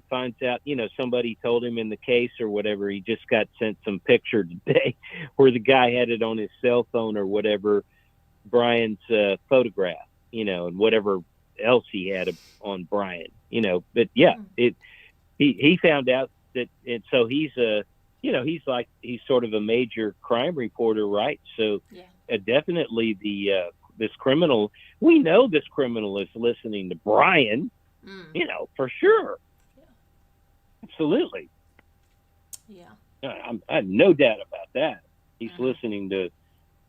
D: finds out, somebody told him in the case or whatever, he just got sent some picture today where the guy had it on his cell phone or whatever, Brian's photograph, and whatever else he had on Brian, but yeah, he found out that, and so he's he's sort of a major crime reporter, right? So definitely this criminal, we know this criminal is listening to Brian, for sure.
A: Yeah.
D: Absolutely.
A: Yeah.
D: I have no doubt about that. He's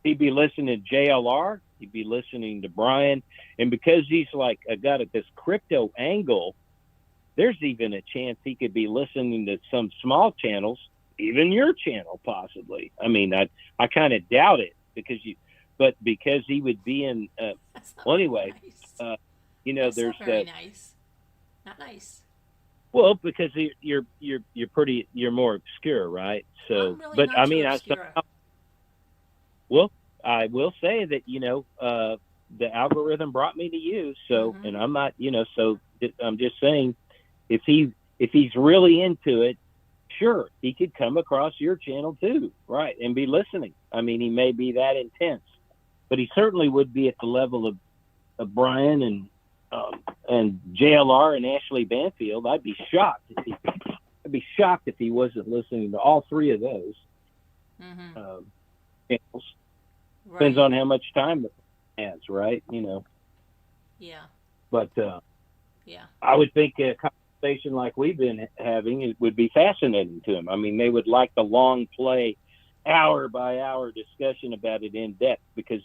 D: he'd be listening to JLR, he'd be listening to Brian, and because he's got this crypto angle, there's even a chance he could be listening to some small channels, even your channel possibly. I mean, I kind of doubt it but because he would be in, well, anyway,
A: nice.
D: There's
A: not very nice. Not nice.
D: Well, because you're more obscure, right? So,
A: I'm really
D: but
A: not
D: I
A: too
D: mean,
A: obscure.
D: I will say that the algorithm brought me to you. So, and I'm not, so I'm just saying, if he's really into it, sure, he could come across your channel too, right, and be listening. I mean, he may be that intense, but he certainly would be at the level of Brian and JLR and Ashley Banfield. I'd be shocked if he wasn't listening to all three of those channels.
A: Right.
D: Depends on how much time it has, right?
A: Yeah.
D: But
A: yeah,
D: I would think a conversation like we've been having, it would be fascinating to him. I mean, they would like the long play, hour by hour discussion about it in depth, because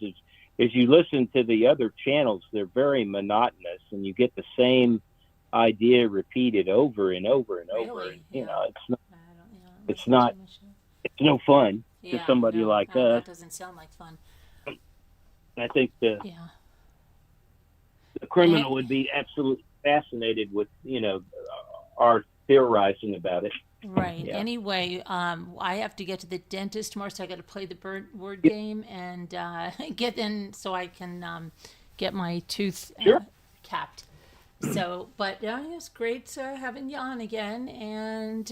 D: as you listen to the other channels, they're very monotonous, and you get the same idea repeated over and over and over.
A: Really?
D: And,
A: it's not.
D: It's no fun to somebody like us.
A: That doesn't sound like fun.
D: I think the criminal would be absolutely fascinated with our theorizing about it.
A: Right.
D: Yeah.
A: Anyway, I have to get to the dentist tomorrow, so I got to play the word game and get in so I can get my tooth capped. So, but it's great having you on again, and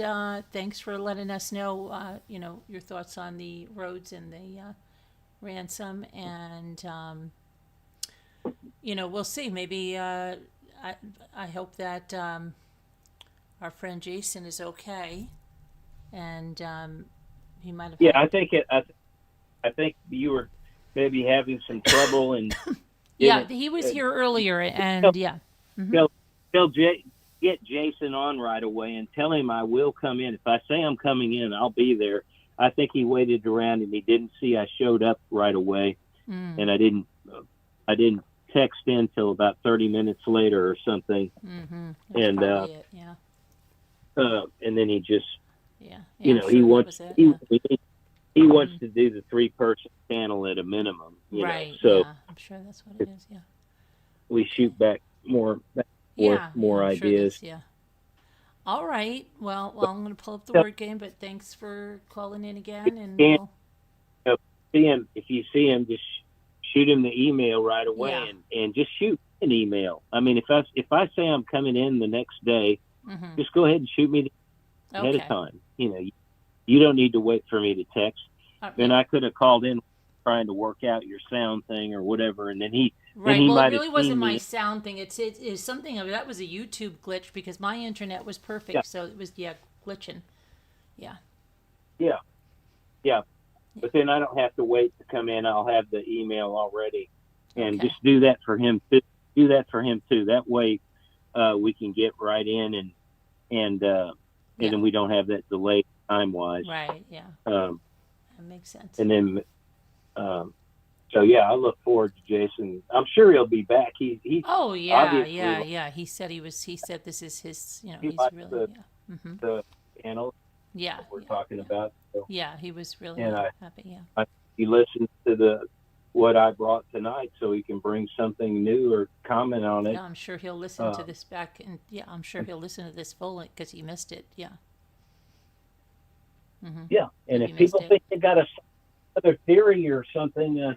A: thanks for letting us know, your thoughts on the roads and the ransom, and we'll see. Maybe I hope that our friend Jason is okay, and he might have.
D: Yeah, I think you were maybe having some trouble, and
A: he was here earlier, and
D: get Jason on right away and tell him I will come in. If I say I'm coming in, I'll be there. I think he waited around and he didn't see I showed up right away, and I didn't text in till about 30 minutes later or something.
A: And
D: and then he just
A: he
D: wants he wants to do the 3-person channel at a minimum,
A: right?
D: So
A: I'm sure that's what it is. Yeah,
D: we shoot back more ideas.
A: Sure all right. Well, I'm going to pull up the word game, but thanks for calling in again. And
D: if you see him, just shoot him the email right away, and just shoot an email. I mean, if I say I'm coming in the next day, just go ahead and shoot me ahead of time. You don't need to wait for me to text. Then I could have called in trying to work out your sound thing or whatever, and then he
A: well,
D: might
A: it really
D: have
A: wasn't
D: seen
A: my
D: me.
A: sound thing. It's something of that was a YouTube glitch because my internet was perfect, so it was glitching. Yeah.
D: But then I don't have to wait to come in. I'll have the email already, and just do that for him. Do that for him too. That way, we can get right in and then we don't have that delay time wise.
A: Right. Yeah. That makes sense.
G: And then, so yeah, I look forward to Jason. I'm sure he'll be back. He
A: Oh yeah,
G: obviously
A: yeah. He said he said this is his.
G: he
A: He's
G: likes
A: really
G: the panel
A: yeah.
G: we're
A: Yeah,
G: talking
A: yeah.
G: about. So,
A: Yeah, he was really
G: and
A: happy. Yeah.
G: he listens to what I brought tonight, so he can bring something new or comment on it.
A: Yeah, I'm sure he'll listen to this back, and yeah, I'm sure he'll listen to this full because he missed it. Yeah.
G: Yeah, and
A: If
G: if
A: you
G: people
A: missed it.
G: think they got another theory or something,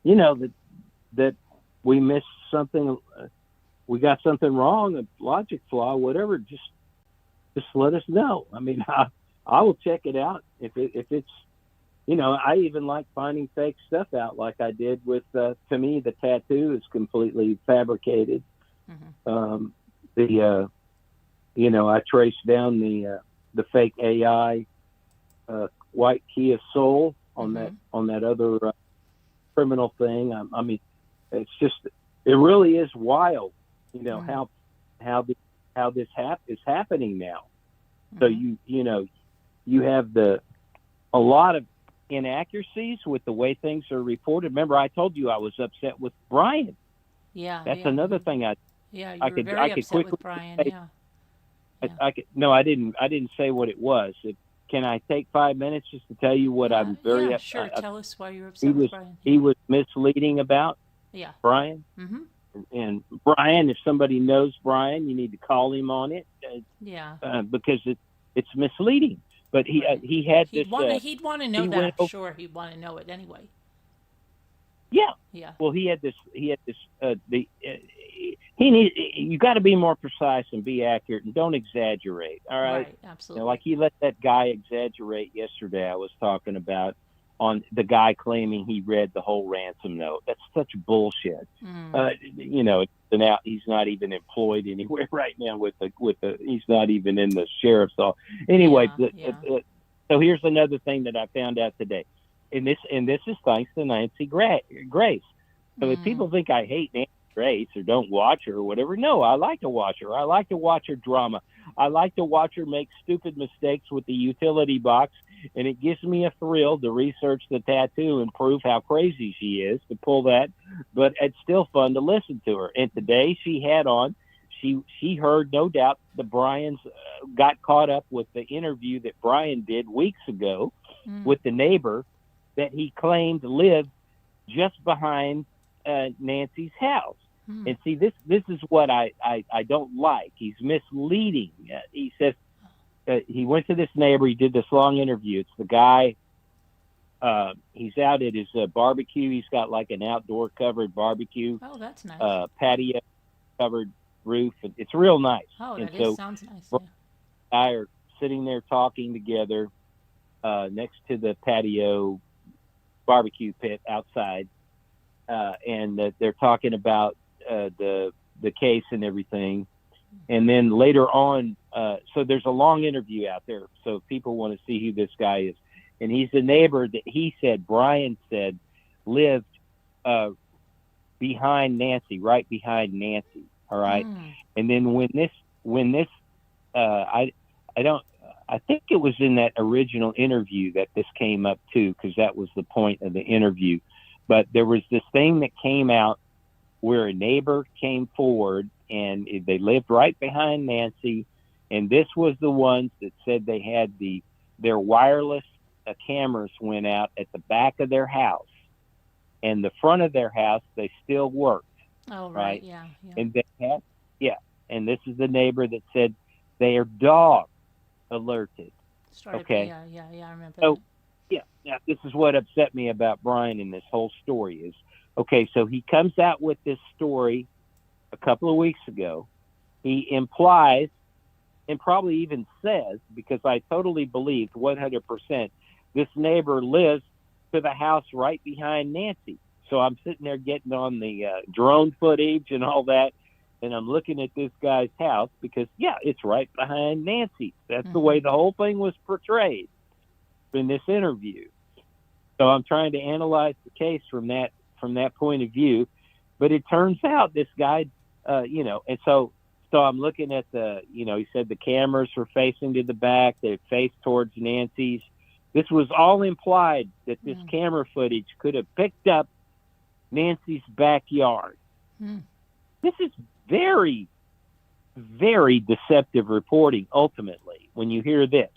G: you know, that we missed something, we got something wrong, a logic flaw, whatever, just let us know. I mean, I will check it out if it's, you know, I even like finding fake stuff out, like I did with, to me, the tattoo is completely fabricated. You know, I traced down the fake AI white Kia Soul on that other criminal thing. I mean, it's just, it really is wild, you know, how this is happening now. So you know, you have a lot of inaccuracies with the way things are reported. Remember, I told you I was upset with Brian.
A: Yeah.
G: That's another thing
A: you were
G: I could
A: very upset
G: quickly
A: with Brian.
G: say. No, I didn't say what it was. Can I take 5 minutes just to tell you what I'm very upset?
A: Sure. Tell us why you're upset with Brian.
G: He was misleading about Brian. And Brian, if somebody knows Brian, you need to call him on it. Because it's misleading. But he had
A: he'd
G: this.
A: He'd want to know that. Sure, he'd want to know it anyway.
G: Yeah.
A: Yeah.
G: Well, he had this. You got to be more precise and be accurate and don't exaggerate. All right.
A: Right. Absolutely.
G: You know, like he let that guy exaggerate yesterday. I was talking about on the guy claiming he read the whole ransom note. That's such bullshit. You know, he's not even employed anywhere right now with the. He's not even in the sheriff's office. Anyway, so here's another thing that I found out today, and this is thanks to Nancy Grace. So if people think I hate Nancy Grace or don't watch her or whatever, no, I like to watch her. I like to watch her drama. I like to watch her make stupid mistakes with the utility box, and it gives me a thrill to research the tattoo and prove how crazy she is to pull that. But it's still fun to listen to her. And today she had on, she heard, no doubt, the Brian's got caught up with the interview that Brian did weeks ago with the neighbor that he claimed lived just behind Nancy's house. And see, this is what I don't like. He's misleading. He says he went to this neighbor. He did this long interview. It's the guy. He's out at his barbecue. He's got like an outdoor covered barbecue.
A: Oh, that's nice.
G: Patio covered roof. It's real nice.
A: Oh,
G: and
A: sounds nice.
G: Yeah. I are sitting there talking together next to the patio barbecue pit outside. And they're talking about the case and everything. And then later on, so there's a long interview out there. So if people want to see who this guy is. And he's the neighbor that Brian said, lived behind Nancy, right behind Nancy. All right. And then when this, I think it was in that original interview that this came up too, because that was the point of the interview. But there was this thing that came out where a neighbor came forward and they lived right behind Nancy. And this was the ones that said they had their wireless cameras went out at the back of their house, and the front of their house, they still worked.
A: Oh, right. Yeah.
G: And they had, and this is the neighbor that said their dog alerted. Okay.
A: Yeah, I remember
G: so,
A: that.
G: Yeah, this is what upset me about Brian in this whole story is, okay, so he comes out with this story a couple of weeks ago. He implies and probably even says, because I totally believed 100%, this neighbor lives to the house right behind Nancy. So I'm sitting there getting on the drone footage and all that, and I'm looking at this guy's house because, it's right behind Nancy. That's the way the whole thing was portrayed in this interview. So I'm trying to analyze the case from that point of view, but it turns out this guy, and so I'm looking at he said the cameras were facing to the back, they faced towards Nancy's, This was all implied that this
A: Mm.
G: camera footage could have picked up Nancy's backyard.
A: Mm.
G: This is very, very deceptive reporting, ultimately, when you hear this.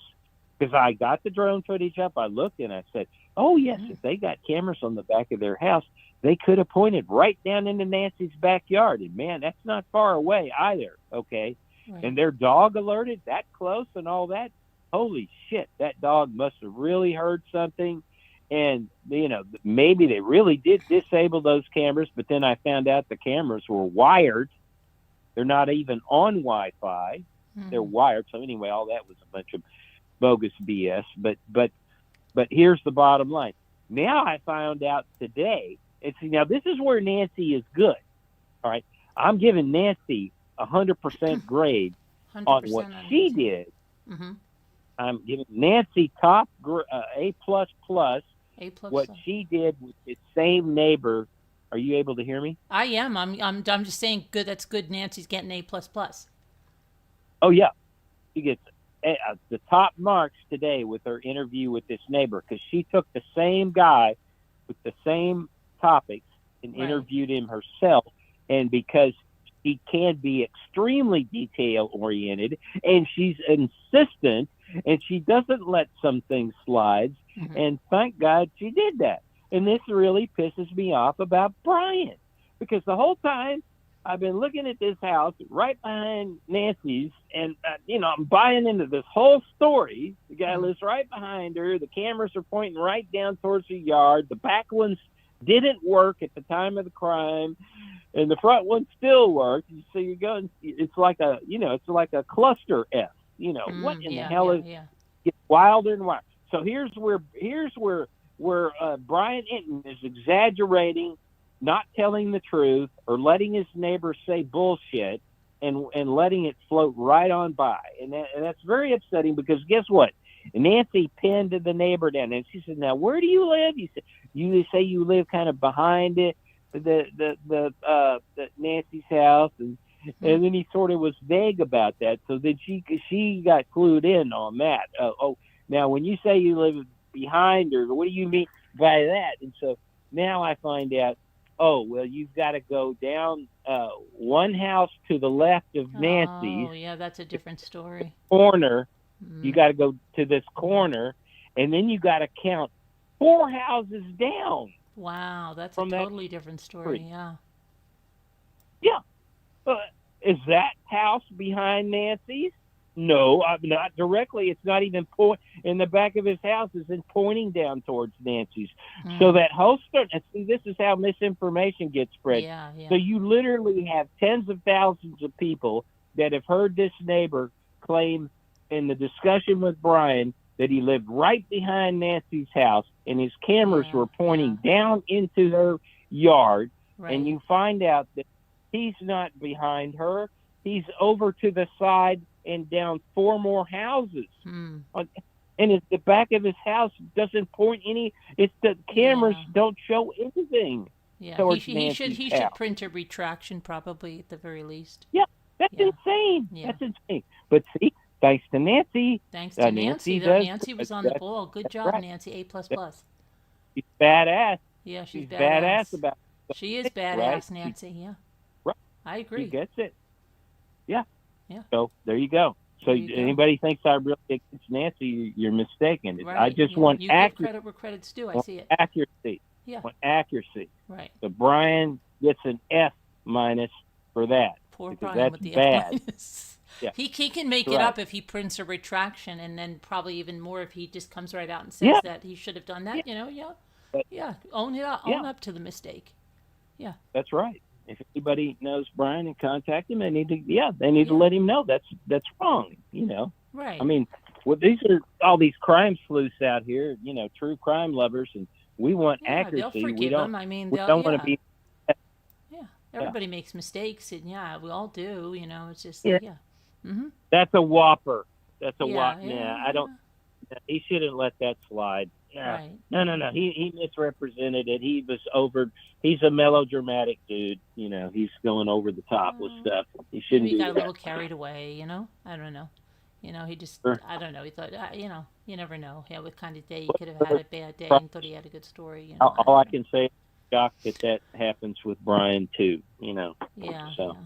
G: Because I got the drone footage up, I looked, and I said, oh, yes, if they got cameras on the back of their house, they could have pointed right down into Nancy's backyard. And, man, that's not far away either, okay?
A: Right.
G: And their dog alerted that close and all that. Holy shit, that dog must have really heard something. And, you know, maybe they really did disable those cameras, but then I found out the cameras were wired. They're not even on Wi-Fi.
A: Mm.
G: They're wired. So anyway, all that was a bunch of bogus BS. But here's the bottom line. Now I found out today, now this is where Nancy is good. All right. I'm giving Nancy 100% grade
A: 100%
G: on what she
A: Nancy.
G: did.
A: Mm-hmm.
G: I'm giving Nancy top A++.
A: A plus.
G: What she did with the same neighbor. Are you able to hear me?
A: I am. I'm just saying. Good. That's good. Nancy's getting A++.
G: Oh yeah, she gets the top marks today with her interview with this neighbor, because she took the same guy with the same topics and
A: Right.
G: interviewed him herself. And because she can be extremely detail oriented, and she's insistent, and she doesn't let some things slide.
A: Mhm.
G: And thank God she did that. And this really pisses me off about Brian, because the whole time I've been looking at this house right behind Nancy's, and I'm buying into this whole story. The guy lives right behind her. The cameras are pointing right down towards the yard. The back ones didn't work at the time of the crime, and the front one still worked. So you're going. It's like a cluster F. What in the hell is?
A: Yeah.
G: It's wilder and wilder. So here's where Brian Inton is exaggerating, not telling the truth, or letting his neighbor say bullshit, and letting it float right on by. And that's very upsetting, because guess what? Nancy pinned the neighbor down, and she said, "Now where do you live?" He said, "You say you live kind of behind it, the Nancy's house," and then he sort of was vague about that. So then she got clued in on that. Now when you say you live behind her, what do you mean by that? And so now I find out, oh, well, you've got to go down one house to the left of Nancy's.
A: Oh, yeah, that's a different story.
G: Corner.
A: Mm.
G: You got to go to this corner, and then you got to count 4 houses down.
A: Wow, that's
G: From
A: a
G: that
A: totally different story.
G: street.
A: Yeah.
G: Yeah. Is that house behind Nancy's? No, not directly. It's not even in the back of his house isn't pointing down towards Nancy's.
A: Mm.
G: So that whole story, see, this is how misinformation gets spread.
A: Yeah.
G: So you literally have tens of thousands of people that have heard this neighbor claim in the discussion with Brian that he lived right behind Nancy's house, and his cameras were pointing down into her yard.
A: Right.
G: And you find out that he's not behind her. He's over to the side and down 4 more houses.
A: Hmm.
G: And the back of his house doesn't point any. It's the cameras don't show anything.
A: Yeah,
G: towards
A: he
G: Nancy's
A: should
G: house.
A: print a retraction, probably, at the very least.
G: Yeah, that's
A: Yeah.
G: insane.
A: Yeah.
G: That's insane. But see, thanks to Nancy.
A: Thanks to Nancy.
G: does-
A: Nancy was on the
G: that's-
A: ball. Good
G: that's
A: job,
G: right.
A: Nancy. A++.
G: She's badass.
A: Yeah, she's
G: badass about it.
A: She is
G: Right?
A: badass, Nancy. Yeah.
G: Right.
A: I
G: She
A: agree.
G: gets it. Yeah.
A: Yeah.
G: So there you go. So
A: There you go.
G: anybody thinks I really against Nancy, you're mistaken.
A: Right.
G: I just
A: yeah.
G: want
A: you give
G: accuracy.
A: credit where credit's due. I see it.
G: Accuracy.
A: Yeah.
G: I want accuracy.
A: Right.
G: So Brian gets an F- for that.
A: Poor
G: because
A: Brian
G: that's
A: with the
G: bad.
A: F-.
G: Yeah.
A: He can make
G: Right.
A: it up if he prints a retraction, and then probably even more if he just comes right out and says
G: Yeah.
A: that he should have done that.
G: Yeah.
A: Yeah. Yeah. Own it up.
G: Yeah.
A: Own up to the mistake. Yeah.
G: That's right. If anybody knows Brian and contact him, they need to let him know that's wrong.
A: Right.
G: I mean, these are all these crime sleuths out here, true crime lovers, and we want
A: yeah,
G: accuracy.
A: they'll forgive
G: we don't.
A: him. I mean,
G: We
A: they'll.
G: don't
A: Yeah.
G: want to be.
A: Yeah. Everybody makes mistakes, and we all do. It's just
G: Yeah.
A: yeah. Mm-hmm.
G: That's a whopper. That's a
A: Yeah,
G: whopper.
A: yeah,
G: I don't. He shouldn't let that slide. Yeah.
A: Right.
G: No. He misrepresented it. He was over. He's a melodramatic dude. He's going over the top with stuff. He shouldn't
A: Maybe he
G: do
A: got a
G: that.
A: little carried away. I don't know. You know, he just,
G: Sure.
A: I don't know. He thought, you know, you never know. Yeah, what kind of day he could have had a bad day and thought he had a good story. You know,
G: All I
A: don't know.
G: can say is shocked that happens with Brian too. You know.
A: Yeah,
G: So.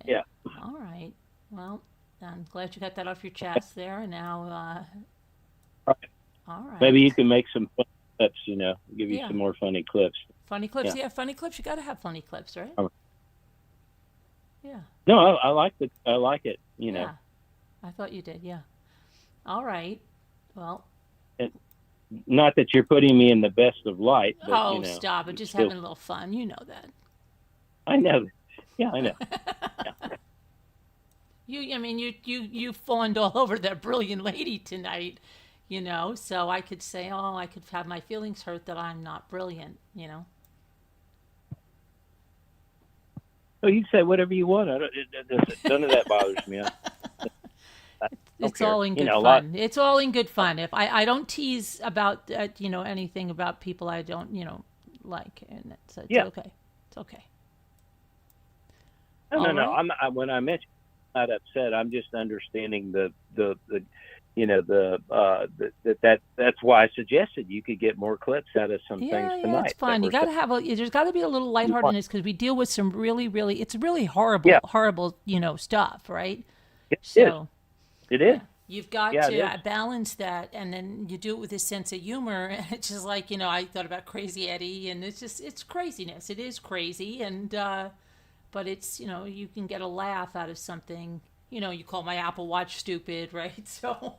A: yeah. All right. Well, I'm glad you got that off your chest there. And now,
G: Right.
A: all right.
G: Maybe you can make some fun clips. You know, give you
A: Yeah.
G: some more funny clips.
A: Funny clips.
G: Yeah.
A: Yeah, funny clips. You got to have funny clips, right?
G: Oh.
A: Yeah.
G: No, I like it. I like it. You know.
A: Yeah. I thought you did. Yeah. All right. Well.
G: Not that you're putting me in the best of light, but
A: Oh,
G: you know,
A: stop it!
G: it's
A: Just
G: still-
A: having a little fun. You know that.
G: I know. Yeah, I know.
A: I mean, you fawned all over that brilliant lady tonight, you know. So I could say, oh, I could have my feelings hurt that I'm not brilliant, you know.
G: Oh, you say whatever you want. None of that bothers me.
A: It's all in good fun. It's all in good fun. If I don't tease about you know, anything about people I don't, you know, like, and it's okay. It's okay.
G: No.
A: Right.
G: When I mention I'm not upset, I'm just understanding the you know that's why I suggested you could get more clips out of some things tonight.
A: Yeah, it's fun. You got to have there's got to be a little lightheartedness because we deal with some really, it's really horrible, you know, stuff, right?
G: It is.
A: Yeah, you've got
G: Yeah,
A: to balance that, and then you do it with a sense of humor. And it's just like, you know, I thought about Crazy Eddie, and it's craziness. It is crazy, and but it's, you know, you can get a laugh out of something. You know, you call my Apple Watch stupid, right? So.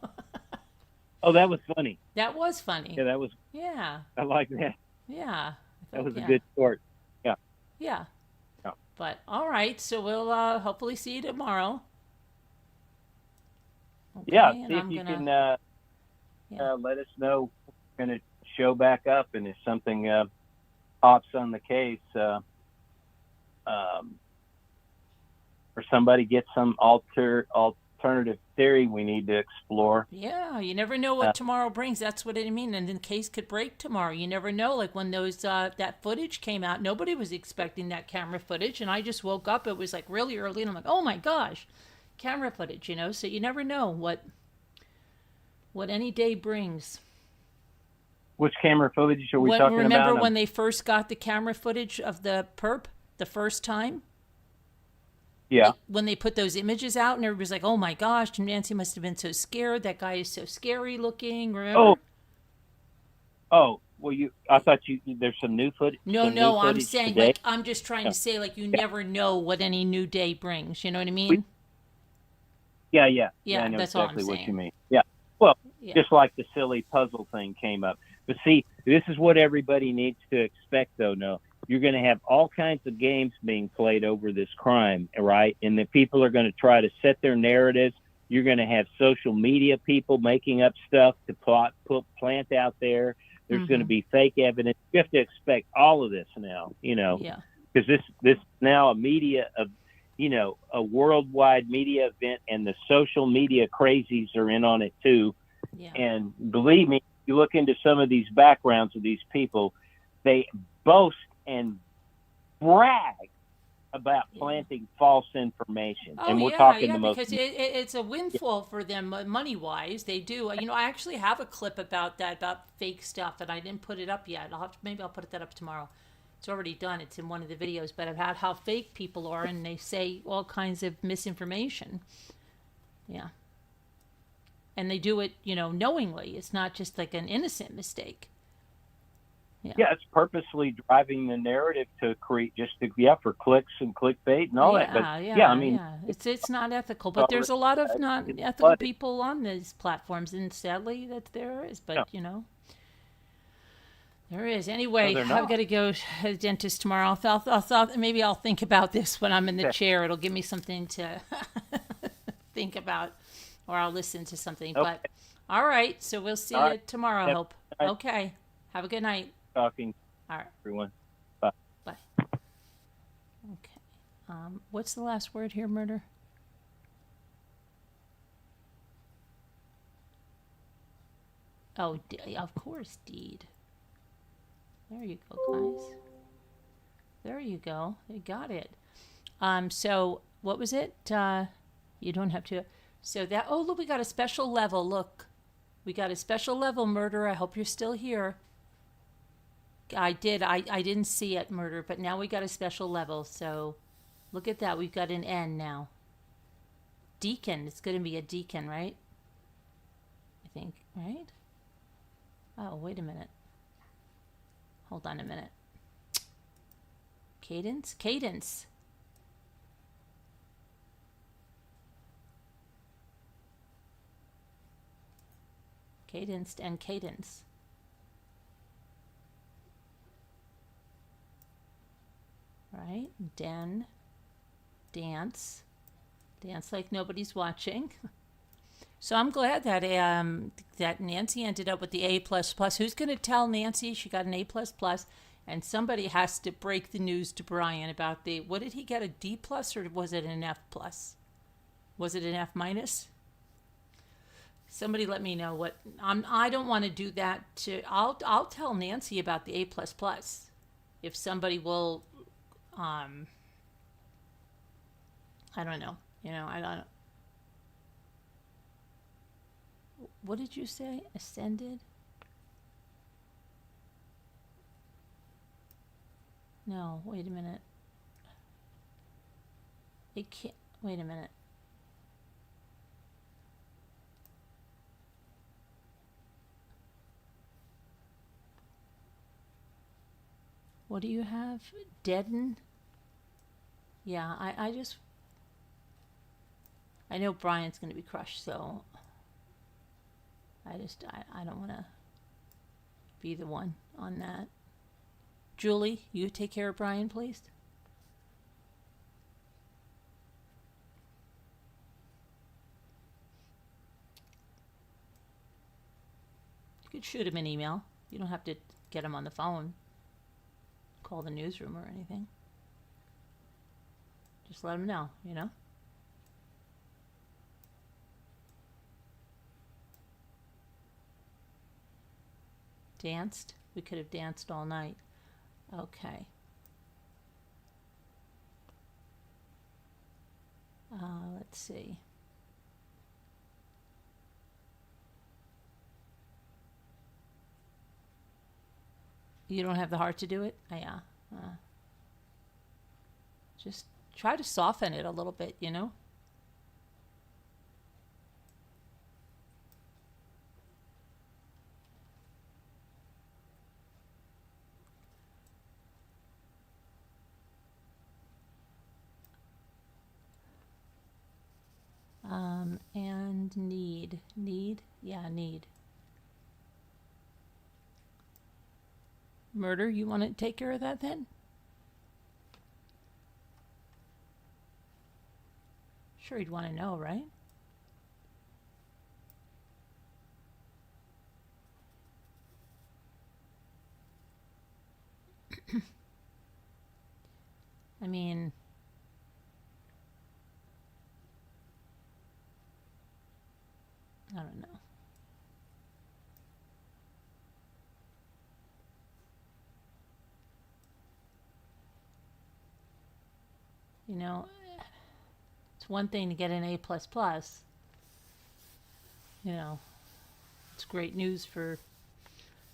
G: Oh, that was funny.
A: That was funny.
G: Yeah, that was.
A: Yeah.
G: I like that.
A: Yeah.
G: That was a good short. Yeah.
A: Yeah.
G: Yeah.
A: But all right, so we'll hopefully see you tomorrow. Okay,
G: Yeah,
A: and
G: see if
A: I'm
G: you
A: gonna,
G: can let us know. We're going to show back up, and if something pops on the case, or somebody gets some alternative theory we need to explore.
A: Yeah, you never know what tomorrow brings. That's what I mean. And the case could break tomorrow. You never know. Like when those that footage came out, nobody was expecting that camera footage, and I just woke up. It was like really early, and I'm like, oh my gosh, camera footage. You know, so you never know what any day brings.
G: Which camera footage are we talking about?
A: Remember when they first got the camera footage of the perp the first time?
G: Yeah.
A: Like when they put those images out, and everybody's like, "Oh my gosh, Nancy must have been so scared. That guy is so scary looking." Remember?
G: Oh, well, I thought there's some new footage.
A: No, I'm saying today? Like I'm just trying to say like you never know what any new day brings. You know what I mean?
G: Yeah.
A: Yeah,
G: I know
A: that's
G: exactly
A: all I'm
G: what you
A: saying.
G: mean. Yeah. Well,
A: Yeah.
G: just like the silly puzzle thing came up. But see, this is what everybody needs to expect, though. No, you're going to have all kinds of games being played over this crime, right? And the people are going to try to set their narratives. You're going to have social media people making up stuff to plant out there. There's going to be fake evidence. You have to expect all of this now, you know, because this now a a worldwide media event, and the social media crazies are in on it too.
A: Yeah.
G: And believe me, you look into some of these backgrounds of these people, they boast and brag about planting false information.
A: Oh,
G: and we're talking
A: because it's a windfall for them money-wise. They do. You know, I actually have a clip about that, about fake stuff, and I didn't put it up yet. Maybe I'll put that up tomorrow. It's already done. It's in one of the videos, but about how fake people are, and they say all kinds of misinformation. Yeah. And they do it, you know, knowingly. It's not just like an innocent mistake. Yeah,
G: it's purposely driving the narrative to create for clicks and clickbait and all that. But I mean,
A: it's not ethical. But there's a lot of not ethical people on these platforms, and sadly that there is. But you know, there is. Anyway, I've got to go to the dentist tomorrow. Maybe I'll think about this when I'm in the chair. It'll give me something to think about, or I'll listen to something. Okay. But all right, so we'll see you tomorrow. I hope. Okay. Have a good night.
G: Talking.
A: All right,
G: everyone.
A: Bye. Okay. What's the last word here? Murder. Oh, of course, deed. There you go, guys. There you go. You got it. So what was it? You don't have to. So that, oh, look, we got a special level. Look, we got a special level, murder. I hope you're still here. I didn't see it, murder, but now we got a special level. So look at that. We've got an N now. Deacon. It's going to be a deacon, right? I think, right? Oh, wait a minute. Hold on a minute. Cadence? Cadence. Cadenced and cadence. Right? Den. Dance. Dance like nobody's watching. So I'm glad that that Nancy ended up with the A++. Who's going to tell Nancy she got an A++? And somebody has to break the news to Brian about the, what did he get, a D+ or was it an F+? Was it an F-? Somebody let me know what, I don't want to do that to, I'll tell Nancy about the A++. If somebody will, I don't know, I don't. What did you say? Ascended? No, wait a minute. It can't, wait a minute. What do you have? Deaden? Yeah, I know Brian's going to be crushed, so I don't want to be the one on that. Julie, you take care of Brian, please. You could shoot him an email. You don't have to get him on the phone. Call the newsroom or anything. Just let him know, Danced? We could have danced all night. Okay. Let's see. You don't have the heart to do it? Yeah. Just try to soften it a little bit, And need. Yeah, need. Murder, you want to take care of that then? Sure, you'd want to know, right? I mean, I don't know. It's one thing to get an A++. It's great news for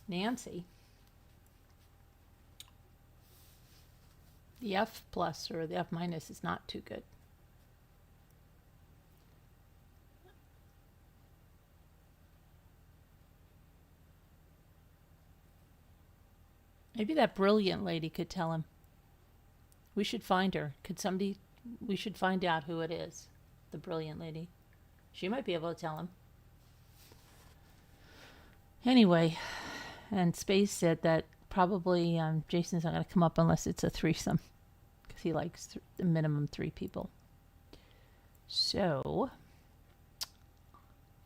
A: Nancy. The F+ or the F- is not too good. Maybe that brilliant lady could tell him. We should find her. We should find out who it is. The brilliant lady. She might be able to tell him. Anyway, and Space said that probably Jason's not going to come up unless it's a threesome. Because he likes the minimum 3 people. So,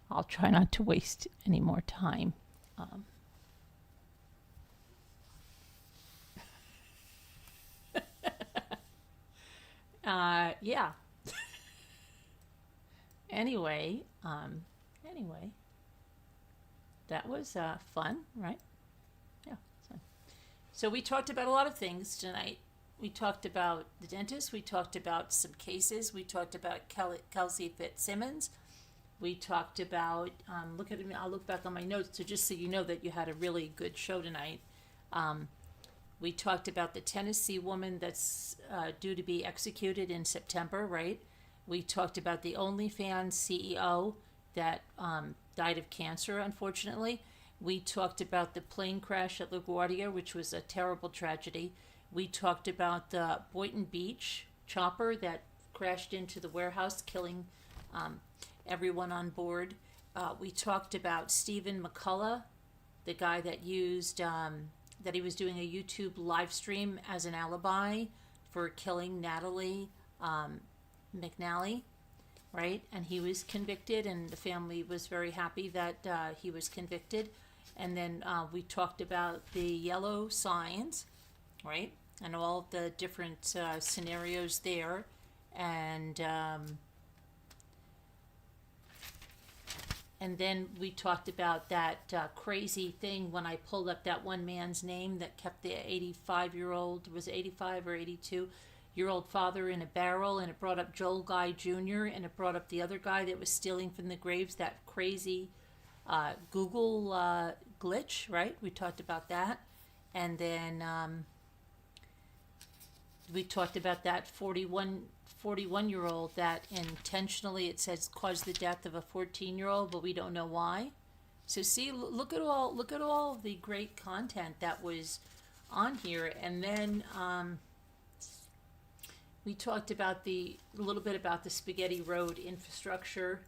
A: I'll try not to waste any more time. Yeah. Anyway, that was fun, right? Yeah. So we talked about a lot of things tonight. We talked about the dentist. We talked about some cases. We talked about Kelsey Fitz Simmons. We talked about, look at me, I'll look back on my notes, so just so you know that you had a really good show tonight. We talked about the Tennessee woman that's due to be executed in September, right? We talked about the OnlyFans CEO that died of cancer, unfortunately. We talked about the plane crash at LaGuardia, which was a terrible tragedy. We talked about the Boynton Beach chopper that crashed into the warehouse, killing everyone on board. We talked about Stephen McCullough, the guy that used, that he was doing a YouTube live stream as an alibi for killing Natalie McCauley, right? And he was convicted, and the family was very happy that he was convicted. And then we talked about the yellow signs, right? And all the different scenarios there. And then we talked about that crazy thing when I pulled up that one man's name that kept the 85-year-old, was it 85 or 82-year-old father in a barrel, and it brought up Joel Guy Jr., and it brought up the other guy that was stealing from the graves, that crazy Google glitch, right? We talked about that. And then we talked about that 41-year-old that intentionally, it says, caused the death of a 14-year-old, but we don't know why. So see, look at all the great content that was on here. And then we talked about a little bit about the Spaghetti Road infrastructure,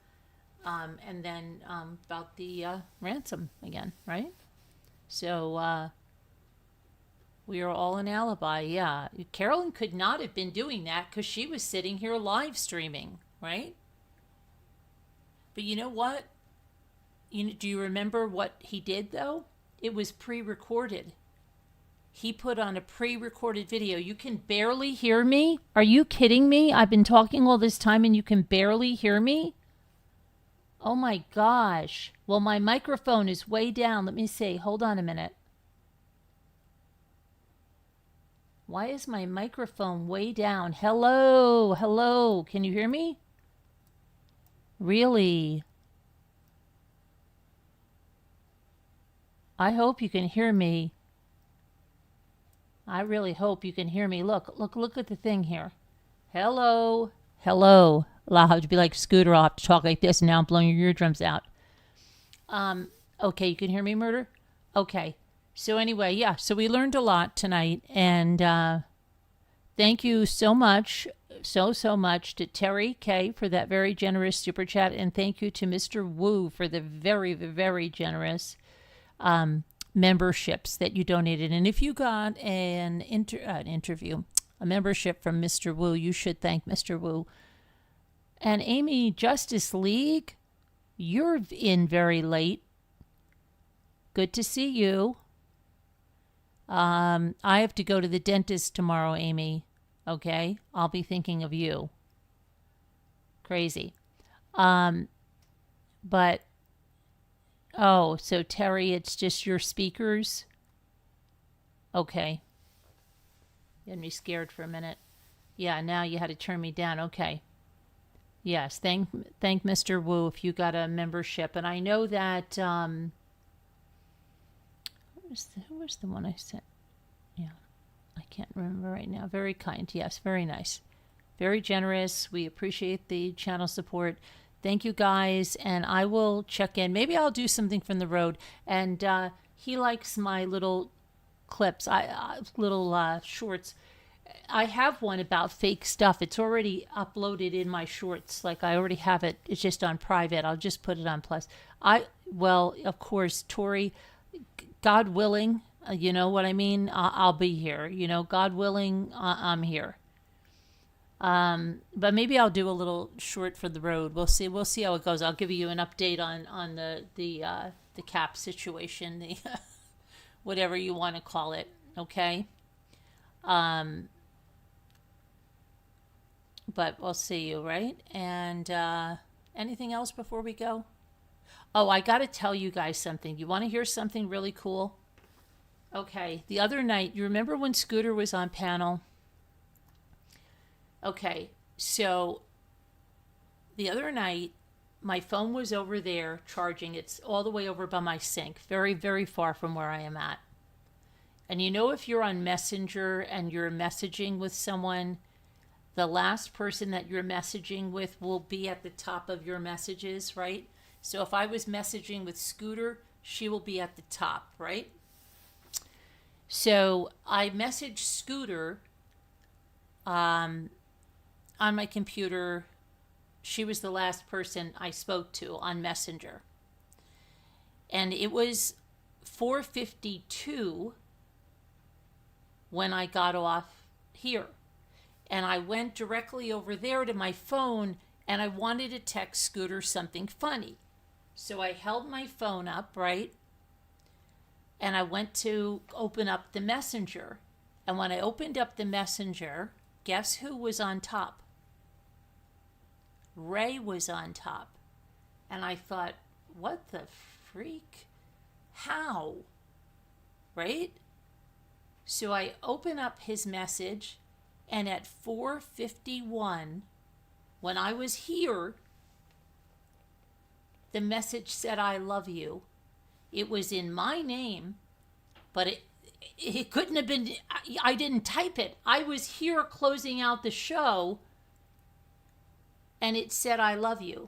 A: and then about the ransom again, right? So we are all an alibi, yeah. Carolyn could not have been doing that because she was sitting here live streaming, right? But you know what? Do you remember what he did, though? It was pre-recorded. He put on a pre-recorded video. You can barely hear me? Are you kidding me? I've been talking all this time and you can barely hear me? Oh my gosh. Well, my microphone is way down. Let me see. Hold on a minute. Why is my microphone way down? Hello, hello. Can you hear me? Really? I hope you can hear me. I really hope you can hear me. Look at the thing here. Hello, hello. I'll have to be like Scooter. I'll have to talk like this, and now I'm blowing your eardrums out. Okay, you can hear me, Murder? Okay. So anyway, yeah, so we learned a lot tonight, and thank you so much to Terry K for that very generous super chat, and thank you to Mr. Wu for the very, very generous memberships that you donated. And if you got an interview, a membership from Mr. Wu, you should thank Mr. Wu. And Amy, Justice League, you're in very late. Good to see you. I have to go to the dentist tomorrow, Amy. Okay? I'll be thinking of you. Crazy. But, oh, so Terry, it's just your speakers? Okay. You had me scared for a minute. Yeah, now you had to turn me down. Okay. Yes, thank Mr. Wu if you got a membership. And I know that, who was the one I sent? Yeah, I can't remember right now. Very kind. Yes, very nice. Very generous. We appreciate the channel support. Thank you, guys. And I will check in. Maybe I'll do something from the road. And he likes my little clips, little shorts. I have one about fake stuff. It's already uploaded in my shorts. Like, I already have it. It's just on private. I'll just put it on plus. Well, of course, Tori, God willing, you know what I mean? I'll be here. You know, God willing, I'm here. But maybe I'll do a little short for the road. We'll see. We'll see how it goes. I'll give you an update on the cap situation, the whatever you want to call it. Okay. But we'll see you, right? And anything else before we go? Oh, I got to tell you guys something. You want to hear something really cool? Okay, the other night, you remember when Scooter was on panel? Okay, so the other night, my phone was over there charging. It's all the way over by my sink, very, very far from where I am at. And you know, if you're on Messenger and you're messaging with someone, the last person that you're messaging with will be at the top of your messages, right? So if I was messaging with Scooter, she will be at the top, right? So I messaged Scooter on my computer. She was the last person I spoke to on Messenger. And it was 4:52 when I got off here. And I went directly over there to my phone and I wanted to text Scooter something funny. So I held my phone up, right? And I went to open up the messenger. And when I opened up the messenger, guess who was on top? Ray was on top. And I thought, what the freak? How? Right? So I open up his message, and at 4:51, when I was here, the message said, I love you. It was in my name, but it couldn't have been, I didn't type it. I was here closing out the show, and it said, I love you.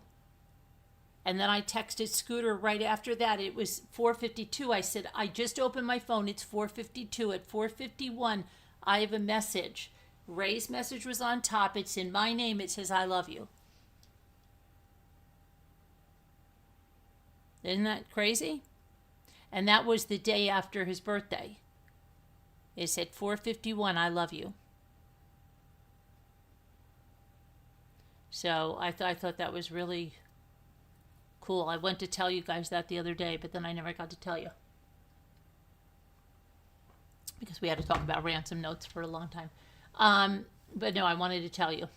A: And then I texted Scooter right after that. It was 4:52. I said, I just opened my phone. It's 4:52. At 4:51, I have a message. Ray's message was on top. It's in my name. It says, I love you. Isn't that crazy? And that was the day after his birthday. It said 4:51, I love you. So I thought that was really cool. I went to tell you guys that the other day, but then I never got to tell you. Because we had to talk about ransom notes for a long time. But no, I wanted to tell you.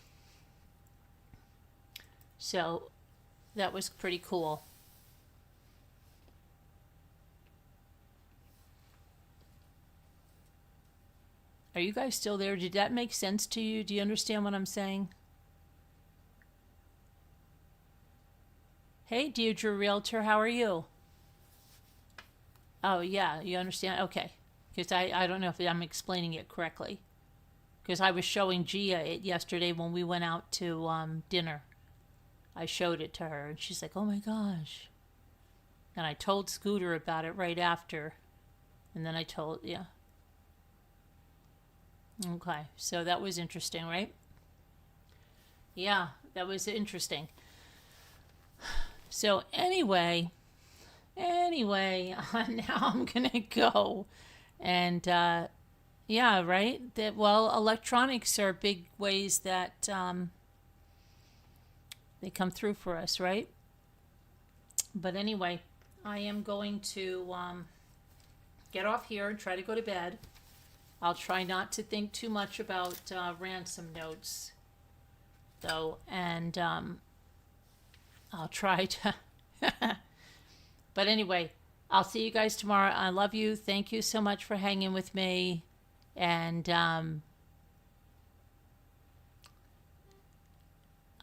A: So that was pretty cool. Are you guys still there? Did that make sense to you? Do you understand what I'm saying? Hey, Deirdre Realtor, how are you? Oh, yeah, you understand? Okay. Because I don't know if I'm explaining it correctly. Because I was showing Gia it yesterday when we went out to dinner. I showed it to her, and she's like, oh my gosh. And I told Scooter about it right after. And then I told, yeah. Okay, so that was interesting, right? Yeah, that was interesting. So anyway, now I'm gonna go, and yeah, right. Well, electronics are big ways that they come through for us, right? But anyway, I am going to get off here and try to go to bed. I'll try not to think too much about ransom notes, though, and I'll try to. But anyway, I'll see you guys tomorrow. I love you. Thank you so much for hanging with me. And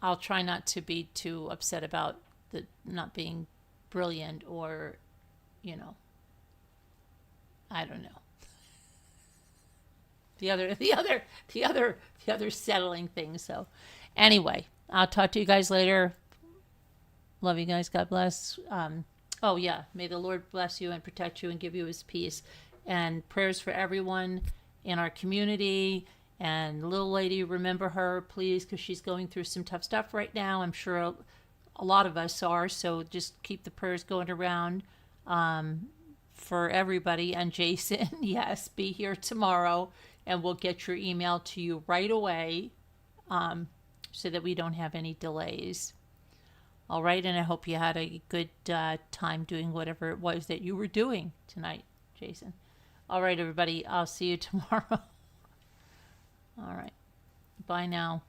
A: I'll try not to be too upset about the not being brilliant or, you know, I don't know. The other settling thing. So anyway, I'll talk to you guys later. Love you guys. God bless. Oh yeah. May the Lord bless you and protect you and give you his peace, and prayers for everyone in our community. And little lady, remember her, please, because she's going through some tough stuff right now. I'm sure a lot of us are. So just keep the prayers going around for everybody. And Jason, yes, be here tomorrow. And we'll get your email to you right away so that we don't have any delays. All right, and I hope you had a good time doing whatever it was that you were doing tonight, Jason. All right, everybody, I'll see you tomorrow. All right, bye now.